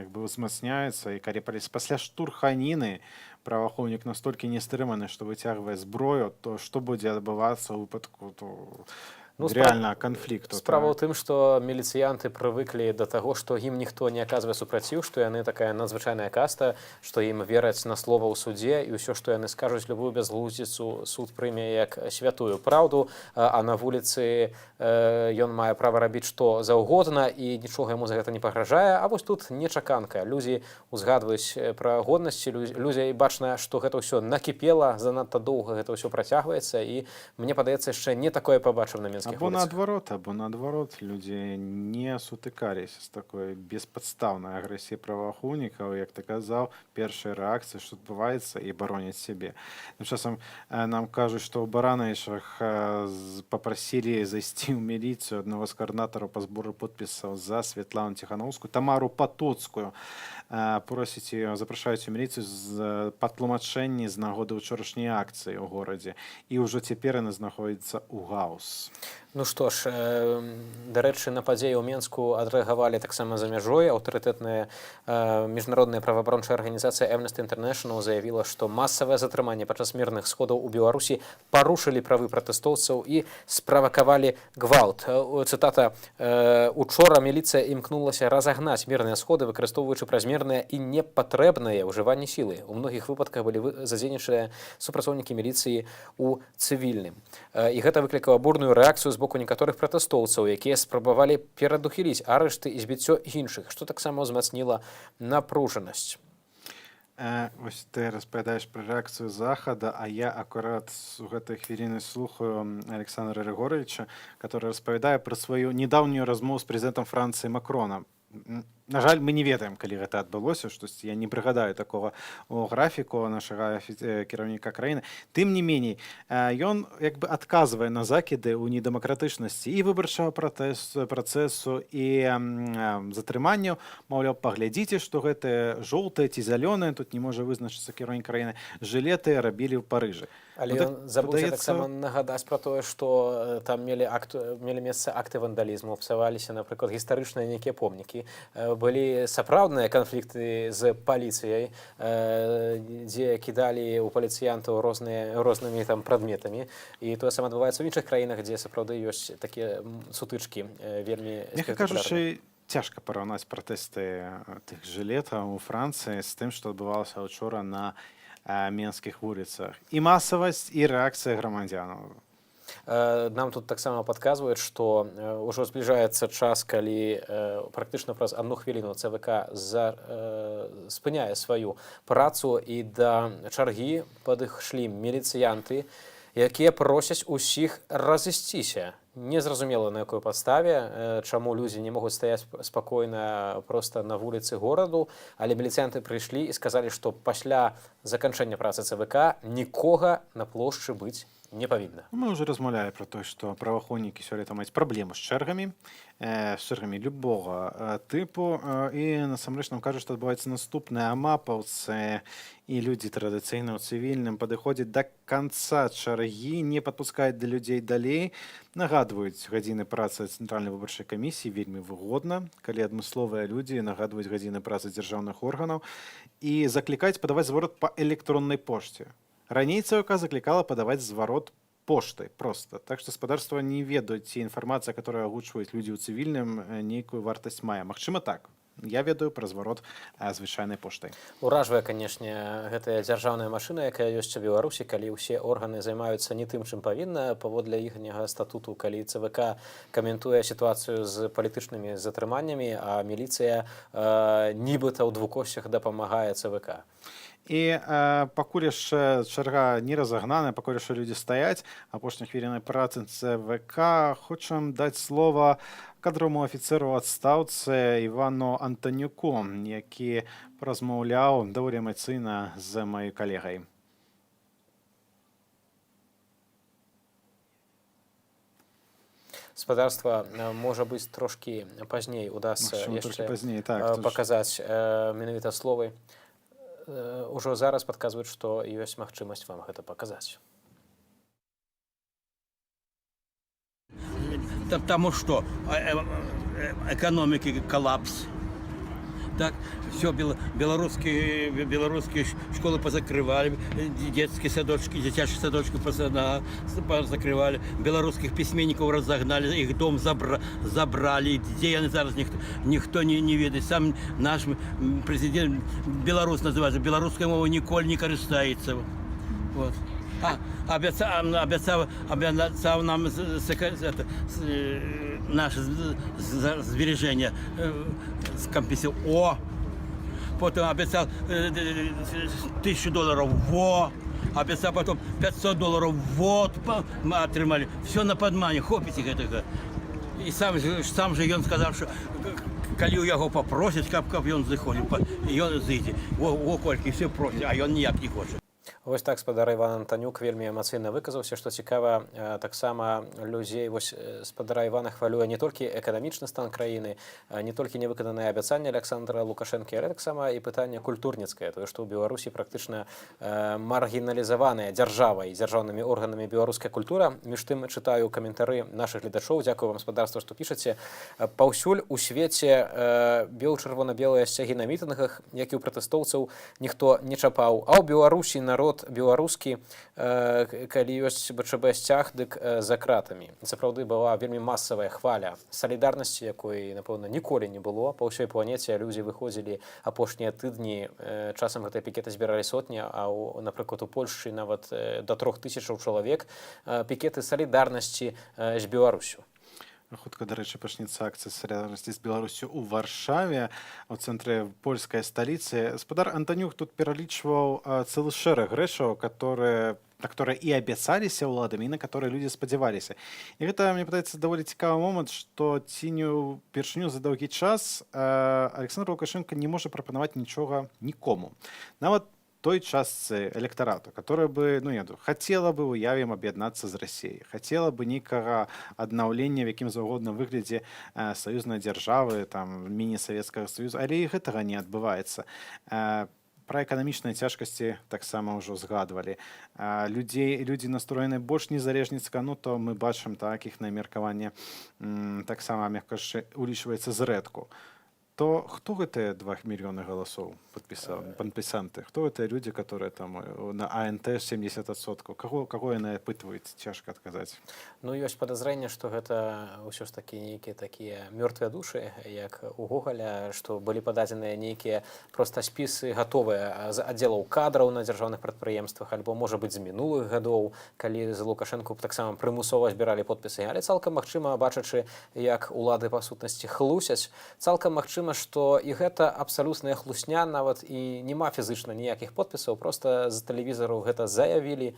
ўзмацняюцца, і калі пасля штурханіны праваахоўнік настолькі нестрыманы, што выцягвае зброю, то што будзе адбывацца ў выпадку Ну, реально конфликту. Справа ў тым, што міліцыянты прывыклі да таго, што ім ніхто не аказвае супраціў, што яны такая надзвычайная каста, што ім вераць на слова ў судзе і ўсё, што яны скажуць, любую бязглуздзіцу суд прыме як святую праўду, а на вуліцы ён мае права рабіць што заўгодна і нічога яму за гэта не пагражае. А вось тут нечаканка. Людзі узгадваюць пра годнасці, людзей бачна, што гэта ўсё накіпела, занадта доўга гэта ўсё працягваецца, і мне падаецца, яшчэ не такое пабачым на мінскіх вуліцах. Або наадварот, людзі не сутыкаліся з такой беспадстаўнай агрэсіяй праваахоўнікаў, як ты казаў, першай рэакцыі, што адбываецца, і бароняць сябе. Тым часам нам кажуць, што ў Баранавічах папрасілі зайсці ў міліцыю аднаго з каардынатараў па збору подпісаў за Святлану Ціхановскую, Тамару Патоцкую. Просяць яе, запрашаюць у міліцыю з патлумачэнні з нагоды ўчорашняй акцыі ў горадзе. І ўжо цяпер яна знаходзіцца ў Гаус. Ну што ж, дарэчы, на падзеі ў Менску адрэагавалі таксама за мяжой. Аўтарытэтная міжнародная праваабарончая арганізацыя Amnesty International заявіла, што масавае затрыманне падчас мірных сходаў у Беларусі парушылі правы пратэстоўцаў і справакавалі гвалт. Цытата: «Учора міліцыя імкнулася разагнаць мірныя сходы, выкарыстоўваючы празмернае і непатрэбнае ўжыванне сілы. У многіх выпадках былі задзейнічаныя супрацоўнікі міліцыі ў цывільным». І гэта выклікала бурную рэакцыю з боку некаторых пратэстоўцаў, якія спрабавалі перадухіліць арышты і збіццё іншых, што таксама ўзмацніла напружанасць. Вось ты распавядаеш пра рэакцыю захада, а я акурат у гэтай хвіліны слухаю Александра Григоровича, который распавядае пра сваю недаўнюю размову з прэзідэнтам Францыі Макроном. На жаль, мы не ведаем, калі гэта адбылося, штосьці я не прыгадаю такога у графіку нашага кіраўніка краіны. Тым не меней, ён як бы адказвае на закіды ў недэмакратычнасці і выбарчага працэсу, і затрыманняў. Маўляў, паглядзіце, што гэтыя жоўтыя ці зялёныя, тут не можа вызначыцца кіраўнік краіны, жылеты рабілі ў Парыжы. Але ён забыўся таксама нагадаць пра тое, што там мелі месца акты вандалізму, псаваліся, напрыклад, гістарычныя нейкія помнікі. Былі сапраўдныя канфлікты з паліцыяй, дзе кідалі ў паліцыянтаў рознымі там прадметамі. І тое сама адбываецца ў іншых краінах, дзе сапраўды ёсць такія сутычкі вельмі спектаклярныя. Мягка кажучы, цяжка параўнаць пратэсты тых жылетаў у Францыі з тым, што адбывалася учора на менскіх вуліцах. І масавасць, і рэакцыя грамадзянаў. Нам тут таксама падказваюць, што ўжо збліжаецца час, калі практычна праз 1 хвіліну ЦВК спыняе сваю працу, і да чаргі падышлі міліцыянты, якія просяць усіх разысціся. Незразумела, на якой падставе, чаму людзі не могуць стаяць спакойна проста на вуліцы гораду, але міліцыянты прыйшлі і сказалі, што пасля заканчэння працы ЦВК нікога на плошчы быць не павінна. Мы ўжо размаўлялі пра тое, што праваахоўнікі сёлета маюць праблему з чэргамі любога тыпу, і насамрэч нам кажуць, што адбываецца наступнае: амапаўцы і людзі традыцыйна ў цывільным падыходзяць да канца чаргі, не падпускаюць да людзей далей, нагадваюць гадзіны працы Цэнтральнай выбарчай камісіі, вельмі выгодна, калі адмысловыя людзі нагадваюць гадзіны працы дзяржаўных органаў, і заклікаюць падаваць зварот па электроннай пошце. Раней ЦВК заклікала падаваць зварот поштай проста. Так што спадарства не ведаюць, ці інфармацыя, которую агучваюць людзі ў цывільным, нейкую вартасць мае. Магчыма, так. Я ведаю пра зварот звычайнай поштай. Уражвае, канешне, гэтая дзяржаўная машына, якая ёсць у Беларусі, калі ўсе органы займаюцца не тым, чым павінна, паводле іхняга статуту, калі ЦВК каментуе сітуацыю з палітычнымі затрыманнямі, а міліцыя нібыта ў двукосцях дапамагае ЦВК. І пакуль яшчэ чарга не разагнаная, пакуль яшчэ людзі стаяць, апошняй хвілінай працы ЦВК, хочам даць слова кадроваму афіцэру ў адстаўцы Івану Антанюку, які размаўляў даволі эмацыйна з маёй калегай. Спадарства, можа быць, трошкі пазней удасца яшчэ паказаць менавіта словы. Ужо зараз падказваюць, што ёсць магчымасць вам гэта паказаць. Потому что экономики коллапс. Так, все, белорусские школы позакрывали, детские садочки, детские садочки позакрывали, белорусских письменников разогнали, их дом забрали, где они зараз никто не видит. Сам наш президент белорус называется, белорусской мовой ніколи не користається. Вот. Обіцяв нам наше збереження компенсировать. Потім обіцяв $1000, обіцяв потім $500, вот, ми отримали. Все на подмані, хопіці гэтага. І сам же ён сказав, що коли у його попросять, каб ён заходив, ён зайде. О, колькі, все просять, а ён ніяк не хоче. Вось так спадар Іван Антанюк вельмі эмацыйна выказаўся, што цікава, таксама людзей вось спадара Івана хвалюе не толькі эканамічны стан краіны, не толькі невыкананыя абяцанні Александра Лукашэнкі, але таксама і пытанне культурніцкае, тое, што ў Беларусі практычна маргіналізаваная дзяржавай, дзяржаўнымі органамі беларуская культура. Між тым чытаю каментары нашых гледачоў. Дзякую вам, спадарства, што пішаце. Паўсюль у свеце бел-чырвона-белыя сцягі на мітынгах, як і ў пратэстоўцаў, ніхто не чапаў. А ў Беларусі народ беларускі, калі ёсць БЧБ сцяг, дык за кратамі. Сапраўды была вельмі масавая хваля салідарнасці, якой, напэўна, ніколі не было. Па ўсёй планеце людзі выходзілі апошнія тыдні, часам гэтыя пікеты збіралі сотні, а напрыклад у Польшчы нават да 3000 чалавек пікеты салідарнасці з Беларусю. Хутка, дарэчы, пачнецца акцыя салідарнасці з Беларусю ў Варшаве, у цэнтры польскай сталіцы. Спадар Антанюк тут пералічваў цэлы шэраг рэчаў, на которые і абяцаліся ўладамі, і на которые людзі спадзяваліся. І гэта, мне падаецца, даволі цікавы момант, што ці не ўпершыню за доўгі час Александр Лукашенко не можа прапанаваць нічога нікому. Нават той частцы электарату, которая бы, хотела бы, уявім, аб'яднацца з Расіяй, хотела бы нейкага аднаўлення в якім заўгодна выглядзе саюзнай дзяржавы, там, міні-савецкага саюза, але і гэтага не адбываецца. Пра эканамічныя цяжкасці таксама ўжо згадвалі. Людзі настроены больш незалежніцка, то мы бачым, так, іх намеркаванне таксама, мякка кажучы, улічваецца зрэдку. То хто гэтыя 2 мільёны галасоў падпісанты? Хто гэтыя людзі, которые там на АНТ 70%? Каго яны апытваюць? Цяжка адказаць. Ёсць падазрэнне, што гэта ўсё ж такі нейкія такія мёртвыя душы, як у Гогаля, што былі пададзеныя нейкія проста спісы гатовыя з аддзелаў кадраў на дзяржаўных прадпрыемствах, альбо, можа быць, з мінулых гадоў, калі за Лукашэнку таксама прымусова збіралі подпісы. Але цалкам магчыма, бачачы, як улады па сутнасці хлусяць, цалкам магчыма, што і гэта абсалютная хлусня, нават і няма фізычна ніякіх подпісаў, проста з тэлевізару гэта заявілі.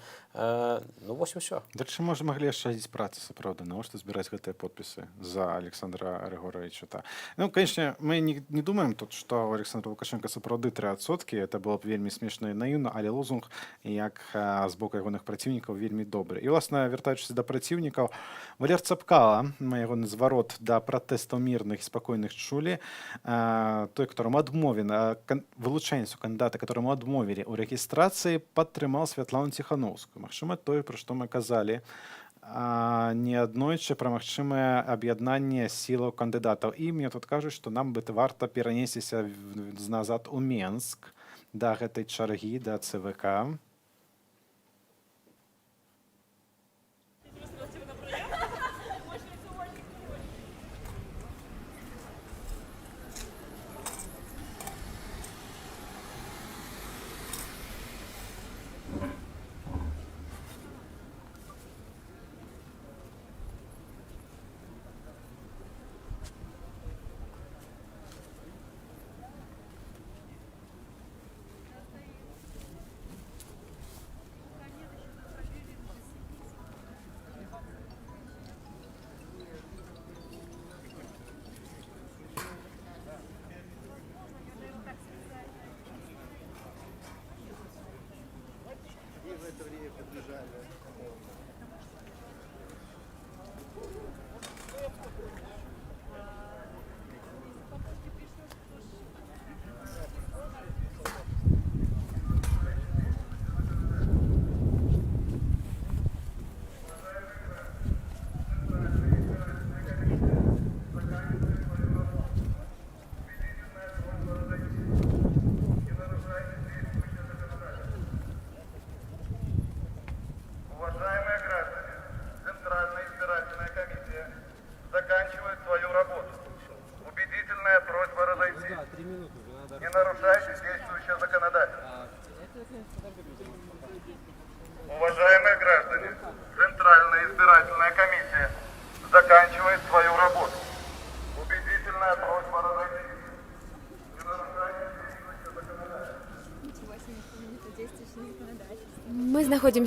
Вось і ўсё. Дарэчы, можа, маглі яшчэ адзіць працы, сапраўды, навошта збіраць гэтыя подпісы за Александра Григоровича. Конечно, мы не думаем тут, што у Александра Лукашенко сапраўды 3%, это было б вельмі смешна і наіўна, але лозунг, як з боку ягоных праціўнікаў, вельмі добры. І, власна, вяртаючыся да праціўнікаў, Валер Цапкала, мы ягоны зварот да пратэстаў мірных і спакойных чулі, той, которому адмовлена, вылучэнцу кандидата, которому адмовілі ў рэгістрацыі, падтрымаў Святлану Ціхановскую. Магчыма, тое, пра што мы казалі неаднойчы, пра магчымае аб'яднанне сілаў кандыдатаў. І мне тут кажуць, што нам бы варта перанесціся назад у Менск да гэтай чаргі, да ЦВК.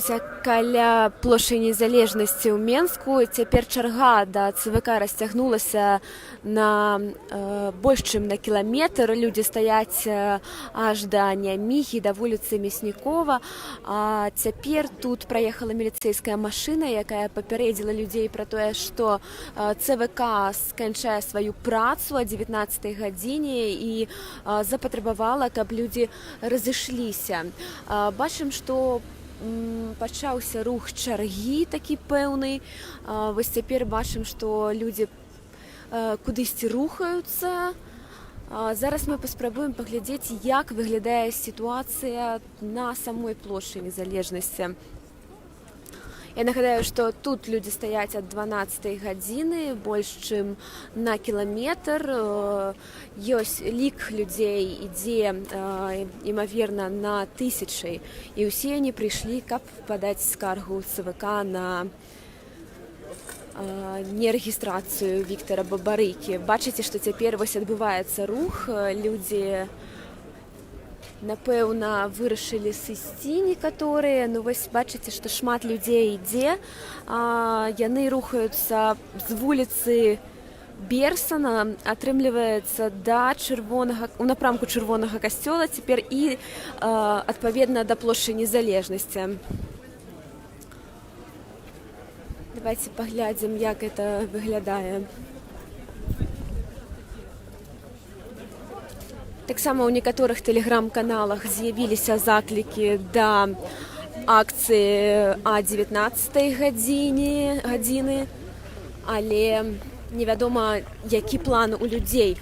знаходзімся каля плошчы Незалежнасці ў Менску. Цяпер чарга да ЦВК расцягнулася на больш чым на кіламетр. Людзі стаяць аж да Нямігі, да вуліцы Мяснікова. А цяпер тут праехала міліцэйская машына, якая папярэдзіла людзей пра тое, што ЦВК сканчае сваю працу о 19 гадзіне і запатрабавала, каб людзі разышліся. Бачым, што пачаўся рух чаргі такі пэўны. Вось цяпер бачым, што людзі кудысьці рухаюцца. Зараз мы паспрабуем паглядзець, як выглядае сітуацыя на самой плошчы Незалежнасці. Я нагадаю, што тут людзі стаяць ад 12 гадзіны, больш чым на кіламетр. Ёсць лік людзей ідзе, імаверна, на тысячы. І ўсе яны прыйшлі, каб падаць скаргу ЦВК на нерэгістрацыю Віктара Бабарыкі. Бачыце, што цяпер вось адбываецца рух. Людзі, напэўна, вырашылі сысці некаторыя. Ну вось бачыце, што шмат людзей ідзе. Яны рухаюцца з вуліцы Берсана, атрымліваецца да у напрамку Чырвонага касцёла цяпер і адпаведна да плошчы Незалежнасці. Давайте паглядзім, як гэта выглядае. Таксама ў некаторых тэлеграм-каналах з'явіліся заклікі да акцыі о 19 гадзіны, але невядома, які план у людзей.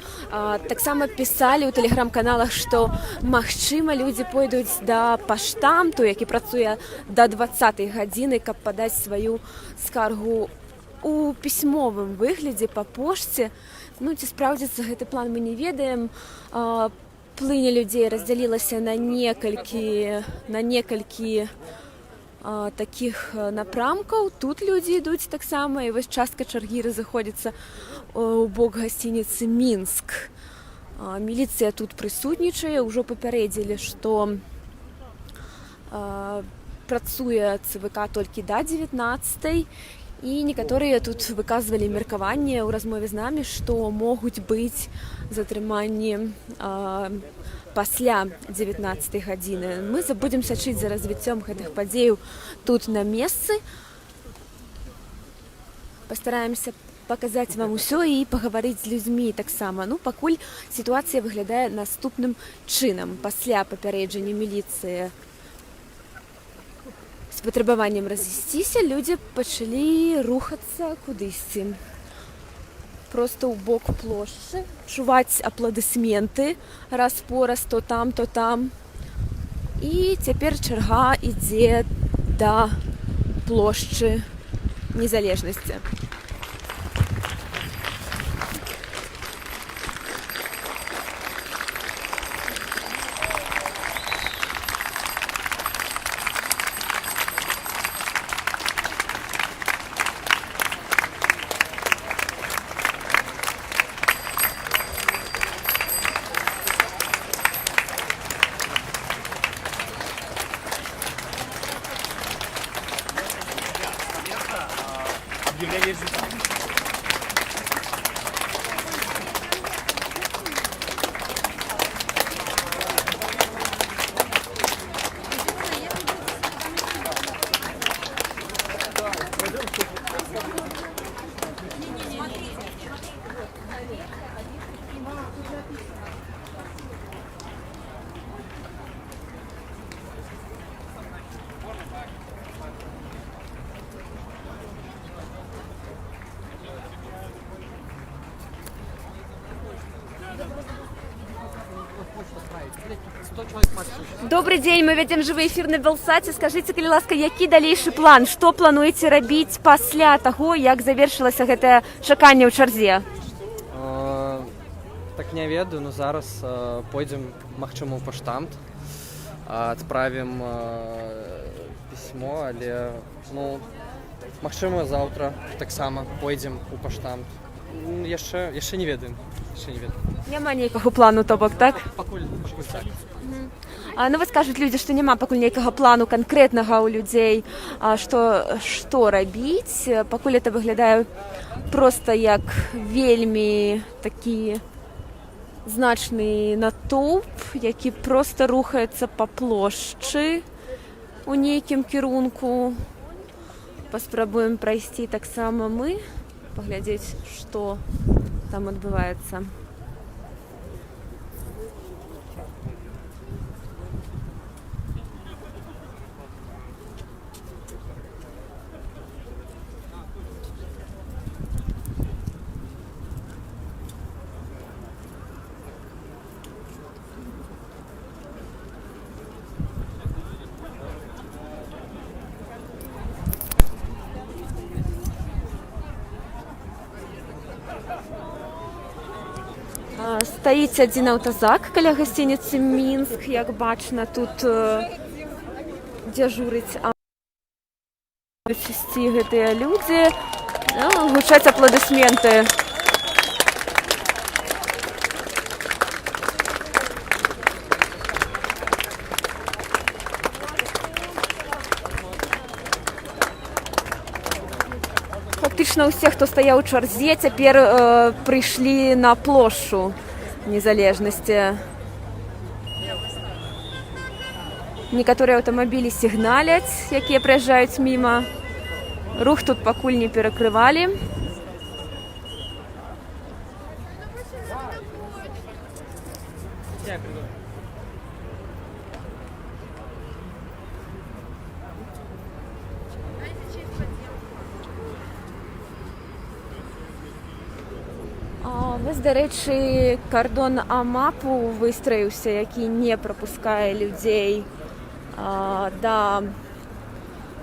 Таксама пісалі ў тэлеграм-каналах, што, магчыма, людзі пойдуць да паштамту, які працуе да 20 гадзіны, каб падаць сваю скаргу у пісьмовым выглядзе па пошце. Ну, ці спраўдзіцца гэты план, мы не ведаем. Плыня людзей раздзялілася на некалькі такіх напрамкаў. Тут людзі ідуць таксама, і вось частка чаргі разыходзіцца у бок гасцініцы Мінск. Міліцыя тут прысутнічае, ўжо папярэдзілі, што працуе ЦВК толькі да 19. І некаторыя тут выказвалі меркаванне ў размове з намі, што могуць быць затрыманні пасля 19 гадзіны. Мы будзем сачыць за развіццём гэтых падзеяў тут на месцы. Пастараемся паказаць вам усё і пагаварыць з людзьмі таксама. Ну, пакуль сітуацыя выглядае наступным чынам. Пасля папярэджання міліцыі з патрабаваннем разысціся, людзі пачалі рухацца кудысьці. Просто ў бок плошчы, чуваць апладысменты раз-пораз, то там, то там. І цяпер чарга ідзе да плошчы Незалежнасці. Добрый день, мы вядзем жывы эфір на Белсаце. Скажыце, калі ласка, які далейшы план? Што плануеце рабіць пасля таго, як завершылася гэтае чаканне ў чарзе? Так не ведаю, но зараз пойдзем, магчыма, у паштамт, адправім пісьмо, але, ну, магчыма, заўтра таксама пойдзем у паштамт. Яшчэ не ведаем. Няма нейкага плану, то бок, так? Пакуль так. Ну, вот скажут люди, что няма пакуль нейкага плану конкретнага у людей, что рабіць. Пакуль это выглядае просто як вельмі такі значны натоўп, які просто рухаецца па плошчы у нейкім кірунку. Паспрабуем прайсці таксама мы, паглядзець, што там адбываецца. Стаіць адзін аўтазак каля гасцініцы Мінск, як бачна, тут дзяжурыць чысці гэтыя людзі. Гучаць апладысменты. Фактычна ўсе, хто стаяў у чарзе, цяпер прыйшлі на плошчу незалежнасці. Некаторыя аўтамабілі сігналяць, якія праязджаюць міма. Рух тут пакуль не перакрывалі. Вось, дарэчы, кардон АМАПу выстраіўся, які не прапускае людзей да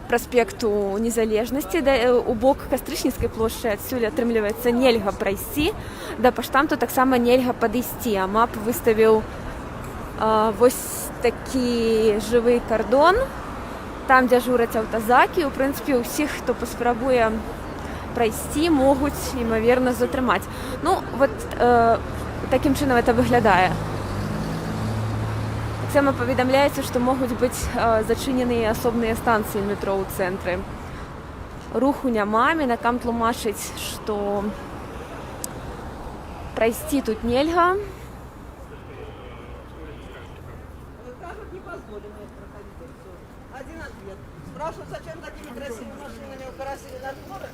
праспекту Незалежнасці, у бок Кастрычніцкай плошчы. Адсюль, атрымліваецца, нельга прайсці. Да паштамту таксама нельга падысці. АМАП выставіў вось такі жывы кардон. Там дзяжураць аўтазакі. У прынцыпе, усіх, хто паспрабуе прайсці, могуць, імаверна, затрымаць. Ну, вот такім чынам это выглядае. Таксама паведамляецца, што могуць быць зачыненыя асобныя станцыі метро ў цэнтры. Руху няма, мінакам тлумачыць, што прайсці тут нельга. Спрашивают, зачем такими красивыми машинами украсили наш город?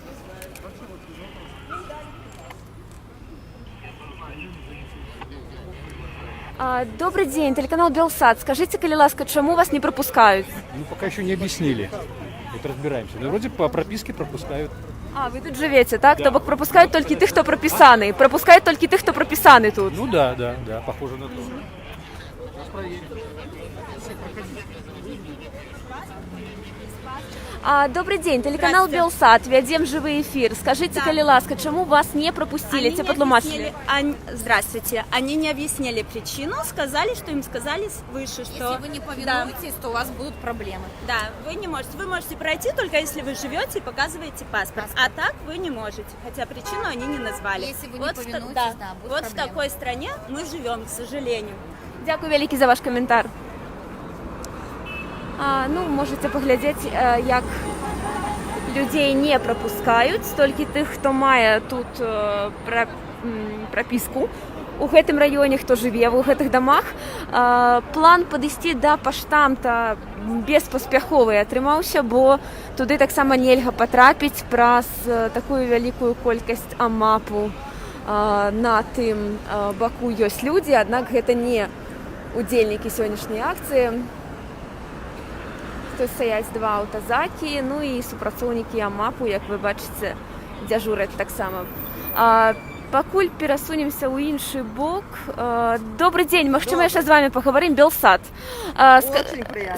Добрый день, телеканал Белсат. Скажите, коли ласка, чему вас не пропускают? Ну, пока еще не объяснили. Вот разбираемся. Но вроде по прописке пропускают. Вы тут живете, так? Да. То бок пропускают только тех, кто прописаны. Пропускают только тех, кто прописаны тут. Ну да, похоже на то. Добрый день, телеканал Белсат, вядзем живый эфир. Скажите, коли ласка, чему вас не пропустили, те подлумачили? Здравствуйте. Они не объяснили причину, сказали, что им сказали выше, что... Если вы не повинуетесь, то у вас будут проблемы. Да, вы не можете. Вы можете пройти только если вы живете и показываете паспорт. А так вы не можете. Хотя причину они не назвали. Если вы не повинуетесь, да, будут вот проблемы. В такой стране мы живем, к сожалению. Дякую вялікі за ваш каментар. Ну, можете паглядзець, як людзей не прапускаюць, толькі тых, хто мае тут прапіску у гэтым раёне, хто жыве ў гэтых дамах. План падысці да паштамта беспаспяховы атрымаўся, бо туды таксама нельга патрапіць праз такую вялікую колькасць АМАПу. На тым баку ёсць людзі, аднак гэта не удзельнікі сённяшняй акцыі. Тут стаяць два аўтазакі, ну і супрацоўнікі АМАПу, як вы бачыце, дзяжураць таксама. Пакуль перасунемся ў іншы бок. Добрый день, магчыма, яшчэ з вами паговорим, Белсат.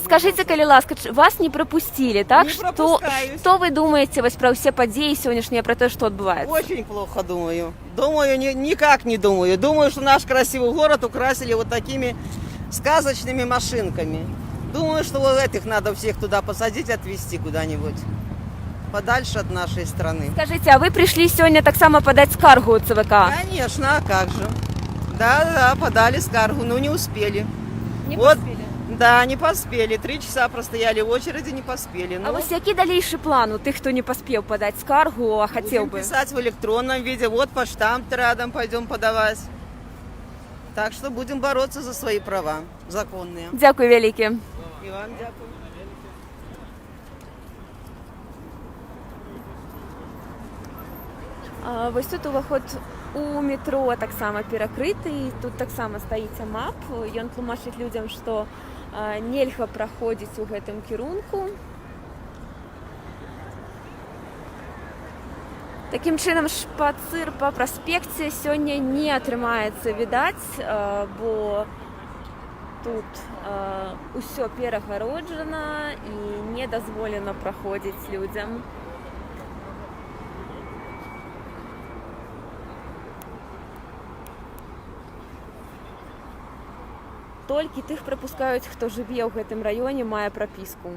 Скажите, калі ласка, вас не пропустили, так? Не пропускаюсь. Что вы думаете про все подеи сегодняшние, про то, что отбывается? Очень плохо думаю. Думаю, никак не думаю. Думаю, что наш красивый город украсили вот такими сказочными машинками. Думаю, что вот этих надо всех туда посадить, отвезти куда-нибудь. Подальше от нашей страны. Скажите, а вы пришли сегодня так само подать скаргу от ЦВК? Конечно, а как же. Да, подали скаргу, но не успели. Не вот, успели? Да, не поспели. 3 часа простояли в очереди, не поспели. А вось які далейшы план у тых, хто не паспеў падаць скаргу, а хацеў бы? Писать в электронном виде. Вот по штамп рядом пойдем подавать. Так что будем бороться за свои права законные. Дзякуй вялікі. И вам дякую. Вось тут уваход у метро таксама перакрыты, тут таксама стаіць мап. Ён тлумачыць людзям, што нельга праходзіць у гэтым кірунку. Такім чынам, шпацыр па праспекце сёння не атрымаецца відаць, бо тут усё перагароджана і не дазволена праходзіць людзям. Толькі тых прапускаюць, хто жыве ў гэтым раёне, мае прапіску.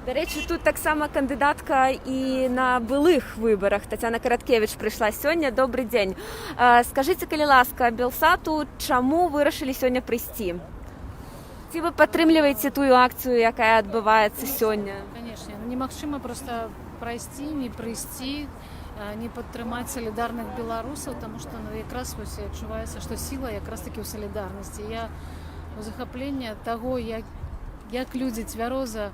Дарэчы, тут таксама кандыдатка і на былых выбарах. Тацяна Караткевіч прыйшла сёння. Добры дзень. Скажыце, калі ласка, Белсату, чаму вырашылі сёння прыйсці? Ці вы падтрымліваеце тую акцыю, якая адбываецца сёння? Конечно. Немагчыма проста прайсці, не прыйсці, не падтрымаць салідарных беларусаў, таму што якраз адчуваецца, што сіла якраз такі ў салідарнасці. Я у захапленні таго, як людзі цвяроза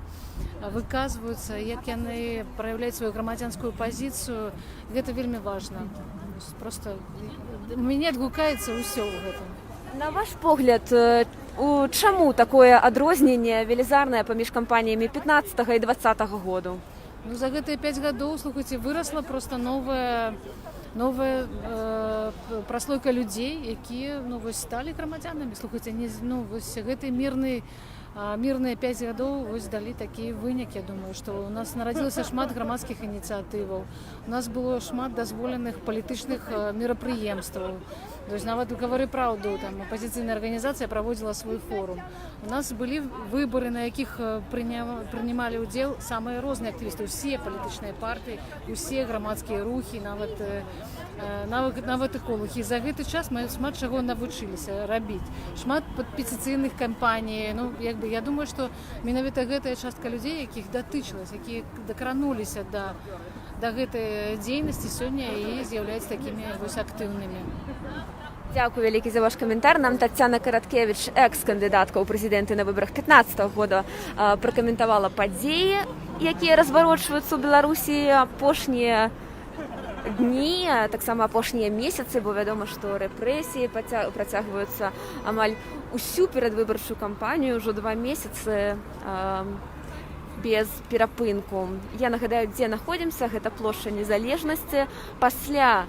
выказваюцца, як яны праяўляюць сваю грамадзянскую пазіцыю, гэта вельмі важна. Просто мяне адгукаецца ўсё ў гэтым. На ваш погляд, чаму такое адрозненне велізарнае паміж кампаніямі 15 і 20 году? Ну, за гэтыя 5 гадоў, слухайце, вырасла просто новая праслойка людзей, якія сталі грамадзянамі. Слухайце, гэты мірныя 5 гадоў далі такі вынік. Я думаю, што у нас нарадзілася шмат грамадскіх ініцыятываў, у нас было шмат дазволеных палітычных мерапрыемстваў. Нават «Гавары праўду», апазіцыйная арганізацыя праводзіла свой форум. У нас былі выбары, на якіх прынималі ўдзел самыя розныя актывісты, усе палітычныя партыі, усе грамадскія рухі, нават эколагі. За гэты час мы шмат чаго навучыліся рабіць. Шмат петыцыйных кампаній. Я думаю, што менавіта гэтая частка людзей, якіх датычылася, якія дакрануліся да гэтай дзейнасці, сёння і з'яўляюцца такімі актыўнымі. Дзякую вялікі за ваш каментар. Нам Тацяна Караткевіч, экс-кандыдатка ў прэзідэнты на выбарах 15 года, пракаментавала падзеі, якія разварочваюцца ў Беларусі апошнія дні, таксама апошнія месяцы, бо вядома, што рэпрэсіі працягваюцца амаль усю перадвыбарчую кампанію, ўжо 2 месяцы без перапынку. Я нагадаю, дзе знаходзімся, гэта плошча Незалежнасці. Пасля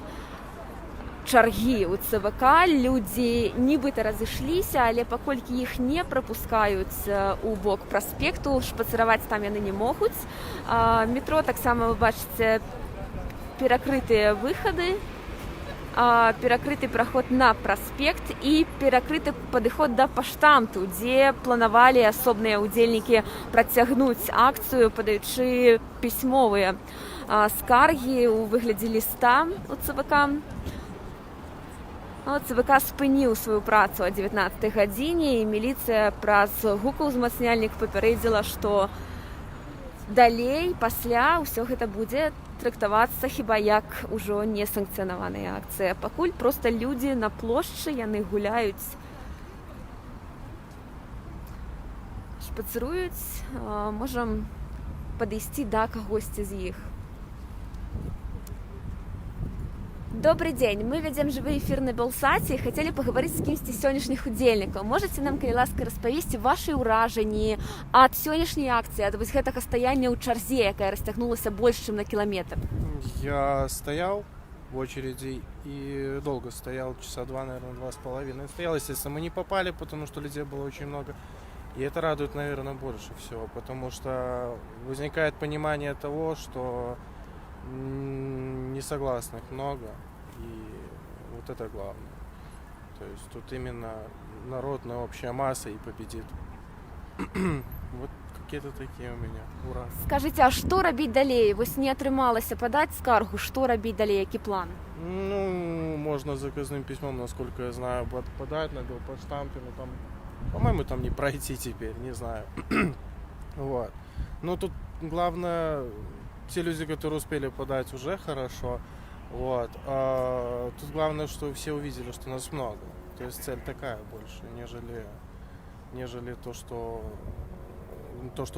чаргі ў ЦВК людзі нібыта разышліся, але паколькі іх не прапускаюць у бок праспекту, шпацыраваць там яны не могуць. Метро таксама, вы бачыце, перакрытыя выхады, перакрыты праход на праспект і перакрыты падыход да паштамту, дзе планавалі асобныя ўдзельнікі працягнуць акцыю, падаючы пісьмовыя скаргі ў выглядзе ліста у ЦВК. ЦВК спыніў сваю працу о 19 гадзіне, і міліцыя праз гукаўзмацняльнік папярэдзіла, што далей, пасля, ўсё гэта будзе трактавацца хіба як ужо несанкцыянаваная акцыя. Пакуль проста людзі на плошчы, яны гуляюць, шпацыруюць, можам падысці да кагосьці з іх. Добрый день. Мы ведем живы эфир на Белсаті і хотели поговорить з кимсьці з сённяшніх удзельнікаў. Можете нам, калі ласка, распавесці ваши ўражанні ад сённяшняй акцыі, ад вось гэтага стаяння ў чарзе, якая расцягнулася больш, чым на кіламетр? Я стоял в очереди и долго стоял, часа два, наверное, 2,5. Стоял, естественно, мы не попали, потому что людей было очень много. И это радует, наверное, больше всего, потому что возникает понимание того, что несогласных много, и вот это главное. То есть тут именно народная общая масса и победит. Вот какие-то такие у меня. Ура. Скажите, а што рабіць далей? Вось не атрымалася падаць скаргу, што рабіць далей, які план? Ну, можно заказным письмом, насколько я знаю, подать на Белпочтампе, но там, по-моему, там не пройти теперь, не знаю. Вот. Но тут главное, те люди, которые успели подать, уже хорошо. Вот. А тут главное, что все увидели, что нас много. То есть цель такая больше, нежели то, что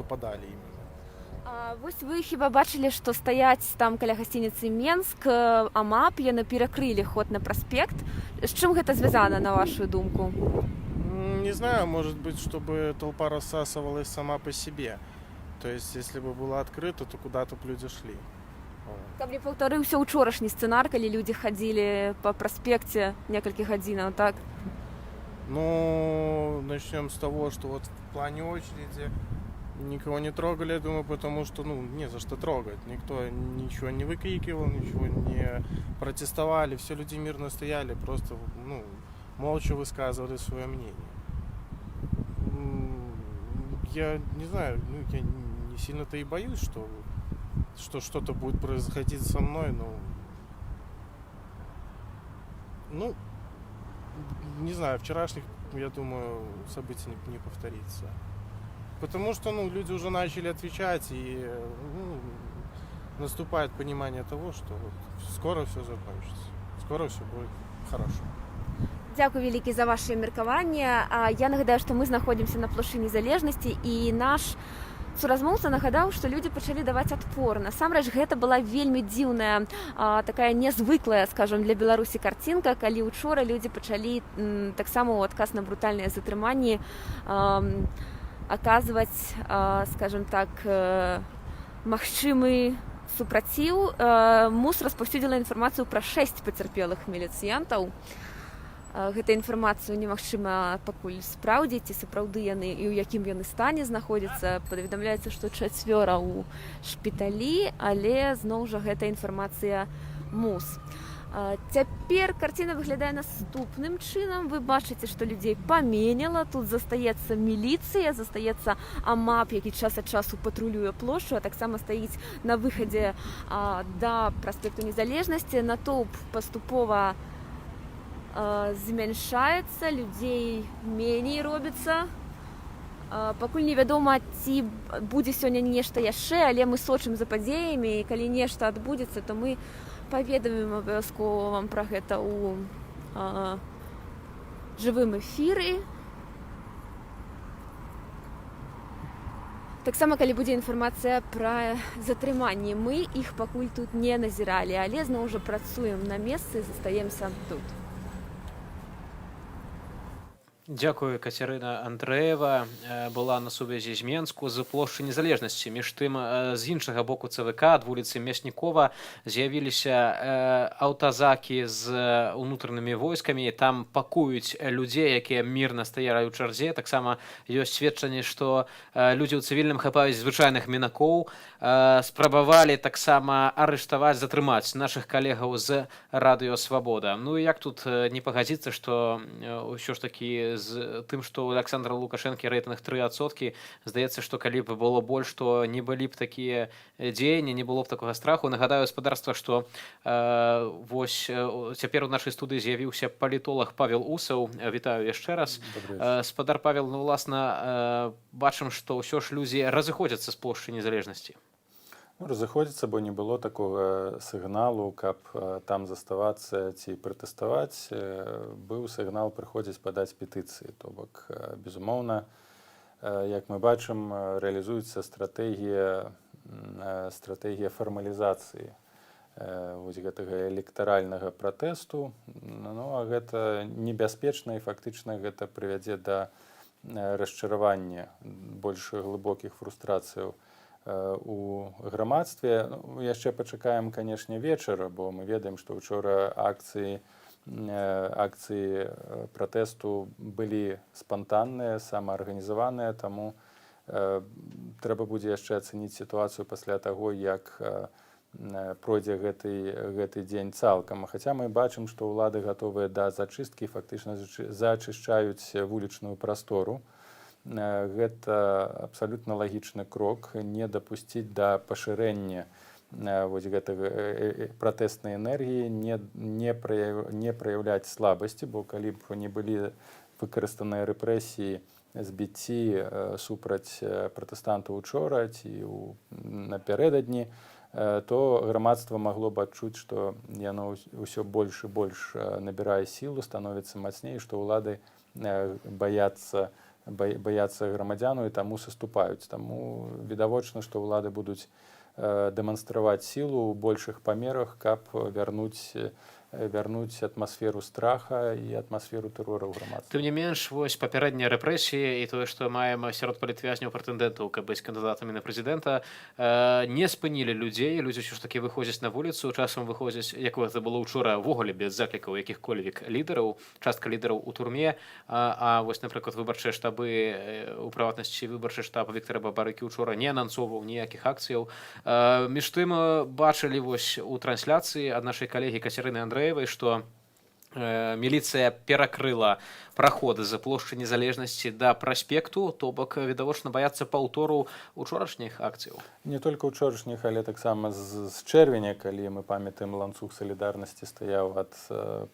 подали именно. Вось вы хіба бачылі, што стаяць там каля гасцініцы Менск, АМАП, яны перакрылі ход на праспект. З чым гэта звязана, на вашу думку? Не знаю, может быть, чтобы толпа рассасывалась сама по себе. То есть, если бы было открыто, то куда-то б люди шли. Каб не паўтарыўся ўчорашні сцэнар, калі людзі хадзілі па праспекце некалькі гадзінаў, так? Ну, начнем с того, что вот в плане очереди никого не трогали, я думаю, потому что, не за что трогать. Никто ничего не выкрикивал, ничего не протестовали, все люди мирно стояли, просто, молча высказывали свое мнение. Я не знаю, я не сильно-то и боюсь, что что-то будет происходить со мной, не знаю, вчерашних, я думаю, событий не повторится. Потому что, люди уже начали отвечать, и наступает понимание того, что скоро все закончится, скоро все будет хорошо. Дзякуй вялікі за ваши меркаванне. Я нагадаю, што мы знаходзімся на плошчы Незалежнасці, і наш суразмоўца нагадаў, што людзі пачалі даваць адпор. Насамрэч, гэта была вельмі дзіўная, такая нязвыклая, скажем, для Беларусі карцінка, калі учора людзі пачалі таксама ў адказ на брутальныя затрыманні аказваць, скажем так, магчымы супраціў. МУС распаўсюдзіла інфармацыю пра 6 пацярпелых міліцыянтаў. Гэта інфармацыю немагчыма пакуль спраўдзіць, ці сапраўды яны і ў якім яны стане знаходзяцца. Паведамляецца, што 4 ў шпіталі, але зноў жа гэта інфармацыя МУС. Цяпер карціна выглядае наступным чынам. Вы бачыце, што людзей паменяла. Тут застаецца міліцыя, застаецца АМАП, які час ад часу патрулюе плошчу, а таксама стаіць на выхадзе да праспекту Незалежнасці. Натоўп паступова змяншаецца, людзей меней робіцца. Пакуль невядома, ці будзе сёння нешта яшчэ, але мы сочым за падзеямі, і калі нешта адбудзецца, то мы паведамім абавязкова вам пра гэта ў жывым эфіры. Таксама, калі будзе інфармацыя пра затрыманні, мы іх пакуль тут не назіралі, але зноў жа працуем на месцы, застаемся тут. Дзякую, Кацярына Андрэева была на сувязі з Менску з плошчы Незалежнасці. Між тым, з іншага боку ЦВК, ад вуліцы Мяснікова, з'явіліся аўтазакі з унутранымі войскамі. Там пакуюць людзей, якія мірна стаялі ў чарзе. Таксама ёсць сведчанне, што людзі ў цывільным хапаюць звычайных мінакоў. Спрабавалі таксама арыштаваць, затрымаць нашых калегаў з Радыё Свабода. Ну і як тут не пагадзіцца, што ўсё ж такі з тым, што у Александра Лукашэнкі рэйтынг 3%, здаецца, што калі б было больш, то не былі б такія дзеянні, не было б такога страху. Нагадаю, гаспадарства, што вось цяпер у нашай студыі з'явіўся палітолог Павел Усаў. Вітаю яшчэ раз. Спадар Павел, уласна, бачым, што ўсё ж людзі разыходзяцца з плошчы Незалежнасці. Разыходзіцца, бо не было такога сігналу, каб там заставацца ці пратэставаць. Быў сігнал прыходзіць падаць петыцыі. То бок, безумоўна, як мы бачым, рэалізуецца стратэгія фармалізацыі вось гэтага электаральнага пратэсту. Ну, а гэта небяспечна і фактычна гэта прывядзе да расчаравання больш глыбокіх фрустрацыяў у грамадстве. Ну, яшчэ пачакаем, канешне, вечара, бо мы ведаем, што учора акцыі пратэсту былі спантанныя, самаарганізаваныя, таму трэба будзе яшчэ ацэніць сітуацыю пасля таго, як пройдзе гэты дзень цалкам. Хаця мы бачым, што ўлады гатовыя да зачысткі, фактычна зачышчаюць вулічную прастору. Гэта абсалютна лагічны крок, не дапусціць да пашырэння гэтай пратэснай энергіі, не праяўляць слабасці, бо калі б не былі выкарыстаныя рэпрэсіі, збіцці супраць пратэстантаў учора ці напярэдадні, то грамадства магло б адчуць, што яно ўсё больш і больш набірае сілу, становіцца мацней, што ўлады баяцца грамадзяну і таму саступаюць. Таму відавочна, што ўлады будуць дэманстраваць сілу ў большых памерах, каб вярнуць атмасферу страха і атмасферу тэрора ў грамадстве. Тым не менш, вось папярэднія рэпрэсіі і тое, што маем сярод палітвязняў прэтэндэнтаў, каб быць кандыдатамі на прэзідэнта, не спынілі людзей. Людзі ўсё ж такі выходзяць на вуліцу, часам выходзяць, як гэта было ўчора, увогуле без заклікаў якіх-кольвек лідараў, частка лідараў у турме. А вось, напрыклад, выбарчыя штабы, у прыватнасці выбарчы штаб Віктара Бабарыкі ўчора не анансоўваў ніякіх акцыяў. Між тым бачылі вось у трансляцыі ад нашай калегі Кацярыны Андрэевай, што міліцыя перакрыла праходы за плошчы Незалежнасці да праспекту, то бок відавочна баяцца паўтору учорашніх акцыяў. Не толькі учорашніх, але таксама з чэрвеня, калі мы памятаем, ланцуг салідарнасці стаяў ад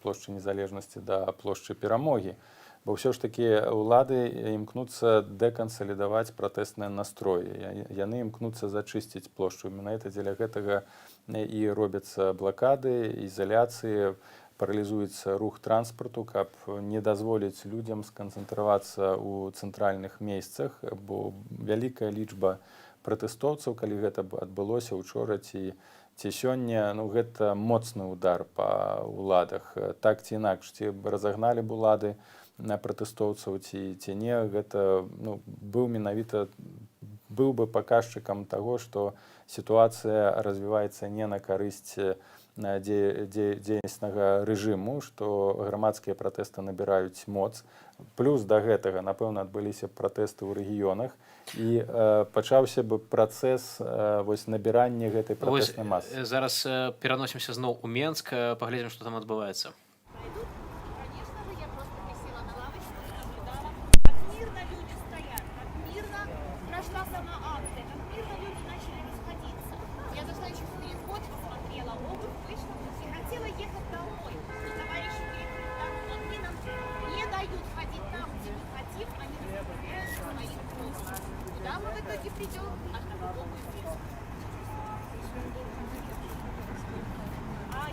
плошчы Незалежнасці да плошчы Перамогі. Бо ўсё ж такі ўлады імкнуцца дэкансалідаваць пратэсныя настроі. Яны імкнуцца зачысціць плошчу. Менавіта дзеля гэтага і робяцца блакады, ізаляцыі, паралізуецца рух транспарту, каб не дазволіць людзям сканцэнтравацца ў цэнтральных месцах, бо вялікая лічба пратэстоўцаў, калі гэта адбылося ўчора ці сёння, гэта моцны удар па ўладах. Так ці інакш, ці разагналі б улады на пратэстоўцаў ці не, гэта быў бы паказчыкам таго, што сітуацыя развіваецца не на карысць дзейснага рэжыму, што грамадскія пратэсты набіраюць моц. Плюс да гэтага, напэўна, адбыліся пратэсты ў рэгіёнах і пачаўся бы працэс набірання гэтай пратэснай масы. Зараз пераносімся зноў у Менск, паглядзім, што там адбываецца.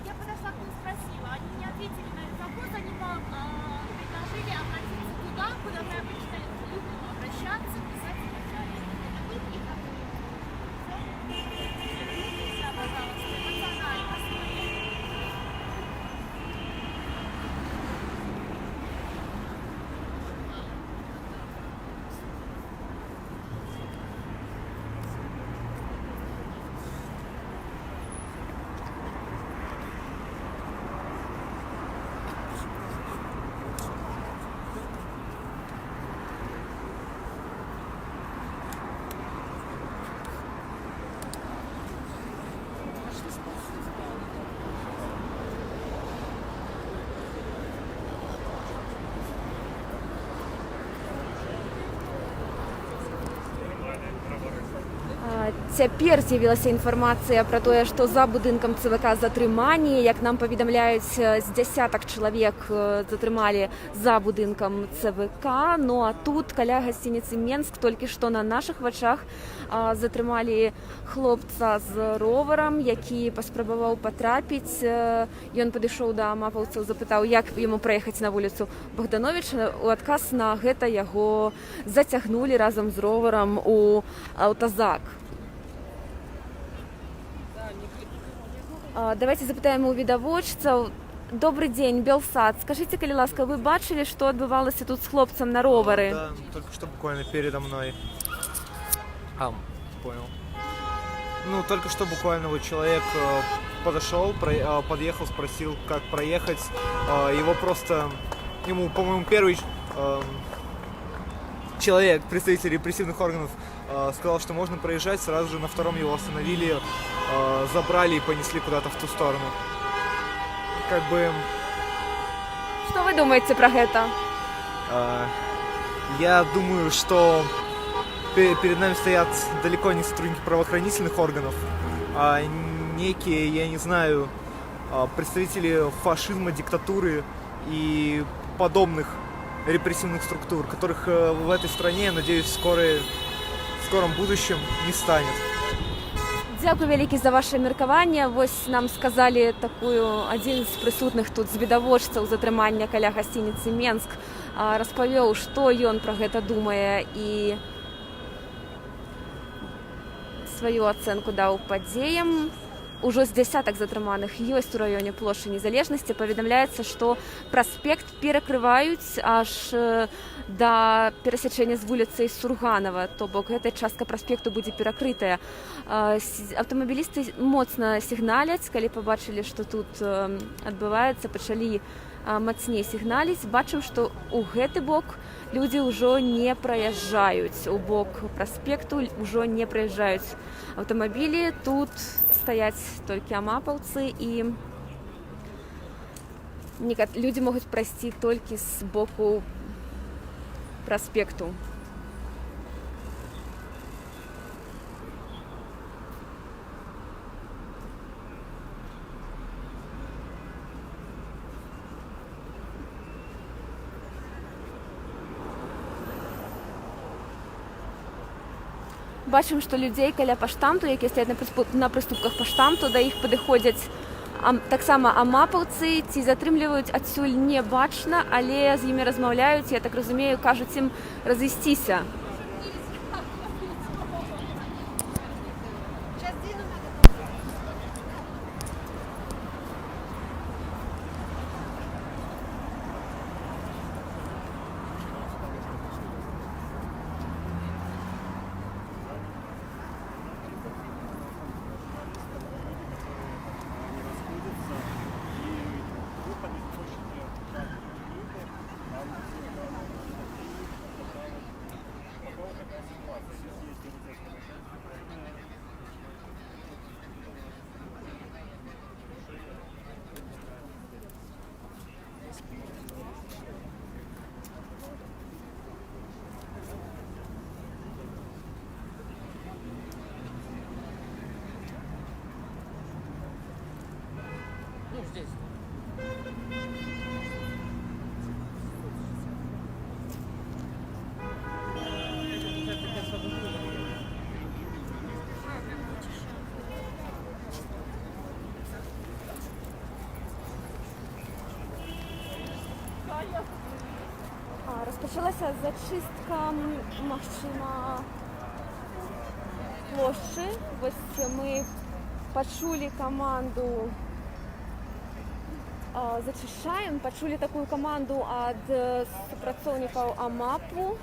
Я подошла к ним, спросила, они мне ответили на этот вопрос, они предложили обратиться туда, куда мы обычно любим обращаться, писать комментарии. Это вы и как вы. Пожалуйста, эмоционально. Цяпер з'явілася інфармацыя пра тое, што за будынкам ЦВК затрыманні. Як нам паведамляюць, з дзясятак чалавек затрымалі за будынкам ЦВК. Ну а тут, каля гасцініцы Менск, толькі што на нашых вачах затрымалі хлопца з роварам, які паспрабаваў патрапіць. Ён падышоў да мапаўцаў, запытаў, як яму праехаць на вуліцу Богдановича. У адказ на гэта яго зацягнулі разам з роварам у аўтазак. Давайте запытаем у відавочцаў. Добрый день, Белсад. Скажите, калі ласка, вы бачили, что отбывалось тут с хлопцем на ровары? Да, только что буквально передо мной. Понял. Ну, только что буквально вот человек подошел, подъехал, спросил, как проехать. Его просто, ему, по-моему, первый человек, представитель репрессивных органов, сказал, что можно проезжать. Сразу же на втором его остановили, забрали и понесли куда-то в ту сторону. Как бы... Что вы думаете про это? Я думаю, что перед нами стоят далеко не сотрудники правоохранительных органов, а некие, я не знаю, представители фашизма, диктатуры и подобных репрессивных структур, которых в этой стране, я надеюсь, в скором будущем не станет. Дзякуй вялікі за ваше меркаванне. Вось нам сказалі такую адзін з прысутных тут з відавочцаў затрымання каля гасцініцы Менск. Распавёў, што ён пра гэта думае і сваю ацэнку даў падзеям. Ужо з дзясятак затрыманых ёсць у раёне плошчы Незалежнасці. Паведамляецца, што праспект перакрываюць аж да перасячэння з вуліцай Сурганава, то бок гэтая частка праспекту будзе перакрытая. Аўтамабілісты моцна сігналяць, калі пабачылі, што тут адбываецца, пачалі мацней сігналіць. Бачым, што ў гэты бок людзі ўжо не праязджаюць, у бок праспекту ўжо не праязджаюць аўтамабілі. Тут стаяць толькі амапаўцы і людзі могуць прайсці толькі з боку праспекту. Бачым, што людзей каля паштамту, якія стаяць на прыступках паштамту, да іх падыходзяць таксама амапаўцы, ці затрымліваюць адсюль не бачна, але з імі размаўляюць, я так разумею, кажуць ім разысціся. Розпочалася зачистка, магчыма, плошчы. Вось мы пачулі каманду зачышаем, пачулі такую каманду ад супрацоўнікаў АМАПу.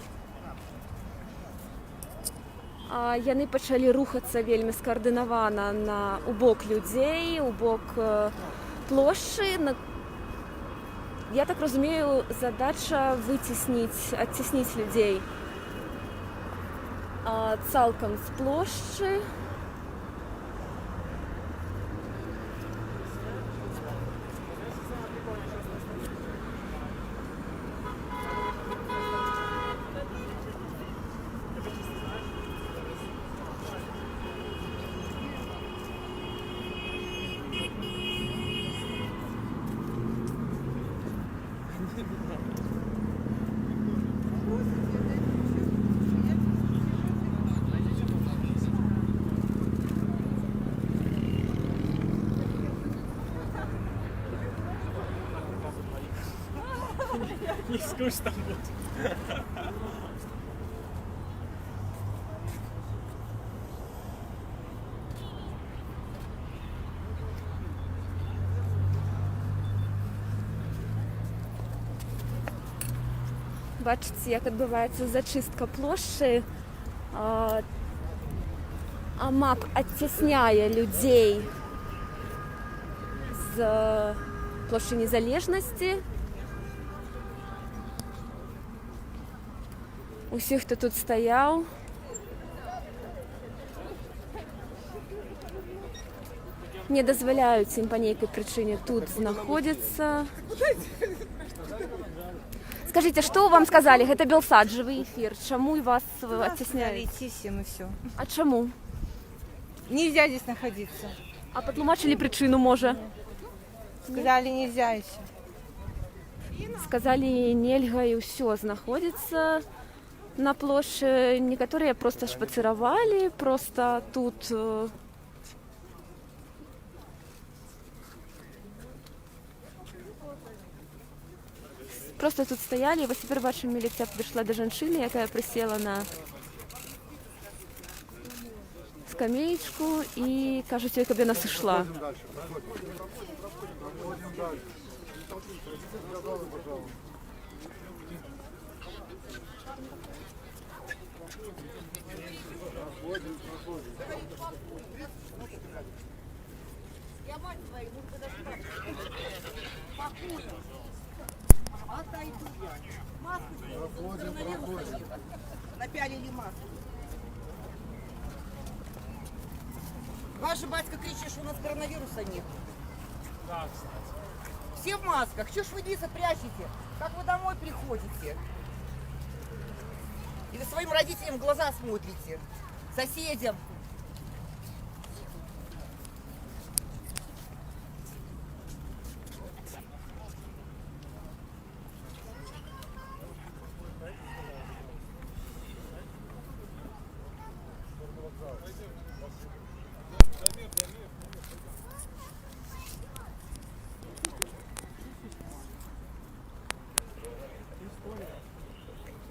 Яны пачалі рухацца вельмі скаардынавана у бок людзей, у бок плошчы. Я так разумею, задача адцесніць людзей цалкам з плошчы. Не скучно будет. Бачите, як відбувається зачистка площі. АМАП оттесняє людей з площі Незалежності. Усіх, хто тут стояв. Не дозволяють їм по нейкій причині тут знаходитися. Скажите, что вам сказали? Это Белсат, живий ефір. Чому вас оттесняють? Идти всем и все. А чому? Нельзя здесь находиться. А потлумачили причину, може? Сказали, нельзя еще. Сказали, нельга і все знаходиться на площі. Некоторые просто шпацировали, просто тут... Просто тут стояли, і ось тепер бачимо, міліція підійшла до жінки, яка присіла на скамеечку і кажуть, їй, щоб вона сошла. Напялили маску. Ваш же батька кричит, что у нас коронавируса нет. Да, кстати. Все в масках. Чего ж вы лица прячете? Как вы домой приходите? И вы своим родителям в глаза смотрите. Соседям.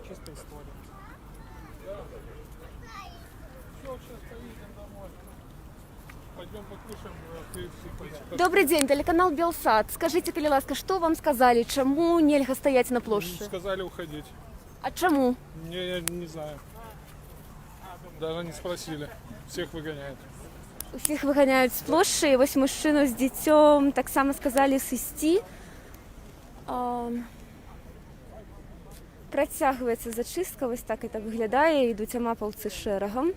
Чисто история. Пойдем покушаем KFC. Добрый день, телеканал Белсат. Скажите, калі ласка, что вам сказали, чому нельга стоять на площі? Сказали уходить. А чому? Я не знаю. Даже не спросили. Всех выгоняют. Усіх виганяють з площі, і ось мужчину з дітьом так само сказали сісти. Протягується зачистка, ось так це виглядає, йдуть амаповці шерегом.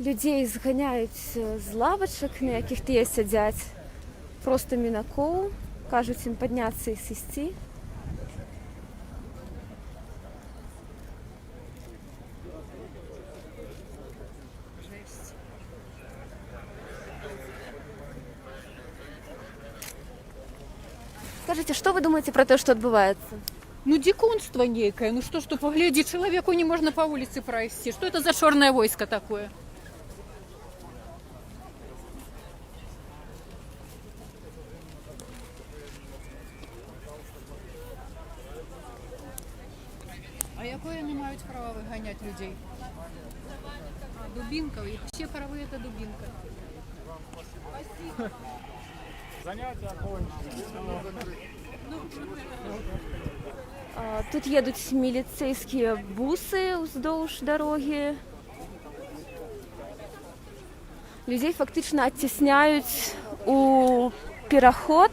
Людей зганяють з лавочок, на яких ті сидять, просто мінакоу, кажуть їм піднятися і сісти. Скажите, что вы думаете про то, что отбывается? Ну, дикунство некое. Ну что погляди, человеку не можно по улице пройти. Что это за черное войско такое? А якое не мають права виганяти людей? А, дубинка. И все правы это дубинка. Спасибо. Занятия окончены. Тут едуть міліцейські буси уздовж дороги. Людей фактично оттісняють у переход.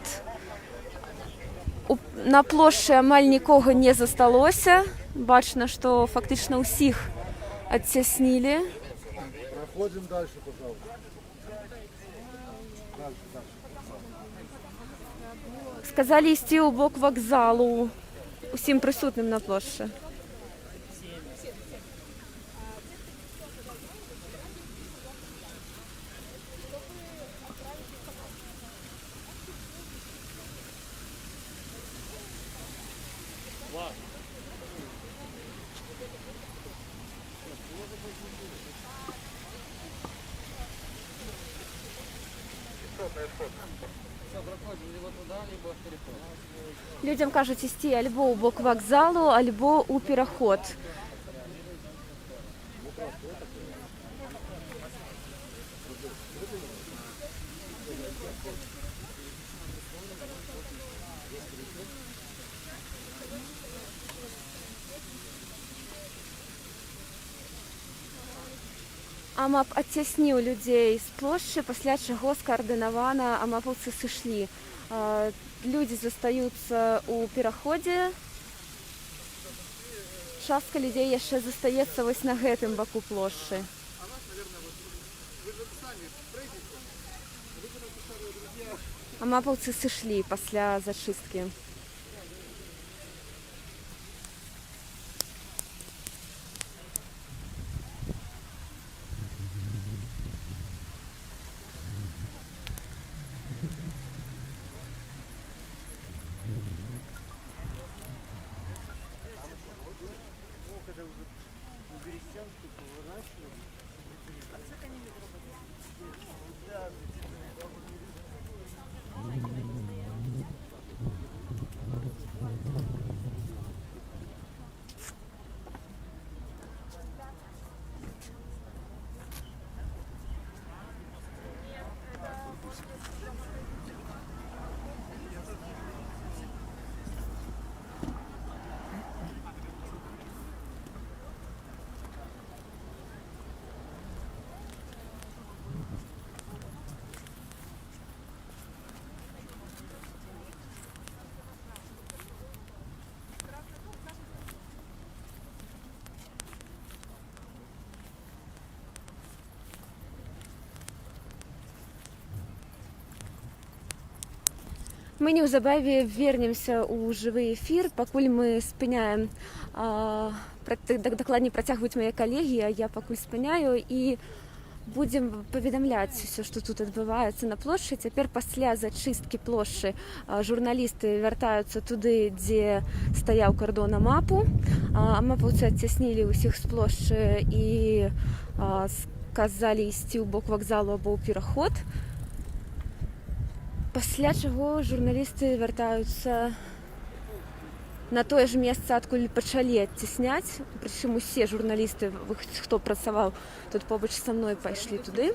На площі амаль нікого не засталося. Бачно, що фактично усіх оттіснили. Проходим дальше, пожалуйста. Сказали йти у бок вокзалу усім присутнім на площі. Людям кажуць ісці альбо ў бок вакзалу, альбо ў пераход. АМАП адцясніў людзей з плошчы, пасля чаго скаардынавана амапаўцы сышлі. Людзі застаюцца ў пераходзе. Частка людзей яшчэ застаецца вось на гэтым баку плошчы. Амапаўцы сышлі пасля зачысткі. Мы неўзабаве вернемся ў жывы эфір, пакуль мы спыняем, дакладней працягваюць мае калегі, а я пакуль спыняю і будзем паведамляць усё, што тут адбываецца на плошчы. Цяпер пасля зачысткі плошчы журналісты вяртаюцца туды, дзе стаяў кардон АМАПу. Амапаўцы адцяснілі ўсіх з плошчы і сказалі ісці ў бок вакзалу або ў пераход. Пасля чаго журналісты вяртаюцца на тое ж месца, адкуль пачалі адцясняць. Прычым усе журналісты, хто працаваў тут побач са мной, пайшлі туды.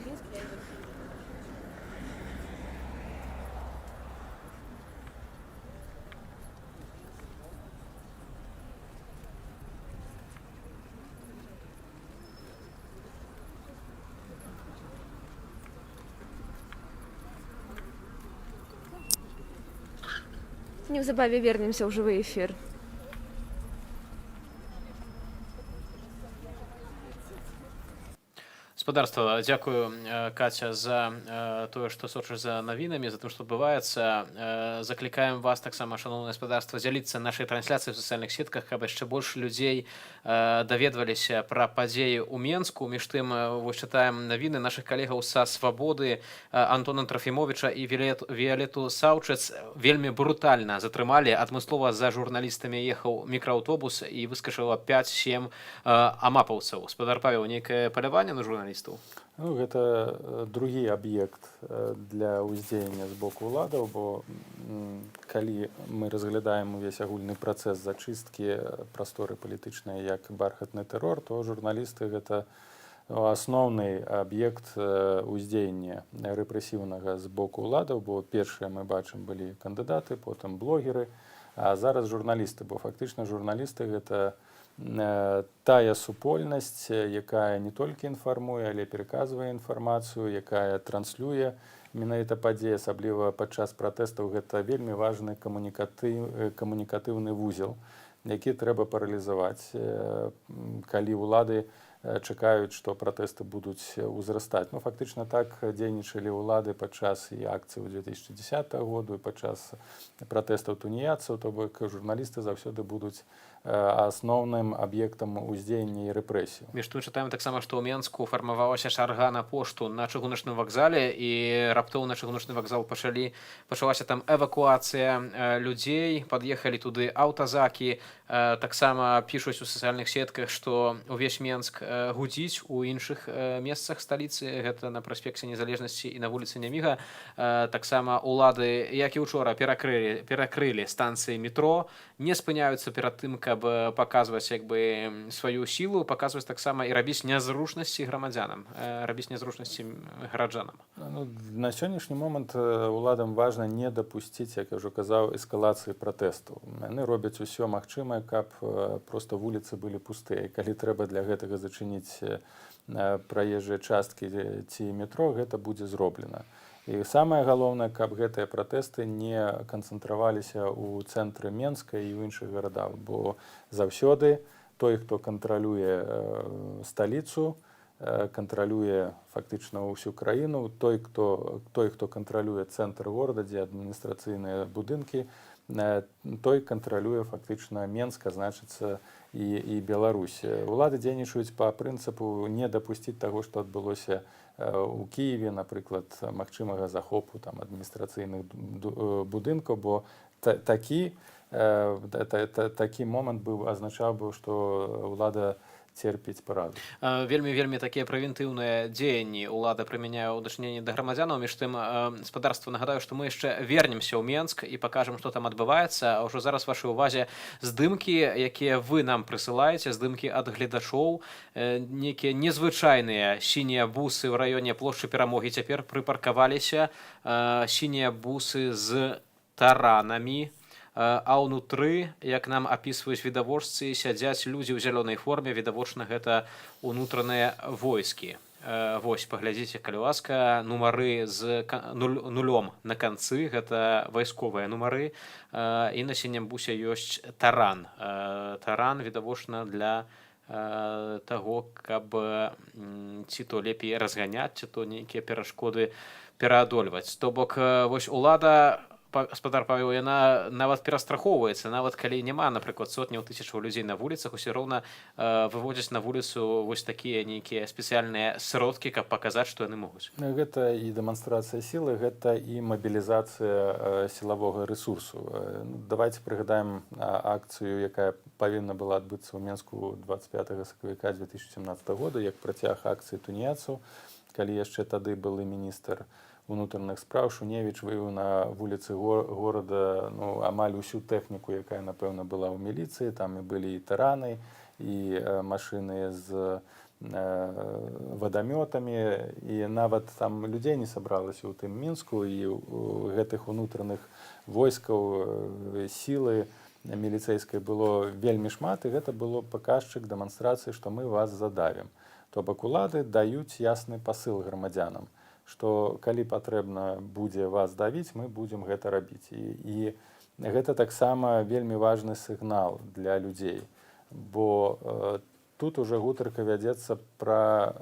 Неўзабаве вернемся ў жывы эфір. Спадарства, дзякую, Каця, за тое, што сочыш за навінамі, за тым, што адбываецца. Заклікаем вас таксама, шаноўнае спадарства, дзяліцца нашай трансляцыяй у сацыяльных сетках, каб яшчэ больш людзей даведваліся пра падзеі ў Менску. Між тым, вось чытаем навіны нашых калегаў са Свабоды, Антона Трафімовіча і Віялету Саўчэц. Вельмі брутальна затрымалі. Адмыслова за журналістамі ехаў мікрааўтобус і выскачыла 5-7 амапаўцаў. Спадар Павел, нейкае паляванне на журналістаў? Ну, гэта другі аб'ект для ўздзеяння з боку ўладаў, бо калі мы разглядаем увесь агульны працэс зачысткі прасторы палітычнай як бархатны тэрор, то журналісты гэта асноўны аб'ект уздзеяння рэпрэсіўнага з боку ўладаў, бо першыя мы бачым былі кандыдаты, потым блогеры, а зараз журналісты, бо фактычна журналісты гэта тая супольнасць, якая не толькі інфармуе, але пераказвае інфармацыю, якая транслюе менавіта падзеі, асабліва падчас пратэстаў. Гэта вельмі важны камунікатыўны вузел, які трэба паралізаваць, калі ўлады чакаюць, што пратэсты будуць узрастаць. Ну, фактычна так дзейнічалі ўлады падчас і акцыі ў 2010 году, і падчас пратэстаў туніяцаў, то бок журналісты заўсёды будуць асноўным аб'ектам уздзеяння і рэпрэсію. Між тым чытаем таксама, што ў Менску фармавалася чарга на пошту на чыгуначным вакзале, і раптоўна чыгуначны вакзал пачалася там эвакуацыя людзей, пад'ехалі туды аўтазакі. Таксама пішуць у сацыяльных сетках, што ўвесь Менск гудзіць у іншых месцах сталіцы, гэта на праспекце Незалежнасці і на вуліцы Няміга. Таксама улады, як і учора, перакрылі станцыі метро, не спыняюцца перад тым, каб паказваць як бы сваю сілу, паказваць таксама і рабіць нязручнасці грамадзянам, рабіць нязручнасці гараджанам. Ну, на сённяшні момант уладам важна не дапусціць, як я ўжо казаў, эскалацыі пратэсту. Яны робяць усё магчымае, каб проста вуліцы былі пустыя. Калі трэба для гэтага зачыніць праезжыя часткі ці метро, гэта будзе зроблена. І самае галоўнае, каб гэтыя пратэсты не канцэнтраваліся ў цэнтры Менска і ў іншых гарадах, бо заўсёды той, хто кантралюе сталіцу, кантралюе фактычна ўсю краіну, той, хто кантралюе цэнтр горада, дзе адміністрацыйныя будынкі, той кантралюе фактычна Менск, значыцца і Беларусь. Улады дзейнічаюць па прынцыпу не дапусціць таго, што адбылося у Кіеве, напрыклад, магчымага захопу адміністрацыйных будынкаў, бо такі момант азначаў бы, што ўлада церпіць параду. Вельмі такія прэвентыўныя дзеянні ўлада прымяняе ў дачыненні да грамадзянаў. Між тым, спадарства, нагадаю, што мы яшчэ вернемся ў Менск і пакажам, што там адбываецца. А ўжо зараз вашай увазе здымкі, якія вы нам прысылаеце, здымкі ад гледачоў. Некія незвычайныя сінія бусы ў раёне плошчы Перамогі цяпер прыпаркаваліся. Сінія бусы з таранамі. А ўнутры, як нам апісваюць відавочцы, сядзяць людзі ў зялёнай форме, відавочна гэта ўнутраныя войскі. Вось, паглядзіце, калі ласка, нумары з нулём на канцы, гэта вайсковыя нумары, і на сінім бусе ёсць таран. Таран, відавочна, для таго, каб ці то лепей разганяць, ці то нейкія перашкоды пераадольваць. То бок, вось улада, гаспадар Павел, яна нават перастрахоўваецца, нават калі няма, напрыклад, сотняў тысячаў людзей на вуліцах, усё роўна выводзяць на вуліцу вось такія нейкія спецыяльныя сродкі, каб паказаць, што яны могуць. Гэта і дэманстрацыя сілы, гэта і мабілізацыя сілавога рэсурсу. Давайте прыгадаем акцыю, якая павінна была адбыцца ў Менску 25 сакавіка 2017 года, як працяг акцыі туніяцаў, калі яшчэ тады былы міністр унутраных спраў Шуневіч вывеў на вуліцы горада амаль усю тэхніку, якая, напэўна, была ў міліцыі. Там і былі і тараны, і машыны з вадамётамі, і нават там людзей не сабралася ў тым Мінску, і ў гэтых унутраных войскаў сілы міліцэйскай было вельмі шмат, і гэта было паказчык дэманстрацыі, што мы вас задавім. То бок улады даюць ясны пасыл грамадзянам, што калі патрэбна будзе вас давіць, мы будзем гэта рабіць. І гэта таксама вельмі важны сігнал для людзей, бо тут уже гутарка вядзецца пра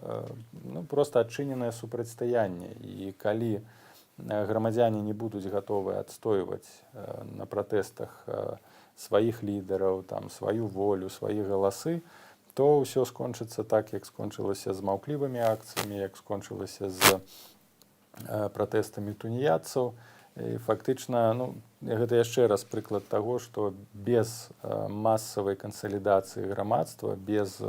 проста адчыненае супрацьстаянне. І калі грамадзяне не будуць гатовы адстойваць на пратэстах сваіх лідараў, сваю волю, свае галасы, то ўсё скончыцца так, як скончылася з маўклівымі акцыямі, як скончылася з пратэстамі туніяцаў. І фактычна, гэта яшчэ раз прыклад таго, што без масавай кансалідацыі грамадства, без,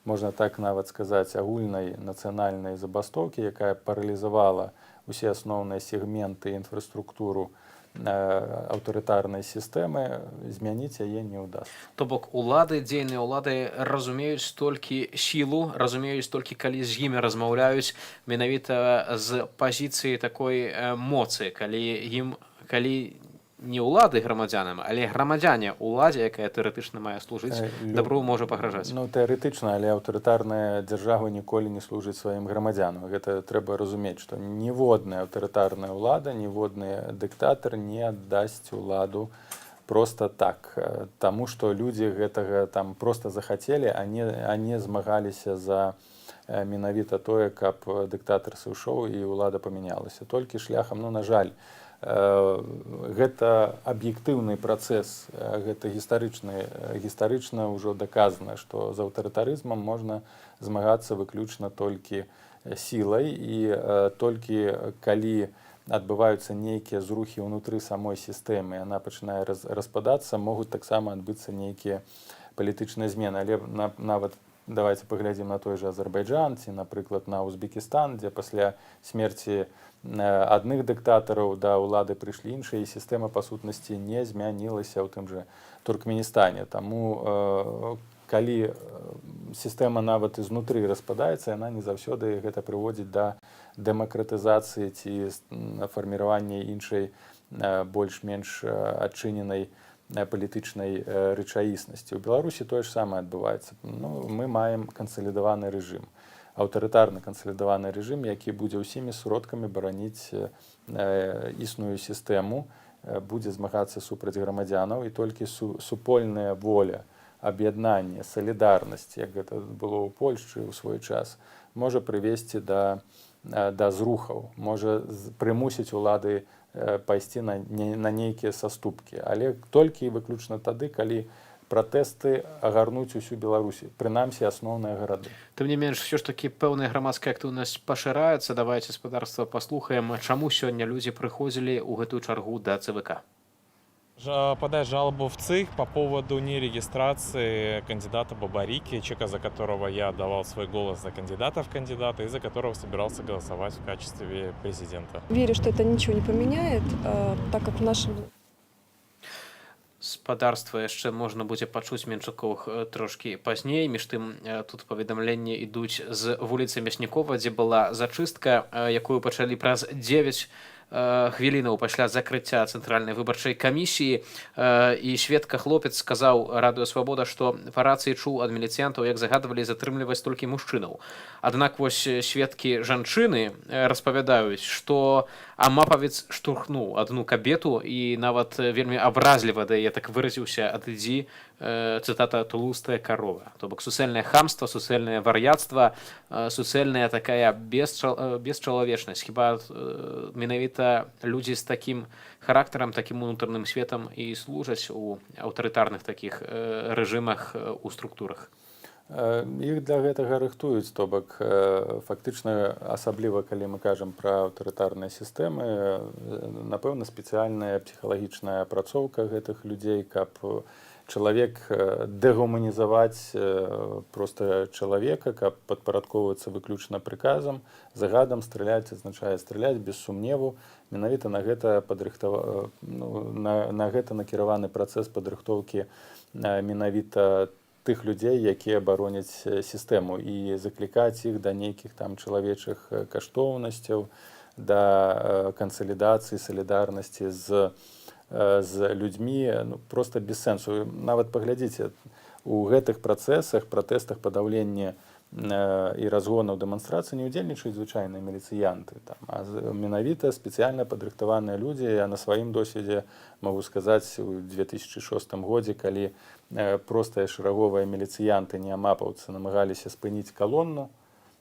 можна так нават сказаць, агульнай нацыянальнай забастоўкі, якая паралізавала усе асноўныя сегменты інфраструктуру аўтарытарнай сістэмы, змяніць яе не ўдасца. То бок улады, дзейныя ўлады разумеюць толькі сілу, разумеюць толькі калі з імі размаўляюць менавіта з пазіцыі такой моцы, калі не ўлады грамадзянам, але грамадзяне ўладзе, якая тэарэтычна мае служыць, дабру можа пагражаць. Тэарэтычна, але аўтарытарная дзяржава ніколі не служыць сваім грамадзянам. Гэта трэба разумець, што ніводная аўтарытарная ўлада, ніводны дыктатар не аддасць уладу проста так. Таму што людзі гэтага там проста захацелі, а не змагаліся за менавіта тое, каб дыктатар сышоў і ўлада памянялася. Толькі шляхам, на жаль, гэта аб'ектыўны працэс, гэта гістарычна ўжо даказана, што з аўтарытарызмам можна змагацца выключна толькі сілай, і толькі калі адбываюцца нейкія зрухі ўнутры самой сістэмы, яна пачынае распадацца, могуць таксама адбыцца нейкія палітычныя змены. Але нават давайте паглядзім на той жа Азербайджан ці, напрыклад, на Узбекістан, дзе пасля смерці адных дыктатараў да ўлады прыйшлі іншыя, і сістэма па сутнасці не змянілася ў тым жа Туркменістане. Таму калі сістэма нават ізнутры распадаецца, яна не заўсёды гэта прыводзіць да дэмакратызацыі ці фарміравання іншай больш-менш адчыненай палітычнай рэчаіснасці. У Беларусі тое ж самае адбываецца. Мы маем кансалідаваны рэжым, аўтарытарны кансалідаваны рэжым, які будзе ўсімі сродкамі бараніць існую сістэму, будзе змагацца супраць грамадзянаў, і толькі супольная воля, аб'яднанне, салідарнасць, як гэта было ў Польшчы ў свой час, можа прывесці да зрухаў, можа прымусіць улады пайсці на нейкія саступкі. Але толькі і выключна тады, калі пратэсты агарнуць усю Беларусі, прынамсі асноўныя гарады. Тым не менш, все ж таки пэўная грамадская актыўнасць пашыраецца. Давайте спадарства паслухаем, чаму сёння людзі прыходзілі ў гэтую чаргу да ЦВК. Подать жалобу в ЦИК по поводу нерегистрации кандидата Бабарики, человека, за которого я давал свой голос за кандидата в кандидаты и за которого собирался голосовать в качестве президента. Верю, что это ничего не поменяет, так как в нашем... Спадарства яшчэ можна будзе пачуць Менчукоў трошкі пазней. Між тым, тут паведамленні ідуць з вуліцы Мяснікова, дзе была зачыстка, якую пачалі праз 9 хвілінаў пасля закрыцця цэнтральнай выбарчай камісіі, і сведка хлопец сказаў Радыё Свабода, што па рацыі чуў ад міліцыянтаў, як загадвалі затрымліваць толькі мужчынаў. Аднак вось сведкі жанчыны распавядаюць, што амапавец штурхнуў адну кабету і нават вельмі абразліва, да я так выразіўся, адыдзі, цытата, «тулустая корова». То бок суцэльнае хамства, суцэльнае вар'яцтва, суцэльная такая бесчалавечнасць. Хіба менавіта людзі з такім характарам, такім унутраным светам і служаць у аўтарытарных такіх рэжымах, у структурах? Іх для гэтага рыхтуюць, то бок фактычна, асабліва калі мы кажам пра аўтарытарныя сістэмы, напэўна, спецыяльная псіхалагічная апрацоўка гэтых людзей, каб чалавек дэгуманізаваць проста чалавека, каб падпарадковвацца выключна прыказам, загадам страляць азначае страляць без сумневу. Менавіта на гэта накіраваны працэс падрыхтоўкі менавіта тых людзей, якія бароняць сістэму, і заклікаць іх да нейкіх там чалавечых каштоўнасцяў, да кансалідацыі, салідарнасці з людзьмі, проста без сэнсу. Нават паглядзіце, у гэтых працэсах, пратэстах, падаўленні і разгонаў дэманстрацыі не ўдзельнічаюць звычайныя міліцыянты, а менавіта спецыяльна падрыхтаваныя людзі. Я на сваім досведзе магу сказаць, у 2006 годзе, калі простыя шараговыя міліцыянты, неамапаўцы, намагаліся спыніць калонну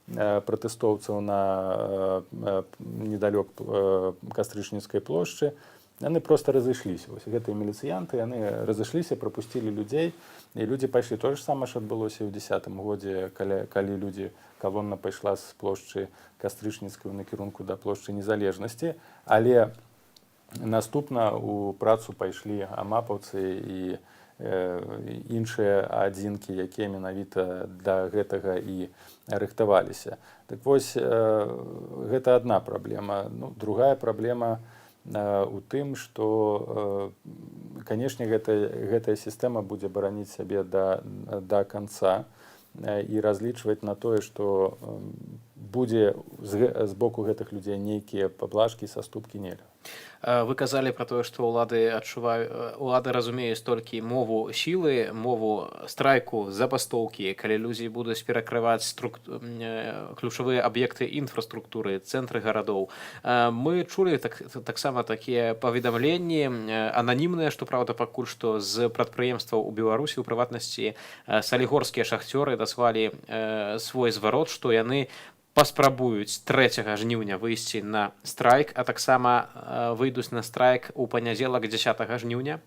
пратэстоўцаў недалёк Кастрычніцкай плошчы, яны проста разышліся. Вось гэтыя міліцыянты, яны разышліся, прапусцілі людзей, і людзі пайшлі. Тое ж самае ж адбылося ў 2010 годзе, калі калонна пайшла з плошчы Кастрычніцкай ў накірунку да плошчы Незалежнасці, але наступна ў працу пайшлі амапаўцы і іншыя адзінкі, якія менавіта да гэтага і рыхтаваліся. Так вось, гэта адна праблема. Другая праблема у тым, што, канешне, гэтая сістэма будзе бараніць сябе да канца і разлічваць на тое, што будзе з боку гэтых людзей нейкія паблажкі, саступкі нельга. Вы казалі пра тое, што ўлады разумеюць толькі мову сілы, мову страйку, забастоўкі, калі людзі будуць перакрываць ключавыя аб'екты інфраструктуры, цэнтры гарадоў. Мы чулі таксама такія паведамленні, ананімныя, што праўда пакуль што, з прадпрыемстваў у Беларусі, у прыватнасці салігорскія шахцёры даслалі свой зварот, што яны паспрабуюць 3 жніўня выйсці на страйк, а таксама выйдуць на страйк у панядзелак 10 жніўня,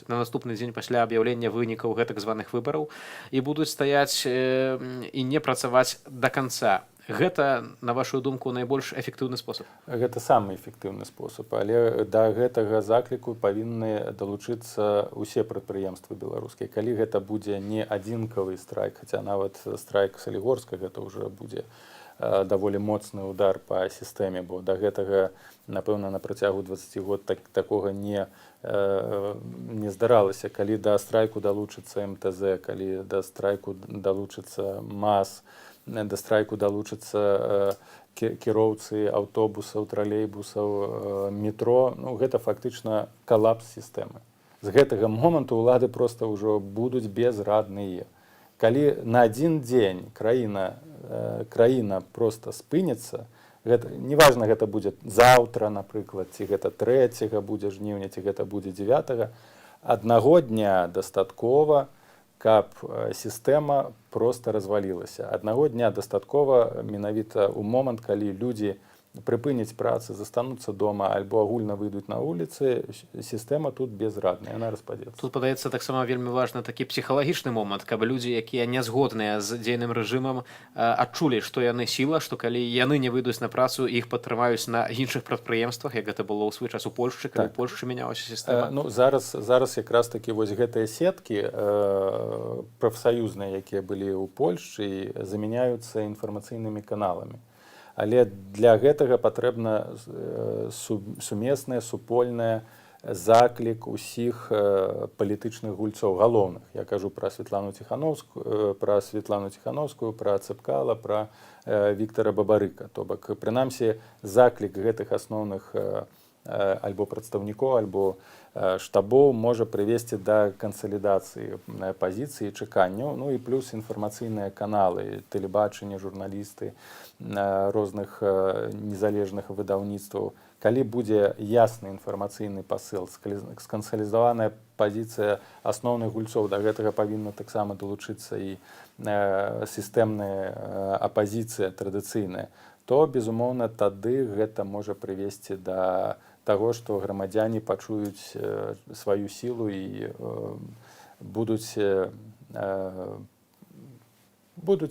на наступны дзень пасля аб'яўлення вынікаў гэтых званых выбараў, і будуць стаяць і не працаваць да канца. Гэта, на вашу думку, найбольш эфектыўны спосаб? Гэта самы эфектыўны спосаб, але да гэтага закліку павінны далучыцца ўсе прадпрыемствы беларускія. Калі гэта будзе не адзінкавы страйк, хаця нават страйк Салігорска, гэта ўжо будзе даволі моцны удар па сістэме, бо да гэтага, напэўна, на працягу 20 год такога не здаралася. Калі да страйку далучыцца МТЗ, калі да страйку далучыцца МАЗ, да страйку далучыцца кіроўцы аўтобусаў, тралейбусаў, метро, ну, гэта фактычна калапс сістэмы. З гэтага моманту ўлады проста ўжо будуць безрадныя. Калі на адзін дзень краіна проста спыніцца, неважна, гэта будзе заўтра, напрыклад, ці гэта 3 будзе жніўня, ці гэта будзе 9, аднаго дня дастаткова, каб сістэма проста развалілася. Аднаго дня дастаткова менавіта ў момант, калі людзі прыпыняць працы, застануцца дома альбо агульна выйдуць на вуліцы, сістэма тут безрадная, яна распадзецца. Тут, падаецца, таксама вельмі важны такі псіхалагічны момант, каб людзі, якія не згодныя з дзейным рэжымам, адчулі, што яны сіла, што калі яны не выйдуць на працу, іх падтрымаюць на іншых прадпрыемствах, як гэта было ў свой час у Польшчы, калі Польшчы мянялася сістэма. Ну, зараз якраз такі вось гэтыя сеткі прафсаюзныя, якія былі ў Польшчы, замяняюцца інфармацыйнымі каналамі. Але для гэтага патрэбна сумеснае, супольнае заклік усіх палітычных гульцоў, галоўных. Я кажу пра Святлану Ціхановскую, пра Цэпкала, пра Віктара Бабарыка. То бок, прынамсі, заклік гэтых асноўных альбо прадстаўнікоў, альбо штабоў можа прывесці да кансалідацыі пазіцыі і чаканняў. Ну і плюс інфармацыйныя каналы, тэлебачанне, журналісты розных незалежных выдаўніцтваў. Калі будзе ясны інфармацыйны пасыл, скансалізаваная пазіцыя асноўных гульцоў, да гэтага павінна таксама далучыцца і сістэмная апазіцыя традыцыйная, то, безумоўна, тады гэта можа прывесці да таго, што грамадзяне пачуюць сваю сілу і будуць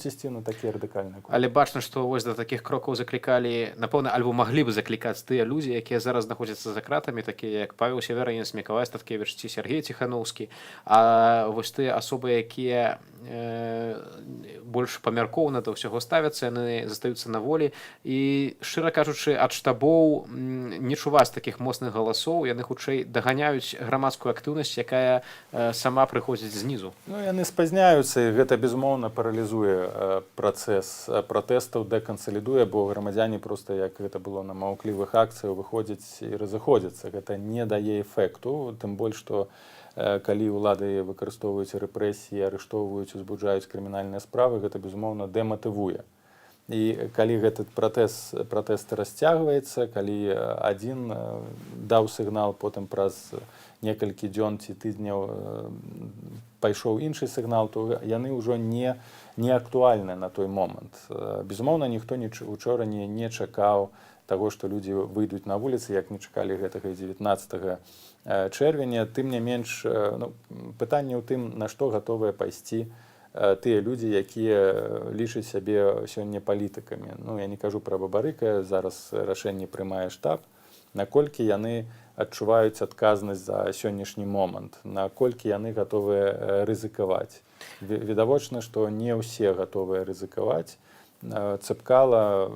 ісці на такія радыкальныя крокі. Але бачна, што вось да такіх крокаў заклікалі, напэўна, альбо маглі б заклікаць тыя людзі, якія зараз знаходзяцца за кратамі, такія як Павел Северянец, Мікалай Статкевіч ці Сергей Ціхановскі, а вось тыя асобы, якія больш памяркоўна да ўсяго ставяцца, яны застаюцца на волі. І, шчыра кажучы, ад штабоў не чуваць такіх моцных галасоў, яны хутчэй даганяюць грамадскую актыўнасць, якая сама прыходзіць знізу. Ну, яны спазняюцца, і гэта, безумоўна, паралізуе працэс пратэстаў, дэкансалідуе, бо грамадзяне проста, як гэта было на маўклівых акцыях, выходзяць і разыходзяцца. Гэта не дае эфекту, тым больш, што калі ўлады выкарыстоўваюць рэпрэсіі, арыштоўваюць, узбуджаюць крымінальныя справы, гэта, безумоўна, дэматывуе. І калі гэты пратэст расцягваецца, калі адзін даў сігнал, потым праз некалькі дзён ці тыдняў пайшоў іншы сігнал, то яны ўжо не актуальныя на той момант. Безумоўна, ніхто учора не чакаў таго, што людзі выйдуць на вуліцы, як не чакалі гэтага 19 чэрвеня. Тым не менш, пытанне ў тым, на што гатовыя пайсці тыя людзі, якія лічаць сябе сёння палітыкамі. Ну, я не кажу пра Бабарыка, зараз рашэнне прымае штаб, наколькі яны адчуваюць адказнасць за сённяшні момант, наколькі яны гатовыя рызыкаваць. Відавочна, што не ўсе гатовыя рызыкаваць. Цэпкала,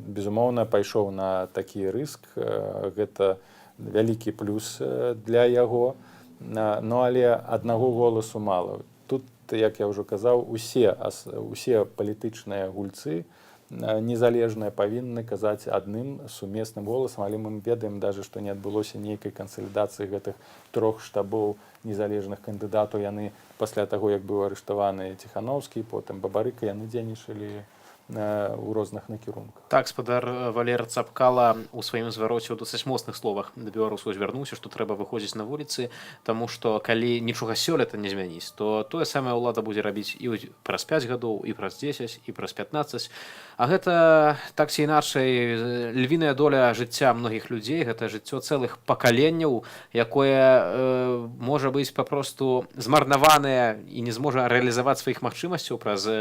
безумоўна, пайшоў на такі рыск, гэта вялікі плюс для яго, але аднаго голасу мала. Тут, як я ўжо казаў, усе палітычныя гульцы незалежныя павінны казаць адным сумесным голасам, але мы ведаем даже, што не адбылося нейкай кансалідацыі гэтых 3 штабоў незалежных кандыдатаў. Яны пасля таго, як быў арыштаваны Ціхановскі, потым Бабарыка, яны дзейнічалі у розных накірунках. Так, спадар Валер Цэпкала у сваім звароце ў досыць моцных словах да беларусаў звярнуўся, што трэба выходзіць на вуліцы, таму што калі нічога сёлета не змяніць, то тое самае ўлада будзе рабіць і праз 5 гадоў, і праз 10, і праз 15. А гэта, так ці іначай, львіная доля жыцця многіх людзей, гэта жыццё цэлых пакаленняў, якое можа быць папросту змарнаванае і не зможа рэалізаваць сваіх магчымасцяў праз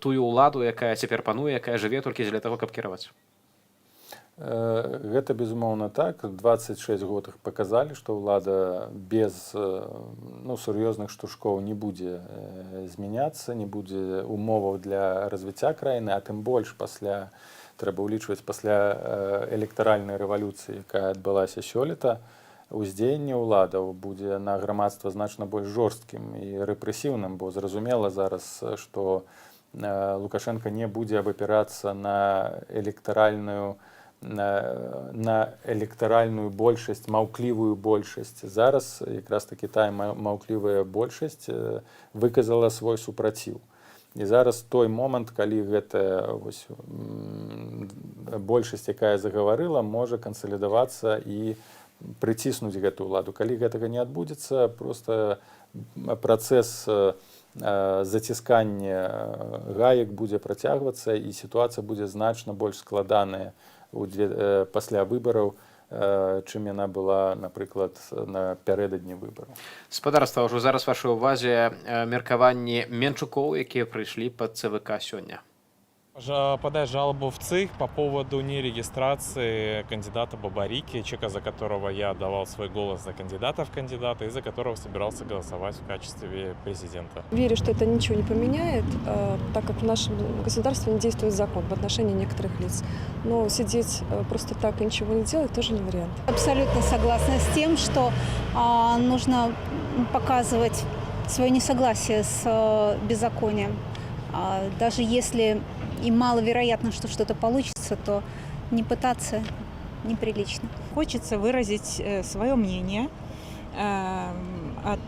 тую ўладу, якая якая цяпер пануе, якая жыве толькі дзеля таго, каб кіраваць? Гэта безумоўна так. 26 год паказалі, што ўлада без сур'ёзных штуршкоў не будзе змяняцца, не будзе умоваў для развіцця краіны, а тым больш пасля трэба ўлічваць пасля электаральнай рэвалюцыі, якая адбылася сёлета, уздзеянне ўладаў будзе на грамадства значна больш жорсткім і рэпрэсіўным, бо зразумела зараз, што Лукашенко не будзе абапірацца на электаральную большасць, маўклівую большасць. Зараз якраз такі тая маўклівая большасць выказала свой супраціў. І зараз той момант, калі гэтая большасць, якая загаварыла, можа кансалідавацца і прыціснуць гэту ўладу. Калі гэтага не адбудзецца, просто працэс заціскання гаек будзе працягвацца і сітуацыя будзе значна больш складаная пасля выбараў, чым яна была, напрыклад, напярэдадні выбараў. Спадарства, ўжо зараз вашай увазе меркаванні менчукоў, якія прыйшлі пад ЦВК сёння. Подать жалобу в ЦИК по поводу нерегистрации кандидата Бабарики, человека, за которого я давал свой голос за кандидата в кандидаты и за которого собирался голосовать в качестве президента. Верю, что это ничего не поменяет, так как в нашем государстве не действует закон в отношении некоторых лиц. Но сидеть просто так и ничего не делать тоже не вариант. Абсолютно согласна с тем, что нужно показывать свое несогласие с беззаконием. Даже если и маловероятно, что что-то получится, то не пытаться неприлично. Хочется выразить свое мнение от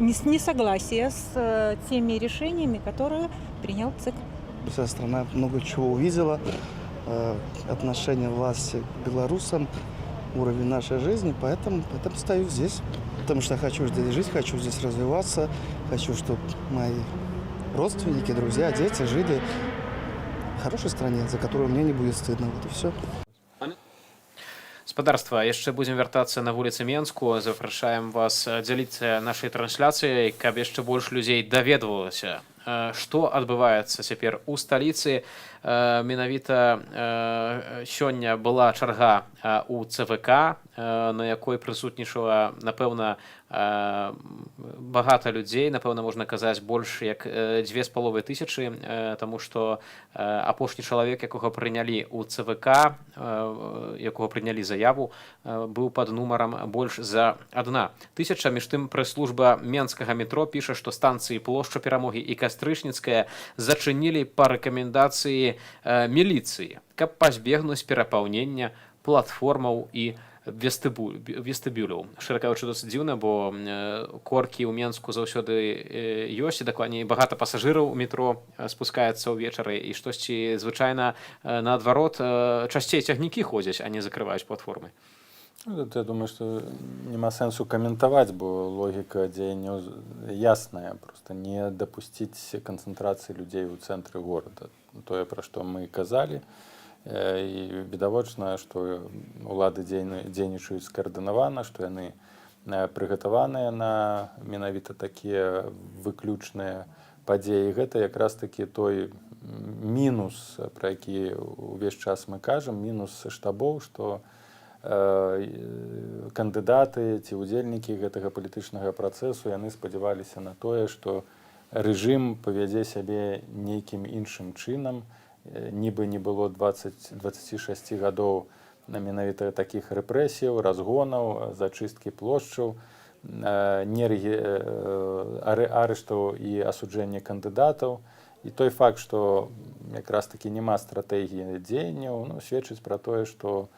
несогласия с теми решениями, которые принял ЦИК. Вся страна много чего увидела. Отношение власти к белорусам, уровень нашей жизни, поэтому стою здесь. Потому что хочу здесь жить, хочу здесь развиваться, хочу, чтобы мои родственники, друзья, дети жили в хорошей стране, за которую мне не будет стыдно. Вот и все. Спадарства, яшчэ будзем вяртацца на вуліцы Менску. Запрашаем вас дзяліцца нашай трансляцыяй, каб яшчэ больш людзей даведвалася, што адбываецца цяпер у сталіцы. Менавіта сёння была чарга у ЦВК, на якой прысутнічала, напэўна, багата людзей, напэўна, можна казаць, больш як 2500, таму што апошні чалавек, якога прынялі ў ЦВК, якога прынялі заяву, быў пад нумарам больш за 1000. Між тым, прэс-служба Менскага метро піша, што станцыі Плошча Перамогі і Кастрычніцкая зачынілі па рэкамендацыі міліцыі, каб пазбегнуць перапаўнення платформаў і вестыбюляў. Шчыра кажучы, досыць дзіўна, бо коркі ў Менску заўсёды ёсць, і дакладней багата пасажыраў у метро спускаецца ўвечары, і штосьці звычайна наадварот часцей цягнікі ходзяць, а не закрываюць платформы. Я думаю, што няма сэнсу каментаваць, бо логіка дзеянняў ясная, проста не дапусціць канцэнтрацыі людзей у цэнтры горада. Тое, пра што мы казалі, і відавочна, што ўлады дзейнічаюць скаардынавана, што яны прыгатаваныя на менавіта такія выключныя падзеі. Гэта якраз такі той мінус, пра які ўвесь час мы кажам, мінус штабоў, што кандыдаты ці ўдзельнікі гэтага палітычнага працэсу, яны спадзяваліся на тое, што рэжым павядзе сябе нейкім іншым чынам, нібы не было 26 гадоў на менавіта такіх рэпрэсіяў, разгонаў, зачысткі плошчаў, арыштаў і асуджэння кандыдатаў. І той факт, што якраз такі няма стратэгіі дзеянняў, сведчыць пра тое, што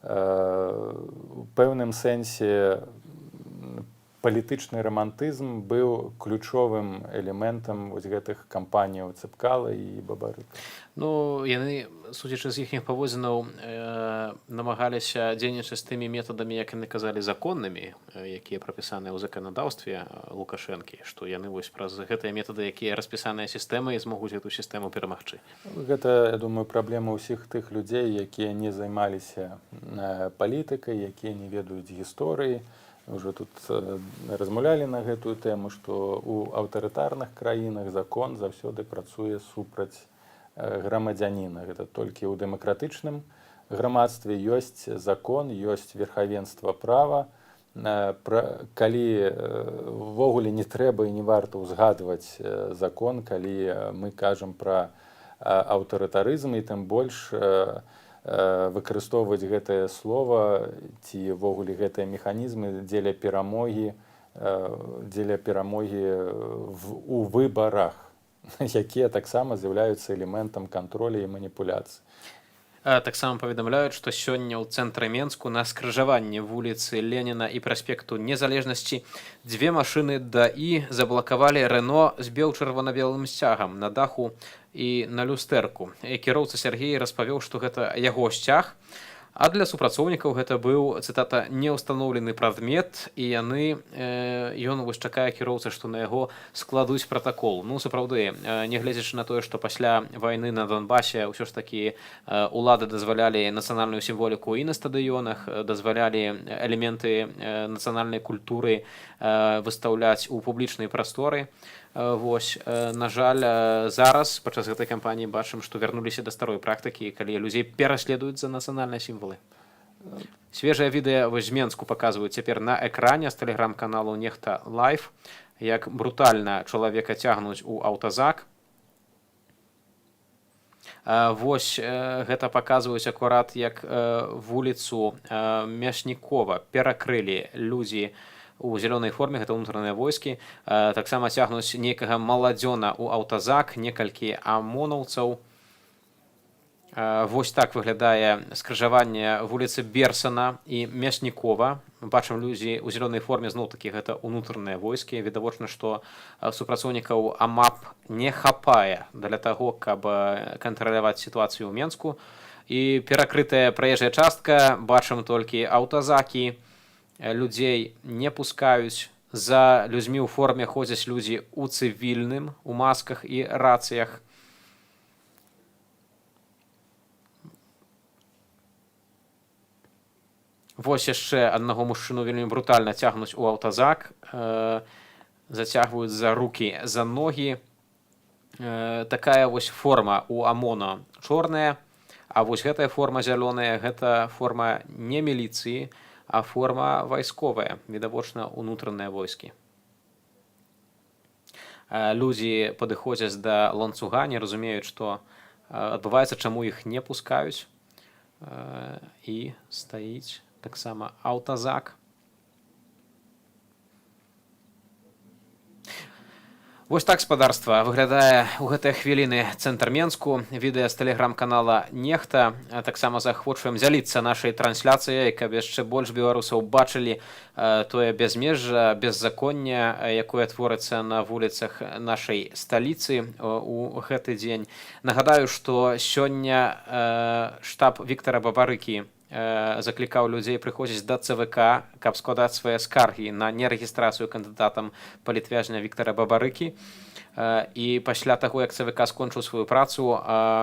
у пэўным сэнсе палітычны рамантызм быў ключовым элементам гэтых кампаніяў Цэпкала і Бабарыка. Яны, судзячы з іхніх паводзінаў, намагаліся дзейнічаць тымі метадамі, як яны казалі, законнымі, якія прапісаныя ў заканадаўстве Лукашэнкі, што яны праз гэтыя метады, якія распісаныя сістэмай, змогуць гэту сістэму перамагчы. Гэта, я думаю, праблема ўсіх тых людзей, якія не займаліся палітыкай, якія не ведаюць гісторыі. Уже тут размаўлялі на гэтую тэму, што ў аўтарытарных краінах закон заўсёды працуе супраць грамадзяніна. Гэта толькі ў дэмакратычным грамадстве ёсць закон, ёсць верхавенства права. Калі ввогуле не трэба і не варта ўзгадваць закон, калі мы кажам пра аўтарытарызм, і тым больш выкарыстоўваць гэтае слова ці ввогуле гэтыя механізмы дзеля перамогі у выбарах, якія таксама з'яўляюцца элементам контроля і маніпуляцыі. Таксама паведамляюць, што сёння ў цэнтры Менску на скрыжаванні вуліцы Леніна і праспекту Незалежнасці дзве машыны ДАІ заблакавалі Рено з бел-чырвона-белым сцягам на даху і на люстэрку. Кіроўца Сергей распавёў, што гэта яго сцяг, а для супрацоўнікаў гэта быў, цытата, неўстаноўлены прадмет, і ён вось чакае кіроўца, што на яго складуць пратакол. Ну, сапраўды, нягледзячы на тое, што пасля вайны на Донбасе ўсё ж такі улады дазвалялі нацыянальную сімволіку і на стадыёнах, дазвалялі элементы нацыянальнай культуры выстаўляць у публічнай прасторы. Вось, на жаль, зараз падчас гэтай кампаніі бачым, што вярнуліся да старой практыкі, калі людзей пераследуюць за нацыянальныя сімвалы. Свежае відэа вось з Менску паказваюць цяпер на экране з тэлеграм-каналу Нехта Лайф, як брутальна чалавека цягнуць у аўтазак. Вось гэта паказваюць акурат, як вуліцу Мяснікова перакрылі людзі у зялёнай форме, гэта ўнутраныя войскі, таксама цягнуць нейкага маладзёна ў аўтазак, некалькі амонаўцаў. Вось так выглядае скрыжаванне вуліцы Берсана і Мяснікова. Бачым людзі ў зялёнай форме, зноў-такі гэта ўнутраныя войскі. Відавочна, што супрацоўнікаў АМАП не хапае для таго, каб кантраляваць сітуацыю ў Менску. І перакрытая праезжая частка, бачым толькі аўтазакі, людзей не пускаюць, за людзьмі ў форме ходзяць людзі ў цывільным, у масках і рацыях. Вось яшчэ аднаго мужчыну вельмі брутальна цягнуць у аўтазак, зацягваюць за рукі, за ногі. Такая вось форма у АМОНа чорная, а вось гэтая форма зялёная, гэта форма не міліцыі, а форма вайсковая, відавочна, унутраныя войскі. Людзі падыходзяць да ланцуга, не разумеюць, што адбываецца, чаму іх не пускаюць, і стаіць таксама аўтазак. Вось так, спадарства, выглядае ў гэтыя хвіліны цэнтр Менску. Відэа з тэлеграм-канала Нехта. Таксама захвочваем дзяліцца нашай трансляцыяй, каб яшчэ больш беларусаў бачылі тое бязмежжа, беззаконне, якое творыцца на вуліцах нашай сталіцы у гэты дзень. Нагадаю, што сёння штаб Віктара Бабарыкі заклікаў людзей прыходзіць да ЦВК, каб складаць свае скаргі на нерэгістрацыю кандыдатам палітвязня Віктара Бабарыкі. І пасля таго, як ЦВК скончыў сваю працу,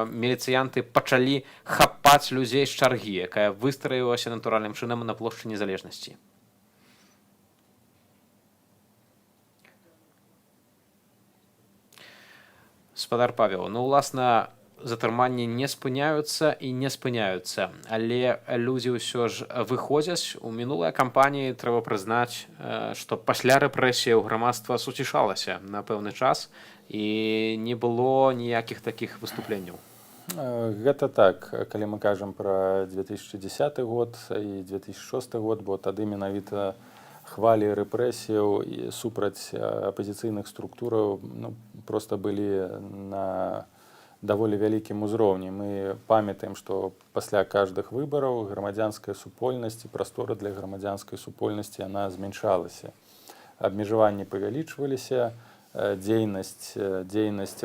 міліцыянты пачалі хапаць людзей з чаргі, якая выстраілася натуральным чынам на плошчы Незалежнасці. Спадар Павел, ну, уласна, затрыманні не спыняюцца і не спыняюцца, але людзі ўсё ж выходзяць. У мінулай кампаніі трэба прызнаць, што пасля рэпрэсіяў грамадства суцішалася на пэўны час і не было ніякіх такіх выступленняў. Гэта так, калі мы кажам пра 2010 год і 2006 год, бо тады менавіта хвалі рэпрэсіяў супраць апазіцыйных структураў проста былі на даволі вялікім узроўні. Мы памятаем, што пасля кожных выбараў грамадзянская супольнасць і прастора для грамадзянскай супольнасці яна змяншалася. Абмежаванні павялічваліся, дзейнасць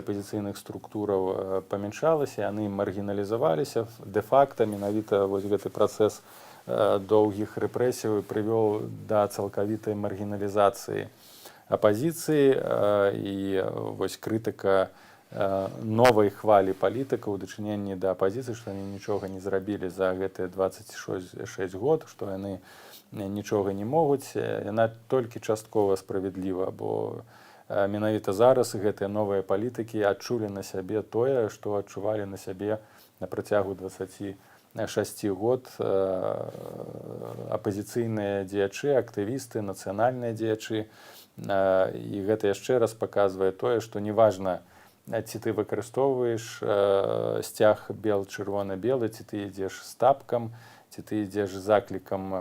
апазіцыйных структураў памяншалася, яны маргіналізаваліся. Дэ-факта менавіта вось гэты працэс доўгіх рэпрэсіяў прывёў да цалкавітай маргіналізацыі апазіцыі, і вось крытыка новай хвалі палітыкаў у дачыненні да апазіцыі, што яны нічога не зрабілі за гэтыя 26 год, што яны нічога не могуць, яна толькі часткова справядліва, бо менавіта зараз гэтыя новыя палітыкі адчулі на сябе тое, што адчувалі на сябе на працягу 26 год апазіцыйныя дзеячы, актывісты, нацыянальныя дзеячы. І гэта яшчэ раз паказвае тое, што неважна, ці ты выкарыстоўваеш сцяг бел-чырвона-белы, ці ты ідзеш з тапкам, ці ты ідзеш з заклікам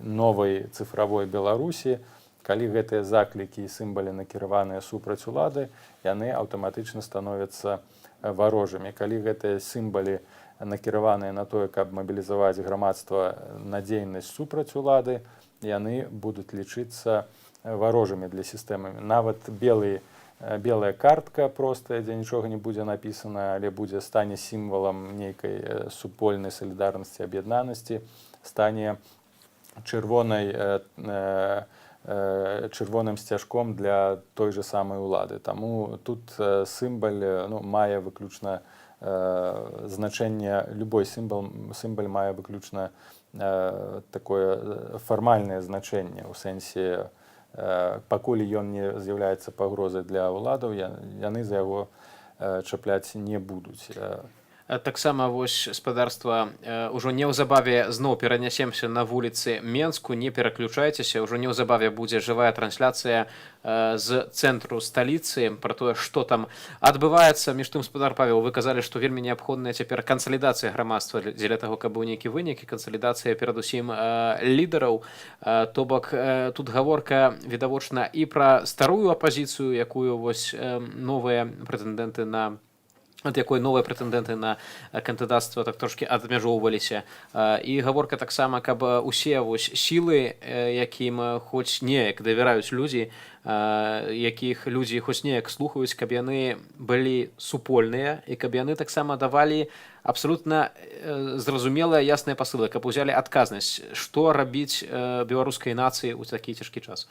новай цыфравой Беларусі, калі гэтыя заклікі і сімвалы накіраваныя супраць улады, яны аўтаматычна становяцца варожымі. Калі гэтыя сімвалы накіраваныя на тое, каб мабілізаваць грамадства на дзейнасць супраць улады, яны будуць лічыцца варожымі для сістэмы. Нават белая картка простая, дзе нічога не будзе напісана, але стане сімвалам нейкай супольнай салідарнасці, аб'яднанасці, стане чырвоным сцяжком для той же самай улады. Таму тут сімвал мае выключна значэнне, любой сімвал мае выключна такое фармальнае значэнне, у сэнсе пакуль ён не з'яўляецца пагрозай для ўладаў, яны за яго чапляць не будуць. Таксама вось спадарства ўжо неўзабаве зноў перанясемся на вуліцы Менску, не пераключайцеся, ўжо неўзабаве будзе жывая трансляцыя з цэнтру сталіцы пра тое, што там адбываецца. Між тым, спадар Павел, вы казалі, што вельмі неабходная цяпер кансалідацыя грамадства дзеля таго, каб быў нейкі вынік, і кансалідацыя перадусім лідараў. То бок тут гаворка відавочна і пра старую апазіцыю, якую вось новыя прэтэндэнты на ад якой новыя прэтэндэнты на кандыдацтва так трошкі адмяжоўваліся. І гаворка таксама, каб усе вось сілы, якім хоць неяк давяраюць людзі, якіх людзі хоць неяк слухаюць, каб яны былі супольныя і каб яны таксама давалі абсалютна зразумелыя ясныя пасылы, каб узялі адказнасць, што рабіць беларускай нацыі ў такі цяжкі час.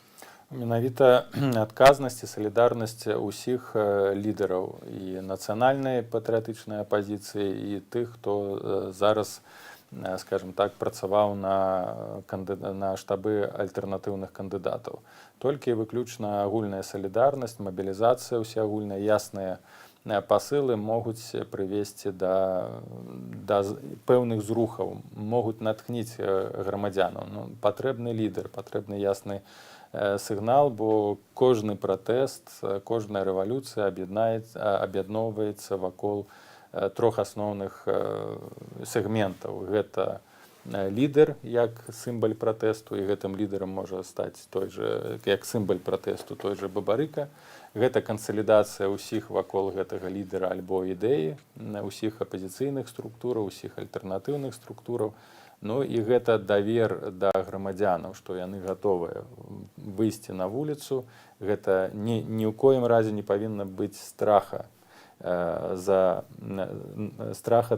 Менавіта адказнасць і салідарнасць усіх лідараў і нацыянальнай патрыятычнай апазіцыі, і тых, хто зараз, скажем так, працаваў на штабы альтэрнатыўных кандыдатаў. Толькі выключна агульная салідарнасць, мабілізацыя ўсеагульная, ясныя пасылы могуць прывесці да пэўных зрухаў, могуць натхніць грамадзянаў. Патрэбны лідар, патрэбны ясны сігнал, бо кожны пратэст, кожная рэвалюцыя аб'ядноўваецца вакол трох асноўных сегментаў. Гэта лідар як сімвал пратэсту, і гэтым лідарам можа стаць той же, як сімвал пратэсту, той же Бабарыка. Гэта кансалідацыя ўсіх вакол гэтага лідара альбо ідэі, ўсіх апазіцыйных структураў, ўсіх альтэрнатыўных структураў. Ну і гэта давер да грамадзянаў, што яны гатовыя выйсці на вуліцу. Гэта ні ў коім разе не павінна быць страха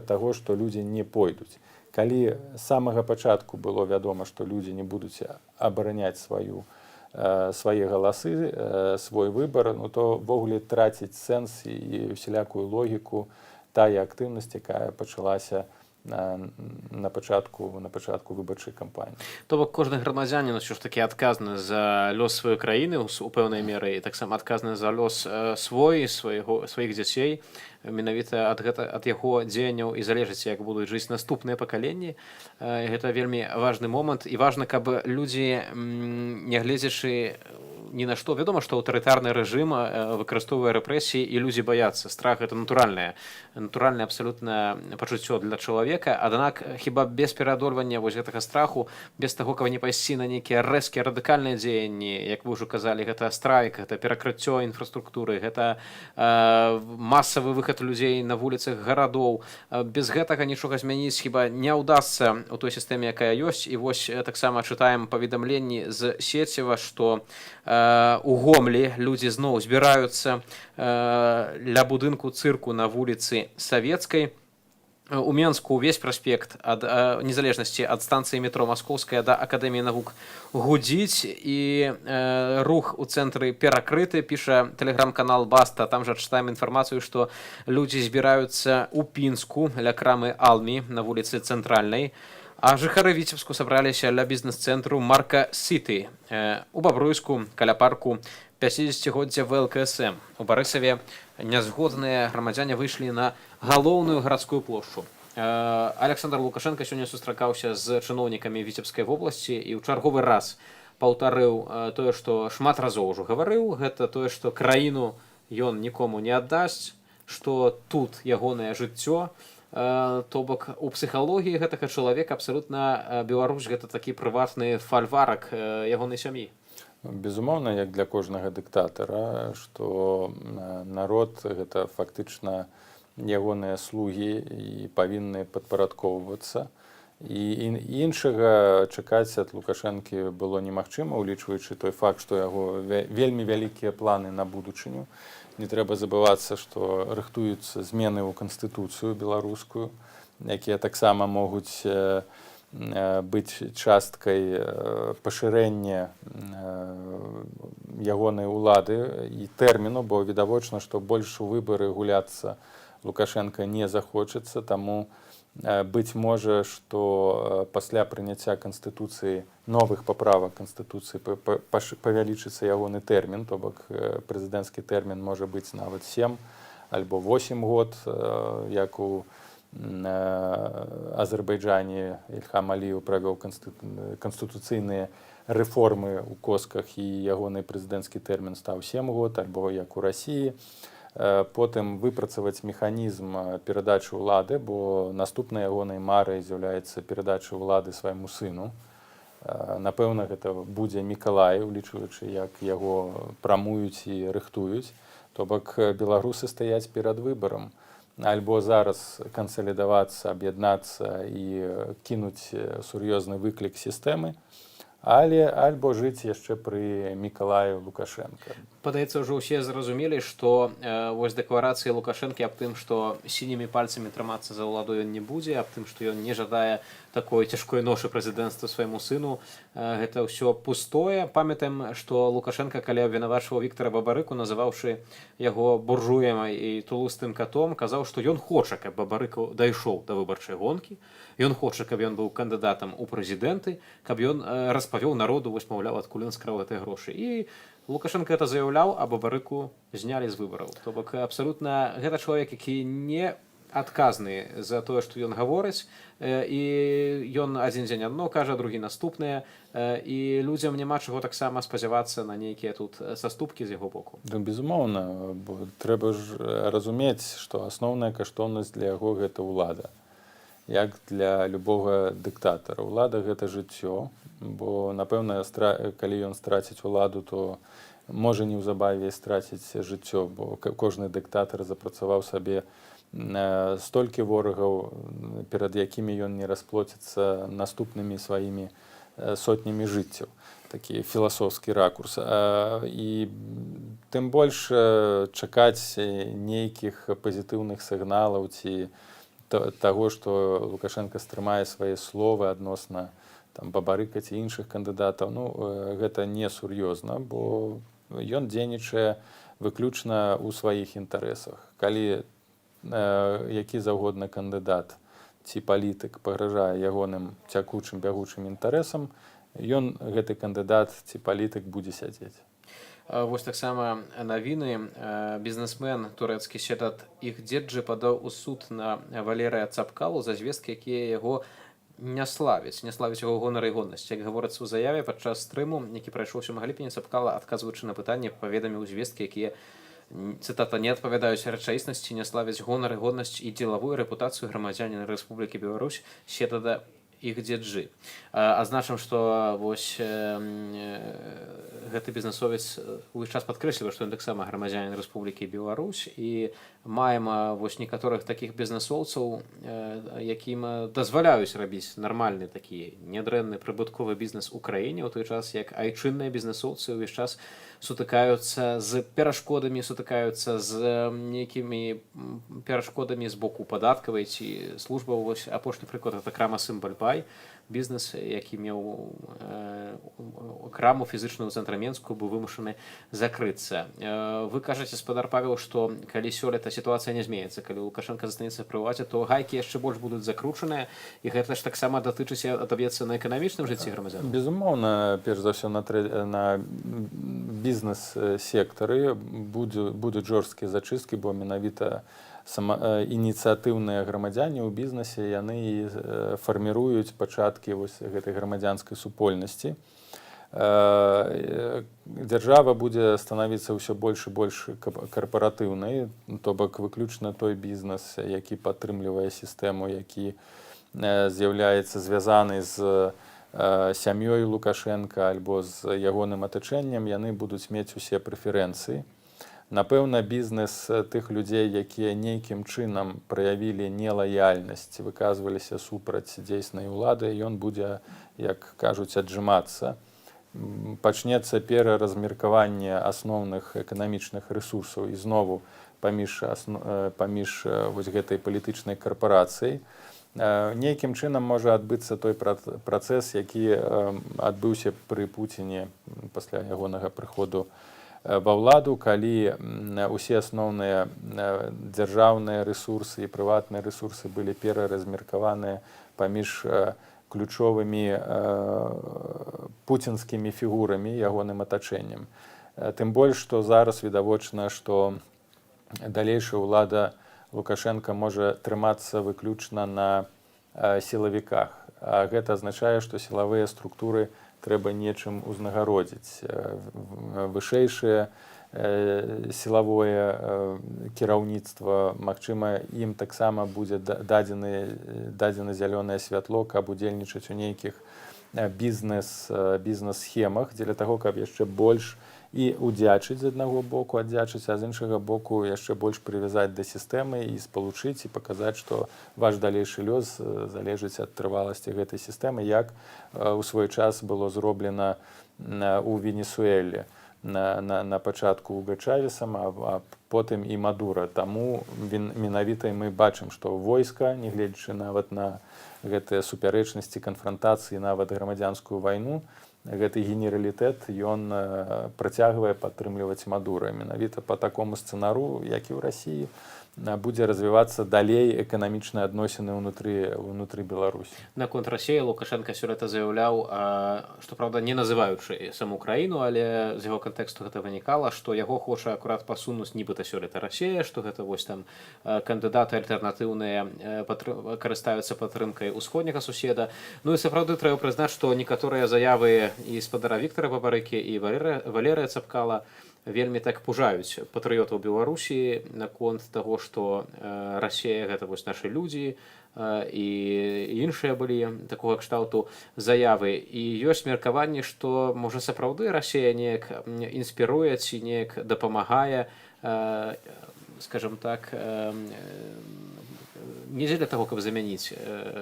таго, што людзі не пойдуць. Калі з самага пачатку было вядома, што людзі не будуць абараняць свае галасы, свой выбар, то ввогуле траціць сэнс і усялякую логіку тая актыўнасць, якая пачалася на пачатку выбарчай кампаніі. То бок кожны грамадзянін ўсё ж такі адказны за лёс сваёй краіны у пэўнай меры, і таксама адказны за лёс сваіх дзяцей. Менавіта ад яго дзеянняў і залежыць, як будуць жыць наступныя пакаленні. Гэта вельмі важны момант, і важна, каб людзі, нягледзячы ні на што, вядома, што аўтарытарны рэжым выкарыстоўвае рэпрэсіі, і людзі баяцца. Страх — гэта натуральнае абсалютна пачуццё для чалавека, аднак хіба без пераадольвання вось гэтага страху, без таго, каб не пайсці на нейкія рэзкія радыкальныя дзеянні, як вы ўжо казалі, гэта страйк, гэта перакрыццё інфраструктуры, гэта масавы выхад людзей на вуліцах гарадоў. Без гэтага нічога змяніць хіба не ўдасца ў той сістэме, якая ёсць. І вось таксама чытаем паведамленні з Сеціва, што у Гомлі людзі зноў збіраюцца ля будынку цырку на вуліцы Савецкай. У Менску ўвесь праспект ад незалежнасці ад станцыі метро Маскоўская да Акадэміі навук гудзіць, і рух у цэнтры перакрыты, піша тэлеграм-канал Баста. Там жа чытаем інфармацыю, што людзі збіраюцца ў Пінску ля крамы Алмі на вуліцы Цэнтральнай. А жыхары Віцебску сабраліся ля бізнес-цэнтру Марка Сіты, у Бабруйску каля парку 50-годдзя ВЛКСМ. У Барысаве нязгодныя грамадзяне выйшлі на галоўную гарадскую плошчу. Александр Лукашенко сёння сустракаўся з чыноўнікамі Віцебскай вобласці і ў чарговы раз паўтарыў тое, што шмат разоў ужо гаварыў, гэта тое, што краіну ён нікому не аддасць, што тут ягонае жыццё. То бок у псіхалогіі гэтага чалавека абсалютна Беларусь гэта такі прыватны фальварак ягонай сям'і. Безумоўна, як для кожнага дыктатара, што народ гэта фактычна ягоныя слугі і павінны падпарадкоўвацца. І іншага чакаць ад Лукашэнкі было немагчыма, улічваючы той факт, што яго вельмі вялікія планы на будучыню. Не трэба забывацца, што рыхтуюцца змены ў канстытуцыю беларускую, якія таксама могуць быць часткай пашырэння ягонай улады і тэрміну, бо відавочна, што больш у выбары гуляцца Лукашенко не захочацца, таму быць можа, што пасля прыняцця канстытуцыі новых паправак канстытуцыі павялічыцца ягоны тэрмін, то бок прэзідэнцкі тэрмін можа быць нават 7 альбо 8 год, як у Азербайджане Ільхам Алієв правёў канстытуцыйныя рэформы ў косках і ягоны прэзідэнцкі тэрмін стаў 7 год, альбо як у Расіі. Потым выпрацаваць механізм перадачы ўлады, бо наступнай ягонай марай з'яўляецца перадача ўлады свайму сыну. Напэўна, гэта будзе Мікалай, улічваючы, як яго прамуюць і рыхтуюць. То бок беларусы стаяць перад выбарам. Альбо зараз кансалідавацца, аб'яднацца і кінуць сур'ёзны выклік сістэмы, альбо жыць яшчэ пры Мікалаю Лукашенка. Падаецца, ўжо ўсе зразумелі, што вось дэкларацыі Лукашэнкі аб тым, што сінімі пальцамі трымацца за ўладу ён не будзе, аб тым, што ён не жадае такой цяжкой ношы прэзідэнцтва свайму сыну, гэта ўсё пустое. Памятаем, што Лукашенко, калі абвінавачваў Віктара Бабарыку, называўшы яго буржуем і тулустым катом, казаў, што ён хоча, каб Бабарыка дайшоў да выбарчай гонкі, ён хоча, каб ён быў кандыдатам у прэзідэнты, каб ён распавёў народу, вось, маўляў, адкуль ён скраў гэтыя грошы. І Лукашенко это заяўляў, а Бабарыку знялі з выбараў. То бок абсалютна гэта чалавек, які не адказны за тое, што ён гаворыць, і ён адзін дзень адно кажа, другі наступнае, і людзям няма чаго таксама спадзявацца на нейкія тут саступкі з яго боку. Безумоўна, бо трэба ж разумець, што асноўная каштоўнасць для яго гэта ўлада. Як для любога дыктатара. Улада гэта жыццё, бо, напэўна, калі ён страціць уладу, то можа неўзабаве страціць жыццё, бо кожны дыктатар запрацаваў сабе столькі ворагаў, перад якімі ён не расплоціцца наступнымі сваімі сотнямі жыццяў. Такі філасофскі ракурс. І тым больш чакаць нейкіх пазітыўных сігналаў ці таго, што Лукашенко стрымае свае словы адносна Бабарыка ці іншых кандыдатаў, гэта не сур'ёзна, бо ён дзейнічае выключна ў сваіх інтарэсах. Калі які заўгодна кандыдат ці палітык пагражае ягоным цякучым бягучым інтарэсам, ён, гэты кандыдат ці палітык, будзе сядзець. Вось таксама навіны. Бізнесмен турэцкі Седат Ігдзеджы падаў у суд на Валерыя Цапкалу за звесткі, якія яго не славяць яго гонар і годнасць. Як гаворыцца ў заяве, падчас стрыму, які прайшоў 7 ліпеня, Цапкала, адказваючы на пытанне, паведаміў звесткі, якія, цытата, не адпавядаюць рэчаіснасці, не славяць гонар і годнасць і дзелавую рэпутацыю грамадзяніна Рэспублікі Беларусь Седада Ігдзеджы. Азначым, што вось гэты бізнесовец увесь час падкрэслівае, што ён таксама грамадзянін Рэспублікі Беларусь, і маем вось некаторых такіх бізнесоўцаў, якім дазваляюць рабіць нармальны такі нядрэнны прыбытковы бізнес у краіне, у той час як айчынныя бізнесоўцы ўвесь час сутыкаюцца з перашкодамі, сутыкаюцца з нейкімі перашкодамі з боку падаткавай ці службаў. Вось апошні прыклад — гэта крама Сымбальбай, Трамвай, бізнес, які меў краму фізычную ў цэнтры Менску, быў вымушаны закрыцца. Вы кажаце, спадар Павел, што калі сёлета сітуацыя не зменіцца, калі Лукашенко застанецца пры ўладзе, то гайкі яшчэ больш будуць закручаныя, і гэта ж таксама датычыць адаб'ецца на эканамічным жыцці грамадзян. Безумоўна, перш за ўсё на бізнес-сектары будуць жорсткія зачысткі, бо менавіта ініцыятыўныя грамадзяне ў бізнесе, яны і фарміруюць пачаткі гэтай грамадзянскай супольнасці. Дзяржава будзе станавіцца ўсё больш і больш карпаратыўнай, то бок выключна той бізнес, які падтрымлівае сістэму, які з'яўляецца звязаны з сям'ёй Лукашенка альбо з ягоным атачэннем, яны будуць мець усе прэферэнцыі. Напэўна, бізнес тых людзей, якія нейкім чынам праявілі нелаяльнасць, выказваліся супраць дзейснай улады, ён будзе, як кажуць, аджымацца. Пачнецца пераразмеркаванне асноўных эканамічных рэсурсаў і знову паміж гэтай палітычнай карпорацыяй. Нейкім чынам можа адбыцца той працэс, які адбыўся пры Пуціне пасля ягонага прыходу ва ўладу, калі ўсе асноўныя дзяржаўныя рэсурсы і прыватныя рэсурсы былі пераразмеркаваныя паміж ключовымі пуцінскімі фігурамі, ягоным атачэннем. Тым больш, што зараз відавочна, што далейшая ўлада Лукашенка можа трымацца выключна на сілавіках. А гэта азначае, што сілавыя структуры трэба нечым узнагародзіць. Вышэйшае сілавое кіраўніцтва, магчыма, ім таксама будзе дадзена зялёнае святло, каб удзельнічаць у нейкіх бізнес-схемах, дзеля таго, каб яшчэ больш і удзячыць з аднаго боку, аддзячыць, а з іншага боку яшчэ больш прывязаць да сістэмы і спалучыць і паказаць, што ваш далейшы лёс залежыць ад трываласці гэтай сістэмы, як у свой час было зроблена ў Венесуэле на пачатку Уга Чавесам, а потым і Мадура. Таму менавіта мы бачым, што войска, нягледзячы нават на гэтыя супярэчнасці, канфрантацыі, нават грамадзянскую вайну, гэты генералітэт, ён працягвае падтрымліваць Мадура. Менавіта па такому сцэнару, як і ў Расіі, будзе развівацца далей эканамічныя адносіны ўнутры Беларусі. Наконт Расіі Лукашенка сёлета заяўляў, што, праўда, не называючы саму краіну, але з яго кантэксту гэта вынікала, што яго хоча акурат пасунуць нібыта сёлета Расія, што гэта вось там кандыдаты альтэрнатыўныя карыстаюцца падтрымкай усходняга суседа. Ну і сапраўды трэба прызнаць, што некаторыя заявы і спадара Віктара Бабарыкі і Валерыя Цапкала вельмі так пужаюць патрыётаў Беларусі наконт таго, што Расія гэта вось нашы людзі і іншыя былі такога кшталту заявы. І ёсць меркаванне, што можа сапраўды Расія неяк інспіруе ці неяк дапамагае, скажам так, не дзеля таго, каб замяніць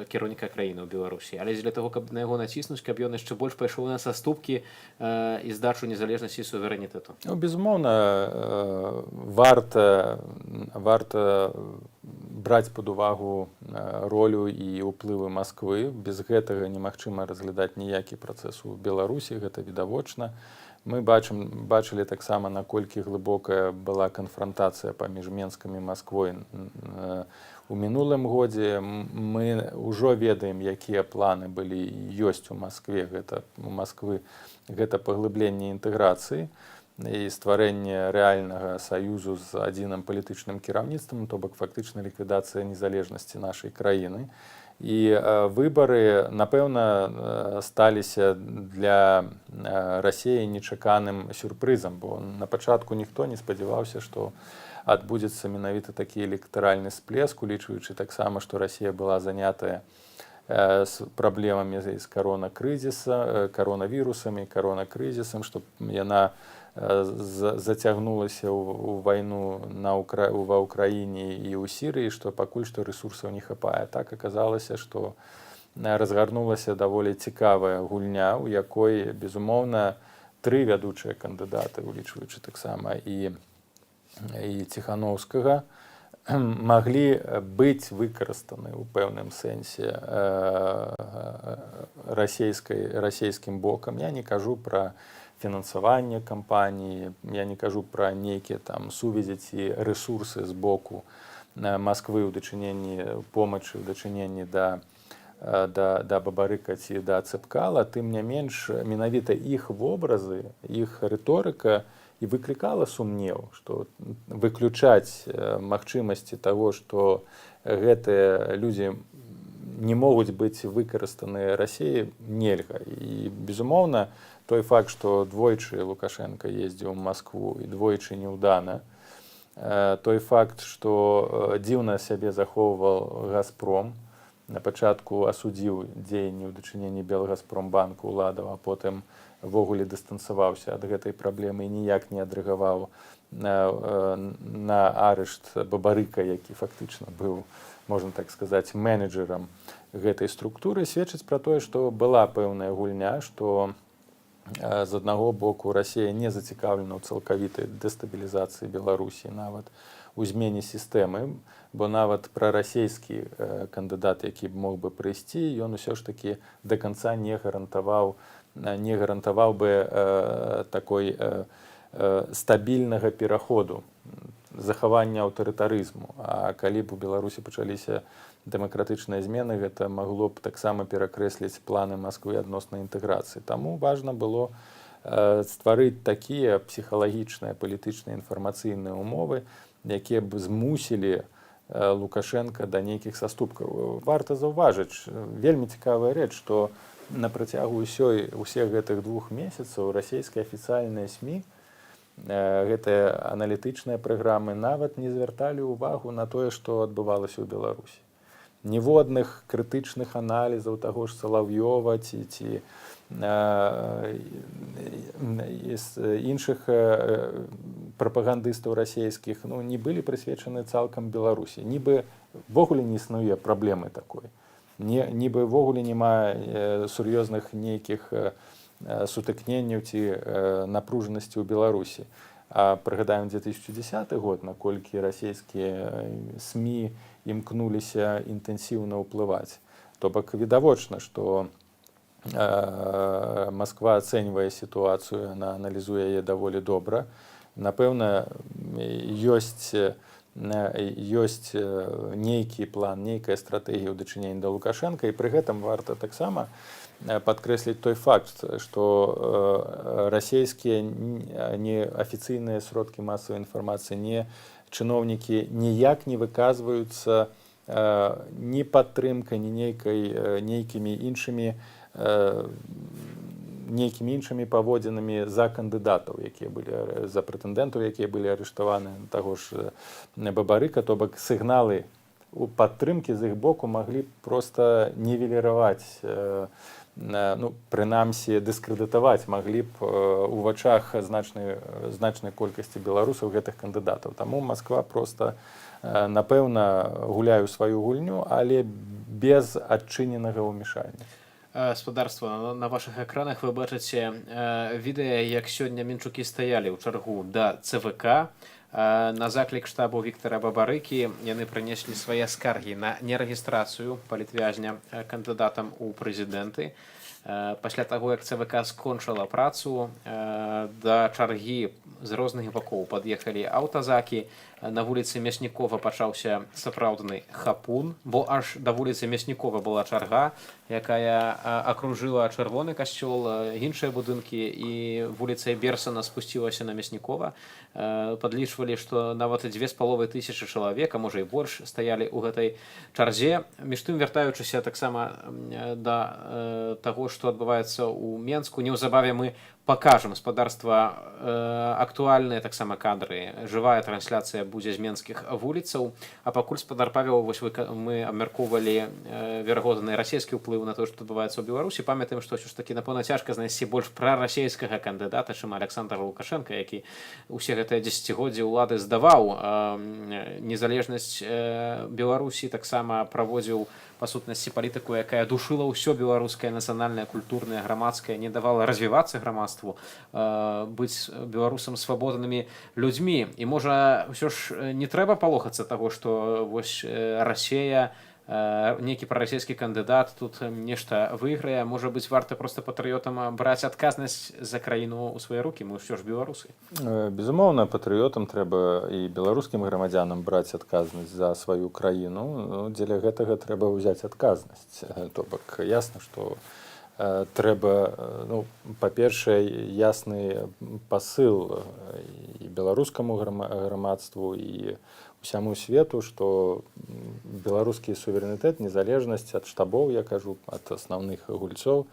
кіраўніка краіны ў Беларусі, але дзеля таго, каб на яго націснуць, каб ён яшчэ больш пайшоў на саступкі і здачу незалежнасці і суверэнітэту. Безумоўна, варта браць пад увагу ролю і ўплывы Масквы. Без гэтага немагчыма разглядаць ніякі працэс у Беларусі, гэта відавочна. Мы бачылі таксама, наколькі глыбокая была канфрантацыя паміж Менскам і Масквой у мінулым годзе. Мы ўжо ведаем, якія планы былі ёсць у Маскве. У Масквы гэта паглыбленне інтэграцыі і стварэнне рэальнага саюзу з адзіным палітычным кіраўніцтвам, то бок фактычна ліквідацыя незалежнасці нашай краіны. І выбары, напэўна, сталіся для Расіі нечаканым сюрпрызам, бо на пачатку ніхто не спадзяваўся, што адбудзецца менавіта такі электаральны сплеск, улічваючы таксама, што Расія была занятая з праблемамі з каронавірусам і каронакрызісам, што яна зацягнулася ў вайну ва ўкраіне і ў Сірыі, што пакуль што рэсурсаў не хапае. Так аказалася, што разгарнулася даволі цікавая гульня, у якой, безумоўна, 3 вядучыя кандыдаты, улічваючы таксама і Ціхановскага, маглі быць выкарыстаны ў пэўным сэнсе расійскім бокам. Я не кажу пра фінансаванне кампаніі, я не кажу пра нейкія там сувязі ці рэсурсы з боку Масквы ў дачыненні помачы, ў дачыненні да Бабарыка ці да Цэпкала, тым не менш менавіта іх вобразы, іх рыторыка і выклікала сумнеў, што выключаць магчымасці таго, што гэтыя людзі не могуць быць выкарыстаныя Расіяй, нельга. І, безумоўна, той факт, што двойчы Лукашенко ездзіў у Маскву і двойчы неўдана, той факт, што дзіўна сябе захоўваў Газпром, на пачатку асудзіў дзеянні ў дачыненні Белгазпромбанку ўладаў, а потым ввогуле дыстанцаваўся ад гэтай праблемы і ніяк не адрэагаваў на арышт Бабарыка, які фактычна быў, можна так сказаць, менеджерам гэтай структуры, сведчыць пра тое, што была пэўная гульня, што з аднаго боку Расія не зацікаўлена ў цалкавітай дэстабілізацыі Беларусі, нават у змене сістэмы, бо нават прарасійскі кандыдат, які мог бы прыйсці, ён усё ж такі да канца не гарантаваў бы такой стабільнага пераходу, захавання аўтарытарызму. А калі б у Беларусі пачаліся дэмакратычныя змены, гэта магло б таксама перакрэсліць планы Масквы адносна інтэграцыі. Таму важна было стварыць такія псіхалагічныя, палітычныя, інфармацыйныя умовы, якія б змусілі Лукашенка да нейкіх саступкаў. Варта заўважыць, вельмі цікавая рэч, што на працягу ўсіх гэтых 2 месяцаў расійскія афіцыяльныя СМІ, гэтыя аналітычныя праграмы нават не звярталі ўвагу на тое, што адбывалася ў Беларусі. Ніводных крытычных аналізаў таго ж Салаўёва ці іншых прапагандыстаў расійскіх не былі прысвечаны цалкам Беларусі. Нібы ввогуле не існуе праблемы такой. Нібы ввогуле няма сур'ёзных нейкіх сутыкненняў ці напружанасці ў Беларусі. А прыгадаем 2010 год, наколькі расійскія СМІ імкнуліся інтэнсіўна ўплываць. То бок відавочна, што Масква ацэньвае сітуацыю, яна аналізуе яе даволі добра. Напэўна, ёсць нейкі план, нейкая стратэгія ў дачыненні да Лукашенка, і пры гэтым варта таксама падкрэсліць той факт, што расійскія неафіцыйныя сродкі масавай інфармацыі, не чыноўнікі ніяк не выказваюцца ні падтрымкай, ні нейкімі іншымі паводзінамі за кандыдатаў, якія былі, за прэтэндэнтаў, якія былі арыштаваны, таго ж Бабарыка. То бок сігналы у падтрымкі з іх боку маглі проста нівеліраваць, прынамсі дыскрэдытаваць маглі б у вачах значнай колькасці беларусаў гэтых кандыдатаў. Таму Масква проста, напэўна, гуляе ў сваю гульню, але без адчыненага ўмешання. Спадарства, на вашых экранах вы бачыце відэа, як сёння мінчукі стаялі ў чаргу да ЦВК. На заклік штабу Віктара Бабарыкі яны прынеслі свае скаргі на нерэгістрацыю палітвязня кандыдатам у прэзідэнты. Пасля таго, як ЦВК скончыла працу, да чаргі з розных бакоў пад'ехалі аўтазакі. На вуліцы Мяснікова пачаўся сапраўдны хапун, бо аж да вуліцы Мяснікова была чарга, якая акружыла чырвоны касцёл, іншыя будынкі, і вуліца Берсана спусцілася на Мяснікова. Падлічвалі, што нават 2500 чалавек, а можа і больш, стаялі ў гэтай чарзе. Між тым, вяртаючыся таксама да таго, што адбываецца ў Менску, неўзабаве мы пакажам спадарства актуальныя таксама кадры. Жывая трансляцыя будзе з менскіх вуліцаў. А пакуль, спадар Павел, мы абмяркоўвалі верагодны расійскі ўплыў на тое, што адбываецца ў Беларусі. Памятаем, што ўсё ж такі, напэўна, цяжка знайсці больш прарасійскага кандыдата, чым Александр Лукашенко, які ўсе гэтыя дзесяцігоддзі ўлады здаваў незалежнасць Беларусі, таксама праводзіў па сутнасці палітыку, якая душыла ўсё беларускае нацыянальнае, культурнае, грамадскае, не давала развівацца грамадству, быць беларусам свабоднымі людзьмі. І можа, ўсё ж не трэба палохацца таго, што вось Расія нейкі прарасійскі кандыдат тут нешта выйграе, можа быць, варта проста патрыётам браць адказнасць за краіну ў свае рукі, мы ўсё ж беларусы. Безумоўна, патрыётам трэба і беларускім грамадзянам браць адказнасць за сваю краіну. Ну, дзеля гэтага трэба ўзяць адказнасць. То бок ясна, што трэба, ну, па-першае, ясны пасыл і беларускаму грамадству і усяму свету, што беларускі суверэнітэт, незалежнасць ад штабоў, я кажу, ад асноўных гульцоў,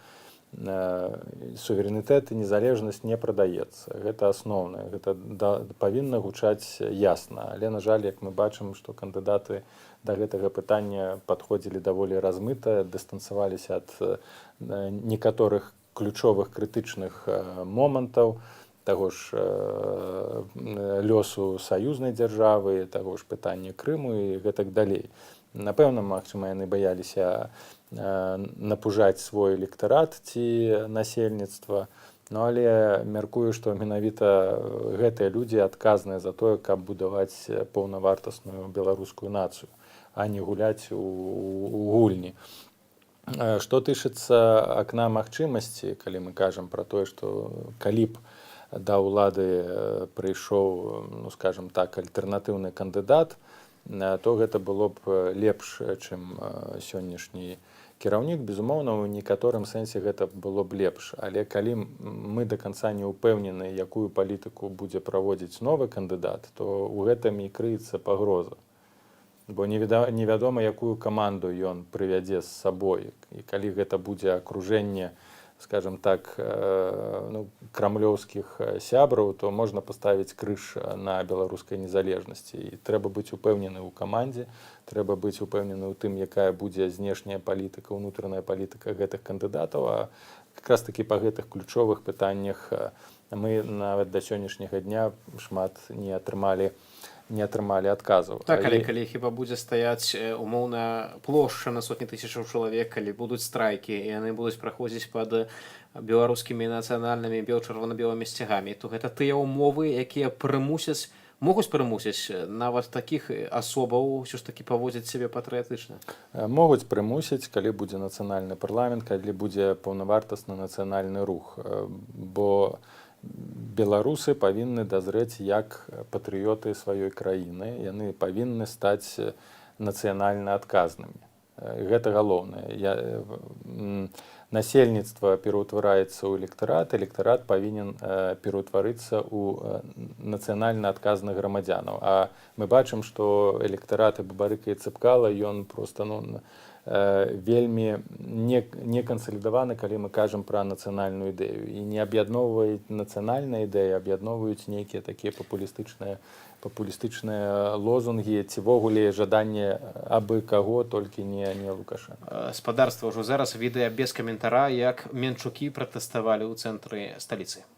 суверэнітэт і незалежнасць не прадаецца. Гэта асноўнае, гэта павінна гучаць ясна. Але, на жаль, як мы бачым, што кандыдаты да гэтага пытання падходзілі даволі размыта, дыстанцаваліся ад некаторых ключовых крытычных момантаў, таго ж лёсу саюзнай дзяржавы, таго ж пытання Крыму і гэтак далей. Напэўна, магчыма, яны баяліся напужаць свой электарат ці насельніцтва, ну, але мяркую, што менавіта гэтыя людзі адказныя за тое, каб будаваць паўнавартасную беларускую нацыю, а не гуляць у гульні. Што тычыцца акна магчымасці, калі мы кажам пра тое, што калі б да ўлады прыйшоў, ну, скажем так, альтэрнатыўны кандыдат, то гэта было б лепш, чым сённяшні кіраўнік. Безумоўна, у некаторым сэнсе гэта было б лепш. Але калі мы да канца не ўпэўнены, якую палітыку будзе праводзіць новы кандыдат, то ў гэтым і крыецца пагроза. Бо невядома, якую каманду ён прывядзе з сабой. І калі гэта будзе акружэнне, скажем так, ну, крамлёўскіх сябраў, то можна паставіць крыж на беларускай незалежнасці. І трэба быць упэўнены ў камандзе, трэба быць упэўнены ў тым, якая будзе знешняя палітыка, унутраная палітыка гэтых кандыдатаў. А якраз такі па гэтых ключовых пытаннях мы нават да сённяшняга дня шмат не атрымалі адказаў. Так, але калі хіба будзе стаяць умоўна плошча на сотні тысячаў чалавек, калі будуць страйкі, і яны будуць праходзіць пад беларускімі нацыянальнымі чырвона-белымі сцягамі, то гэта тыя ўмовы, якія могуць прымусіць нават такіх асобаў ўсё ж такі паводзіць сябе патрыятычна. Могуць прымусіць, калі будзе нацыянальны парламент, калі будзе паўнавартасны нацыянальны рух. Бо беларусы павінны дазрэць як патрыёты сваёй краіны, яны павінны стаць нацыянальна адказнымі. Гэта галоўнае. Насельніцтва пераўтвараецца ў электарат, электарат павінен пераўтварыцца ў нацыянальна адказных грамадзянаў. А мы бачым, што электарат Бабарыка і Цыпкала, ён проста, ну, вельмі не кансалідаваны, калі мы кажам пра нацыянальную ідэю. І не аб'ядноўваюць нацыянальныя ідэі, аб'ядноўваюць нейкія такія папулістычныя лозунгі ці ввогуле жаданне абы каго, толькі не Лукашенка. Спадарства, ўжо зараз відэа без каментара, як менчукі пратэставалі ў цэнтры сталіцы.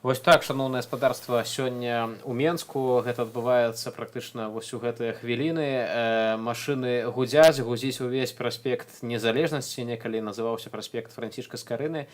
Вось так, шаноўнае спадарства, сёння ў Менску гэта адбываецца практычна вось у гэтыя хвіліны. Машыны гудзіць увесь праспект Незалежнасці, некалі называўся праспект Францішка Скарыны.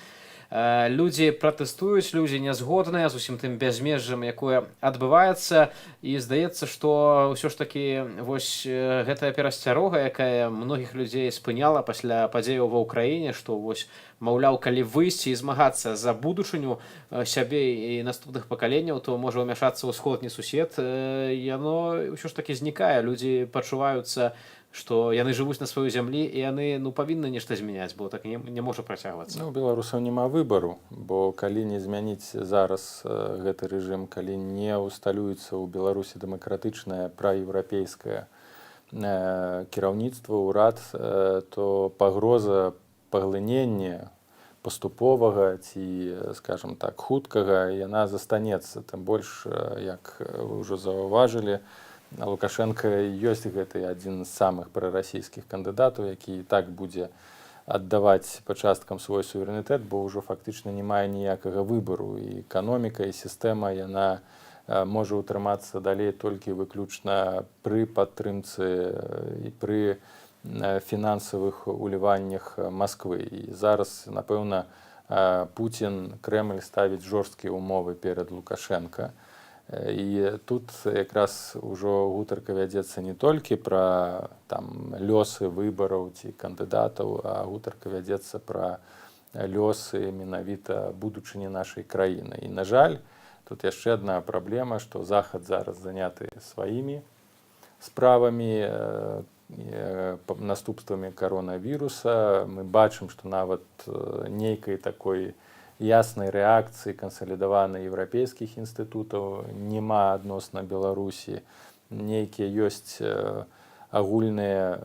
Людзі пратэстуюць, людзі нязгодныя з усім тым бязмежжам, якое адбываецца, і здаецца, што ўсё ж такі вось гэтая перасцярога, якая многіх людзей спыняла пасля падзеяў ва ўкраіне, што вось, маўляў, калі выйсці і змагацца за будучыню сябе і наступных пакаленняў, то можа ўмяшацца ўсход не сусед, яно ўсё ж такі знікае. Людзі пачуваюцца, што яны жывуць на сваёй зямлі, і яны павінны нешта змяняць, бо так не можа працягвацца. У беларусаў няма выбару, бо калі не змяніць зараз гэты рэжым, калі не ўсталюецца ў Беларусі дэмакратычнае праеўрапейскае кіраўніцтва, ўрад, то пагроза паглынення паступовага ці, скажам так, хуткага, яна застанецца. Тым больш, як вы ўжо заўважылі, Лукашенко ёсць гэты адзін з самых прарасійскіх кандыдатаў, які і так будзе аддаваць па часткам свой суверэнітэт, бо ўжо фактычна не мае ніякага выбару. І эканоміка, і сістэма, яна можа ўтрымацца далей толькі выключна пры падтрымцы і пры фінансавых уліваннях Масквы. І зараз, напэўна, Путін, Крэмль ставіць жорсткія ўмовы перад Лукашенко. І тут якраз ужо гутарка вядзецца не толькі пра лёсы выбараў ці кандыдатаў, а гутарка вядзецца пра лёсы менавіта будучыні нашай краіны. І, на жаль, тут яшчэ адна праблема, што Захад зараз заняты сваімі справамі, наступствамі каронавіруса. Мы бачым, што нават нейкай такой яснай рэакцыі кансалідаванай еўрапейскіх інстытутаў няма адносна Беларусі. Нейкія ёсць агульныя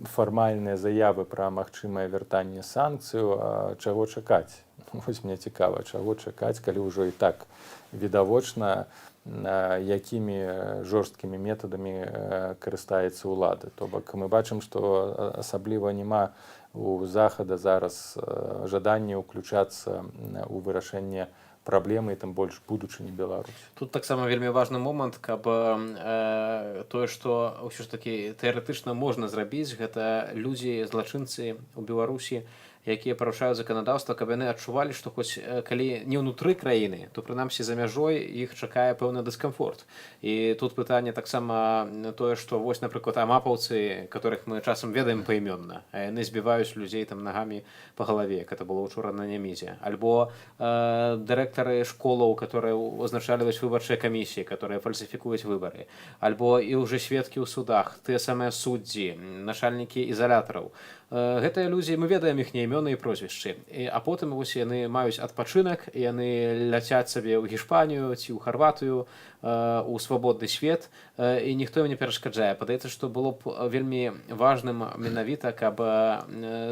фармальныя заявы пра магчымае вяртанне санкцыяў, а чаго чакаць? Вось мне цікава, чаго чакаць, калі ўжо і так відавочна, якімі жорсткімі метадамі карыстаецца ўлада. То бок мы бачым, што асабліва няма у Захада зараз жаданне ўключацца ў вырашэнне праблемы, і тым больш будучыні Беларусі. Тут таксама вельмі важны момант, каб тое, што ўсё ж такі тэарэтычна можна зрабіць, гэта людзі, злачынцы ў Беларусі, якія парушаюць заканадаўства, каб яны адчувалі, што хоць калі не ўнутры краіны, то прынамсі за мяжой іх чакае пэўны дыскамфорт. І тут пытанне таксама тое, што вось, напрыклад, амапаўцы, которых мы часам ведаем паімённа, а яны збіваюць людзей нагамі па галаве, як это было ўчора на Нямізе. Альбо дырэктары школаў, которые узначалі выбарчыя камісіі, которые фальсіфікуюць выбары. Альбо і ўжо сведкі ў судах, тыя самыя суддзі, начальнікі ізалятараў. Гэтыя людзі, мы ведаем іхнія імёны і прозвішчы. А потым вось яны маюць адпачынак, яны ляцяць сабе ў Гішпанію ці ў Харватыю, у свабодны свет, і ніхто ім не перашкаджае. Падаецца, што было б вельмі важным менавіта, каб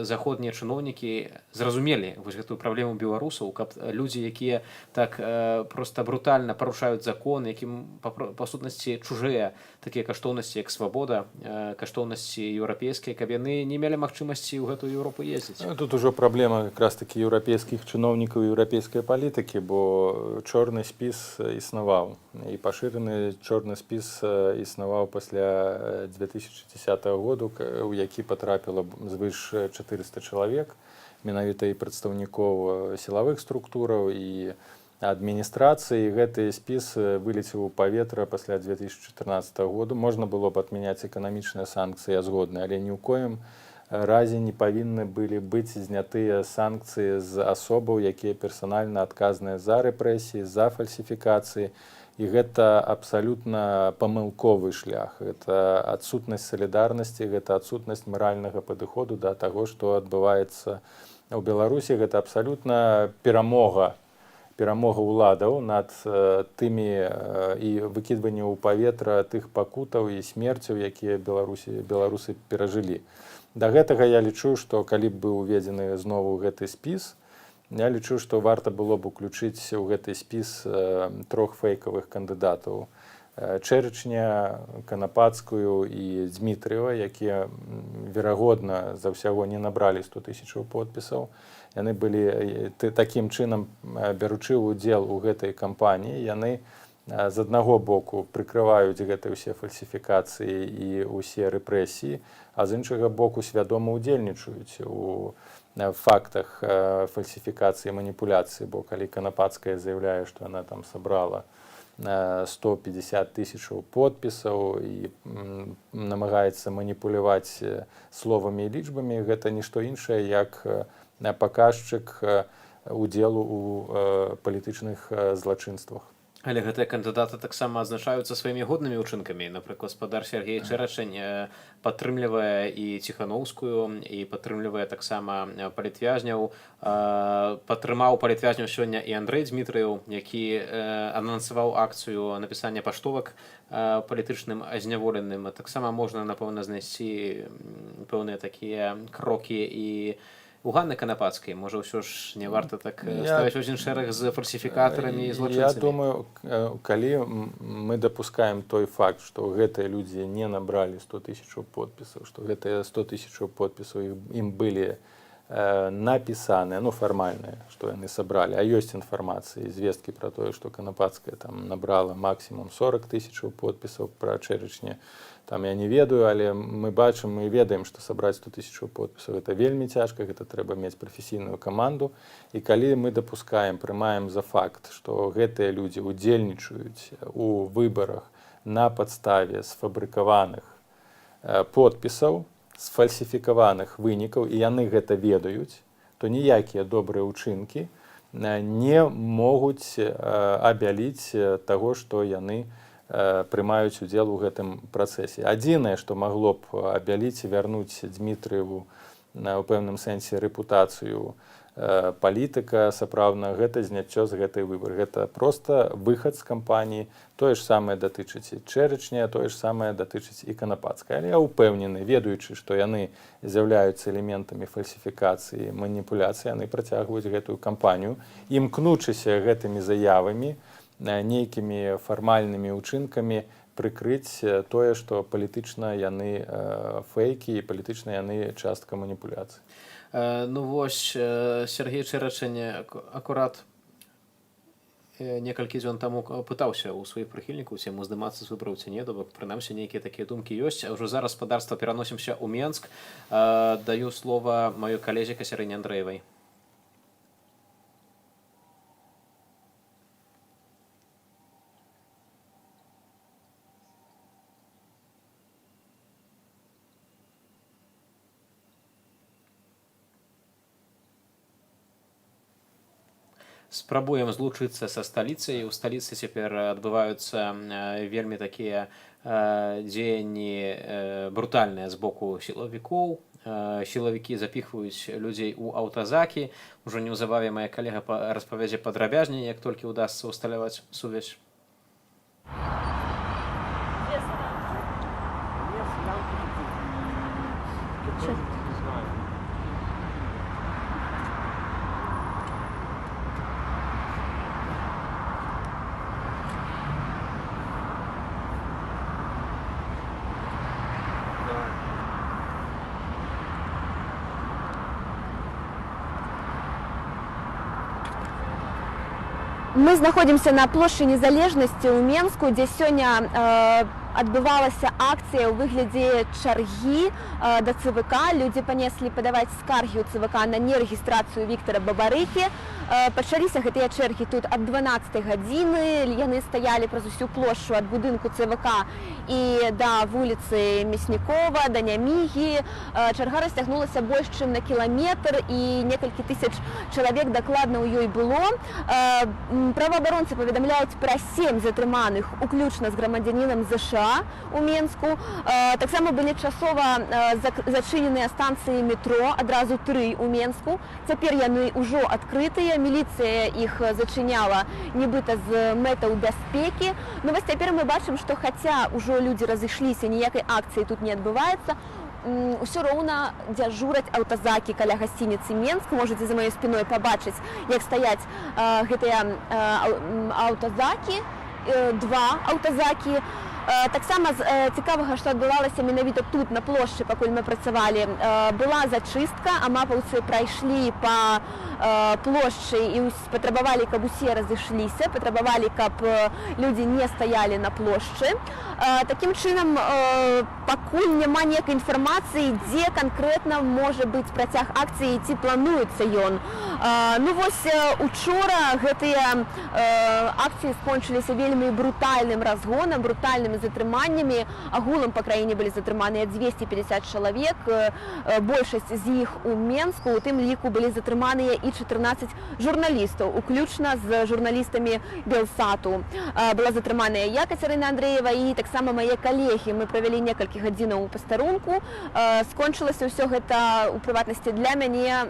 заходнія чыноўнікі зразумелі вось гэтую праблему беларусаў, каб людзі, якія так проста брутальна парушаюць закон, якім па сутнасці чужыя такія каштоўнасці, як свабода, каштоўнасці еўрапейскія, каб яны не мелі магчымасці ў гэтую Еўропу ездзіць. Тут ужо праблема якраз такі еўрапейскіх чыноўнікаў і еўрапейскай палітыкі, бо чорны спіс існаваў. І пашыраны чорны спіс існаваў пасля 2010 году, у які патрапіла звыш 400 чалавек, менавіта і прадстаўнікоў сілавых структураў і адміністрацыі. Гэты спіс вылецеў у паветра пасля 2014 году. Можна было б адмяняць эканамічныя санкцыі, згодны, але ні ў коім разе не павінны былі быць знятыя санкцыі з асобаў, якія персанальна адказныя за рэпрэсіі, за фальсіфікацыі. І гэта абсалютна памылковы шлях. Гэта адсутнасць салідарнасці, гэта адсутнасць маральнага падыходу да таго, што адбываецца ў Беларусі. Гэта абсалютна перамога ўладаў над тымі і выкідванне ў паветра тых пакутаў і смерцяў, якія беларусы перажылі. Да гэтага я лічу, што калі б быў уведзены зноў гэты спіс, я лічу, што варта было б уключыць у гэты спіс 3 фэйкавых кандыдатаў: Чэрычня, Канапацкую і Дзмітрыева, якія, верагодна, за ўсяго не набралі 100 000 подпісаў. Яны былі такім чынам, бяручы ўдзел у гэтай кампаніі, яны з аднаго боку прыкрываюць гэтыя ўсе фальсіфікацыі і ўсе рэпрэсіі, а з іншага боку свядома ўдзельнічаюць у фактах фальсіфікацыі і маніпуляцыі, бо калі Канапацкая заяўляе, што яна там сабрала 150 тысячаў подпісаў і намагаецца маніпуляваць словамі і лічбамі, гэта нішто іншае, як паказчык удзелу ў палітычных злачынствах. Але гэтыя кандыдаты таксама адзначаюцца сваімі годнымі ўчынкамі. Напрыклад, спадар Сергей Чэрачань падтрымлівае і Ціханаўскую, і падтрымлівае таксама палітвязняў. Падтрымаў палітвязняў сёння і Андрэй Дзмітрыеў, які анансаваў акцыю напісання паштовак палітычным азняволеным. Таксама можна, напэўна, знайсці пэўныя такія крокі і у Ганны Канапацкай. Можа, ўсё ж не варта так ставіць один шэраг з фальсіфікатарамі і злачынцамі? Я думаю, калі мы дапускаем той факт, што гэтыя людзі не набралі 100 тысячаў подпісаў, што гэтыя 100 тысячаў подпісаў ім былі напісаныя, ну, фармальныя, што яны сабралі, а ёсць інфармацыя, звесткі пра тое, што Канапацкая там набрала максімум 40 тысячаў подпісаў, пра Чэрачня там я не ведаю, але мы бачым, мы ведаем, што сабраць 100 тысячаў подпісаў гэта вельмі цяжка, гэта трэба мець прафесійную каманду. І калі мы дапускаем, прымаем за факт, што гэтыя людзі удзельнічаюць у выбарах на падставе сфабрыкаваных подпісаў, сфальсіфікаваных вынікаў, і яны гэта ведаюць, то ніякія добрыя ўчынкі не могуць абяліць таго, што яны прымаюць удзел у гэтым працэсе. Адзінае, што магло б абяліць і вярнуць Дзмітрыеву у пэўным сэнсе рэпутацыю палітыка сапраўдна, гэта зняццё з гэтай выбар. Гэта проста выхад з кампаніі. Тое ж самае датычыць і Чэрачня, тое ж самае датычыць і Канапацкай. Але я ўпэўнены, ведаючы, што яны з'яўляюцца элементамі фальсіфікацыі, маніпуляцыі, яны працягваюць гэтую кампанію, імкнучыся гэтымі заявамі, нейкімі фармальнымі ўчынкамі прыкрыць тое, што палітычна яны фэйкі і палітычна яны частка маніпуляцый. Ну вось, Сергей Чэрачань акурат некалькі дзён таму пытаўся ў сваіх прыхільнікаў, ці яму здымацца з выбараў ці не, бо прынамсі нейкія такія думкі ёсць. А ўжо зараз спадарства пераносімся ў Менск. Даю слова маёй калезе Кацярыне Андрэевай. Спрабуем злучыцца са сталіцай. У сталіцы цяпер адбываюцца вельмі такія дзеянні брутальныя з боку сілавікоў. Сілавікі запіхваюць людзей у аўтазакі. Ужо неўзабаве мая калега распавядзе падрабязней, як толькі ўдасца ўсталяваць сувязь. Мы знаходзімся на плошчы Незалежнасці ў Менску, дзе сёння адбывалася акцыя ў выглядзе чаргі да ЦВК. Людзі панеслі падаваць скаргі ў ЦВК на нерэгістрацыю Віктара Бабарыкі. Пачаліся гэтыя чэргі тут ад 12 гадзіны. Яны стаялі праз усю плошчу ад будынку ЦВК і да вуліцы Мяснікова, да Нямігі. Чарга расцягнулася больш чым на кіламетр і некалькі тысяч чалавек дакладна ў ёй было. Праваабаронцы паведамляюць пра 7 затрыманых, уключна з грамадзянінам ЗША у Менску. Таксама былі часова зачыненыя станцыі метро, адразу 3 у Менску. Цяпер яны ўжо адкрытыя, міліцыя іх зачыняла нібыта з мэтаў бяспекі. Ну вось цяпер мы бачым, што хаця ўжо людзі разышліся, ніякай акцыі тут не адбываецца, ўсё роўна дзяжураць аўтазакі каля гасцініцы Менск. Можаце за маёй спіной пабачыць, як стаяць гэтыя аўтазакі, 2 аўтазакі. Таксама цікавага, што адбывалася менавіта тут, на плошчы, пакуль мы працавалі, была зачыстка, амапаўцы прайшлі па плошчы і патрабавалі, каб усе разышліся, патрабавалі, каб людзі не стаялі на плошчы. Такім чынам, пакуль няма некай інфармацыі, дзе канкрэтна можа быць працяг акцыі, ці плануецца ён. Ну вось, учора гэтыя акцыі скончыліся вельмі брутальным разгонам, брутальнымі затрыманнямі. Агулам па краіне былі затрыманыя 250 чалавек, большасць з іх у Менску, у тым ліку былі затрыманыя і 14 журналістаў, уключна з журналістамі Белсату. Была затрыманая я, Кацярына Андрэева, і таксама мае калегі. Мы правялі некалькі гадзінаў у пастарунку. Скончылася ўсё гэта, у прыватнасці для мяне,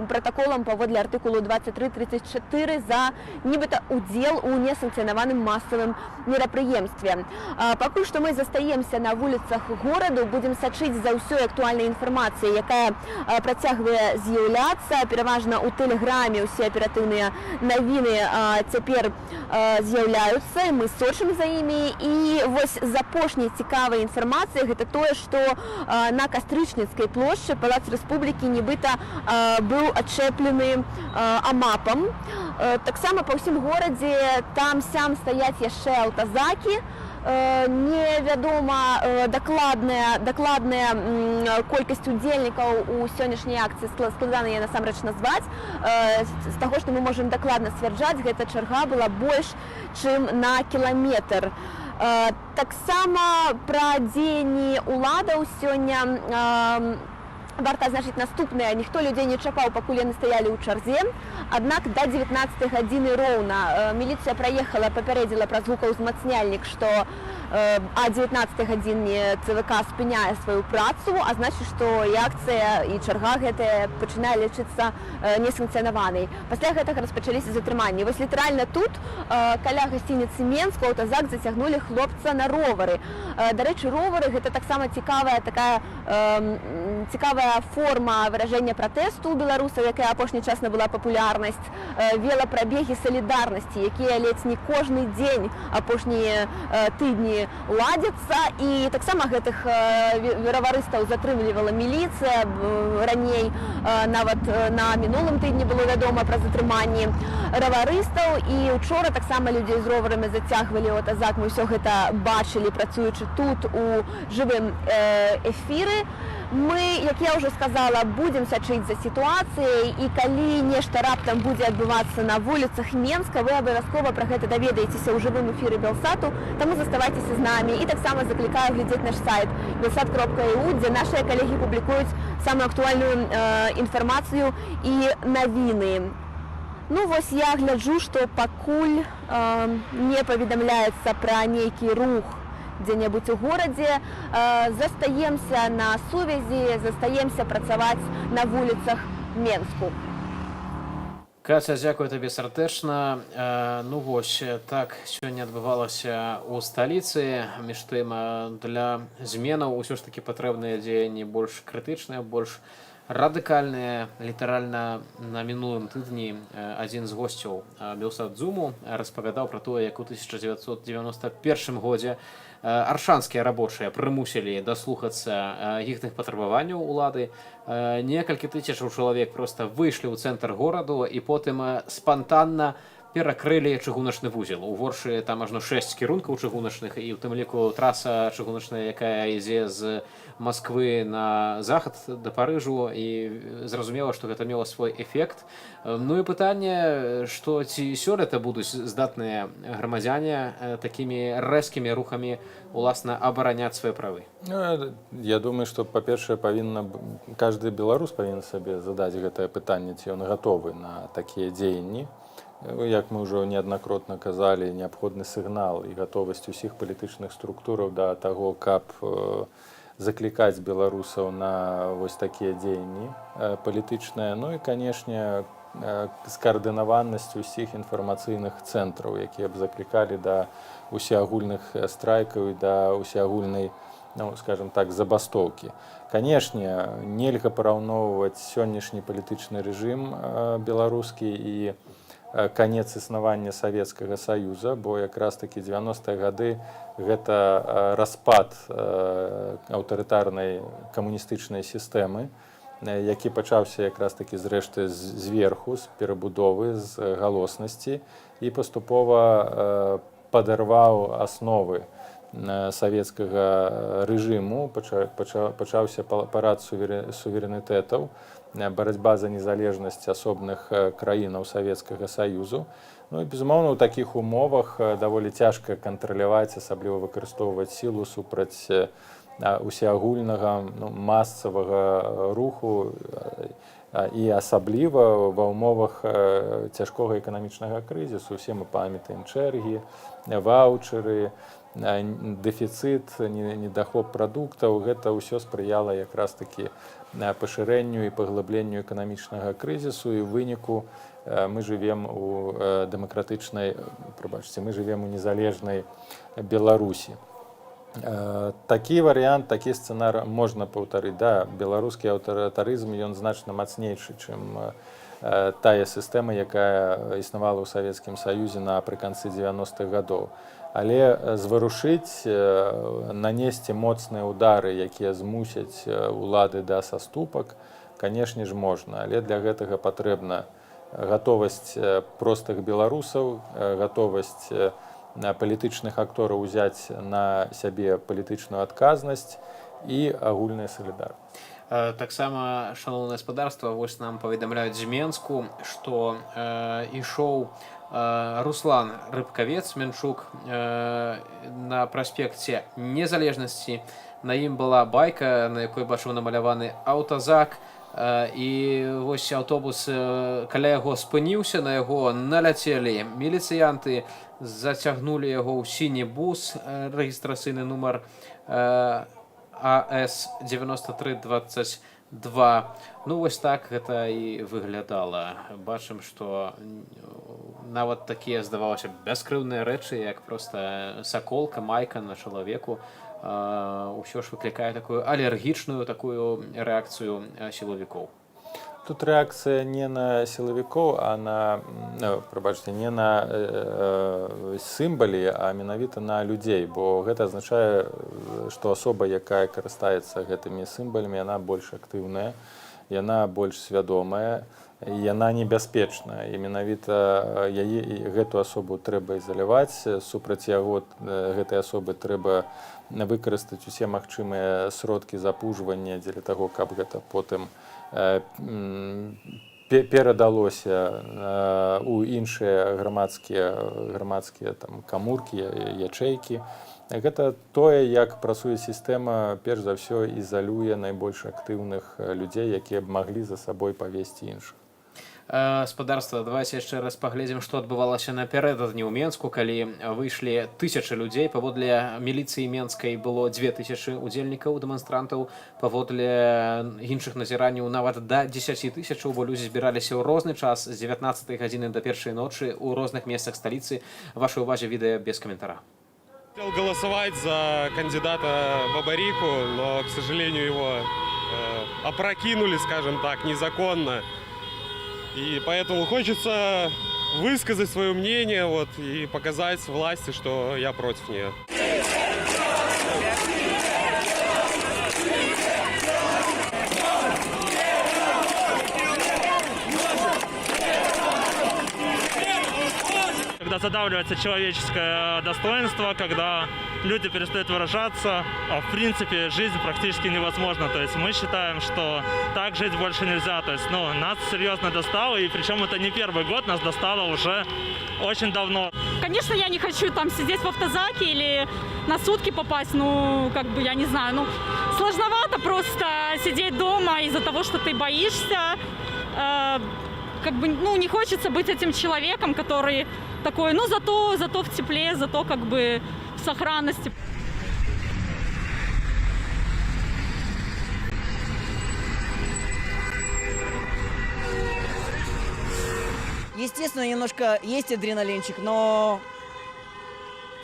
пратаколам паводле артыкулу 23-34 за нібыта удзел у несанкцыянаваным масавым мерапрыемстве. Пакуль што мы застаемся на вуліцах гораду, будзем сачыць за ўсёй актуальнай інфармацыяй, якая працягвае з'яўляцца. Пераважна у тэлеграме ўсе аператыўныя навіны цяпер з'яўляюцца, мы сочым за імі. І вось з апошняй цікавай інфармацыяй гэта тое, што на Кастрычніцкай плошчы Палац Рэспублікі нібыта быў адчэплены амапам. Таксама па ўсім горадзе там-сям стаяць яшчэ аўтазакі. Невядома дакладная колькасць удзельнікаў у сённяшняй акцыі, складана яе насамрэч назваць. З таго, што мы можам дакладна сцвярджаць, гэта чарга была больш, чым на кіламетр. Таксама пра дзеянні ўладаў сёння варта азначыць наступнае. Ніхто людзей не чакаў, пакуль яны стаялі ў чарзе. Аднак да 19 гадзіны роўна міліцыя праехала, папярэдзіла праз гукаўзмацняльнік, што а 19 гадзіне ЦВК спыняе сваю працу, а значыць, што і акцыя, і чарга гэтая пачынае лічыцца несанкцыянаванай. Пасля гэтага распачаліся затрыманні. Вось літаральна тут, каля гасцініцы Менску, аўтазак зацягнулі хлопца на ровары. Дарэчы, ровары гэта таксама цікавая форма выражэння пратэсту ў беларусаў, якая апошні час набыла папулярнасць. Велапрабегі салідарнасці, якія ледзь не кожны дзень апошнія тыдні ладзяцца. І таксама гэтых раварыстаў затрымлівала міліцыя. Раней нават на мінулым тыдні было вядома пра затрыманні раварыстаў. І учора таксама людзей з роварамі зацягвалі ў аўтазак. Мы ўсё гэта бачылі, працуючы тут у жывым эфіры. Мы, як я ўжо сказала, будзем сачыць за сітуацыяй, і калі нешта раптам будзе адбывацца на вуліцах Менска, вы абавязкова пра гэта даведаецеся ў жывым эфіры Белсату, таму заставайцеся з намі. І таксама заклікаю глядзець наш сайт belsat.eu, дзе нашыя калегі публікуюць самую актуальную інфармацыю і навіны. Ну вось я гляджу, што пакуль не паведамляецца пра нейкі рух дзе-небудзь у горадзе. Застаемся на сувязі, застаемся працаваць на вуліцах Менску. Катя, дзякую табе сардэчна. Ну вось, так сёння адбывалася ў сталіцы. Між тым, для зменаў усё ж такі патрэбныя дзеянні больш крытычныя, больш радыкальныя. Літаральна на мінулым тыдні адзін з госцяў Белсат-Зуму распавядаў пра тое, як у 1991 годзе аршанскія рабочыя прымусілі даслухацца іхных патрабаванняў улады. Некалькі тысячаў чалавек проста выйшлі ў цэнтр гораду і потым спантанна перакрылі чыгуначны вузел. У Воршы там ажно 6 кірункаў чыгуначных, і ў тым ліку траса чыгуначная, якая ідзе з Москвы на захад да Парыжу, і зразумела, што гэта мела свой эфект. Ну і пытанне, што ці сёлета будуць здатныя грамадзяне такімі рэзкімі рухамі уласна абараняць свае правы? Я думаю, што, па-першае, кожны беларус павінен сабе задаць гэтае пытанне, ці ён гатовы на такія дзеянні. Як мы ўжо неаднакротна казалі, неабходны сігнал і гатовасць усіх палітычных структураў да таго, каб заклікаць беларусаў на вось такія дзеянні палітычныя. Ну і, канешне, скаардынаванасць усіх інфармацыйных цэнтраў, якія б заклікалі да усеагульных страйкаў і да усеагульнай, ну, скажем так, забастоўкі. Канешне, нельга параўноўваць сённяшні палітычны рэжым беларускі і канец існавання Савецкага Саюза, бо якраз такі 90-е гады гэта распад аўтарытарнай камуністычнай сістэмы, які пачаўся якраз такі зрэшты зверху, з перабудовы, з галоснасці і паступова падарваў асновы савецкага рэжыму, пачаўся парад суверэнітэтаў, барацьба за незалежнасць асобных краінаў Савецкага Саюзу. Ну і, безумоўна, у такіх умовах даволі цяжка кантраляваць, асабліва выкарыстоўваць сілу супраць усеагульнага масавага руху і асабліва ва ўмовах цяжкога эканамічнага крызісу. Усе мы памятаем чэргі, ваўчэры, дэфіцыт, недахоп прадуктаў. Гэта ўсё спрыяла якраз такі пашырэнню і паглыбленню эканамічнага крызісу, і ў выніку мы жывем у дэмакратычнай, прабачце, мы жывем у незалежнай Беларусі. Такі варыянт, такі сцэнар можна паўтарыць. Да, беларускі аўтарытарызм, ён значна мацнейшы, чым тая сістэма, якая існавала ў Савецкім Саюзе напрыканцы 90-х гадоў. Але зварушыць, нанесці моцныя ўдары, якія змусяць улады да саступак, канешне ж, можна. Але для гэтага патрэбна гатовасць простых беларусаў, гатовасць палітычных актораў узяць на сябе палітычную адказнасць і агульная салідарнасць. Таксама, шановне гаспадарства, вось нам паведамляюць з Менску, што ішоў Руслан Рыбкавец-Менчук на праспекце Незалежнасці. На ім была байка, на якой бачыў намаляваны аўтазак, і вось аўтобус каля яго спыніўся, на яго наляцелі міліцыянты, зацягнулі яго ў сіні бус, рэгістрацыйны нумар АС-9322. Ну, вось так гэта і выглядала. Бачым, што нават такія, здавалася, бяскрыўныя рэчы, як проста саколка, майка на чалавеку, ўсё ж выклікае такую алергічную такую рэакцыю сілавікоў. Тут рэакцыя не на сілавікоў, а на, прабачце, не на сімвалі, а менавіта на людзей, бо гэта азначае, што асоба, якая карыстаецца гэтымі сімвалямі, яна больш актыўная, яна больш свядомая, яна небяспечная, і менавіта гэту асобу трэба ізаляваць, супраць яго гэтай асобы трэба выкарыстаць усе магчымыя сродкі запужвання дзеля таго, каб гэта потым перадалося у іншыя грамадскія камуркі, ячэйкі. Гэта тое, як працуе сістэма, перш за ўсё ізалюе найбольш актыўных людзей, якія б маглі за сабой павесці іншых. Гаспадарства, давайте яшчэ раз паглядзім, што адбывалася напярэдадні ў Менску, калі выйшлі 1000 людзей. Паводле міліцыі Менскай было 2000 удзельнікаў, дэманстрантаў. Паводле іншых назіранняў нават да 10 000, бо людзі збіраліся ў розны час з 19 гадзіны да першай ночы ў розных месцах сталіцы. Вашай увазе відэа без каментара. Хотел голосовать за кандидата Бабарику, но, к сожалению, его опрокинули, скажем так, незаконно. И поэтому хочется высказать свое мнение и показать власти, что я против нее. Когда задавливается человеческое достоинство, когда люди перестают выражаться, а в принципе жизнь практически невозможна. То есть мы считаем, что так жить больше нельзя. То есть, нас серьезно достало, и причем это не первый год, нас достало уже очень давно. Конечно, я не хочу там сидеть в автозаке или на сутки попасть, я не знаю, сложновато просто сидеть дома из-за того, что ты боишься. Не хочется быть этим человеком, который такой, зато в тепле, зато в сохранности. Естественно, немножко есть адреналинчик, но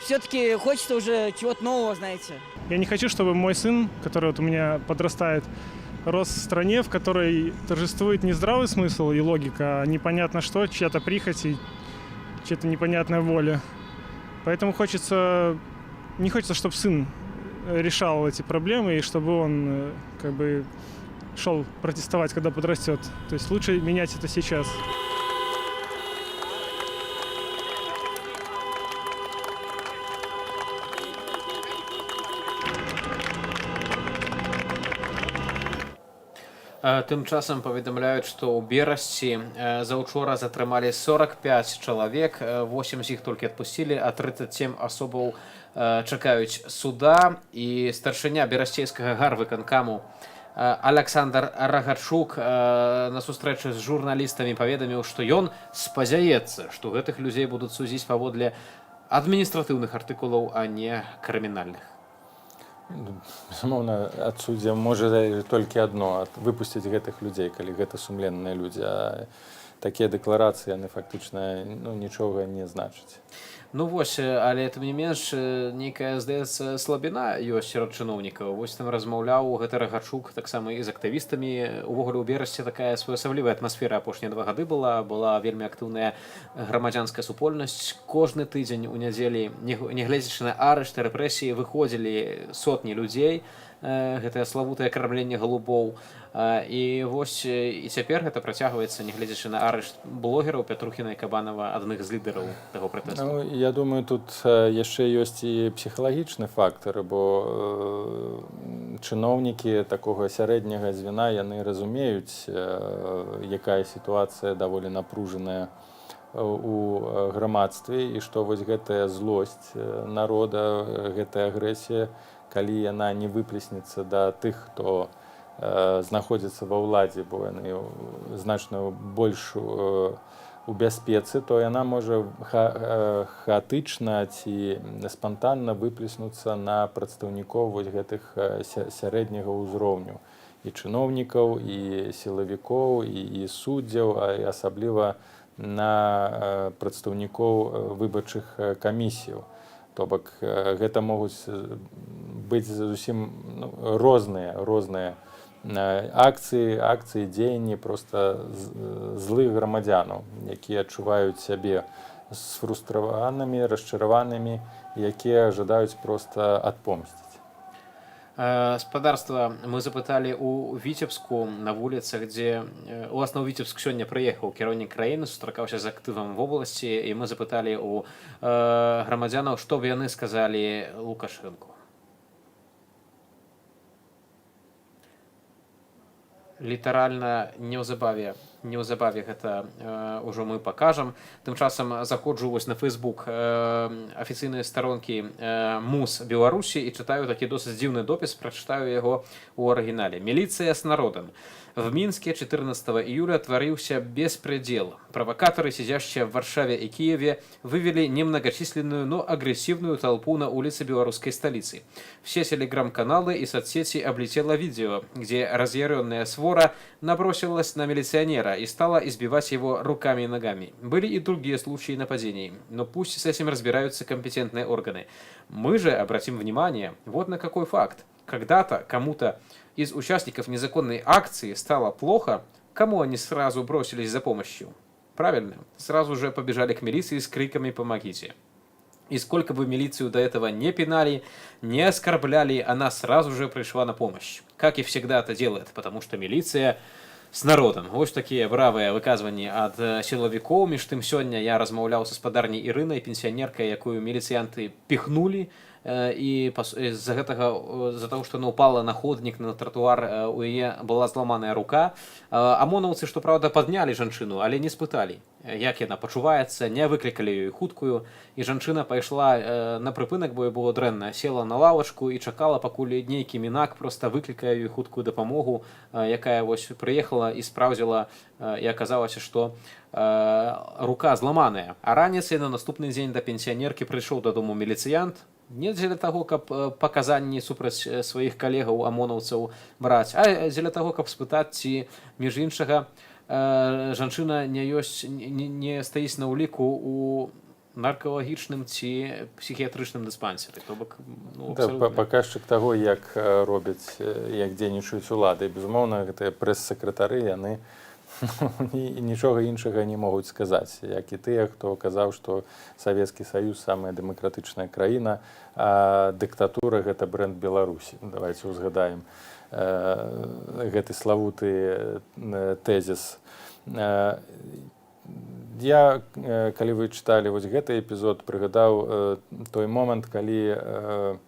все-таки хочется уже чего-то нового, знаете. Я не хочу, чтобы мой сын, который у меня подрастает, рос в стране, в которой торжествует не здравый смысл и логика, а непонятно что, чья-то прихоть и чья-то непонятная воля. Поэтому не хочется, чтобы сын решал эти проблемы и чтобы он как бы шел протестовать, когда подрастет. То есть лучше менять это сейчас. Тым часам паведамляюць, што ў Берасці заўчора затрымалі 45 чалавек, 8 з іх толькі адпусцілі, а 37 асобаў чакаюць суда. І старшыня берасцейскага гарвыканкаму Александр Рагачук на сустрэчы з журналістамі паведаміў, што ён спадзяецца, што гэтых людзей будуць судзіць паводле адміністратыўных артыкулаў, а не крымінальных. Безумоўна, ад суддзя можа толькі адно выпусціць гэтых людзей, калі гэта сумленныя людзі, а такія дэкларацыі яны фактычна нічога не значаць. Ну вось, але тым не менш нейкая, здаецца, слабіна ёсць сярод чыноўнікаў. Вось там размаўляў гэты Рагачук таксама і з актывістамі. Увогуле ў Берасці такая своеасаблівая атмасфера апошнія 2 гады была вельмі актыўная грамадзянская супольнасць. Кожны тыдзень у нядзелі, нягледзячы на арышты, рэпрэсіі, выходзілі сотні людзей. Гэтае славутае кармленне галубоў. І вось і цяпер гэта працягваецца, нягледзячы на арышт блогераў Пятрухіна і Кабанова, адных з лідараў таго пратэсту. Я думаю, тут яшчэ ёсць і псіхалагічны фактар, бо чыноўнікі такога сярэдняга звена, яны разумеюць, якая сітуацыя даволі напружаная у грамадстве, і што вось гэтая злосць народа, гэтая агрэсія, калі яна не выплеснецца да тых, хто знаходзіцца ва ўладзе, бо яны значна больш у бяспецы, то яна можа хаатычна ці спантанна выплеснуцца на прадстаўнікоў вось гэтых сярэдняга ўзроўню. І чыноўнікаў, і сілавікоў, і суддзяў, а асабліва на прадстаўнікоў выбарчых камісіяў. То бок гэта могуць быць зусім розныя акцыі, дзеянні проста злых грамадзянаў, якія адчуваюць сябе сфрустраванымі, расчараванымі, якія жадаюць проста адпомсціць. Спадарства, мы запыталі ў Віцебску на вуліцах, дзе уласна ў Віцебск сёння прыехаў кіраўнік краіны, сустракаўся з актывам в обласці, і мы запыталі ў грамадзянаў, што б яны сказалі Лукашэнку. Літаральна неўзабаве гэта ўжо мы пакажам. Тым часам заходжу вось на Facebook афіцыйныя старонкі МУС Беларусі і чытаю такі досыць дзіўны допіс, прачытаю яго ў арыгінале. «Милиция с народом. В Минске 14 июля творился беспредел. Провокаторы, сидящие в Варшаве и Киеве, вывели немногочисленную, но агрессивную толпу на улице белорусской столицы. Все телеграм-каналы и соцсети облетело видео, где разъяренная свора набросилась на милиционера и стала избивать его руками и ногами. Были и другие случаи нападений, но пусть с этим разбираются компетентные органы. Мы же обратим внимание вот на какой факт. Когда-то кому-то из участников незаконной акции стало плохо, кому они сразу бросились за помощью? Правильно, сразу же побежали к милиции с криками «Помогите!». И сколько бы милицию до этого не пинали, не оскорбляли, она сразу же пришла на помощь. Как и всегда это делает, потому что милиция с народом. Вот такие бравые выказывания от силовиков. Между тем, сегодня я размаўлял со спадарней Ірынай, пенсионеркой, якую милицианты пихнули, і з-за таго, што яна ўпала на ходнік, на тротуар, у яе была зламаная рука. АМОНаўцы, што праўда, паднялі жанчыну, але не спыталі, як яна пачуваецца, не выклікалі ёй хуткую, і жанчына пайшла на прыпынак, бо ёй было дрэнна, села на лавачку і чакала, пакуль нейкі мінак проста выклікае ёй хуткую дапамогу, якая вось прыехала і спраўдзіла, і аказалася, што рука зламаная. А раніцай на наступны дзень да пенсіянеркі прыйшоў дадому міліцыянт, не дзеля таго, каб паказанні супраць сваіх калегаў амонаўцаў браць, а дзеля таго, каб спытаць, ці, між іншага, жанчына не стаіць на ўліку у наркалагічным ці псіхіятрычным дыспансеры. То бок, ну, Да, абсалютна. паказчык таго, як робяць, як дзейнічаюць улады. Безумоўна, гэтыя прэс-сакратары, яны нічога іншага не могуць сказаць, як і тыя, хто казаў, што Савецкі Саюз самая дэмакратычная краіна, а дыктатура гэта брэнд Беларусі. Давайте узгадаем гэты славуты тэзіс. Я, калі вы чыталі вось гэты эпізод, прыгадаў той момант, калі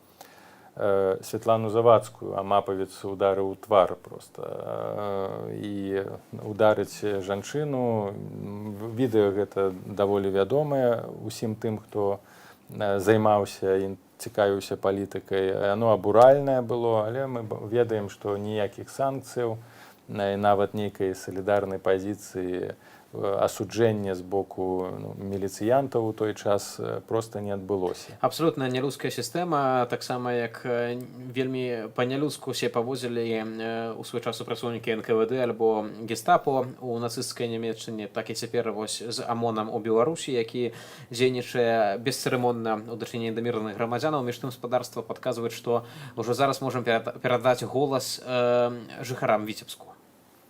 Святлану Завадскую Амапавец ударыў у твар проста і ударыць жанчыну. Відэо гэта даволі вядомае усім тым, хто займаўся і цікавіўся палітыкай. Яно абуральнае было, але мы ведаем, што ніякіх санкцыяў, нават нейкай салідарнай пазіцыі асуджэння з боку міліцыянтаў у той час проста не адбылося. Абсолютна нелюдская сістэма, таксама як вельмі па-нялюдску усе паводзілі у свой час супрацоўнікі НКВД альбо гестапо у нацысцкай Нямецчыне, так і цяпер вось з АМОНам у Беларусі, які дзейнічае бесцырымонна ў дачыненні да мірных грамадзянаў. Між тым спадарства падказваюць, што ўжо зараз можам перадаць голас жыхарам Віцебску.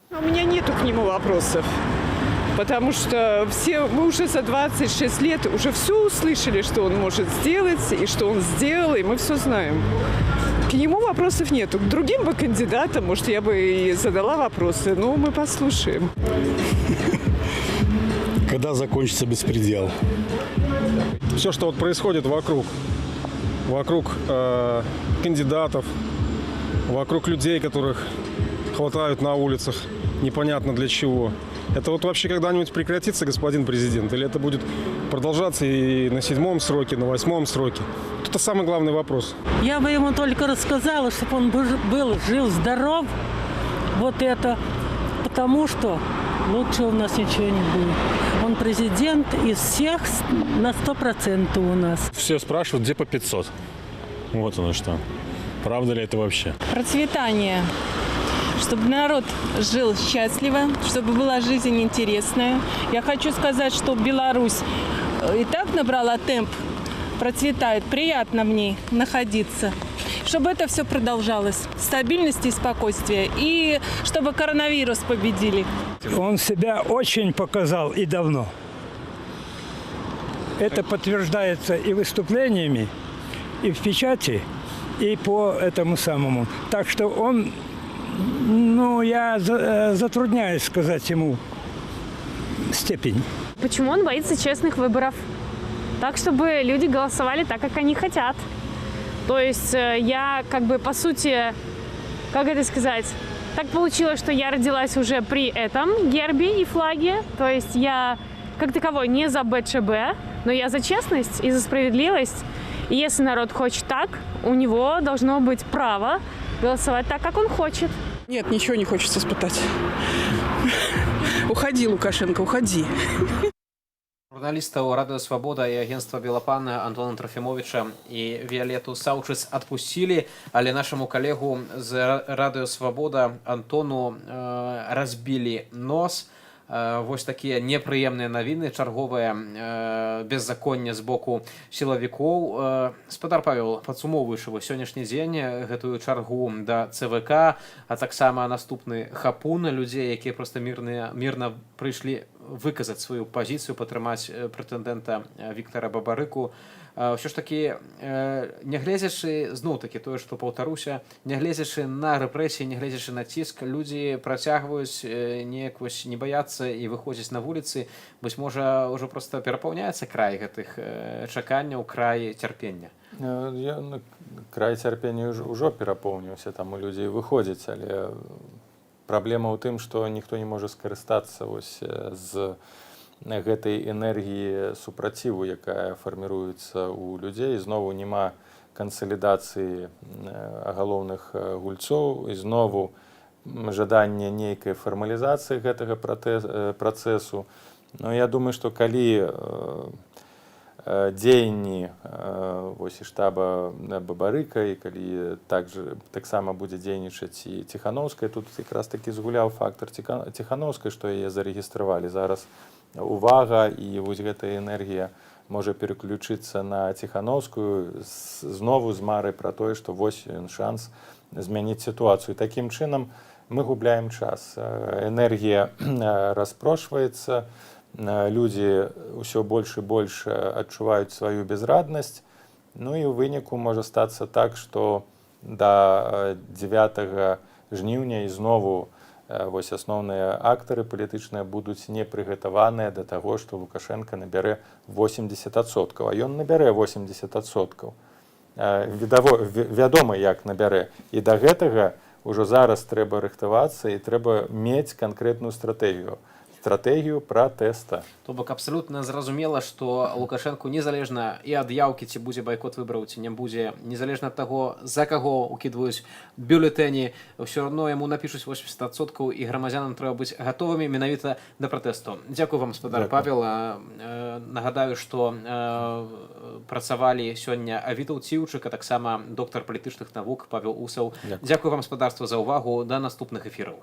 У меня нету к нему вопросов. Потому что мы уже за 26 лет уже все услышали, что он может сделать, и что он сделал, и мы все знаем. К нему вопросов нету. К другим бы кандидатам, может, я бы и задала вопросы, но мы послушаем. Когда закончится беспредел? Все, что вот происходит вокруг кандидатов, вокруг людей, которых хватают на улицах, непонятно для чего. Это вот вообще когда-нибудь прекратится, господин президент? Или это будет продолжаться и на 7-м сроке, на 8-м сроке? Это самый главный вопрос. Я бы ему только рассказала, чтобы он был жив, здоров. Вот это. Потому что лучше у нас ничего не будет. Он президент из всех на 100% у нас. Все спрашивают, где по 500. Вот оно что. Правда ли это вообще? Процветание. Чтобы народ жил счастливо, чтобы была жизнь интересная. Я хочу сказать, что Беларусь и так набрала темп, процветает, приятно в ней находиться. Чтобы это все продолжалось. Стабильность и спокойствие. И чтобы коронавирус победили. Он себя очень показал и давно. Это подтверждается и выступлениями, и в печати, и по этому самому. Так что он... Ну, я затрудняюсь сказать ему степень. Почему он боится честных выборов? Так, чтобы люди голосовали так, как они хотят. То есть я по сути, как это сказать, так получилось, что я родилась уже при этом гербе и флаге. То есть я как таковой не за БЧБ, но я за честность и за справедливость. И если народ хочет так, у него должно быть право голосовать так, как он хочет. Нет, ничего не хочется испытать. Уходи, Лукашенко, уходи. Журналістаў Радыё Свабода і агенцтва Белапан Антона Трофімовіча і Віолетту Саўчыц адпусцілі, але нашаму калегу з Радыё Свабода Антону разбілі нос. Вось такія непрыемныя навіны, чарговае беззаконне з боку сілавікоў. Спадар Павел, падсумоўваючы сённяшні дзень, гэтую чаргу да ЦВК, а таксама наступны хапун людзей, якія проста мірна прыйшлі выказаць сваю пазіцыю, падтрымаць прэтэндэнта Віктара Бабарыку. Ўсё ж такі, нягледзячы, зноў-такі тое, што паўтаруся, нягледзячы на рэпрэсіі, нягледзячы на ціск, людзі працягваюць неяк не баяцца і выходзіць на вуліцы, быць можа, ўжо проста перапаўняецца край гэтых чаканняў, край цярпення. Край цярпення ўжо перапоўніўся, там у людзей выходзіць, але праблема ў тым, што ніхто не можа скарыстацца з гэтай энергіі супраціву, якая фарміруецца ў людзей. Знову няма кансалідацыі галоўных гульцоў, і знову жаданне нейкай фармалізацыі гэтага працэсу. Но я думаю, што калі дзеянні штаба Бабарыка, і калі таксама будзе дзейнічаць і Ціхановская, тут якраз такі згуляў фактар Ціхановскай, што яе зарэгістравалі. Зараз увага і вось гэтая энергія можа переключыцца на Ціхановскую знову з марай пра тое, што вось ён шанс змяніць сітуацыю. Такім чынам мы губляем час. Энергія распрошваецца, людзі ўсё больш і больш адчуваюць сваю безраднасць. Ну і ў выніку можа стацца так, што да 9 жніўня ізнову вось асноўныя актары палітычныя будуць не прыгатаваныя да таго, што Лукашенко набярэ 80%, а ён набярэ 80%. Вядома, як набярэ. І да гэтага ўжо зараз трэба рыхтавацца і трэба мець канкрэтную стратэгію пратэста. То бок абсалютна зразумела, што Лукашенку незалежна і ад яўкі, ці будзе байкот выбараў, ці не будзе, незалежна ад таго, за каго укідваюць бюлетэні, ўсё адно яму напішуць 80%, і грамадзянам трэба быць гатовымі менавіта да пратэсту. Дзякую вам, спадар Павел. Нагадаю, што працавалі сёння Вітаўт Ціўчык, а таксама доктар палітычных навук Павел Усаў. Дзякую вам, спадарства, за ўвагу. Да наступных эфіраў.